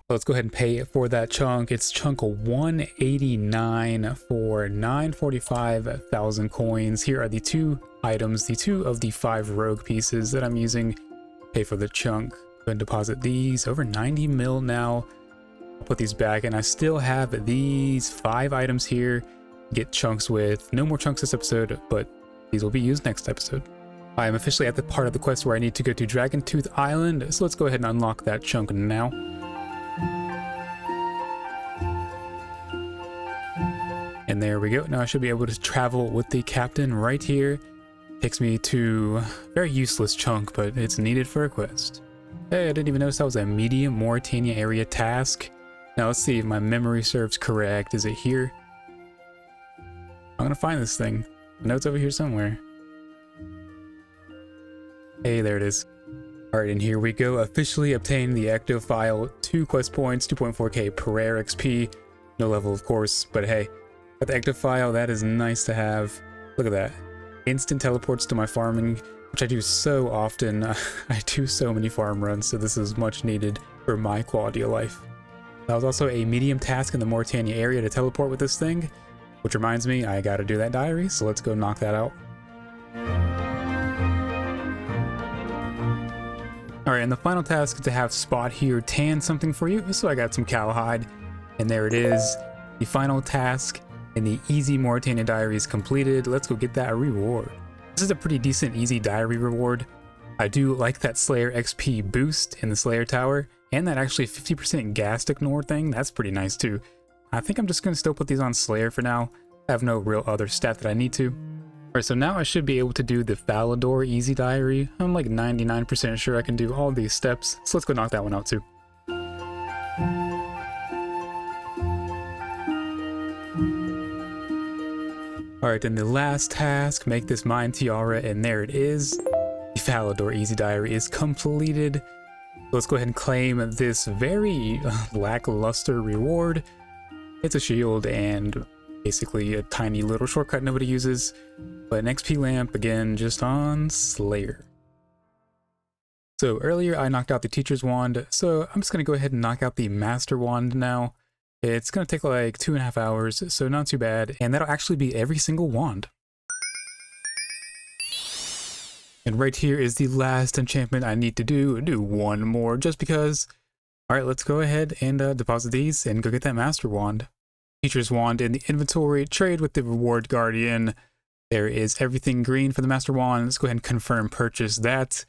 Let's go ahead and pay for that chunk. It's chunk 189 for 945,000 coins. Here are the 2 items, the 2 of the 5 rogue pieces that I'm using. Pay for the chunk. Go ahead and deposit these. Over 90 mil now. I'll put these back, and I still have these 5 items here. Get chunks with. No more chunks this episode, but these will be used next episode. I am officially at the part of the quest where I need to go to Dragon Tooth Island, so let's go ahead and unlock that chunk now. And there we go. Now I should be able to travel with the captain right here. Takes me to a very useless chunk, but it's needed for a quest. Hey, I didn't even notice that was a medium Mauritania area task. Now let's see if my memory serves correct. Is it here? I'm gonna find this thing. I know it's over here somewhere. Hey, there it is. Alright, and here we go. Officially obtained the Ectofile. 2 quest points, 2.4k per rare XP. No level, of course, but hey. Got the Ectofile, that is nice to have. Look at that. Instant teleports to my farming, which I do so often. I do so many farm runs, so this is much needed for my quality of life. That was also a medium task in the Mauritania area to teleport with this thing, Which reminds me, I gotta do that diary, so let's go knock that out. Alright, and the final task is to have Spot here tan something for you. So I got some cowhide, and there it is. The final task in the easy Mauritania diary is completed. Let's go get that reward. This is a pretty decent easy diary reward. I do like that Slayer XP boost in the Slayer Tower, and that actually 50% gas ignore thing. That's pretty nice too. I think I'm just going to still put these on Slayer for now. I have no real other stat that I need to. Alright, so now I should be able to do the Falador easy diary. I'm like 99% sure I can do all these steps, so let's go knock that one out too. Alright, then the last task, make this Mine Tiara, and there it is. The Falador easy diary is completed. Let's go ahead and claim this very lackluster reward. It's a shield and basically a tiny little shortcut nobody uses, but an XP lamp again just on Slayer. So earlier I knocked out the Teacher's Wand, so I'm just going to go ahead and knock out the Master Wand now. It's going to take like 2.5 hours, so not too bad, and that'll actually be every single wand. And right here is the last enchantment I need to do one more just because. Alright, let's go ahead and deposit these and go get that Master Wand. Teacher's Wand in the inventory, trade with the Reward Guardian. There is everything green for the Master Wand. Let's go ahead and confirm purchase that.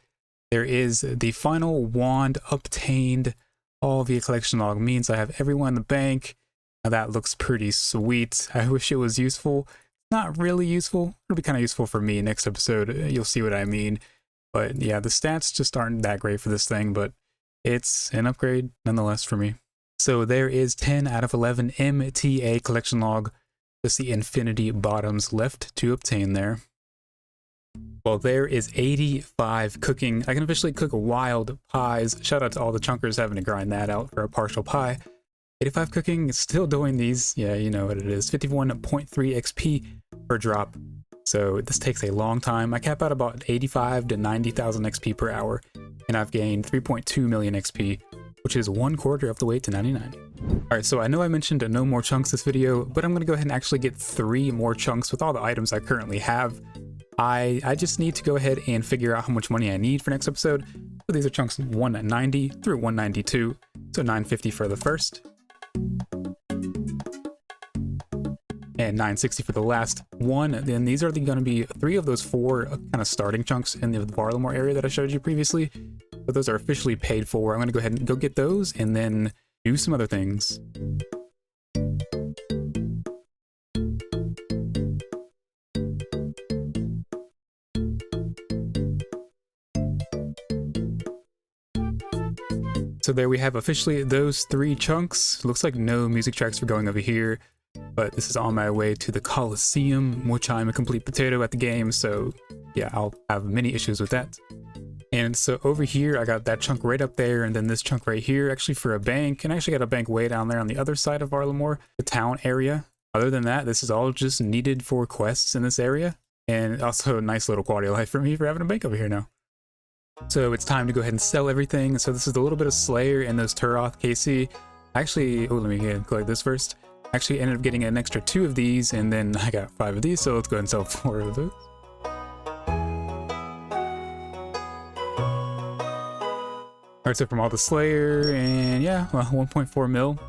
There is the final wand obtained. All via collection log means I have everyone in the bank. Now that looks pretty sweet. I wish it was useful. Not really useful. It'll be kind of useful for me next episode. You'll see what I mean. But yeah, the stats just aren't that great for this thing, but it's an upgrade nonetheless for me. So there is 10 out of 11 MTA collection log. Just the infinity bottoms left to obtain there. Well, there is 85 cooking. I can officially cook wild pies. Shout out to all the chunkers having to grind that out for a partial pie. 85 cooking, still doing these. Yeah, you know what it is. 51.3 XP per drop. So this takes a long time. I cap out about 85 to 90,000 XP per hour. And I've gained 3.2 million XP, which is 1/4 of the way to 99. Alright, so I know I mentioned no more chunks this video, but I'm going to go ahead and actually get 3 more chunks with all the items I currently have. I just need to go ahead and figure out how much money I need for next episode. So these are chunks 190 through 192, so 950 for the first. And 960 for the last one. Then these are going to be 3 of those 4 kind of starting chunks in the Varlamore area that I showed you previously. But those are officially paid for. I'm going to go ahead and go get those and then do some other things. So there we have officially those 3 chunks. Looks like no music tracks for going over here, but this is on my way to the Coliseum, which I'm a complete potato at the game, so yeah, I'll have many issues with that. And so over here, I got that chunk right up there, and then this chunk right here, actually for a bank, and I actually got a bank way down there on the other side of Varlamore, the town area. Other than that, this is all just needed for quests in this area, and also a nice little quality of life for me for having a bank over here now. So it's time to go ahead and sell everything. So this is a little bit of Slayer and those Turoth KC. Actually, oh, let me collect this first. Actually ended up getting an extra 2 of these, and then I got 5 of these, so let's go ahead and sell 4 of those. Alright, so from all the Slayer, and yeah, well, 1.4 mil.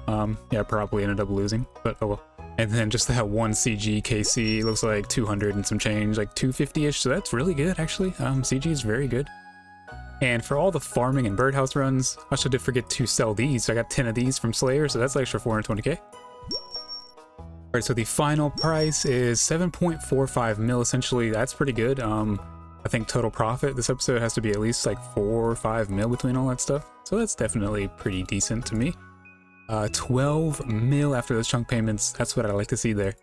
Yeah, probably ended up losing, but oh well. And then just that 1 CG KC looks like 200 and some change, like 250-ish, so that's really good, actually. CG is very good. And for all the farming and birdhouse runs, I also did forget to sell these. So I got 10 of these from Slayer, so that's extra 420k. Alright, so the final price is 7.45 mil, essentially. That's pretty good. I think total profit this episode has to be at least like 4 or 5 mil between all that stuff. So that's definitely pretty decent to me. 12 mil after those chunk payments. That's what I like to see there.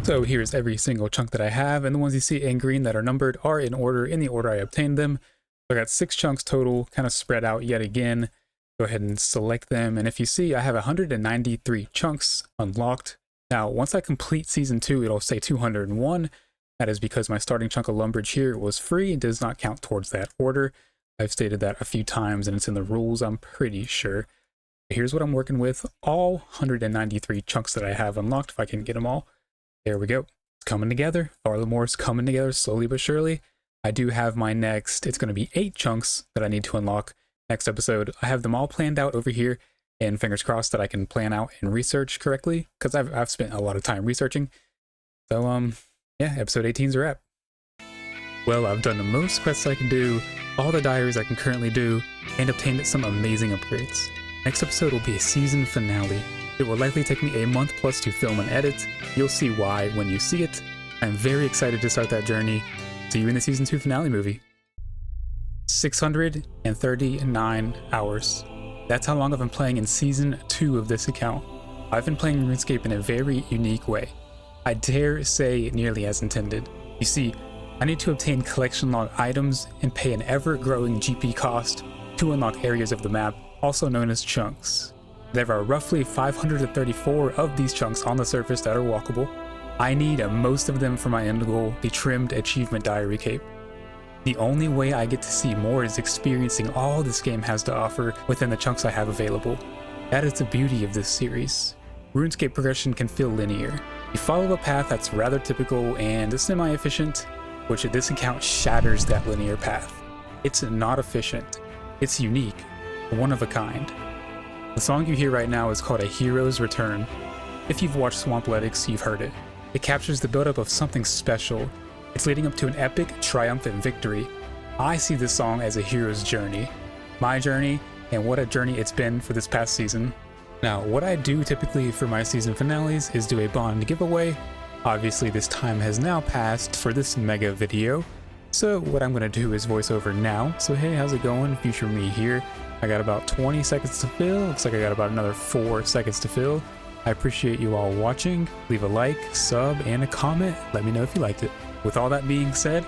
So here's every single chunk that I have, and the ones you see in green that are numbered are in order, in the order I obtained them. So I got 6 chunks total, kind of spread out yet again. Go ahead and select them, and if you see, I have 193 chunks unlocked. Now, once I complete Season 2, it'll say 201. That is because my starting chunk of Lumbridge here was free and does not count towards that order. I've stated that a few times, and it's in the rules, I'm pretty sure. Here's what I'm working with, all 193 chunks that I have unlocked, if I can get them all. There we go. It's coming together. Farthermore's coming together slowly but surely. I do have my next, it's going to be 8 chunks that I need to unlock next episode. I have them all planned out over here, and fingers crossed that I can plan out and research correctly, because I've spent a lot of time researching. So, yeah, episode 18's a wrap. Well, I've done the most quests I can do, all the diaries I can currently do, and obtained some amazing upgrades. Next episode will be a season finale. It will likely take me a month plus to film and edit. You'll see why when you see it. I'm very excited to start that journey. See you in the season 2 finale movie. 639 hours. That's how long I've been playing in season 2 of this account. I've been playing RuneScape in a very unique way. I dare say nearly as intended. You see, I need to obtain collection log items and pay an ever-growing GP cost to unlock areas of the map, also known as chunks. There are roughly 534 of these chunks on the surface that are walkable. I need most of them for my end goal, the trimmed achievement diary cape. The only way I get to see more is experiencing all this game has to offer within the chunks I have available. That is the beauty of this series. RuneScape progression can feel linear. You follow a path that's rather typical and semi-efficient, which this account shatters that linear path. It's not efficient. It's unique, one of a kind. The song you hear right now is called A Hero's Return. If you've watched Swampletics, you've heard it. It captures the buildup of something special. It's leading up to an epic, triumphant victory. I see this song as a hero's journey. My journey, and what a journey it's been for this past season. Now, what I do typically for my season finales is do a bond giveaway. Obviously, this time has now passed for this mega video. So what I'm going to do is voice over now. So hey, how's it going? Future me here. I got about 20 seconds to fill. Looks like I got about another 4 seconds to fill. I appreciate you all watching. Leave a like, sub, and a comment. Let me know if you liked it. With all that being said,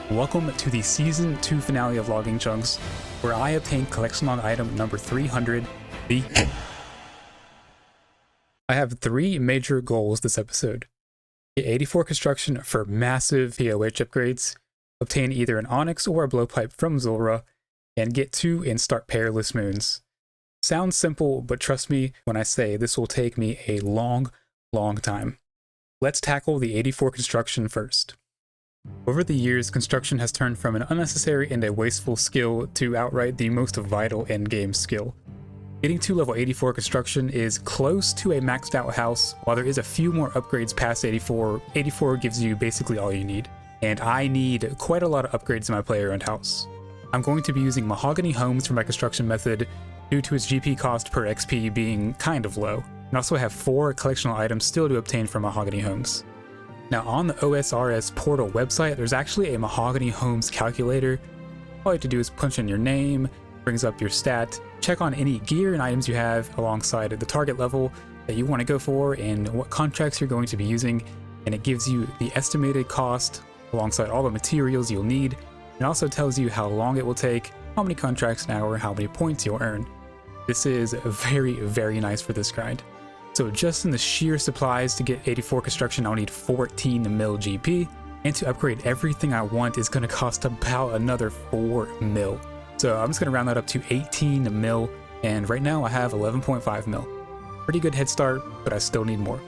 welcome to the Season 2 finale of Logging Chunks, where I obtained collection log item number 300, the... I have 3 major goals this episode. Get 84 construction for massive POH upgrades, obtain either an onyx or a blowpipe from Zulrah, and get 2 and start Perilous Moons. Sounds simple, but trust me when I say this will take me a long time. Let's tackle the 84 construction first. Over the years, construction has turned from an unnecessary and a wasteful skill to outright the most vital endgame skill. Getting to level 84 construction is close to a maxed out house. While there is a few more upgrades past 84, 84 gives you basically all you need. And I need quite a lot of upgrades in my player-owned house. I'm going to be using mahogany homes for my construction method due to its GP cost per XP being kind of low, and also have 4 collectional items still to obtain from mahogany homes. Now on the OSRS portal website, there's actually a mahogany homes calculator. All you have to do is punch in your name, brings up your stat, check on any gear and items you have alongside the target level that you want to go for and what contracts you're going to be using, and it gives you the estimated cost alongside all the materials you'll need. It also tells you how long it will take, how many contracts an hour, how many points you'll earn. This is very nice for this grind. So just in the sheer supplies to get 84 construction, I'll need 14 mil GP, and to upgrade everything I want is going to cost about another 4 mil. So I'm just going to round that up to 18 mil, and right now I have 11.5 mil. Pretty good head start, but I still need more.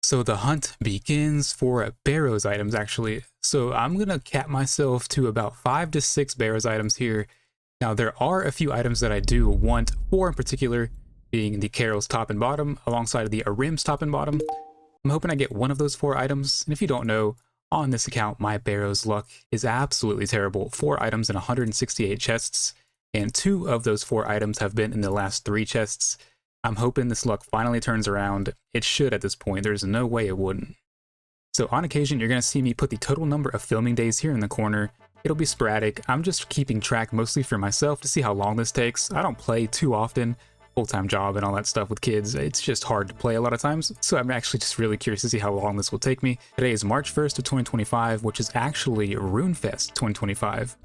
So the hunt begins for Barrows items actually. So I'm gonna cap myself to about 5 to 6 Barrows items here. Now there are a few items that I do want, 4 in particular, being the Carol's top and bottom alongside the Arim's top and bottom. I'm hoping I get one of those 4 items, and if you don't know, on this account my Barrows luck is absolutely terrible. 4 items in 168 chests, and 2 of those 4 items have been in the last 3 chests. I'm hoping this luck finally turns around. It should at this point. There's no way it wouldn't. So on occasion, you're going to see me put the total number of filming days here in the corner. It'll be sporadic. I'm just keeping track mostly for myself to see how long this takes. I don't play too often. Full-time job and all that stuff with kids. It's just hard to play a lot of times. So I'm actually just really curious to see how long this will take me. Today is March 1st of 2025, which is actually RuneFest 2025.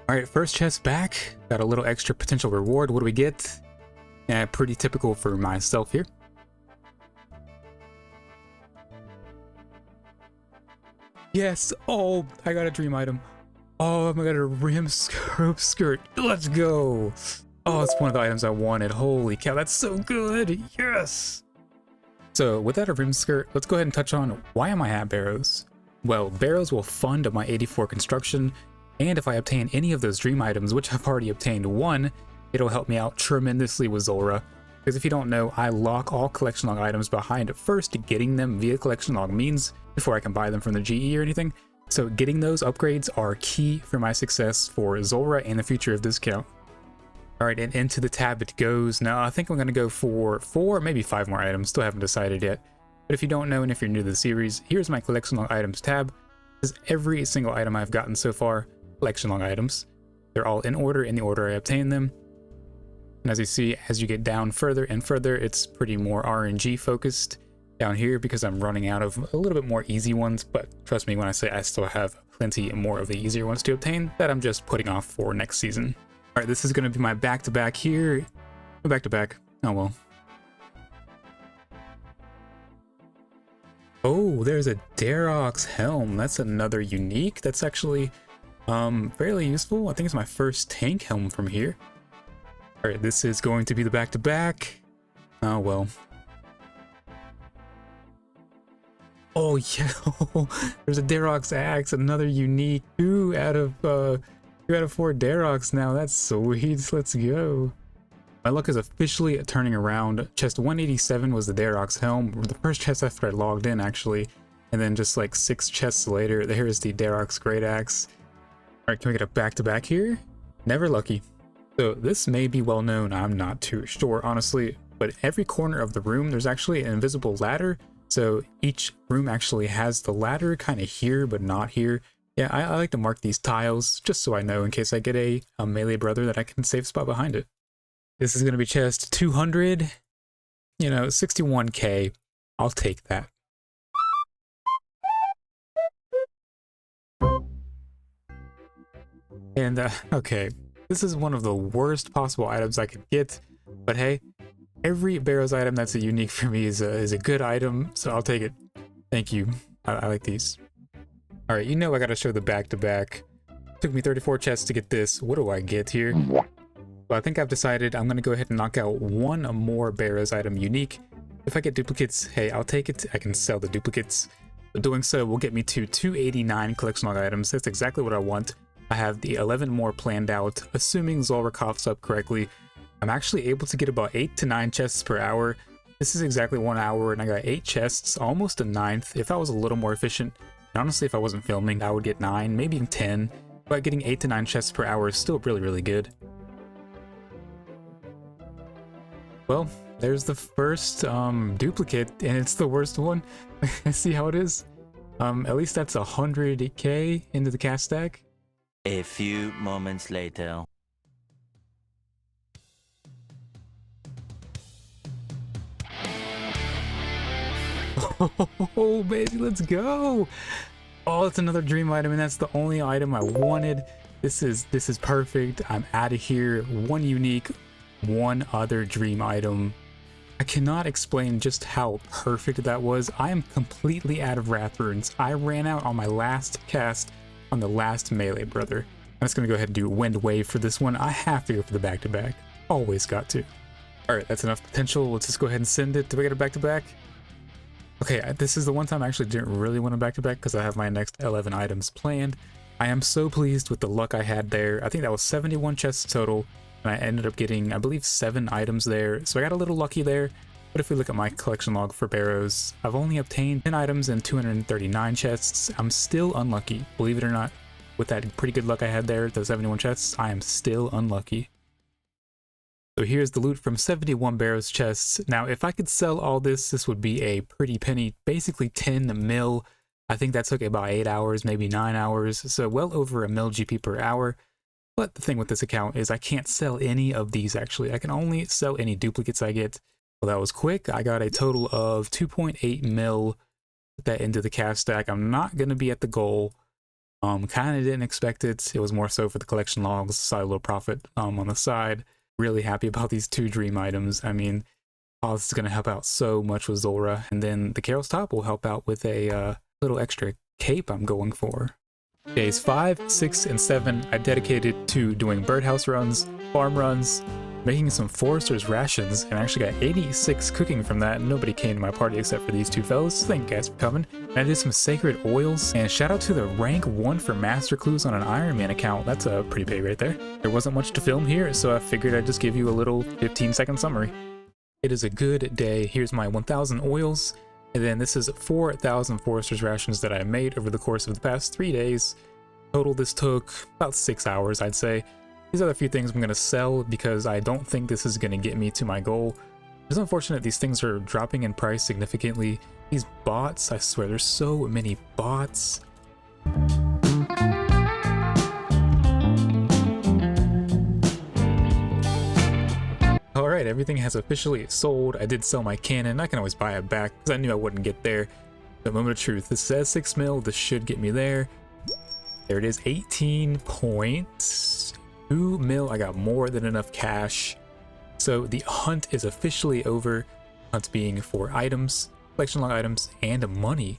All right, first chest back. Got a little extra potential reward. What do we get? Yeah, pretty typical for myself here. Yes, oh, I got a dream item. Oh my god, a rim scope skirt. Let's go. Oh, it's one of the items I wanted. Holy cow, that's so good. Yes. So without a rim skirt, let's go ahead and touch on why am I at barrows? Well, barrows will fund my 84 construction, and if I obtain any of those dream items, which I've already obtained one, it'll help me out tremendously with Zulrah. Because if you don't know, I lock all collection log items behind first getting them via collection log means before I can buy them from the GE or anything. So getting those upgrades are key for my success for Zulrah and the future of this account. Alright, and into the tab it goes. Now I think I'm going to go for 4, maybe 5 more items, still haven't decided yet. But if you don't know and if you're new to the series, here's my collection log items tab. This is every single item I've gotten so far, collection log items. They're all in order, in the order I obtained them. And as you see, as you get down further and further, it's pretty more RNG focused down here because I'm running out of a little bit more easy ones, but trust me when I say I still have plenty more of the easier ones to obtain that I'm just putting off for next season. Alright, this is going to be my back-to-back here. Back-to-back. Oh well. Oh, there's a Darok's helm. That's another unique. That's actually fairly useful. I think it's my first tank helm from here. Alright, this is going to be the back-to-back. Oh, well. Oh, yeah. There's a Darok's axe, another unique. 2 out of 4 Daroks now. That's sweet. Let's go. My luck is officially turning around. Chest 187 was the Darok's helm. The first chest after I logged in, actually. And then just like 6 chests later, here's the Darok's great axe. Alright, can we get a back-to-back here? Never lucky. So this may be well known, I'm not too sure honestly, but every corner of the room there's actually an invisible ladder. So each room actually has the ladder kind of here but not here. Yeah, I like to mark these tiles just so I know in case I get a melee brother that I can save spot behind it. This is going to be chest 200, you know, 61k. I'll take that. And okay. This is one of the worst possible items I could get, but hey, every Barrows item that's a unique for me is a good item, so I'll take it. Thank you. I like these. Alright, you know I gotta show the back-to-back. Took me 34 chests to get this. What do I get here? Well, I think I've decided I'm gonna go ahead and knock out one more Barrows item unique. If I get duplicates, hey, I'll take it. I can sell the duplicates. But doing so will get me to 289 collection log items. That's exactly what I want. I have the 11 more planned out, assuming Zulrah coughs up correctly. I'm actually able to get about 8 to 9 chests per hour. This is exactly 1 hour and I got 8 chests, almost a 9th. If I was a little more efficient, and honestly if I wasn't filming, I would get 9, maybe even 10. But getting 8 to 9 chests per hour is still really good. Well, there's the first duplicate and it's the worst one. See how it is? At least that's 100k into the cast stack. A few moments later. Oh baby, let's go. Oh, it's another dream item and that's the only item I wanted. This is perfect. I'm out of here. One unique, one other dream item. I cannot explain just how perfect that was. I am completely out of wrath runes. I ran out on my last cast on the last melee brother. I'm just gonna go ahead and do wind wave for this one. I have to go for the back-to-back. Always got to. Alright, that's enough potential. Let's just go ahead and send it. Do we get a back-to-back? Okay, this is the one time I actually didn't really want a back-to-back because I have my next 11 items planned. I am so pleased with the luck I had there. I think that was 71 chests total, and I ended up getting, I believe, 7 items there. So I got a little lucky there. But if we look at my collection log for Barrows, I've only obtained 10 items and 239 chests. I'm still unlucky, believe it or not. With that pretty good luck I had there, those 71 chests, I am still unlucky. So here's the loot from 71 Barrows chests. Now, if I could sell all this, this would be a pretty penny, basically 10 mil. I think that took about 8 hours, maybe 9 hours, so well over a mil GP per hour. But the thing with this account is I can't sell any of these actually. I can only sell any duplicates I get. Well, that was quick. I got a total of 2.8 mil. Put that into the cash stack. I'm not going to be at the goal. Kind of didn't expect it. It was more so for the collection logs, saw a little profit on the side. Really happy about these 2 dream items. I mean, this is going to help out so much with Zulrah. And then the Carol's Top will help out with a little extra cape I'm going for. Days 5, 6, and 7 I dedicated to doing birdhouse runs, farm runs, making some forester's rations, and I actually got 86 cooking from that. Nobody came to my party except for these two fellas. Thank you guys for coming. And I did some sacred oils, and shout out to the rank 1 for master clues on an Iron Man account. That's a pretty pay right there. There wasn't much to film here, so I figured I'd just give you a little 15-second summary. It is a good day. Here's my 1,000 oils, and then this is 4,000 forester's rations that I made over the course of the past 3 days. Total, this took about 6 hours, I'd say. These are the few things I'm going to sell because I don't think this is going to get me to my goal. It's unfortunate these things are dropping in price significantly. These bots, I swear, there's so many bots. Alright, everything has officially sold. I did sell my cannon. I can always buy it back because I knew I wouldn't get there. The moment of truth. This says 6 mil. This should get me there. There it is, 18.2 mil. I got more than enough cash. So the hunt is officially over. Hunt being for items, collection log items, and money.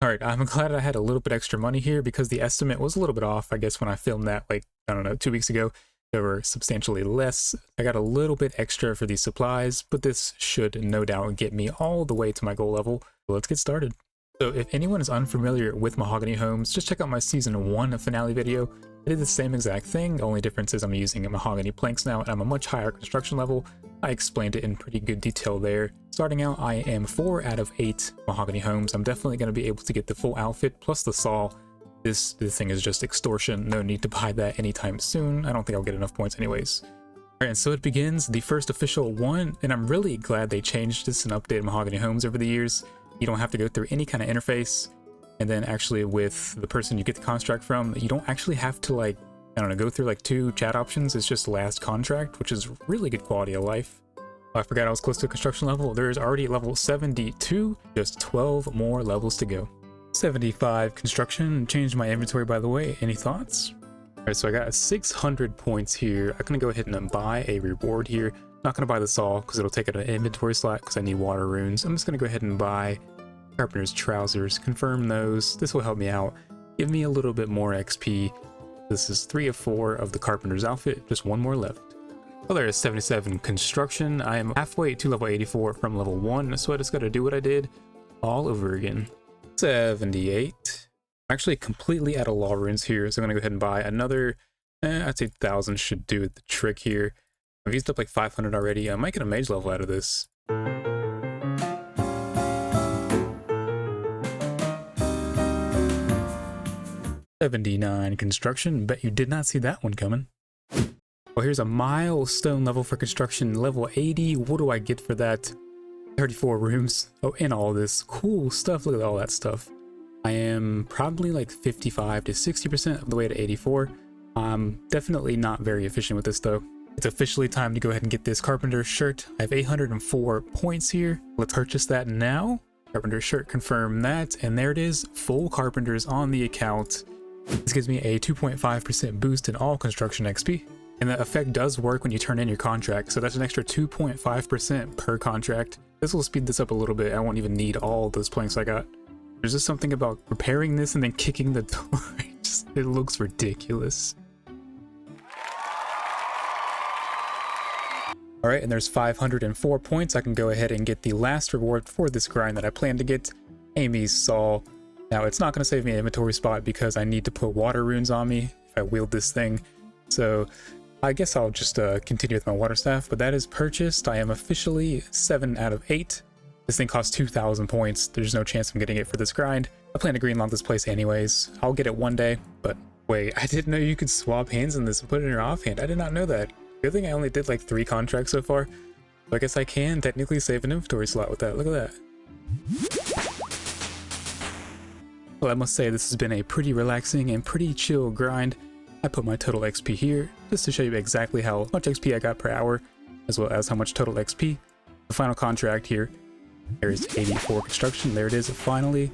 Alright, I'm glad I had a little bit extra money here because the estimate was a little bit off. I guess when I filmed that, like, I don't know, 2 weeks ago, there were substantially less. I got a little bit extra for these supplies, but this should no doubt get me all the way to my goal level. So let's get started. So if anyone is unfamiliar with Mahogany Homes, just check out my season 1 finale video. I did the same exact thing. The only difference is I'm using mahogany planks now and I'm a much higher construction level. I explained it in pretty good detail there. Starting out, I am 4 out of 8 mahogany homes. I'm definitely going to be able to get the full outfit plus the saw. This thing is just extortion. No need to buy that anytime soon. I don't think I'll get enough points anyways. Alright, and so it begins, the first official one, and I'm really glad they changed this and updated Mahogany Homes over the years. You don't have to go through any kind of interface, and then actually with the person you get the contract from, you don't actually have to, like, I don't know, go through like 2 chat options. It's just last contract, which is really good quality of life. I forgot I was close to construction level. There is already level 72, just 12 more levels to go. 75 construction. Changed my inventory, by the way. Any thoughts? Alright, so I got 600 points here. I'm gonna go ahead and buy a reward here. Not gonna buy the saw because it'll take it an inventory slot because I need water runes. I'm just gonna go ahead and buy carpenter's trousers. Confirm those. This will help me out. Give me a little bit more XP. This is 3 of 4 of the carpenter's outfit. Just 1 more left. Well, there is 77 construction. I am halfway to level 84 from level 1, so I just gotta do what I did all over again. 78. I'm actually completely out of law runes here, so I'm gonna go ahead and buy another. I'd say 1,000 should do the trick here. I've used up like 500 already. I might get a mage level out of this. $79 construction. Bet you did not see that one coming. Well, here's a milestone level for construction, level 80. What do I get for that? 34 rooms. Oh, and all this cool stuff. Look at all that stuff. I am probably like 55 to 60% of the way to 84. I'm definitely not very efficient with this though. It's officially time to go ahead and get this carpenter shirt. I have 804 points here. Let's purchase that now. Carpenter shirt, confirm that. And there it is, full carpenters on the account. This gives me a 2.5% boost in all construction XP. And the effect does work when you turn in your contract, so that's an extra 2.5% per contract. This will speed this up a little bit. I won't even need all those planks I got. There's just something about repairing this and then kicking the door. It looks ridiculous. Alright, and there's 504 points. I can go ahead and get the last reward for this grind that I plan to get, Amy's Saw. Now, it's not going to save me an inventory spot because I need to put water runes on me if I wield this thing. So I guess I'll just continue with my water staff, but that is purchased. I am officially 7 out of 8. This thing costs 2,000 points. There's no chance I'm getting it for this grind. I plan to greenlog this place anyways. I'll get it one day, but wait, I didn't know you could swap hands in this and put it in your offhand. I did not know that. Good thing I only did like 3 contracts so far. So I guess I can technically save an inventory slot with that. Look at that. Well, I must say this has been a pretty relaxing and pretty chill grind. I put my total XP here just to show you exactly how much XP I got per hour, as well as how much total XP. The final contract here, there's 84 construction. There it is finally.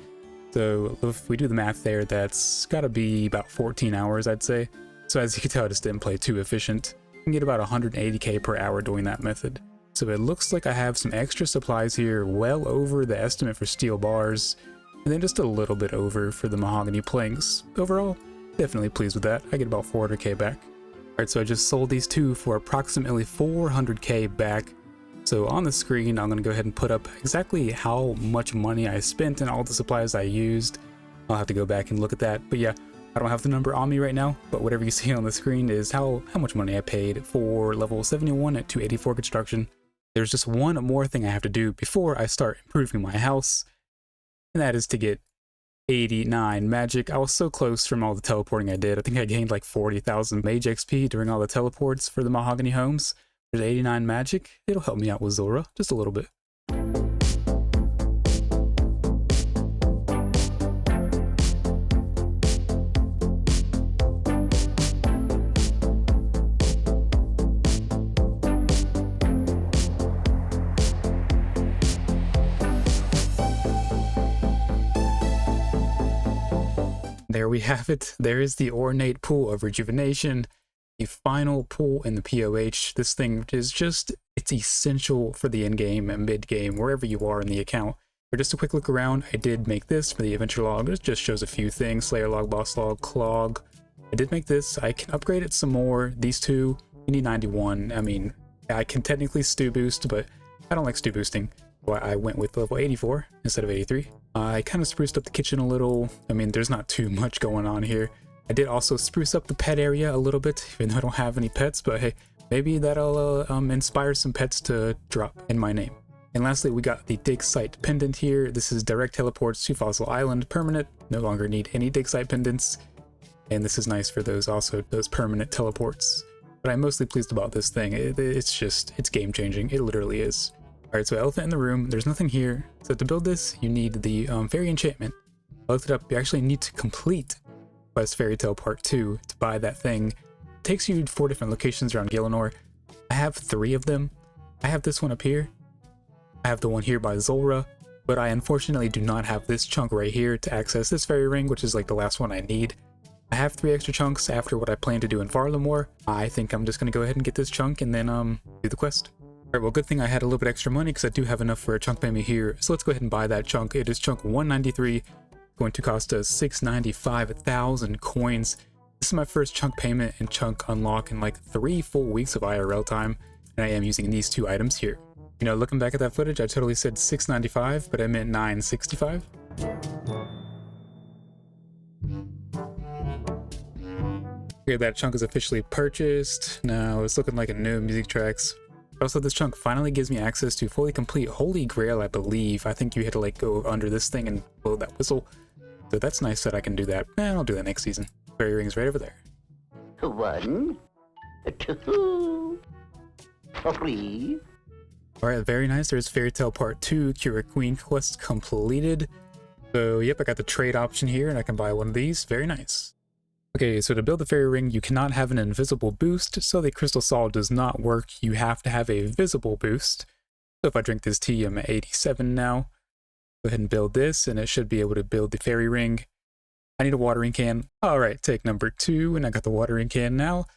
So if we do the math there, that's got to be about 14 hours, I'd say. So as you can tell, I just didn't play too efficient. You can get about 180k per hour doing that method. So it looks like I have some extra supplies here, well over the estimate for steel bars, and then just a little bit over for the mahogany planks. Overall, definitely pleased with that. I get about 400k back. Alright, so I just sold these two for approximately 400k back. So on the screen, I'm going to go ahead and put up exactly how much money I spent and all the supplies I used. I'll have to go back and look at that. But yeah, I don't have the number on me right now, but whatever you see on the screen is how much money I paid for level 71 at 284 construction. There's just one more thing I have to do before I start improving my house, and that is to get 89 magic. I was so close from all the teleporting I did. I think I gained like 40,000 mage XP during all the teleports for the mahogany homes. There's 89 magic. It'll help me out with Zora just a little bit. There we have it. There is the ornate pool of rejuvenation, the final pool in the POH. This thing is just, it's essential for the in-game and mid-game, wherever you are in the account. For just a quick look around, I did make this for the adventure log. It just shows a few things: Slayer log, boss log, clog. I did make this. I can upgrade it some more. These two, you need 91. I mean, I can technically stew boost, but I don't like stew boosting. Well, I went with level 84 instead of 83. I kind of spruced up the kitchen a little. I mean, there's not too much going on here. I did also spruce up the pet area a little bit, even though I don't have any pets, but hey, maybe that'll inspire some pets to drop in my name. And lastly, we got the dig site pendant here. This is direct teleports to Fossil Island, permanent. No longer need any dig site pendants. And this is nice for those permanent teleports. But I'm mostly pleased about this thing. It's game changing. It literally is. Alright, so elephant in the room, there's nothing here. So to build this, you need the fairy enchantment. I looked it up, you actually need to complete Quest Fairy Tale Part 2 to buy that thing. It takes you to 4 different locations around Gielinor. I have 3 of them. I have this one up here. I have the one here by Zora, but I unfortunately do not have this chunk right here to access this fairy ring, which is like the last one I need. I have 3 extra chunks after what I plan to do in Farlamore. I think I'm just going to go ahead and get this chunk and then do the quest. Alright, well, good thing I had a little bit extra money because I do have enough for a chunk payment here. So let's go ahead and buy that chunk. It is chunk 193, going to cost us 695,000 coins. This is my first chunk payment and chunk unlock in like 3 full weeks of IRL time, and I am using these 2 items here. You know, looking back at that footage, I totally said 695, but I meant 965. Okay, that chunk is officially purchased. Now it's looking like a new music tracks. Also, this chunk finally gives me access to fully complete Holy Grail, I believe. I think you had to like go under this thing and blow that whistle. So that's nice that I can do that. I'll do that next season. Fairy ring's right over there. 1, 2, 3. Alright, very nice. There's Fairy Tale Part 2, Cure a Queen quest completed. So yep, I got the trade option here and I can buy one of these. Very nice. Okay, so to build the fairy ring, you cannot have an invisible boost, so the crystal saw does not work. You have to have a visible boost. So if I drink this tea, I'm at 87 now. Go ahead and build this, and it should be able to build the fairy ring. I need a watering can. All right, take number 2, and I got the watering can now. All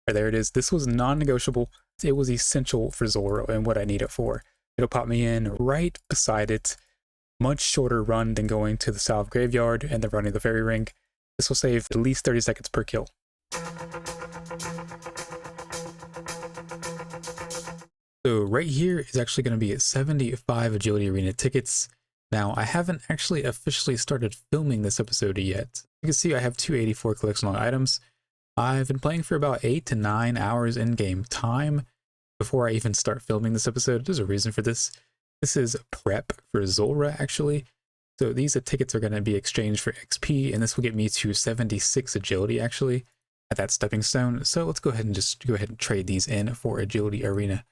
right, there it is. This was non-negotiable. It was essential for Zora and what I need it for. It'll pop me in right beside it. Much shorter run than going to the South Graveyard and then running the fairy ring. This will save at least 30 seconds per kill. So right here is actually going to be 75 Agility Arena tickets. Now, I haven't actually officially started filming this episode yet. You can see I have 284 collection log items. I've been playing for about 8 to 9 hours in-game time before I even start filming this episode. There's a reason for this. This is prep for Zora, actually. So these tickets are going to be exchanged for XP, and this will get me to 76 agility actually at that stepping stone. So let's go ahead and trade these in for Agility Arena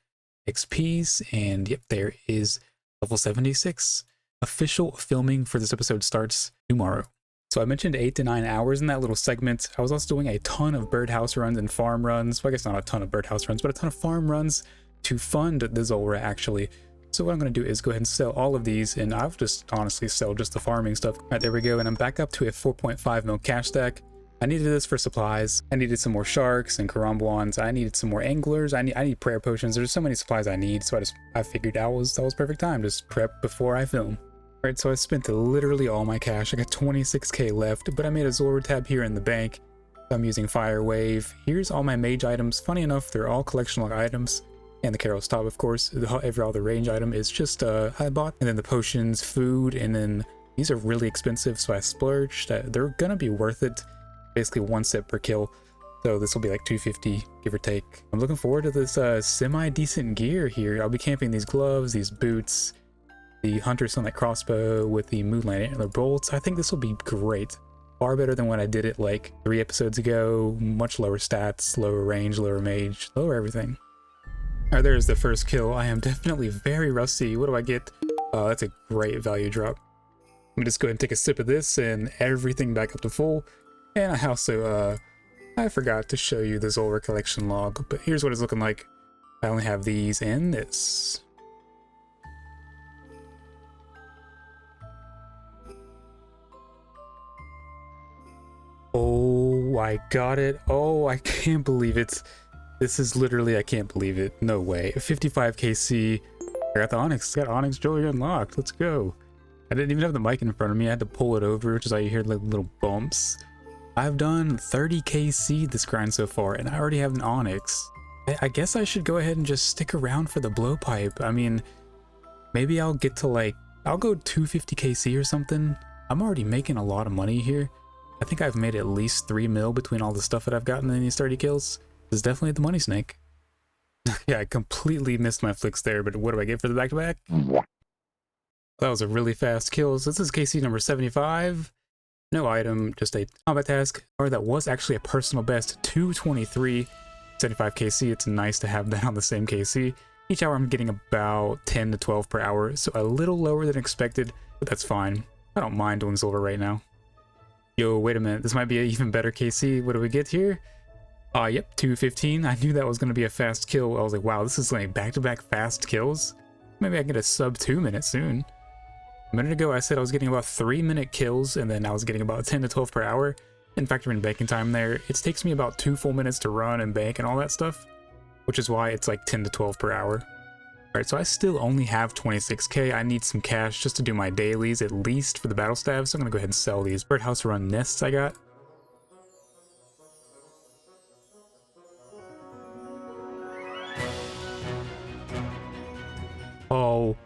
XPs. And yep, there is level 76. Official filming for this episode starts tomorrow. So I mentioned 8 to 9 hours in that little segment. I was also doing a ton of birdhouse runs and farm runs. Well, I guess not a ton of birdhouse runs, but a ton of farm runs to fund the Zora actually. So what I'm going to do is go ahead and sell all of these, and I'll just honestly sell just the farming stuff. All right, there we go, and I'm back up to a 4.5 mil cash stack. I needed this for supplies. I needed some more sharks and karambwans. I needed some more anglers. I need prayer potions. There's so many supplies I need, so I figured that was perfect time. Just prep before I film. Alright, so I spent literally all my cash. I got 26k left, but I made a Zora tab here in the bank. I'm using Fire Wave. Here's all my mage items. Funny enough, they're all collection log items. And the Carol's Top, of course. Every other range item is just I bought. And then the potions, food, and then these are really expensive, so I splurged. They're gonna be worth it. Basically 1 set per kill. So this will be like 250, give or take. I'm looking forward to this semi-decent gear here. I'll be camping these gloves, these boots, the Hunter Sunlight Crossbow with the Moonlight Antler bolts. I think this will be great. Far better than when I did it like 3 episodes ago. Much lower stats, lower range, lower mage, lower everything. Alright, there's the first kill. I am definitely very rusty. What do I get? That's a great value drop. I'm gonna just go ahead and take a sip of this and everything back up to full. And I also, I forgot to show you the Zora collection log, but here's what it's looking like. I only have these and this. Oh, I got it. Oh, I can't believe it. This is literally, I can't believe it. No way. 55 KC. I got the Onyx. Got Onyx jewelry unlocked. Let's go. I didn't even have the mic in front of me. I had to pull it over, which is why you hear like little bumps. I've done 30 KC this grind so far, and I already have an Onyx. I guess I should go ahead and just stick around for the blowpipe. I mean, maybe I'll get to like, I'll go 250 KC or something. I'm already making a lot of money here. I think I've made at least 3 mil between all the stuff that I've gotten in these 30 kills. This is definitely the money snake. Yeah, I completely missed my flicks there, but what do I get for the back-to-back? That was a really fast kill. So this is KC number 75. No item, just a combat task. Or that was actually a personal best, 223, 75 KC. It's nice to have that on the same KC. Each hour I'm getting about 10 to 12 per hour, so a little lower than expected, but that's fine. I don't mind doing silver right now. Yo, wait a minute, this might be an even better KC. What do we get here? Yep, 215. I knew that was going to be a fast kill. I was like, wow, this is like back-to-back fast kills. Maybe I can get a sub 2 minute soon. A minute ago, I said I was getting about 3-minute kills, and then I was getting about 10 to 12 per hour. And factor in banking time there, it takes me about 2 full minutes to run and bank and all that stuff, which is why it's like 10 to 12 per hour. Alright, so I still only have 26k. I need some cash just to do my dailies, at least for the battle staves. So I'm gonna go ahead and sell these birdhouse run nests I got. Oh,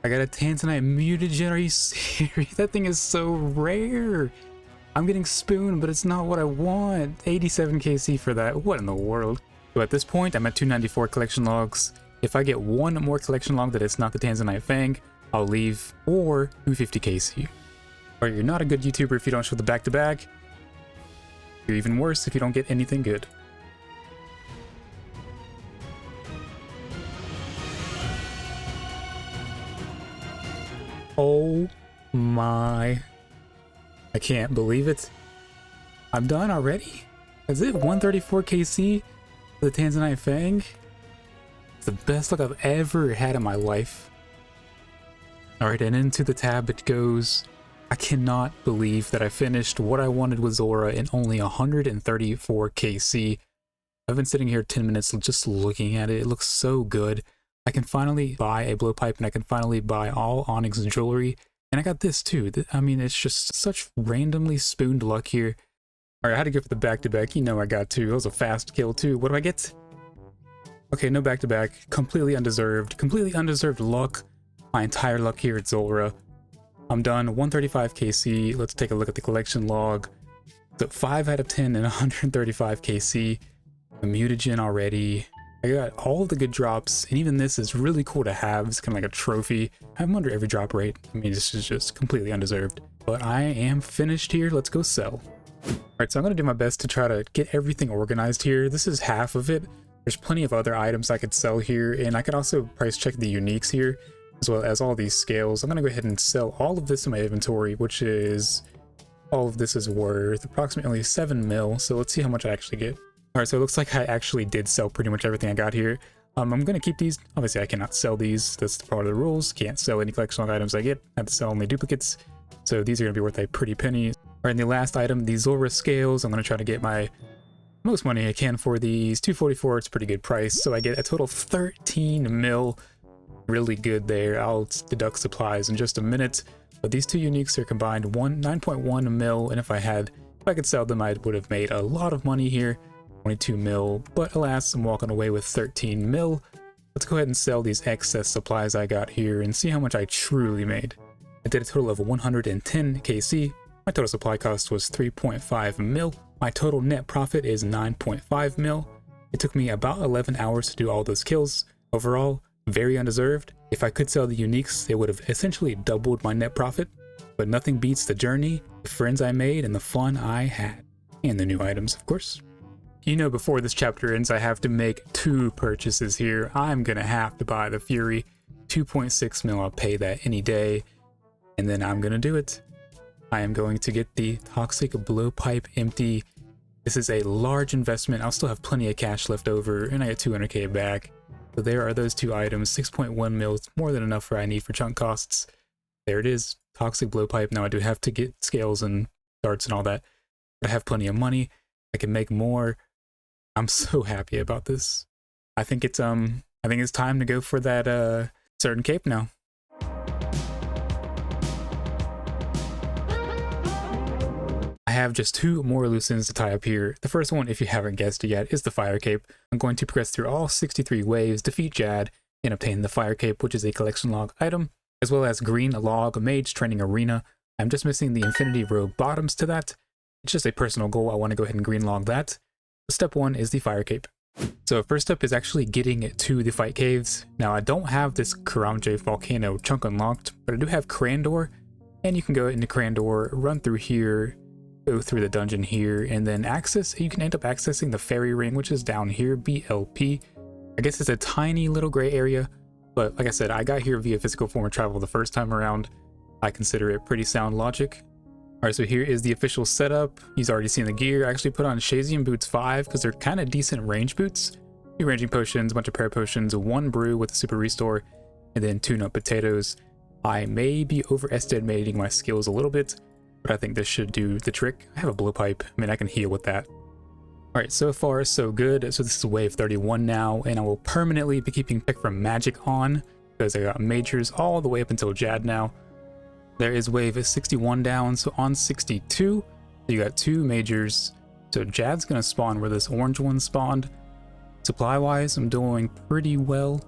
I got a Tanzanite mutagen. Are you serious? That thing is so rare. I'm getting spoon, but it's not what I want. 87 KC for that. What in the world? So at this point, I'm at 294 collection logs. If I get one more collection log that it's not the Tanzanite Fang, I'll leave, or 250 KC. Or you're not a good YouTuber if you don't show the back-to-back. You're even worse if you don't get anything good. Oh my. I can't believe it. I'm done already? Is it 134 KC for the Tanzanite Fang? It's the best luck I've ever had in my life. Alright, and into the tab it goes. I cannot believe that I finished what I wanted with Zora in only 134 KC. I've been sitting here 10 minutes just looking at it. It looks so good. I can finally buy a blowpipe and I can finally buy all Onyx jewelry. And I got this too. I mean, it's just such randomly spooned luck here. Alright, I had to go for the back-to-back. You know I got two. That was a fast kill too. What do I get? Okay, no back-to-back. Completely undeserved. Completely undeserved luck. My entire luck here at Zora. I'm done. 135 KC. Let's take a look at the collection log. So 5 out of 10 and 135 KC. A mutagen already. I got all of the good drops, and even this is really cool to have. It's kind of like a trophy. I'm under every drop rate. I mean, this is just completely undeserved. But I am finished here. Let's go sell. Alright, so I'm going to do my best to try to get everything organized here. This is half of it. There's plenty of other items I could sell here, and I could also price check the uniques here, as well as all these scales. I'm going to go ahead and sell all of this in my inventory, which is... all of this is worth approximately 7 mil, so let's see how much I actually get. Alright, so it looks like I actually did sell pretty much everything I got here. I'm going to keep these. Obviously, I cannot sell these. That's part of the rules. Can't sell any collection items I get. I have to sell only duplicates. So these are going to be worth a pretty penny. Alright, and the last item, the Zora scales. I'm going to try to get my most money I can for these. 244, it's a pretty good price. So I get a total of 13 mil. Really good there. I'll deduct supplies in just a minute. But these two uniques are combined 9.1 mil. And if I could sell them, I would have made a lot of money here. 22 mil. But alas, I'm walking away with 13 mil. Let's go ahead and sell these excess supplies I got here and see how much I truly made. I did a total of 110 KC. My total supply cost was 3.5 mil. My total net profit is 9.5 mil. It took me about 11 hours to do all those kills. Overall, very undeserved. If I could sell the uniques, it would have essentially doubled my net profit. But nothing beats the journey, the friends I made, and the fun I had. And the new items, of course. You know, before this chapter ends, I have to make 2 purchases here. I'm gonna have to buy the Fury. 2.6 mil, I'll pay that any day. And then I'm gonna do it. I am going to get the Toxic Blowpipe empty. This is a large investment. I'll still have plenty of cash left over, and I get 200k back. So there are those 2 items. 6.1 mil, it's more than enough for I need for chunk costs. There it is, Toxic Blowpipe. Now I do have to get scales and darts and all that. But I have plenty of money. I can make more. I'm so happy about this. I think it's time to go for that certain cape now. I have just 2 more loose ends to tie up here. The first one, if you haven't guessed it yet, is the Fire Cape. I'm going to progress through all 63 waves, defeat Jad, and obtain the Fire Cape, which is a collection log item, as well as Green Log Mage Training Arena. I'm just missing the Infinity Robe bottoms to that. It's just a personal goal. I want to go ahead and green log that. Step 1 is the Fire Cape. So first up is actually getting to the Fight Caves. Now I don't have this Karamje Volcano chunk unlocked, but I do have Crandor, and you can go into Crandor, run through here, go through the dungeon here, and then you can end up accessing the Fairy Ring, which is down here, BLP. I guess it's a tiny little gray area, but like I said, I got here via physical form of travel the first time around. I consider it pretty sound logic. Alright, so here is the official setup. He's already seen the gear. I actually put on Shazium Boots 5 because they're kind of decent range boots. 2 ranging potions, a bunch of prayer potions, 1 brew with a super restore, and then 2 nut potatoes. I may be overestimating my skills a little bit, but I think this should do the trick. I have a blowpipe. I mean, I can heal with that. Alright, so far so good. So this is wave 31 now, and I will permanently be keeping Pick from Magic on because I got majors all the way up until Jad now. There is wave 61 down, so on 62, you got 2 majors. So Jad's gonna spawn where this orange one spawned. Supply-wise, I'm doing pretty well.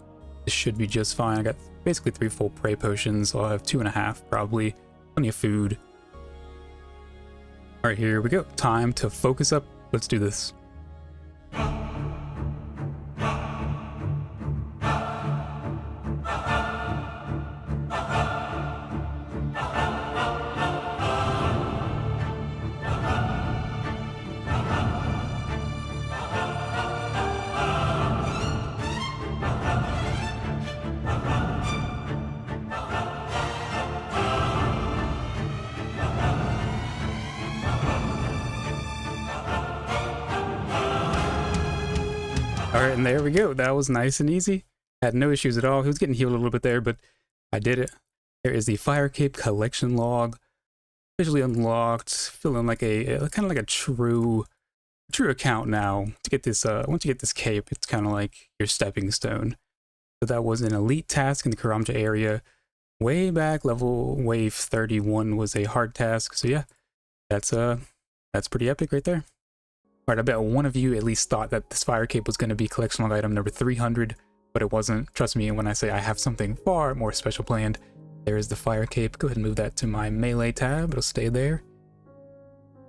This should be just fine. I got basically 3 full prey potions, so I'll have 2.5 probably. Plenty of food. Alright, here we go. Time to focus up. Let's do this. Alright, and there we go. That was nice and easy. Had no issues at all. He was getting healed a little bit there, but I did it. There is the Fire Cape collection log. Officially unlocked. Feeling like a kind of like a true account now. To get this once you get this cape, it's kind of like your stepping stone. So that was an elite task in the Karamja area. Way back, level wave 31 was a hard task. So yeah, that's pretty epic right there. Alright, I bet one of you at least thought that this Fire Cape was going to be collection log item number 300, but it wasn't. Trust me when I say I have something far more special planned. There is the Fire Cape. Go ahead and move that to my melee tab. It'll stay there.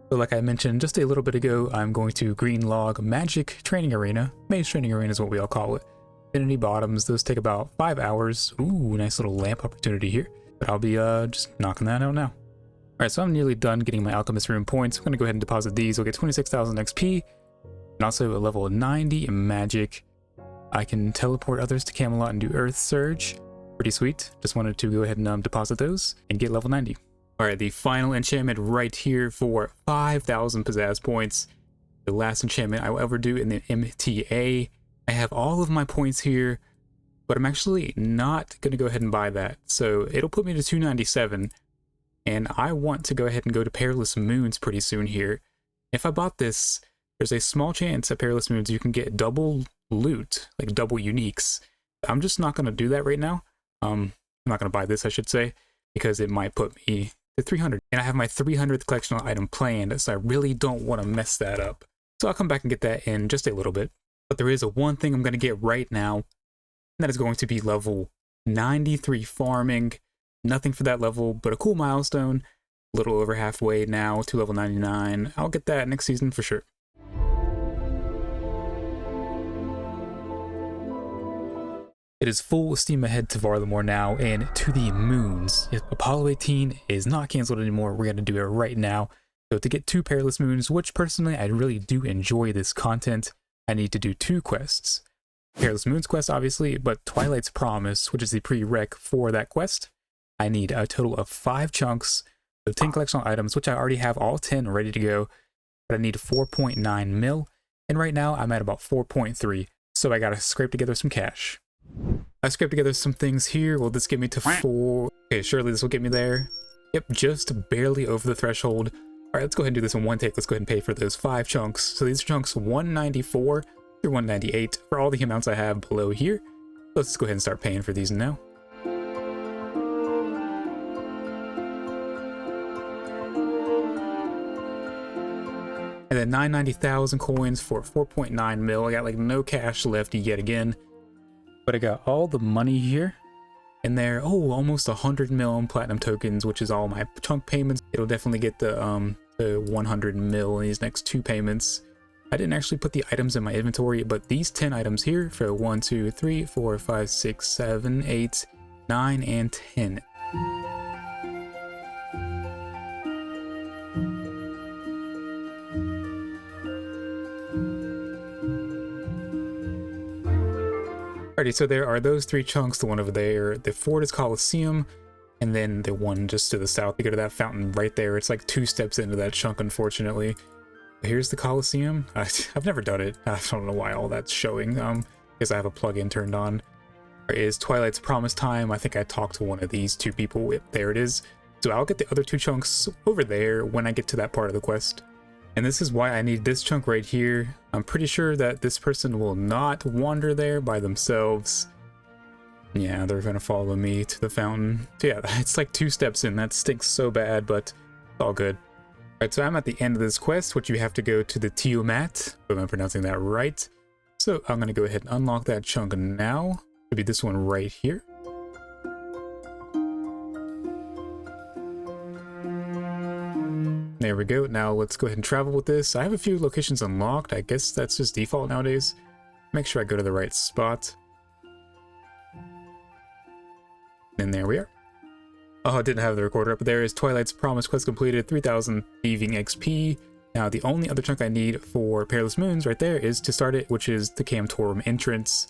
So like I mentioned just a little bit ago, I'm going to green log Magic Training Arena. Mage Training Arena is what we all call it. Infinity Bottoms. Those take about 5 hours. Ooh, nice little lamp opportunity here. But I'll be just knocking that out now. Alright, so I'm nearly done getting my Alchemist Rune points. I'm going to go ahead and deposit these. We'll get 26,000 XP and also a level 90 in Magic. I can teleport others to Camelot and do Earth Surge. Pretty sweet. Just wanted to go ahead and deposit those and get level 90. Alright, the final enchantment right here for 5,000 Pizzazz points. The last enchantment I will ever do in the MTA. I have all of my points here, but I'm actually not going to go ahead and buy that. So it'll put me to 297. and I want to go ahead and go to Perilous Moons pretty soon here. If I bought this, there's a small chance at Perilous Moons you can get double loot, like double uniques. I'm just not going to do that right now. I'm not going to buy this, I should say, because it might put me to 300. And I have my 300th collectional item planned, so I really don't want to mess that up. So I'll come back and get that in just a little bit. But there is one thing I'm going to get right now, and that is going to be level 93 farming. Nothing for that level, but a cool milestone. A little over halfway now to level 99. I'll get that next season for sure. It is full steam ahead to Varlamore now and to the moons. If Apollo 18 is not canceled anymore, we're going to do it right now. So to get 2 Perilous Moons, which personally I really do enjoy this content, I need to do 2 quests. Perilous Moons quest obviously, but Twilight's Promise, which is the prereq for that quest, I need a total of 5 chunks, so 10 collectional items, which I already have all 10 ready to go, but I need 4.9 mil, and right now I'm at about 4.3, so I gotta scrape together some cash. I scraped together some things here. Will this get me to 4? Okay, surely this will get me there. Yep, just barely over the threshold. Alright, let's go ahead and do this in one take. Let's go ahead and pay for those 5 chunks. So these are chunks 194 through 198 for all the amounts I have below here. Let's go ahead and start paying for these now. And then 990,000 coins for 4.9 mil. I got like no cash left yet again. But I got all the money here, and there, oh, almost 100 mil in platinum tokens, which is all my chunk payments. It'll definitely get the 100 mil in these next 2 payments. I didn't actually put the items in my inventory, but these 10 items here for 1, 2, 3, 4, 5, 6, 7, 8, 9, and 10. Alrighty, so there are those 3 chunks, the one over there, the Fortis Coliseum, and then the one just to the south. You go to that fountain right there. It's like 2 steps into that chunk, unfortunately. Here's the Coliseum. I've never done it. I don't know why all that's showing, because I have a plugin turned on. There is Twilight's Promise time. I think I talked to one of these 2 people. There it is. So I'll get the other 2 chunks over there when I get to that part of the quest. And this is why I need this chunk right here. I'm pretty sure that this person will not wander there by themselves. Yeah, they're gonna follow me to the fountain. So yeah, it's like 2 steps in. That stinks so bad, but it's all good. Alright, so I'm at the end of this quest, which you have to go to the Tiamat, if I'm pronouncing that right. So I'm gonna go ahead and unlock that chunk now. It'll be this one right here. There we go. Now let's go ahead and travel with this. I have a few locations unlocked. I guess that's just default nowadays. Make sure I go to the right spot. And there we are. Oh, I didn't have the recorder up. There is Twilight's Promise quest completed, 3,000 thieving XP. Now the only other chunk I need for Perilous Moons right there is to start it, which is the Camtorum entrance,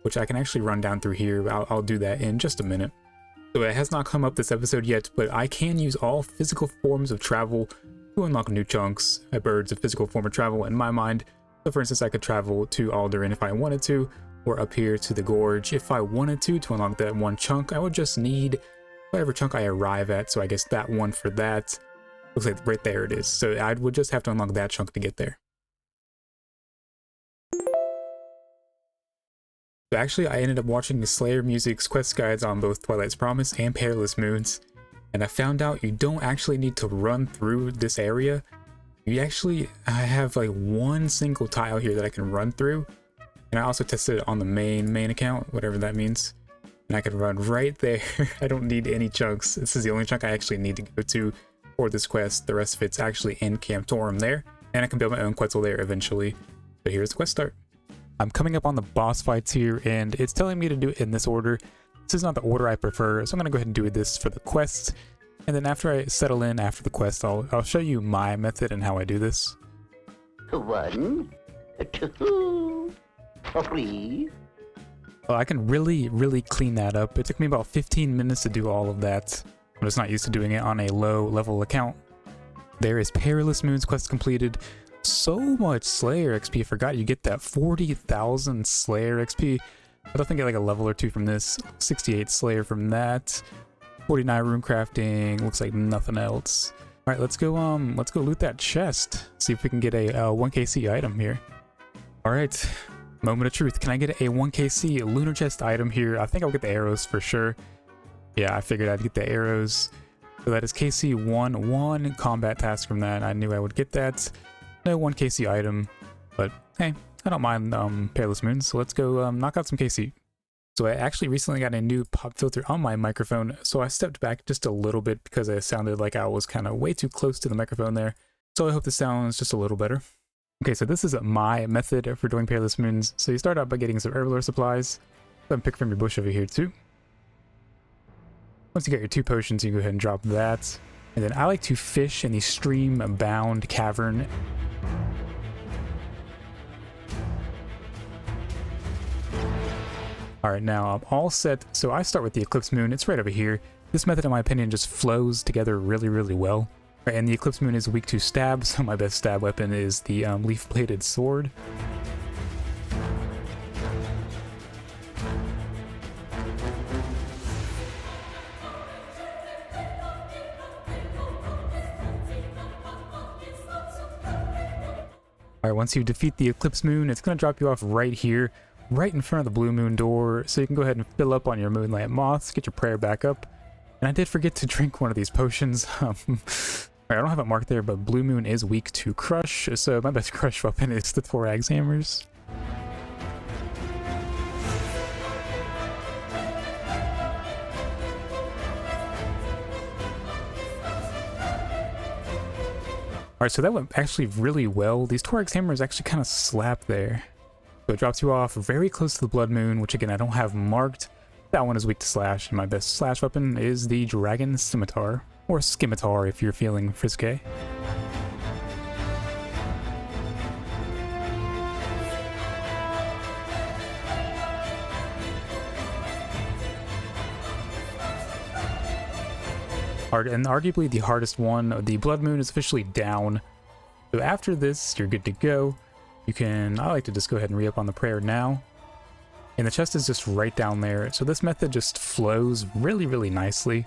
which I can actually run down through here. I'll do that in just a minute. So it has not come up this episode yet, but I can use all physical forms of travel to unlock new chunks. A bird's a physical form of travel in my mind. So for instance, I could travel to Alderan if I wanted to, or up here to the Gorge if I wanted to unlock that 1 chunk. I would just need whatever chunk I arrive at, so I guess that one for that. Looks like right there it is. So I would just have to unlock that chunk to get there. So actually, I ended up watching the Slayer Music's quest guides on both Twilight's Promise and Perilous Moons, and I found out you don't actually need to run through this area. I have like 1 single tile here that I can run through, and I also tested it on the main account, whatever that means, and I can run right there. I don't need any chunks. This is the only chunk I actually need to go to for this quest. The rest of it's actually in Camtorum there, and I can build my own Quetzal there eventually. But here's the quest start. I'm coming up on the boss fights here, and it's telling me to do it in this order. This is not the order I prefer, so I'm gonna go ahead and do this for the quest, and then after I settle in after the quest, I'll show you my method and how I do this. 1, 2, 3. Well, I can really clean that up. It took me about 15 minutes to do all of that. I'm just not used to doing it on a low level account. There is Perilous Moons quest completed. So much Slayer XP. I forgot you get that 40,000 Slayer XP. I don't think I get like a level or 2 from this. 68 Slayer from that. 49 rune crafting, looks like nothing else. All right, let's go loot that chest. See if we can get a 1kc item here. All right, moment of truth. Can I get a 1kc lunar chest item here? I think I'll get the arrows for sure. Yeah, I figured I'd get the arrows. So that is KC1, one combat task from that. I knew I would get that. No 1kc item, but hey, I don't mind Peerless Moons. So let's go knock out some KC. So I actually recently got a new pop filter on my microphone, so I stepped back just a little bit because it sounded like I was kind of way too close to the microphone there. So I hope the sound is just a little better. Okay, so this is my method for doing Peerless Moons. So you start out by getting some herblore supplies. Go and pick from your bush over here too. Once you get your 2 potions, you can go ahead and drop that. And then I like to fish in the stream-bound cavern. Alright, now I'm all set. So I start with the Eclipse Moon. It's right over here. This method, in my opinion, just flows together really, really well. Right, and the Eclipse Moon is weak to stab, so my best stab weapon is the leaf-bladed sword. Alright, once you defeat the Eclipse Moon, it's going to drop you off right here, right in front of the Blue Moon door, so you can go ahead and fill up on your Moonlight Moths, get your prayer back up. And I did forget to drink one of these potions. Alright, I don't have it marked there, but Blue Moon is weak to crush, so my best crush weapon is the Thorax Hammers. Alright, so that went actually really well. These Thorax Hammers actually kind of slap there. So it drops you off very close to the Blood Moon, which again I don't have marked. That one is weak to slash, and my best slash weapon is the Dragon Scimitar, or Scimitar if you're feeling frisky. And arguably the hardest one, the Blood Moon is officially down. So after this, you're good to go. You can, I like to just go ahead and re-up on the prayer now. And the chest is just right down there. So this method just flows really, really nicely.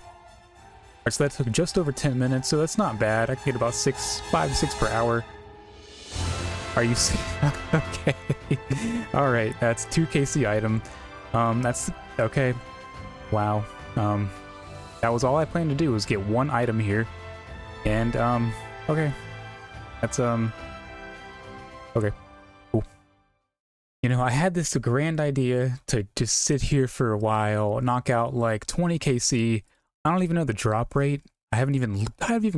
Alright, so that took just over 10 minutes, so that's not bad. I can get about 5 to 6 per hour. Are you okay? Alright, that's 2kc item. That's okay. Wow. That was all I planned to do, was get one item here. And okay. That's okay. Cool. You know, I had this grand idea to just sit here for a while, knock out like 20kc. I don't even know the drop rate. I haven't even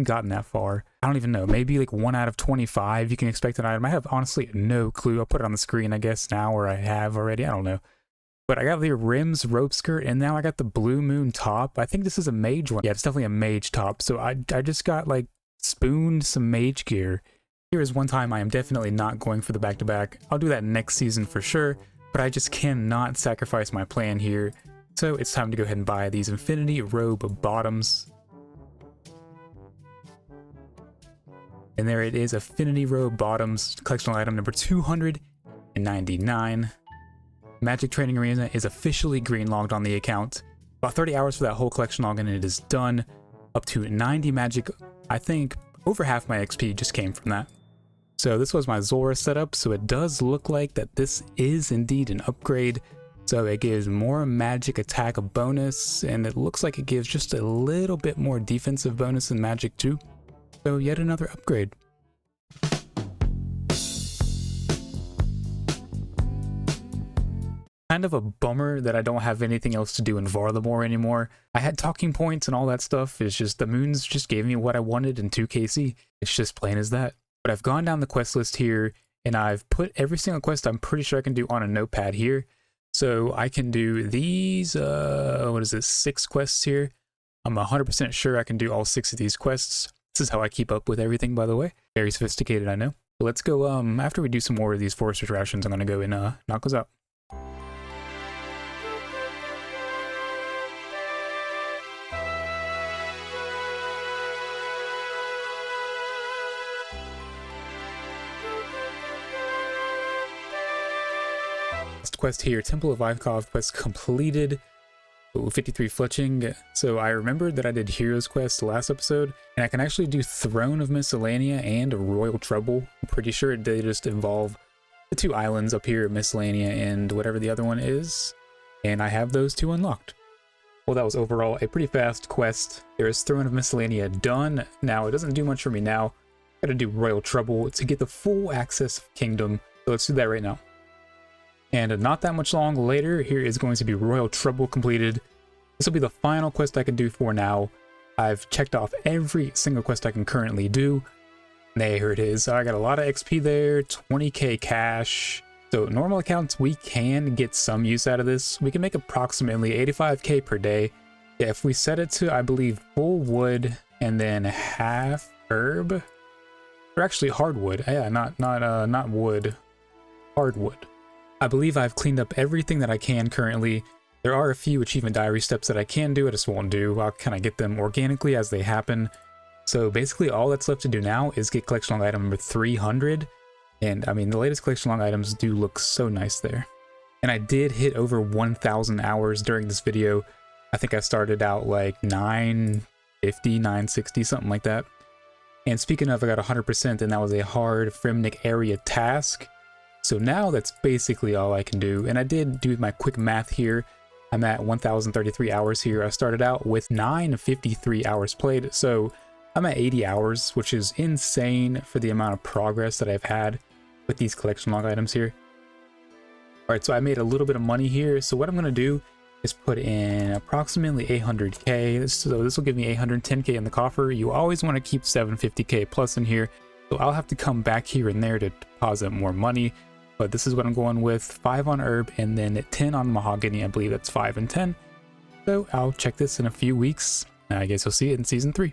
gotten that far. I don't even know. Maybe like 1 out of 25 you can expect an item. I have honestly no clue. I'll put it on the screen, I guess, now, or I have already. I don't know. But I got the Rims rope skirt, and now I got the Blue Moon top. I think this is a mage one. Yeah, it's definitely a mage top. So I just got like spooned some mage gear. Here is one time I am definitely not going for the back-to-back. I'll do that next season for sure, but I just cannot sacrifice my plan here. So it's time to go ahead and buy these Infinity Robe bottoms. And there it is, Affinity Robe bottoms, collectional item number 299. Magic Training Arena is officially green-logged on the account. About 30 hours for that whole collection log and it is done. Up to 90 magic. I think over half my XP just came from that. So this was my Zora setup, so it does look like that this is indeed an upgrade. So it gives more magic attack bonus, and it looks like it gives just a little bit more defensive bonus than magic too. So yet another upgrade. Kind of a bummer that I don't have anything else to do in Varlamore anymore. I had talking points and all that stuff. It's just the moons just gave me what I wanted in 2kc. It's just plain as that. But I've gone down the quest list here and I've put every single quest I'm pretty sure I can do on a notepad here. So I can do these, what is this, 6 quests here. I'm 100% sure I can do all 6 of these quests. This is how I keep up with everything, by the way. Very sophisticated, I know. But let's go, after we do some more of these Forester's Rations, I'm gonna go and knock those out. Quest here, Temple of Ivkov quest completed. Ooh, 53 fletching. So I remembered that I did Heroes Quest last episode, and I can actually do Throne of Miscellanea and Royal Trouble. I'm pretty sure they just involve the two islands up here, Miscellanea and whatever the other one is, and I have those two unlocked. Well, that was overall a pretty fast quest. There is Throne of Miscellanea done. Now, it doesn't do much for me now. Gotta do Royal Trouble to get the full access of Kingdom, so let's do that right now. And not that much long later, here is going to be Royal Trouble completed. This will be the final quest I can do for now. I've checked off every single quest I can currently do. There it is. I got a lot of XP there, 20k cash. So normal accounts, we can get some use out of this. We can make approximately 85k per day. Yeah, if we set it to, I believe, full wood and then half herb, or actually hardwood. Yeah, not wood, hardwood. I believe I've cleaned up everything that I can currently. There are a few achievement diary steps that I can do, I just won't do. I'll kind of get them organically as they happen. So basically all that's left to do now is get collection log item number 300. And I mean, the latest collection log items do look so nice there. And I did hit over 1,000 hours during this video. I think I started out like 950, 960, something like that. And speaking of, I got 100%, and that was a hard Fremnik area task. So now that's basically all I can do. And I did do my quick math here. I'm at 1,033 hours here. I started out with 953 hours played. So I'm at 80 hours, which is insane for the amount of progress that I've had with these collection log items here. All right, so I made a little bit of money here. So what I'm gonna do is put in approximately 800k. So this will give me 810k in the coffer. You always wanna keep 750k plus in here. So I'll have to come back here and there to deposit more money. But this is what I'm going with, 5 on herb and then 10 on mahogany. I believe that's 5 and 10. So I'll check this in a few weeks. I guess you'll see it in season 3.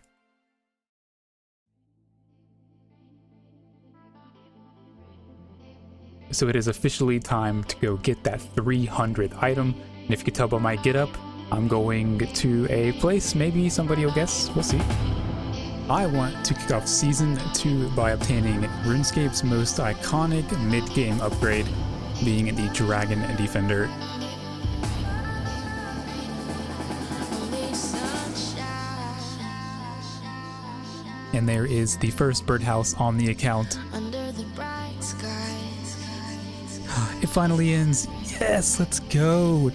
So it is officially time to go get that 300th item. And if you could tell by my get up, I'm going to a place, maybe somebody will guess, we'll see. I want to kick off Season 2 by obtaining RuneScape's most iconic mid-game upgrade, being the Dragon Defender. And there is the first birdhouse on the account. It finally ends. Yes, let's go.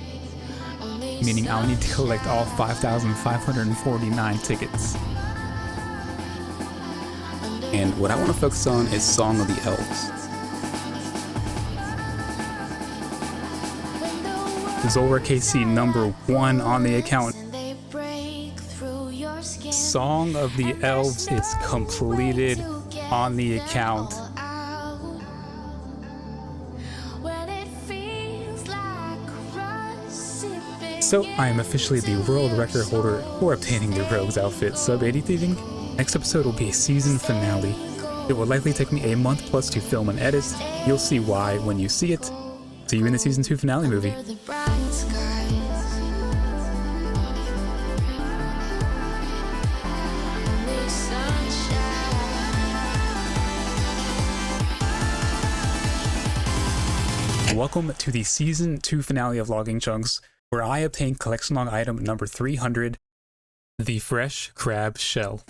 Meaning I'll need to collect all 5,549 tickets. And what I want to focus on is Song of the Elves. Zora KC number 1 on the account. Song of the Elves is completed on the account. So I am officially the world record holder for obtaining the Rogue's outfit sub 80 thieving. Next episode will be a season finale. It will likely take me a month plus to film and edit. You'll see why when you see it. See you in the season 2 finale movie. Welcome to the season 2 finale of Logging Chunks, where I obtained collection log item number 300, the fresh crab shell.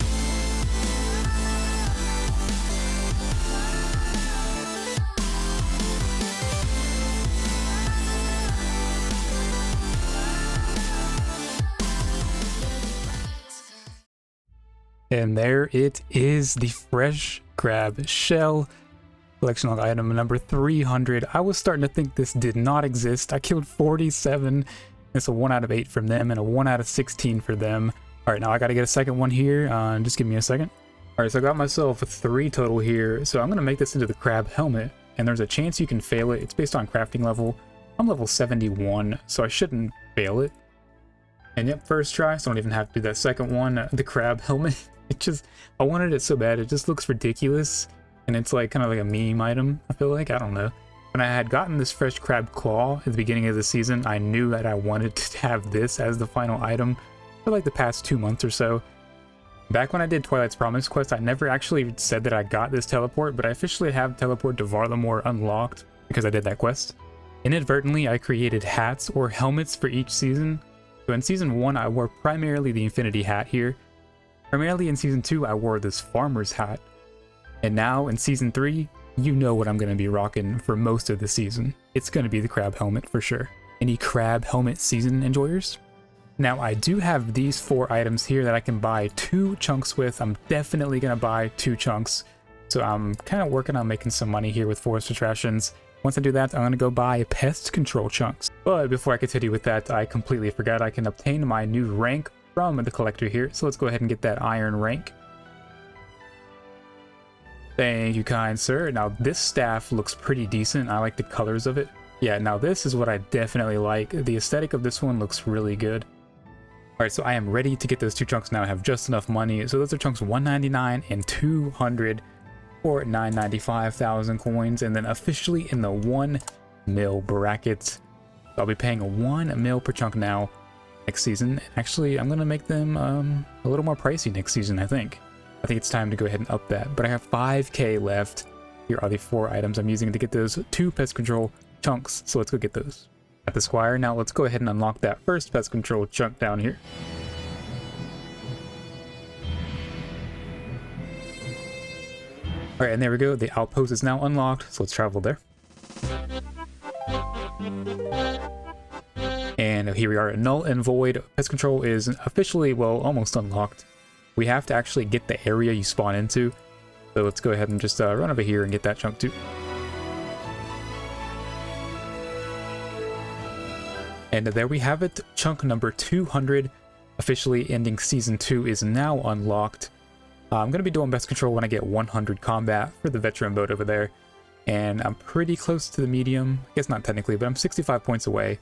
And there it is, the fresh crab shell. Collection log item number 300. I was starting to think this did not exist. I killed 47. It's a 1 out of 8 from them and a 1 out of 16 for them. All right, now I got to get a second one here. Just give me a second. All right, so I got myself 3 total here. So I'm going to make this into the crab helmet. And there's a chance you can fail it. It's based on crafting level. I'm level 71, so I shouldn't fail it. And yep, first try, so I don't even have to do that second one. The crab helmet. I wanted it so bad. It just looks ridiculous. And it's like kind of like a meme item, I feel like. I don't know. When I had gotten this fresh crab claw at the beginning of the season, I knew that I wanted to have this as the final item for like the past 2 months or so. Back when I did Twilight's Promise quest, I never actually said that I got this teleport, but I officially have teleport to Varlamore unlocked because I did that quest. Inadvertently, I created hats or helmets for each season. So in Season 1, I wore primarily the Infinity hat here. Primarily in Season 2, I wore this farmer's hat. And now in Season 3, you know what I'm going to be rocking for most of the season. It's going to be the crab helmet for sure. Any crab helmet season enjoyers? Now I do have these 4 items here that I can buy 2 chunks with. I'm definitely going to buy 2 chunks. So I'm kind of working on making some money here with forest rations. Once I do that, I'm going to go buy pest control chunks. But before I continue with that, I completely forgot I can obtain my new rank from the collector here. So let's go ahead and get that iron rank. Thank you, kind sir. Now this staff looks pretty decent. I like the colors of it. Yeah, now this is what I definitely like. The aesthetic of this one looks really good. Alright, so I am ready to get those 2 chunks now. I have just enough money. So those are chunks 199 and 200 for 995,000 coins. And then officially in the 1 mil brackets. I'll be paying 1 mil per chunk now next season. Actually, I'm going to make them a little more pricey next season, I think. I think it's time to go ahead and up that. But I have 5k left. Here are the 4 items I'm using to get those 2 pest control chunks. So let's go get those. At the Squire, now let's go ahead and unlock that first pest control chunk down here. Alright, and there we go. The outpost is now unlocked. So let's travel there. And here we are. Null and Void. Pest control is officially, well, almost unlocked. We have to actually get the area you spawn into. So let's go ahead and just run over here and get that chunk too. And there we have it. Chunk number 200, officially ending Season 2, is now unlocked. I'm going to be doing pest control when I get 100 combat for the veteran boat over there. And I'm pretty close to the medium. I guess not technically, but I'm 65 points away.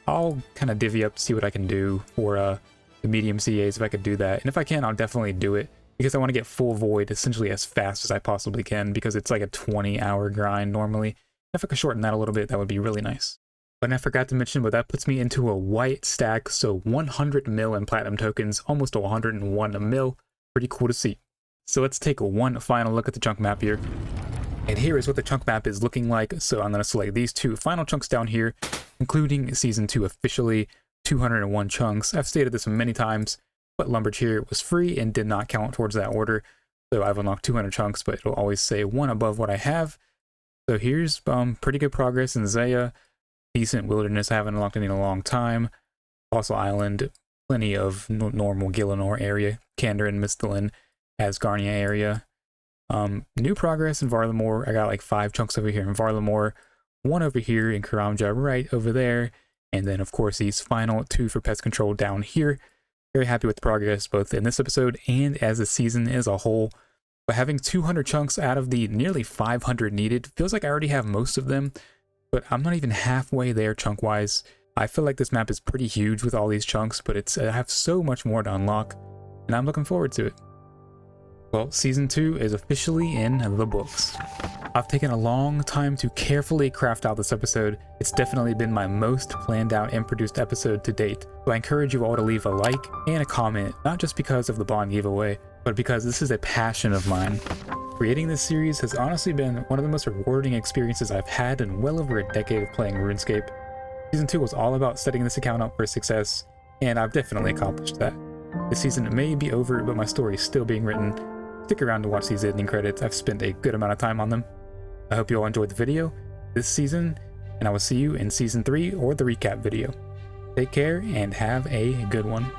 I'll kind of divvy up, see what I can do for the medium CAs if I could do that. And if I can, I'll definitely do it because I want to get full void essentially as fast as I possibly can because it's like a 20-hour grind normally. If I could shorten that a little bit, that would be really nice. But I forgot to mention, but that puts me into a white stack, so 100 mil in platinum tokens, almost 101 mil. Pretty cool to see. So let's take one final look at the chunk map here. And here is what the chunk map is looking like. So I'm going to select these 2 final chunks down here, including Season 2 officially. 201 chunks. I've stated this many times, but Lumbercheer was free and did not count towards that order. So I've unlocked 200 chunks, but it'll always say 1 above what I have. So here's pretty good progress in Zaya. Decent wilderness, I haven't unlocked any in a long time. Fossil Island, plenty of normal Gillinor area. Candor and Mistalin, Asgarnia area. New progress in Varlamore. I got like 5 chunks over here in Varlamore. 1 over here in Karamja right over there. And then, of course, these final 2 for pest control down here. Very happy with the progress, both in this episode and as the season as a whole. But having 200 chunks out of the nearly 500 needed, feels like I already have most of them. But I'm not even halfway there chunk-wise. I feel like this map is pretty huge with all these chunks, but I have so much more to unlock. And I'm looking forward to it. Well, Season 2 is officially in the books. I've taken a long time to carefully craft out this episode. It's definitely been my most planned out and produced episode to date. So I encourage you all to leave a like and a comment, not just because of the bond giveaway, but because this is a passion of mine. Creating this series has honestly been one of the most rewarding experiences I've had in well over a decade of playing RuneScape. Season 2 was all about setting this account up for success, and I've definitely accomplished that. This season may be over, but my story is still being written. Stick around to watch these ending credits. I've spent a good amount of time on them. I hope you all enjoyed the video this season, and I will see you in Season 3 or the recap video. Take care and have a good one.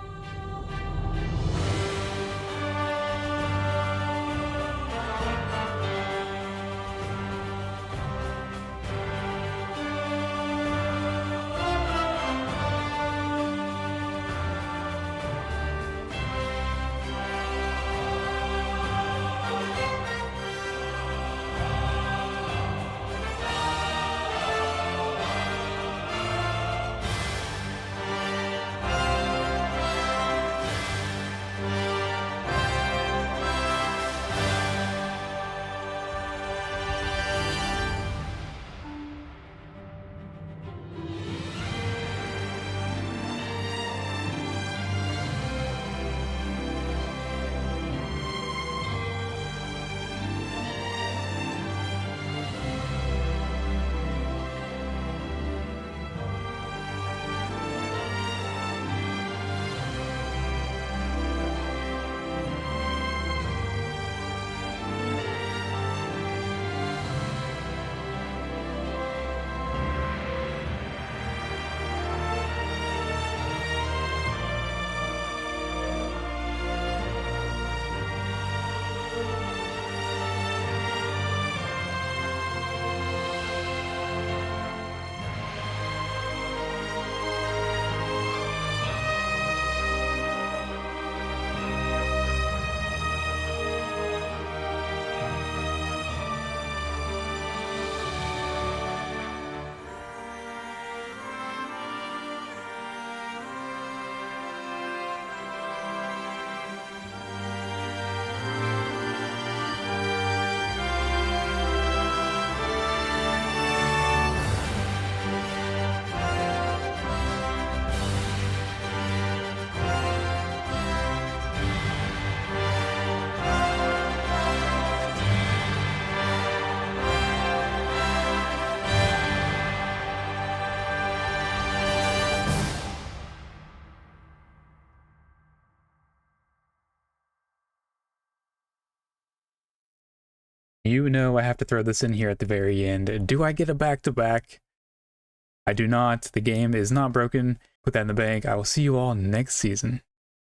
You know I have to throw this in here at the very end. Do I get a back-to-back? I do not. The game is not broken. Put that in the bank. I will see you all next season.